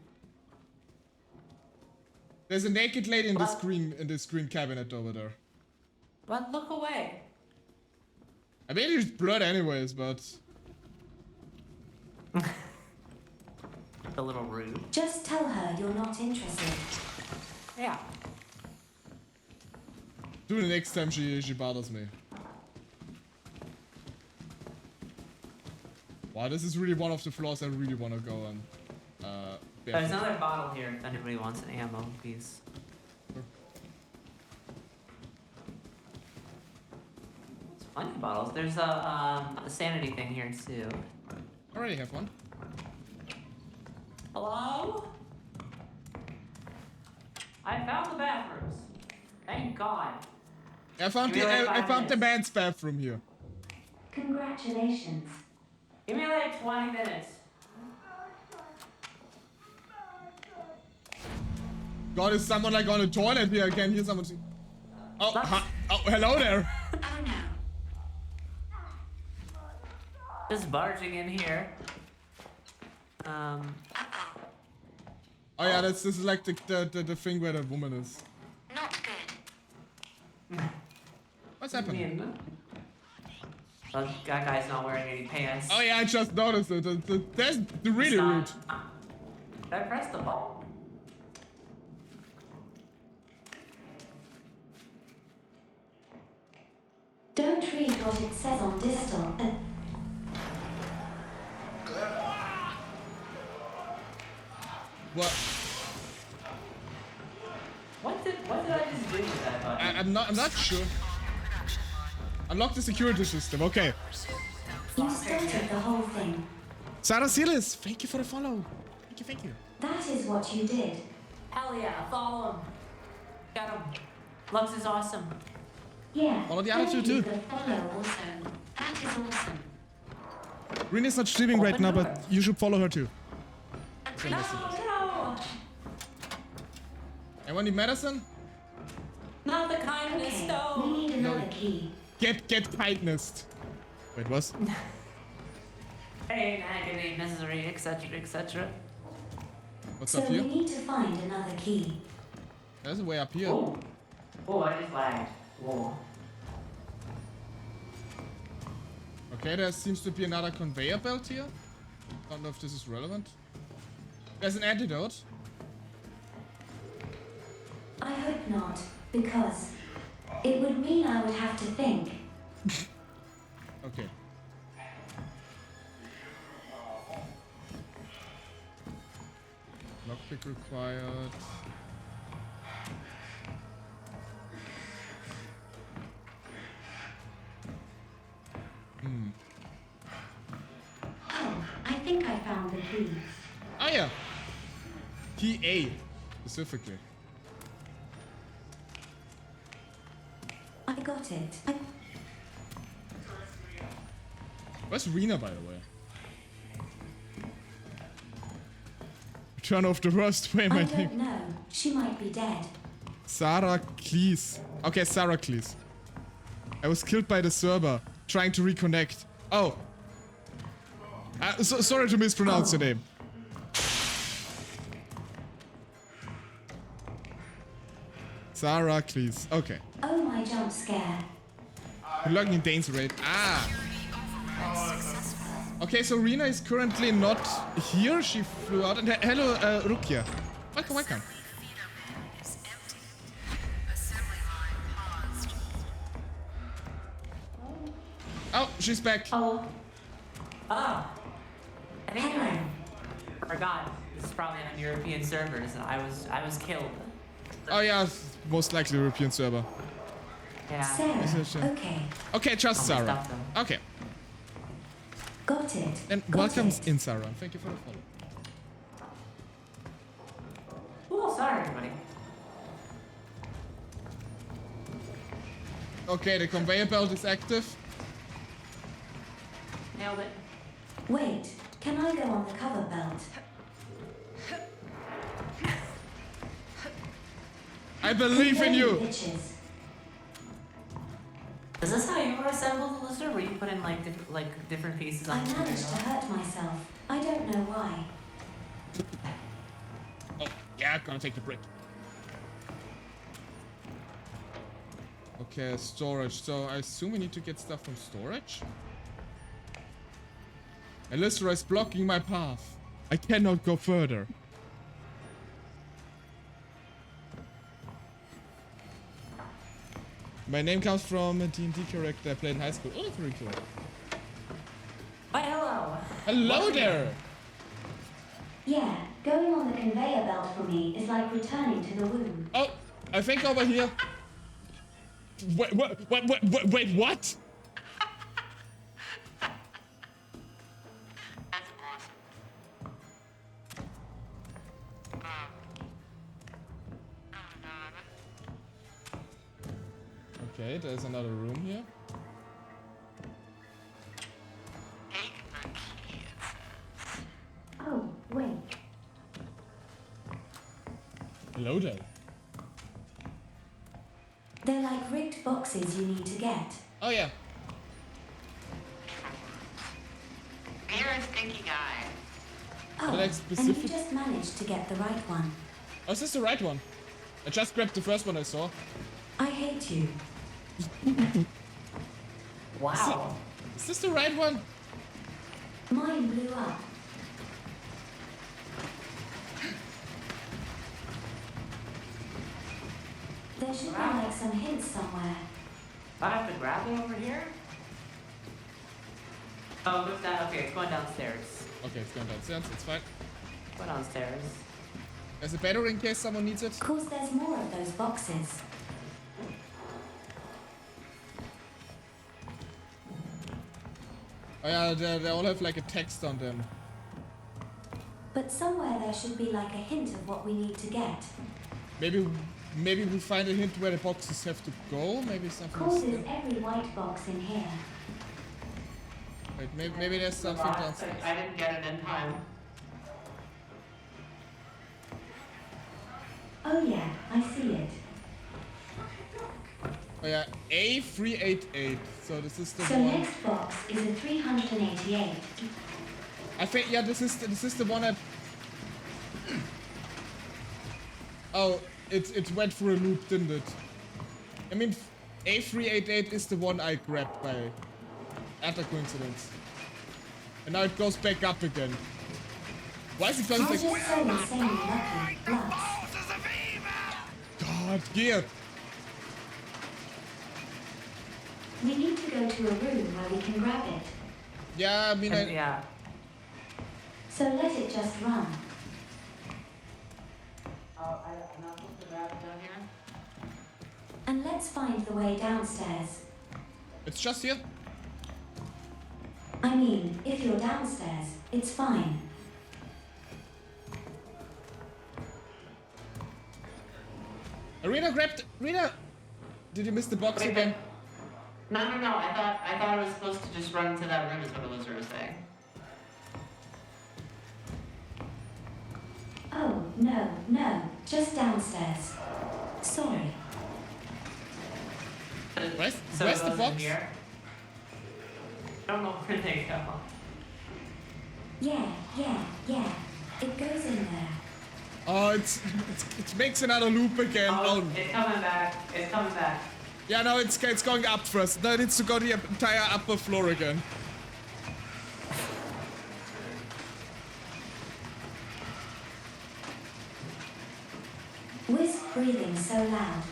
There's a naked lady in the screen cabinet over there. But look away. I mean, it's blood anyways, but... A little rude. Just tell her you're not interested. Yeah. Do the next time she bothers me. Wow, this is really one of the floors I really want to go on. There's another bottle here if anybody wants an ammo piece. Sure. There's plenty of bottles. There's a sanity thing here too. I already have one. Hello? I found the bathrooms. Thank God. I found the man's bathroom here. Congratulations. Give me like 20 minutes. God, is someone like on a toilet here? I can hear someone. Oh, oh, hello there. Just barging in here. Oh yeah, this is like the thing where the woman is. Not good. What's happening? Well, that guy's not wearing any pants. Oh yeah, I just noticed it. That's really rude. Did I press the button? Don't read what it says on distal. What? What did I just do with that button? I'm not sure. Unlock the security system. Okay. You started the whole thing. Sarah Silas, thank you for the follow. Thank you. That is what you did. Hell yeah, follow him. Got him. Lux is awesome. Yeah. Follow the other two too. Follow also. That is awesome. Renee's not streaming right now, but you should follow her too. No. Anyone need medicine? Not the kindness, Okay, no. we need another key. Get kindness. Wait, what? Pain, agony, misery, etc., etc. What's So up we here? need to find another key. There's a way up here. Oh, I just lagged. Whoa. Okay, there seems to be another conveyor belt here. Don't know if this is relevant. There's an antidote. I hope not, because it would mean I would have to think. Okay. Lockpick required. Oh, I think I found the key. Ah yeah. Key A, specifically. I got it. Where's Rena, by the way? Turn off the worst way, my I thing. don't know. She might be dead. Sarah Cleese. Okay, Sarah Cleese. I was killed by the server, trying to reconnect. Oh. Sorry to mispronounce your name. Sarah Cleese. Okay. Oh, my jump scare. You're logging in Dane's raid. Ah. Okay, so Rena is currently not here. She flew out. And hello, Rukia. Welcome, welcome. Oh, she's back. Oh. Oh. I think I forgot. This is probably on European servers, and I was killed. Oh yeah, most likely European server. Yeah. Sarah. Okay. Okay, just Sarah. Okay. Got it. And welcome in, Sarah. Thank you for the follow. Oh, sorry, everybody. Okay, the conveyor belt is active. Nailed it. Wait, can I go on the cover belt? I believe in you. Bitches. Is this how you were assembled, Alyssa? Where you put in like different pieces on I the managed to hurt myself. I don't know why. Oh, yeah, gonna take the brick. Okay, storage. So I assume we need to get stuff from storage? Alyssa is blocking my path. I cannot go further. My name comes from a D&D character I played in high school. Oh, very cool. Why, hello. Hello there! Yeah, going on the conveyor belt for me is like returning to the womb. Oh, I think over here. Wait, wait, what? That's awesome. Okay, there's another room here. Take the keys. Oh, wait. Hello there. They're like rigged boxes you need to get. Oh yeah. You're a stinky guy. Oh, like and specific- you just managed to get the right one. Oh, is this the right one? I just grabbed the first one I saw. I hate you. Wow. Is this the right one? Mine blew up. There should be like some hints somewhere. I have to grab it over here? Oh, what's that? Okay, it's going downstairs. Okay, it's going downstairs, it's fine. Go downstairs. There's a battery in case someone needs it. Of course, there's more of those boxes. Oh yeah, they all have like a text on them. But somewhere there should be like a hint of what we need to get. Maybe we find a hint where the boxes have to go. Maybe Of something. course, there's every white box in here. Wait, maybe there's something downstairs. I didn't get it in time. Oh yeah, I see it. Oh yeah, A388. So this is the So one. next box is a 388. I think yeah, this is the one I. Oh, it went through a loop, didn't it? I mean, A388 is the one I grabbed by utter coincidence, and now it goes back up again. Why is it going I'll like? just so insanely lucky. Lux. God, gear. We need to go to a room where we can grab it. Yeah, I mean, Yeah. So let it just run. Oh, I'm not supposed to grab it down here? And let's find the way downstairs. it's just here. I mean, if you're downstairs, it's fine. Arena grabbed. Arena, did you miss the box Wait, again? No. I thought I was supposed to just run into that room. Is what Elizabeth was saying. Oh, no, just downstairs. Sorry. Where's So the it goes in box? here. I don't know where they go. Yeah. It goes in there. Oh, it makes another loop again. Oh, it's coming back. It's coming back. Yeah, no, it's going up first. Now it needs to go the entire upper floor again. Wisp breathing so loud.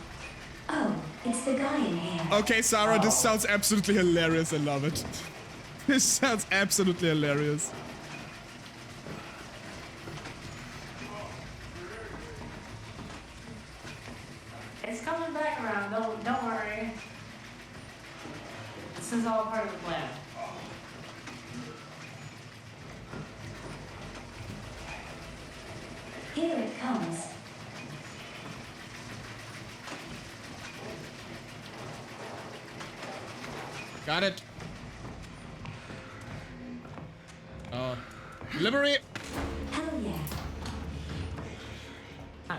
Oh, it's the guy in here. Okay, Sarah, this sounds absolutely hilarious. I love it. This sounds absolutely hilarious. It's coming back around. Don't worry. This is all part of the plan. Here it comes. Got it. Delivery. Hell yeah.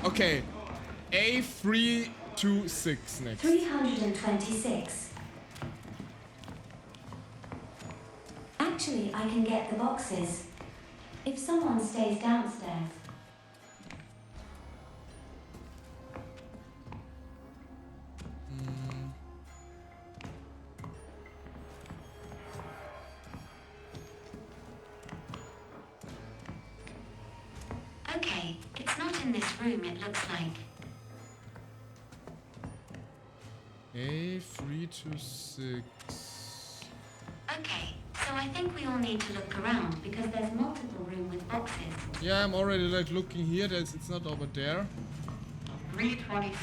Okay. A326 next. 326. Actually, I can get the boxes. If someone stays downstairs. room, it looks like. A326. Okay, so I think we all need to look around because there's multiple rooms with boxes. Yeah, I'm already like looking here. It's not over there. 326.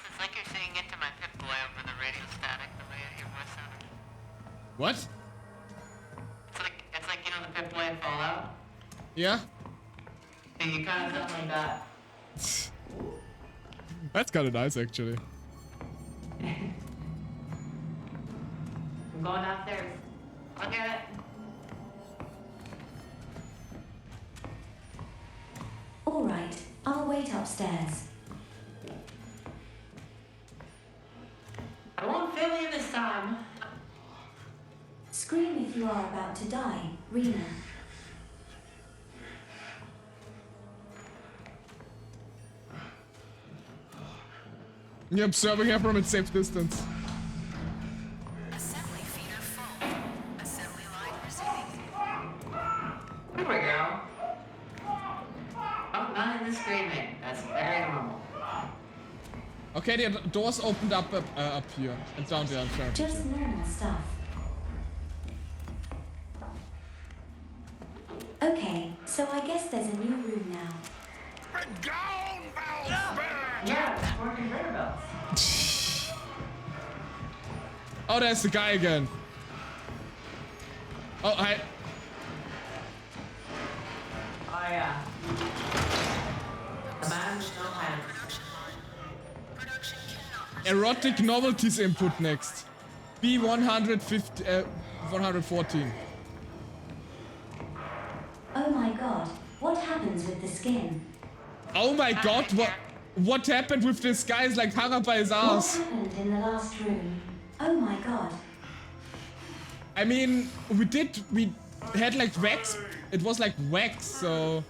It's like you're saying into my Pip-Boy over the radio static, the way your voice sounded. What? It's like you know the Pip-Boy in Fallout? Yeah? And you kind of sound like that. That's kind of nice, actually. I'm going downstairs. Look at it. All right, I'll wait upstairs. I won't fail you this time. Scream if you are about to die, Rena. You're observing her from a safe distance. Assembly feeder full. Assembly line resuming. There we go. Oh, not in the screaming. That's very normal. Okay, the doors opened up here and down there. Just normal stuff. Okay, so I guess there's a new room now. Yeah, it's for conveyor belts. Oh, there's the guy again. Oh, hi. Oh, yeah. The man with no hands. Erotic novelties input next. B150, 114. Oh my god, what happens with the skin? Oh my god, what happened with this guy is like hung up by his What ass. happened in the last room? Oh my god. I mean, we had like wax. It was like wax, so.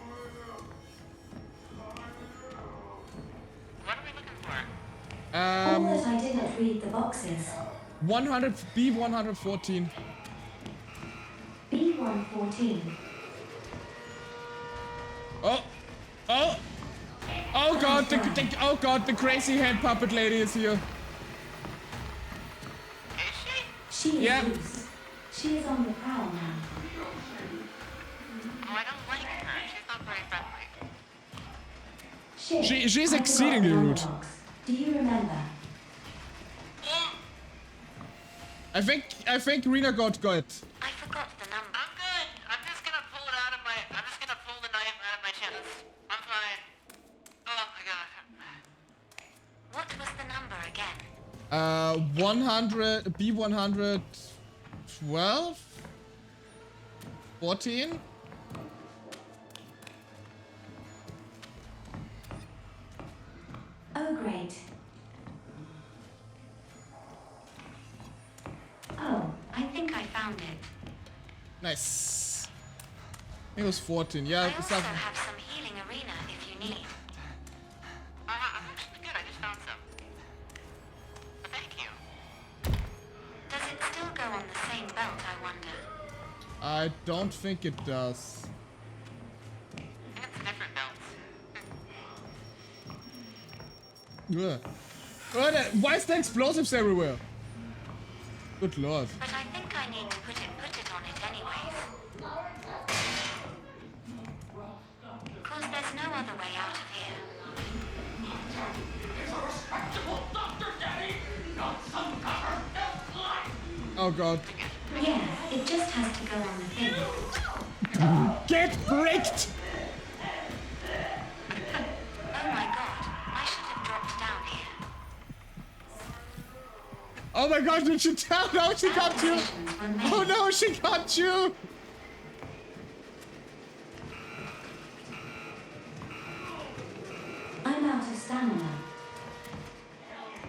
What are we looking for? All that I didn't read the boxes. 100 B114. B114. Oh, oh, oh god! Oh god! The crazy hand puppet lady is here. She is Yeah. loose. She is on the prowl now. Oh, I don't like her. She's not very friendly. Shit, She's I exceedingly forgot the rude. number box. Do you remember? I think Rena got I forgot the number. I'm good. I'm just gonna pull it out of my. I'm just gonna pull the knife out of my chest. I'm fine. Oh my god. What was the number again? 100 B112 14. Oh great. Oh, I think I found it. Nice. I think it was 14. Yeah, I it's also not. have some healing arena if you need. I'm actually good. I just found some. But thank you. Does it still go on the same belt, I wonder? I don't think it does. I think it's different belts. Yeah. Why is there explosives everywhere? Good lord. But I think I need to put it on it anyways. Cause there's no other way out of here. Oh god. yeah, it just has to go on the thing. Get bricked! Oh my god, I should have dropped down here. Oh my god, did she tell? No, she got you! Oh no, she got you! I'm out of stamina.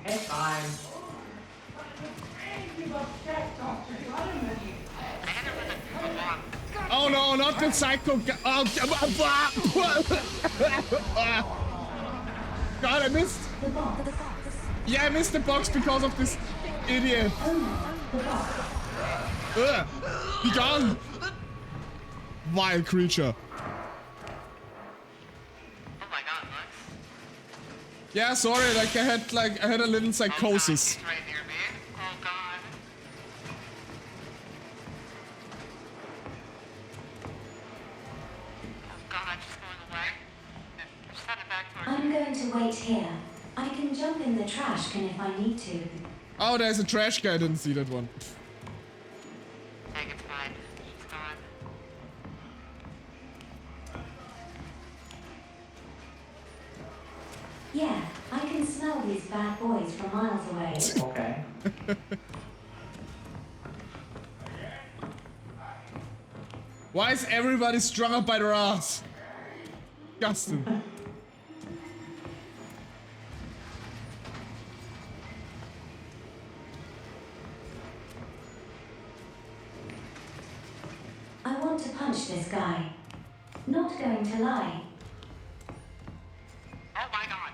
It's fine. Oh no, not the psycho guy. Oh, god, I missed. Yeah, I missed the box because of this idiot. Be gone. Wild creature. Oh my god, Lux. Yeah, sorry, like I had a little psychosis. Oh god, he's right near me. Oh god. Oh god, she's going away. Just send it back to her. I'm going to wait here. I can jump in the trash can if I need to. Oh, there's a trash guy. I didn't see that one. Dang, it's fine. She's gone. Yeah, I can smell these bad boys from miles away. Okay. Why is everybody strung up by their ass? Disgusting. I want to punch this guy. Not going to lie. Oh my god.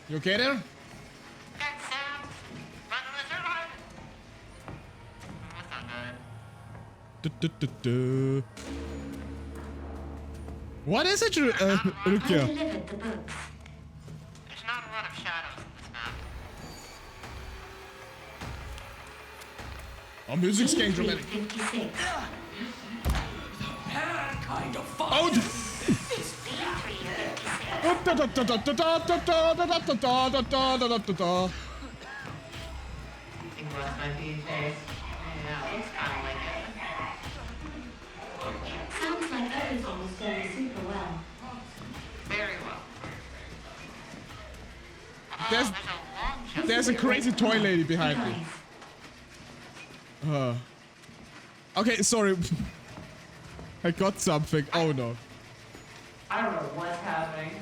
You okay there? Get Sam. Run the lizard run. That's not good. What is it, I Rukia? delivered the books. There's not a lot of shadows in this map. Oh, music's getting dramatic. 56. Kind of fun. Oh, It was my PJs. Yeah, it's kind of like it. Sounds like everything is going super well. Very well. There's a long jump. there's a crazy toy lady behind me. Okay, sorry. I got something. Oh no. I don't know what's happening.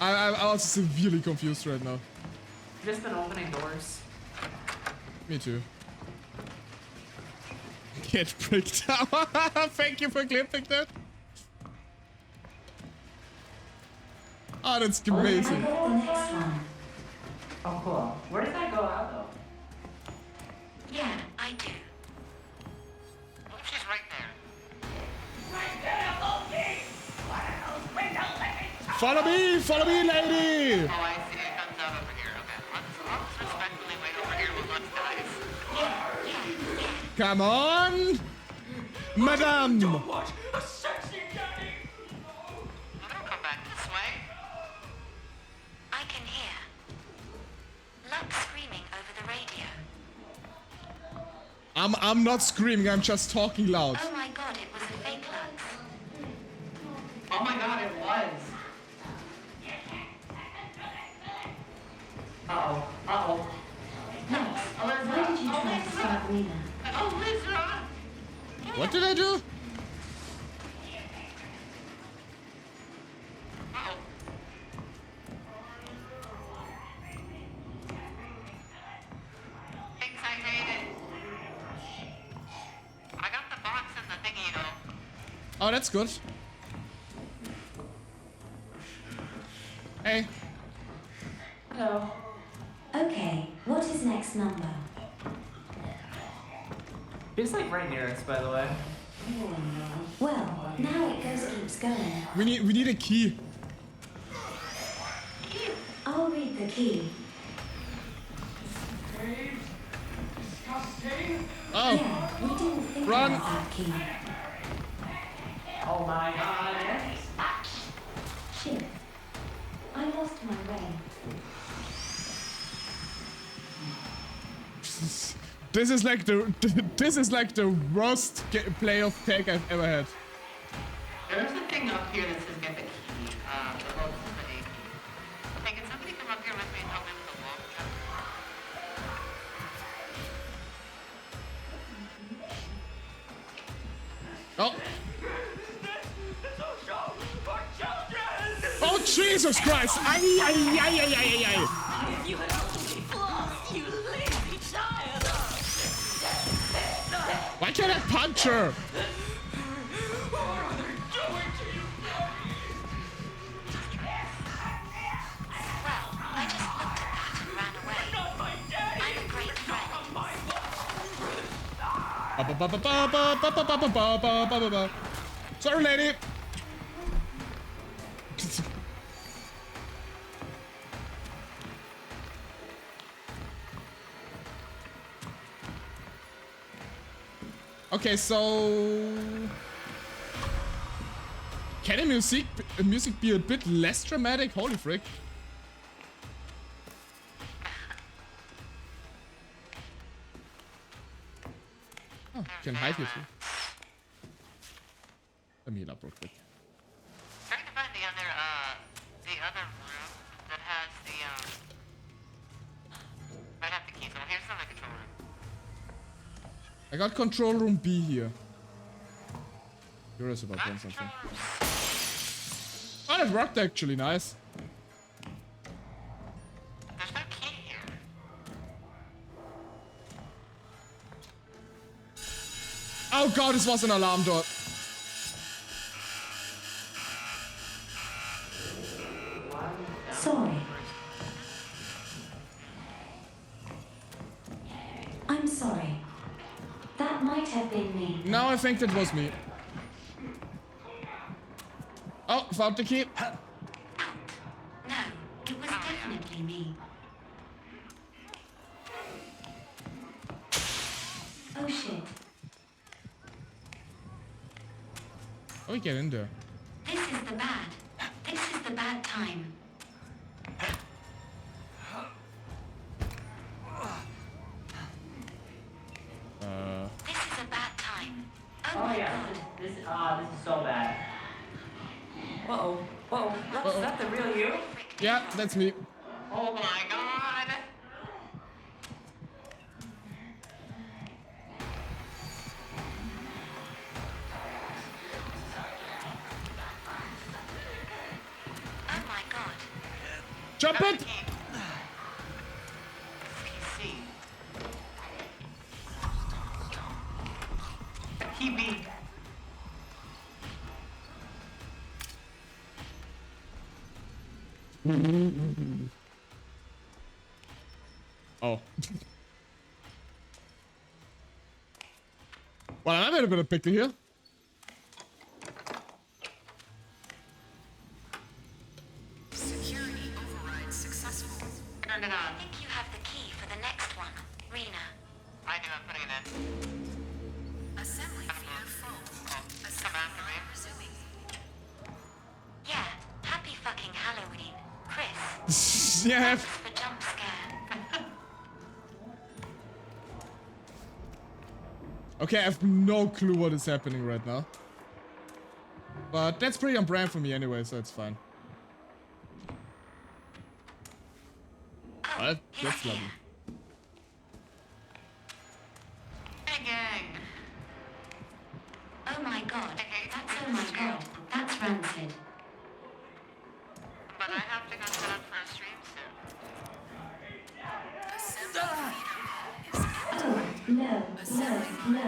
I'm also severely confused right now. Just been opening doors. Me too. Get pricked out. Thank you for clipping that. Oh, that's I amazing. got the next one. Oh, cool. Where did that go out, though? Yeah, I do. Oh, she's right there. Follow me, lady. Oh, I see. It comes out over here. Okay, let's respectfully wait over here while Lux dies. Come on, madame. What? A sexy daddy. Don't come back this way. I can hear Lux screaming over the radio. I'm not screaming. I'm just talking loud. Oh my god, it was a fake Lux. Oh my god, it was. Uh-oh. Uh-oh. Max, why did you try to start Rena? Oh, Lizra! What did I do? Uh-oh. Things I hated. I got the box and the thingy, though. Oh, that's good. Hey. Hello. Okay, what is next number? It's like right near us, by the way. Well, now it keeps going. We need a key. I'll read the key. Disgusting. Oh, Yeah, we didn't think Run. about that key. Oh my god. Shit. I lost my way. This is like the worst play of tag I've ever had. There's a thing up here that says get the key. The whole company. Hey, can somebody come up here with me and help me with the long jump? Oh. Oh Jesus Christ! Ay, ay, ay, ay, ay, ay, ay. If you had only flossed, you lazy child! Why can't I punch her? Sorry, lady. Okay, so can the music be a bit less dramatic? Holy frick. Oh, you can hide here too. Let me heal up real quick. Trying to find the other room that has the might have the key. So here's the control room. I got control room B here. Curious about doing something. Oh, that worked actually. Nice. There's no key here. Oh god, this was an alarm door. Sorry. I'm sorry. That might have been me. No, I think that was me. Oh, found the key. No, it was definitely me. Oh shit. Oh, we get in there. This is the bad. This is the bad time. This is a bad time. Oh my god. This is so bad. Whoa. Is that the real you? Yeah, that's me. Oh my god. Oh my god. Jump it! He beat. Oh. Well, I made a bit of picture here. Security override successful. Turn it on. I think you have the key for the next one, Rena. I do. I'm putting it in. Assembly feeder full. Assembly resuming. Yeah, happy fucking Halloween, Chris. Yeah. Thanks for jump scare. Okay, I have no clue what is happening right now. But that's pretty on brand for me anyway, so it's fine. What? That's lovely. Hey, gang. Oh my god. That's oh my god. That's rancid. But I have to go set up for a stream soon. Oh, no.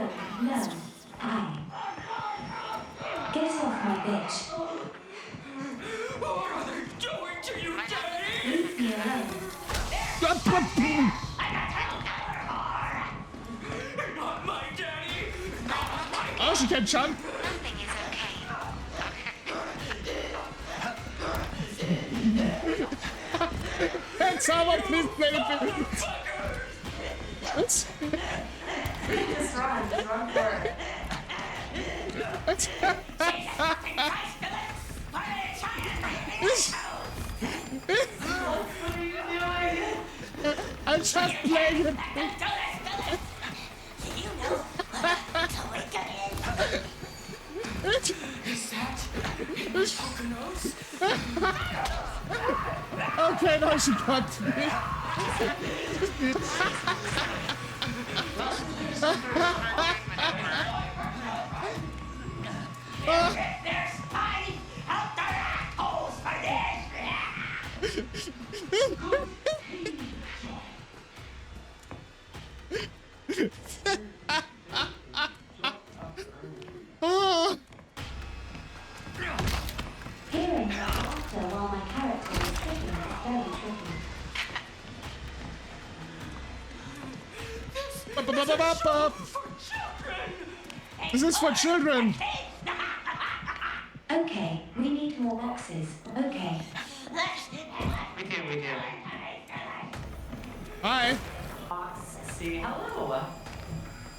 Get off my bitch. What are they doing to you, Daddy? Leave me alone. Not my daddy. Oh, she can jump. Nothing is okay. Hey, someone please play the Just run for it. I'm just playing it. Okay, now she got me. There's money out there assholes for this! Hearing the laughter while my character is tripping is very tricky. For children. This is for children. Okay, we need more boxes. Okay. We do. Hi. See, hello.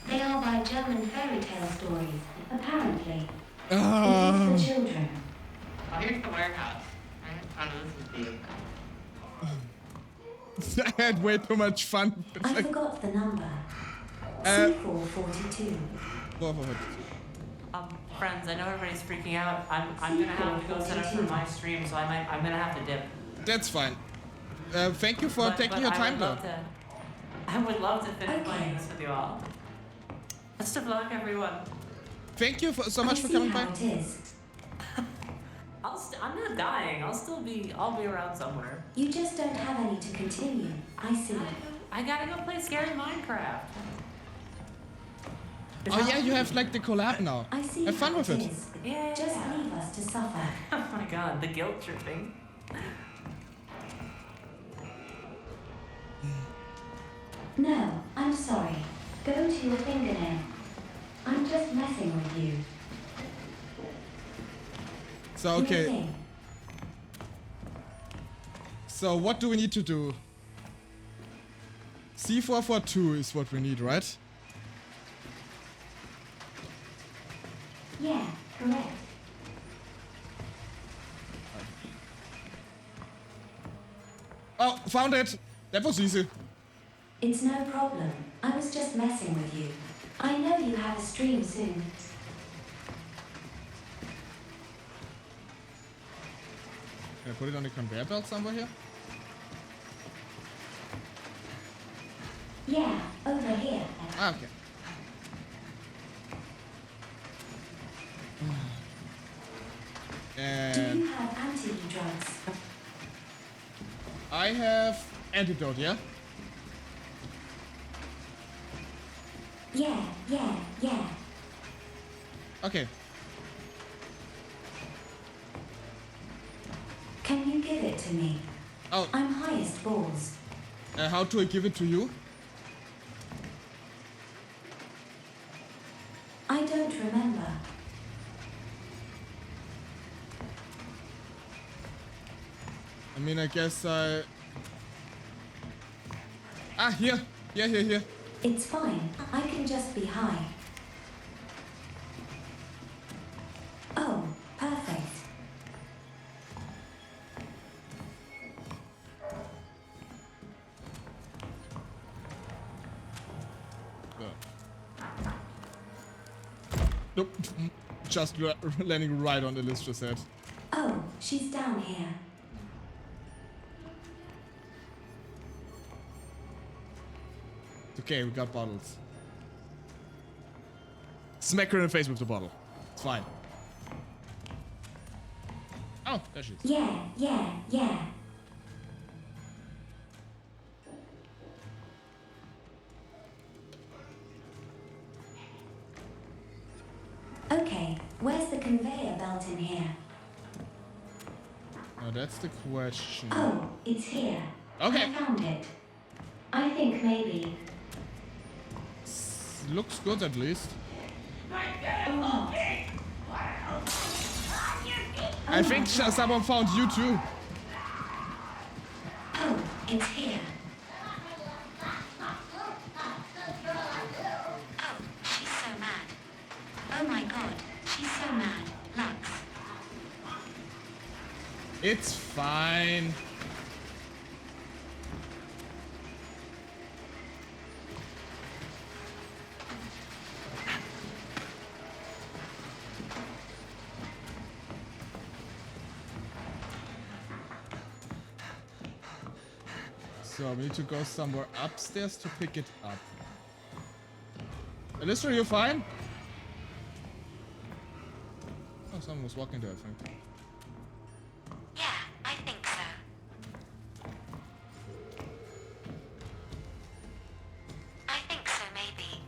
They are by German fairy tale stories, apparently. Oh. It is for children. Oh, here's the warehouse. Oh, this is big. I had way too much fun. I forgot the number. C442. Friends, I know everybody's freaking out. I'm gonna have to go set up for my stream, so I'm gonna have to dip. That's fine. Thank you for taking your time, though. I would love to finish playing this with you all. Best of luck, everyone. Thank you so much for coming by. I'm not dying. I'll be around somewhere. You just don't have any to continue. I see. I gotta go play Scary Minecraft. Oh yeah, you have like the collab now. I see. Have fun with it. Yeah. Just leave us to suffer. Oh my god, the guilt tripping. No, I'm sorry. Go to your fingernail. I'm just messing with you. So okay. So what do we need to do? C442 is what we need, right? Yeah, correct. Oh, found it! That was easy. It's no problem. I was just messing with you. I know you have a stream soon. Can I put it on the conveyor belt somewhere here? Yeah, over here. Ah, okay. Do And you have anti-drugs? I have antidote, yeah? Yeah. Okay. Can you give it to me? Oh. I'm highest balls. How do I give it to you? I don't remember. I mean, I guess I... Ah, here. Here. It's fine. I can just be high. Oh, perfect. Nope. Just landing right on the list just said. Oh, she's down here. Okay, we got bottles. Smack her in the face with the bottle. It's fine. Oh, there she is. Yeah. Okay, where's the conveyor belt in here? Oh, that's the question. Oh, it's here. Okay. I found it. I think maybe. Looks good at least. Oh. I think someone found you too. Oh, it's here. Oh, she's so mad. Oh my god, she's so mad. Lux. It's fine. So we need to go somewhere upstairs to pick it up. Alyssa, you fine? Oh, someone was walking there, I think. Yeah, I think so. I think so, maybe.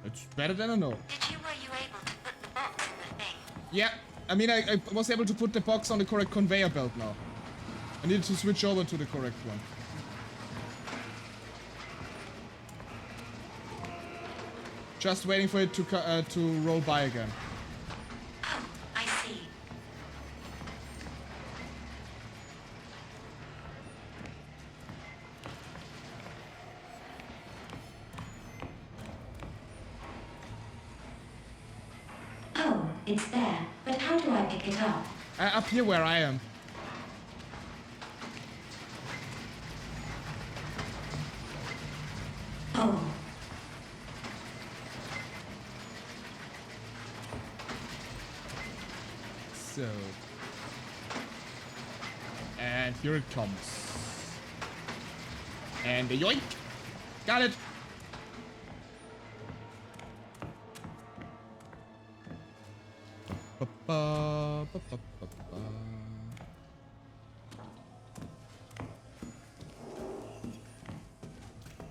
It's better than a no. Were you able to put the box in the thing? Yeah, I mean, I was able to put the box on the correct conveyor belt now. I needed to switch over to the correct one. Just waiting for it to roll by again. Oh, I see. Oh, it's there. But how do I pick it up? Up here where I am. Oh. So. And here it comes. And the yoink! Got it!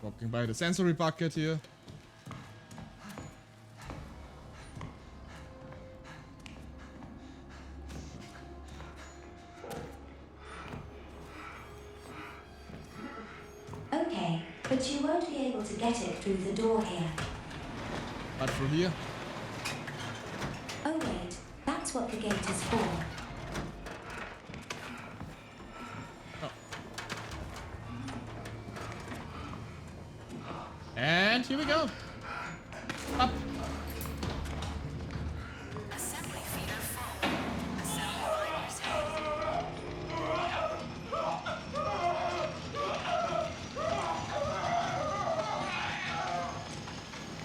Walking by the sensory bucket here. Okay, but you won't be able to get it through the door here. But through here? Oh wait, that's what the gate is for. And here we go. Up. Assembly feeder full. Assembly liners healthy.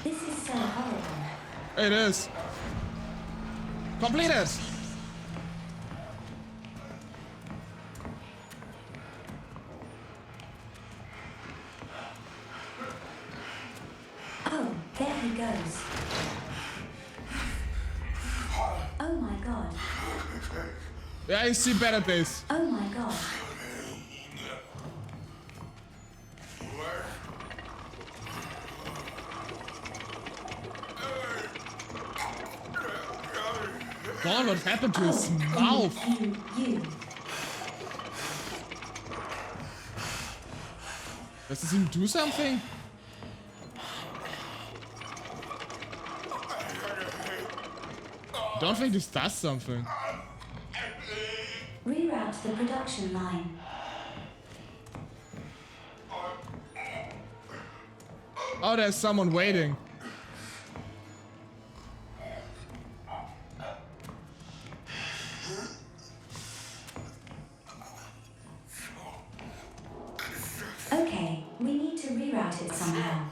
This is so horrible. It is. Completed. Oh, there he goes. Oh my god. Yeah, I see better days. Oh my god. God, what happened to his mouth? You. Does this even do something? Don't think this does something. Reroute the production line. Oh, there's someone waiting. Okay, we need to reroute it somehow.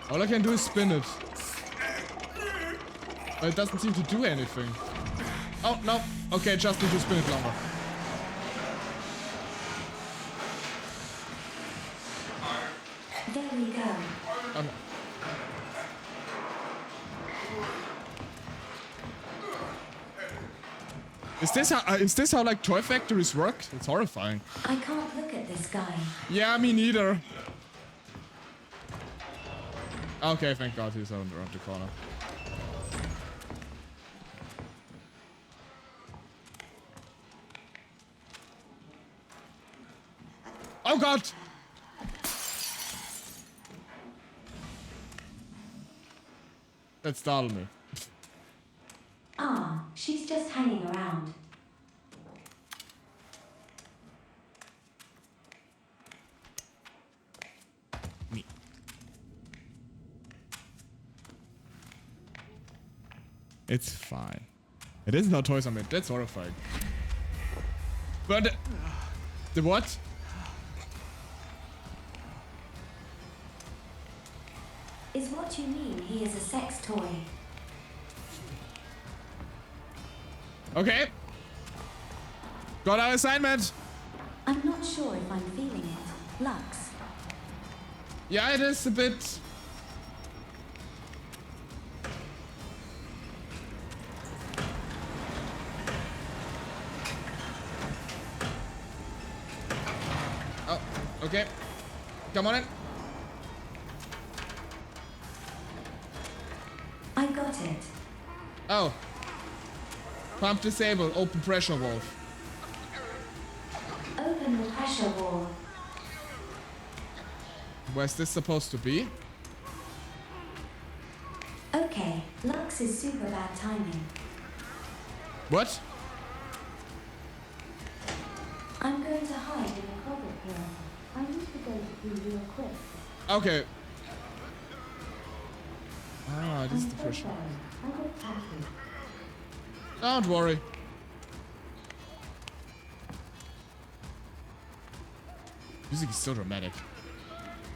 All I can do is spin it. But it doesn't seem to do anything. Oh, no. Okay, just need to spin it longer. There we go. Okay. Is this how like toy factories work? It's horrifying. I can't look at this guy. Yeah, me neither. Okay, thank God he's around the corner. Oh God! That startled me. Ah, she's just hanging around. Me. It's fine. It isn't how toys are made. That's horrifying. But the what? Is what you mean he is a sex toy? Okay. Got our assignment. I'm not sure if I'm feeling it. Lux. Yeah, it is a bit. Oh, okay. Come on in. I got it. Oh. Pump disabled. Open pressure valve. Open the pressure wall. Where's this supposed to be? Lux is super bad timing. What? I'm going to hide in a closet here. I need to go to you real quick. Okay. Ah, this is the pressure. Don't worry. Music is so dramatic.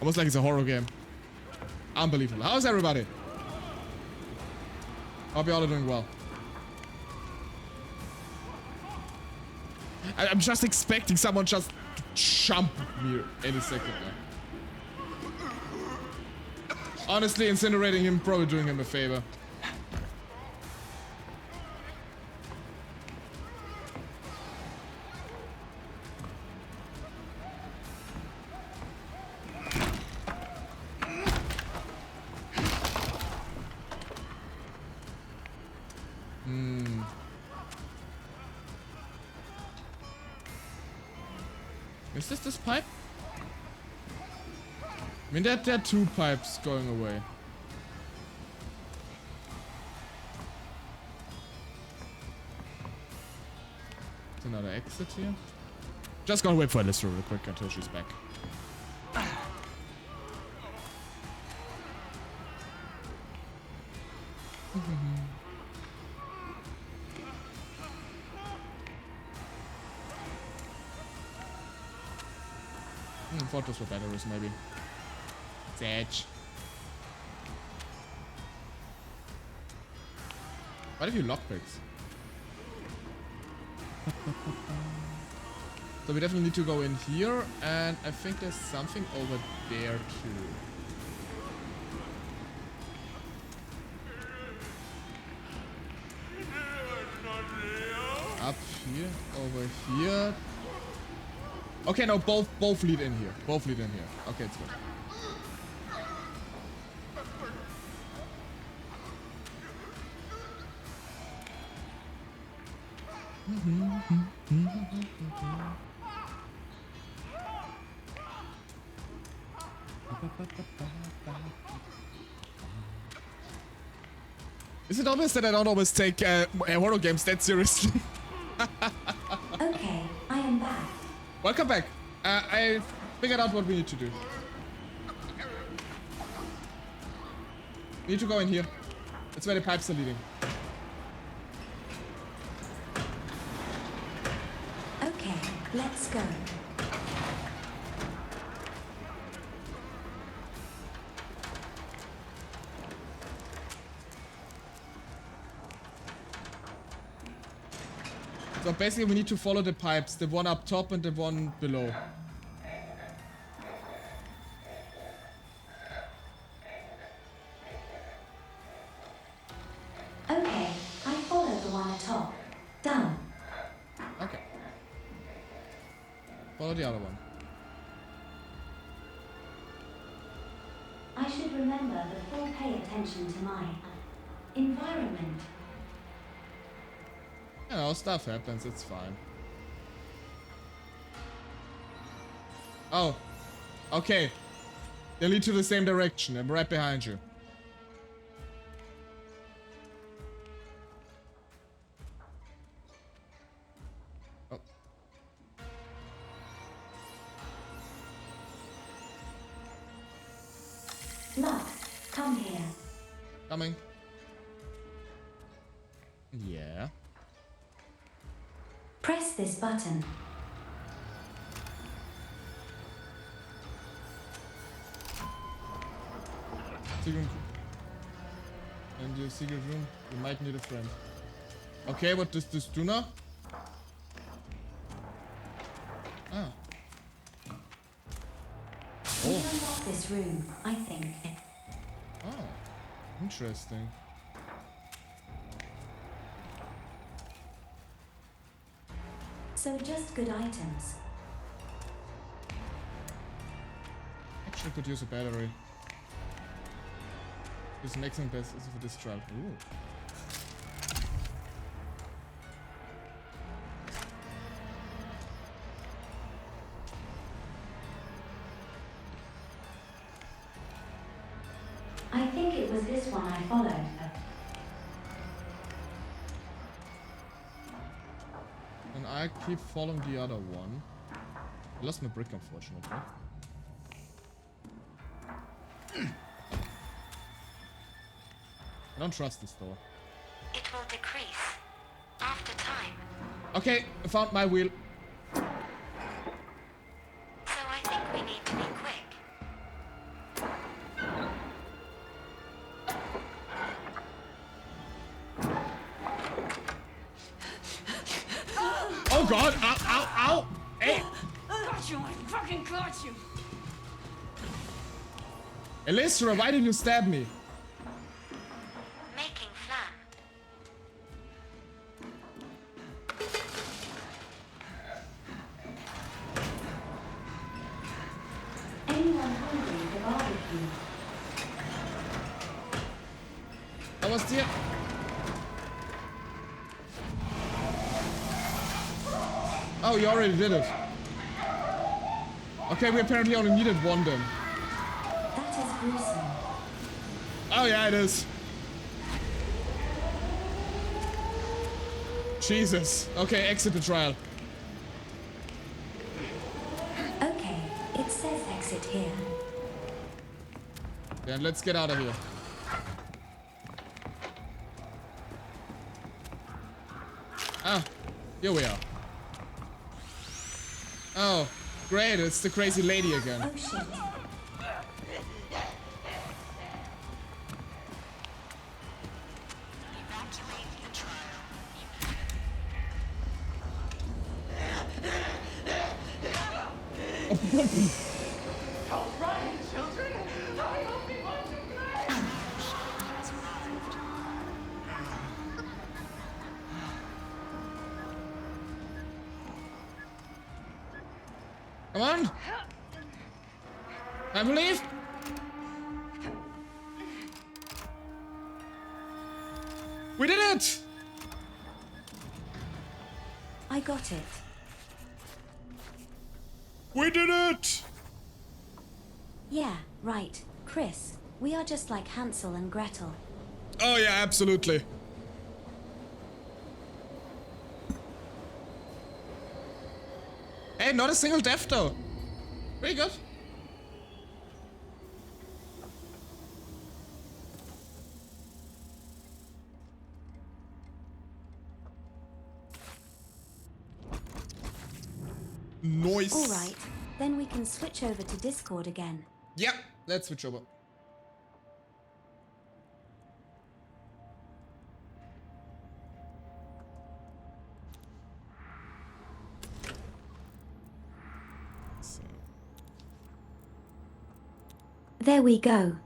Almost like it's a horror game. Unbelievable. How's everybody? Hope you all are doing well. I'm just expecting someone just to jump me any second now. Honestly, incinerating him, probably doing him a favor. Is this pipe? I mean, there are two pipes going away. There's another exit here. Just gonna wait for Alyssa real quick until she's back. Photos for batteries, maybe. Edge. Why did you lockpicks? So we definitely need to go in here, and I think there's something over there too. Up here, over here. Okay, no, both lead in here. Both lead in here. Okay, it's good. Is it obvious that I don't always take horror games that seriously? Okay, I am back. Welcome back. I figured out what we need to do. We need to go in here. That's where the pipes are leading. Okay, let's go. So basically we need to follow the pipes, the one up top and the one below. Okay, I followed the one atop. Done. Okay. Follow the other one. I should remember the full pay attention to my environment. You know, stuff happens, it's fine. Oh. Okay. They lead to the same direction. I'm right behind you. Oh. Lux, come here. Coming. Yeah. Press this button. Secret. In your secret room, you might need a friend. Okay, what does this do now? Ah. We unlock this room, I think. Oh, interesting. So just good items. Actually could use a battery. This maximum best is for this trial. Ooh. I think it was this one I followed. I keep following the other one. I lost my brick, unfortunately. I don't trust this door. It will decrease after time. Okay, I found my wheel. So I think we need to be quick. Oh god! Ow, ow, ow! Hey! Got you! I fucking got you! Elysra, why did you stab me? Making flan. Anyone hungry for barbecue? I was there. Oh, you already did it. Okay, we apparently only needed one then. That is gruesome. Oh yeah, it is. Jesus. Okay, exit the trial. Okay, it says exit here. Then let's get out of here. Ah, here we are. Oh, great, it's the crazy lady again. Oh shit. Evacuate the trial. All right, children. I hope you want to play. Come on! I believe! We did it! I got it. We did it! Yeah, right. Chris, we are just like Hansel and Gretel. Oh yeah, absolutely. Hey, not a single death though. Pretty good. Nice. All right, then we can switch over to Discord again. Yep, let's switch over. So. There we go.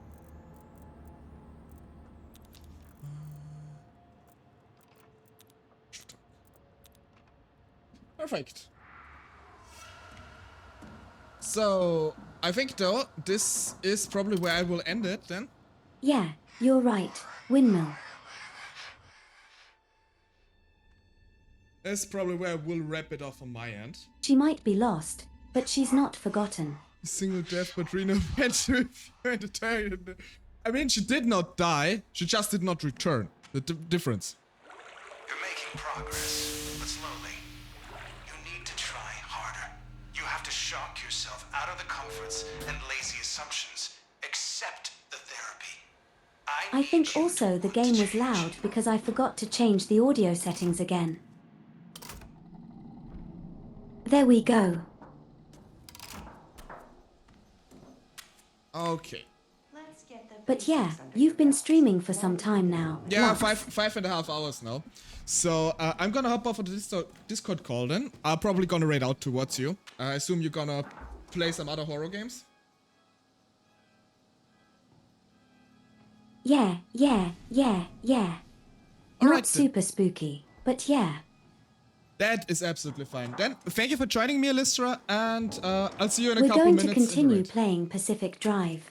Perfect. So, I think though, this is probably where I will end it then. Yeah, you're right. Windmill. That's probably where I will wrap it off on my end. She might be lost, but she's not forgotten. Single death, but Reno eventually entertained. I mean, she did not die, she just did not return. The difference. You're making progress, but slowly. You need to try harder. You have to shock yourself out of the comforts and lazy assumptions. Accept the therapy. I think also the game was loud because I forgot to change the audio settings again. There we go. Okay. But yeah, you've been streaming for some time now. Yeah, Lux. 5.5 hours now. So I'm gonna hop off of the Discord call then. I'm probably gonna raid out towards you. I assume you're gonna play some other horror games? Yeah. All Not right, then. super spooky, but yeah. That is absolutely fine. Then, thank you for joining me, Lystra, and I'll see you in a We're couple going minutes. to continue playing Pacific Drive.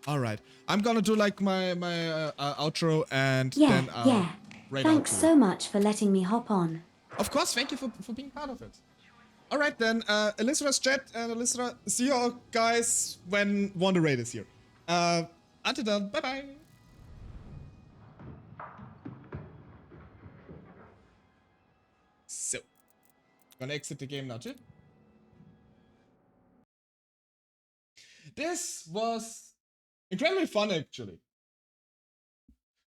Alright. I'm gonna do like my outro and Yeah, then yeah. raid Thanks out to so you. much for letting me hop on. Of course, thank you for being part of it. Alright then, Lystra's chat and Lystra, see you all guys when Wonder Raid is here. Until then, bye bye! So, Gonna exit the game now too. This was incredibly fun actually.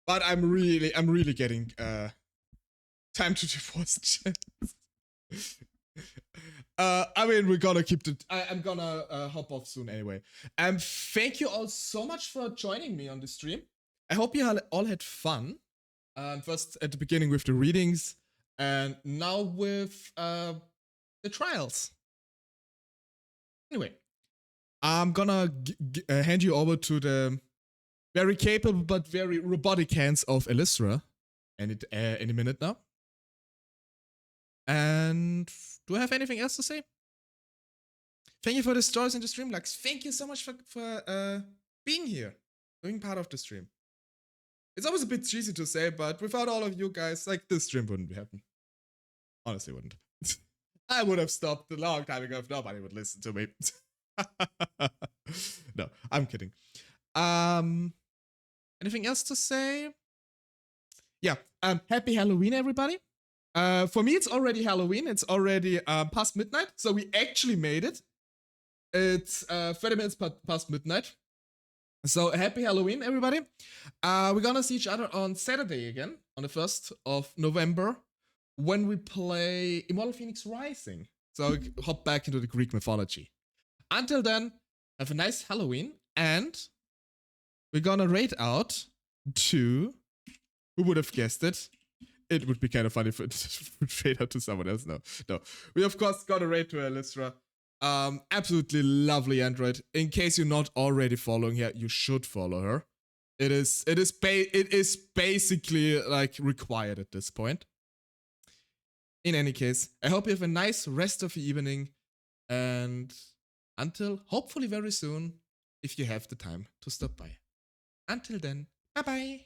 But I'm really getting time to divorce. I mean, we're gonna keep the. I'm gonna hop off soon anyway. Thank you all so much for joining me on the stream. I hope you all had fun. First at the beginning with the readings, and now with the trials. Anyway, I'm gonna hand you over to the very capable but very robotic hands of Elisra any minute now. And do I have anything else to say? Thank you for the stories in the stream, Lux. Thank you so much for being here, being part of the stream. It's always a bit cheesy to say, but without all of you guys, like, this stream wouldn't happen. Honestly, wouldn't. I would have stopped a long time ago if nobody would listen to me. No, I'm kidding. Anything else to say? Yeah, happy Halloween, everybody. For me, it's already Halloween. It's already past midnight, so we actually made it. It's 30 minutes past midnight. So happy Halloween, everybody. We're gonna see each other on Saturday again, on the 1st of November, when we play Immortal Phoenix Rising. So hop back into the Greek mythology. Until then, have a nice Halloween, and we're gonna raid out to, who would have guessed it? It would be kind of funny if it would raid out to someone else. No. We of course got a raid to Elisra. Absolutely lovely android. In case you're not already following her, you should follow her. It is basically like required at this point. In any case, I hope you have a nice rest of the evening, and until hopefully very soon, if you have the time to stop by. Until then, bye bye.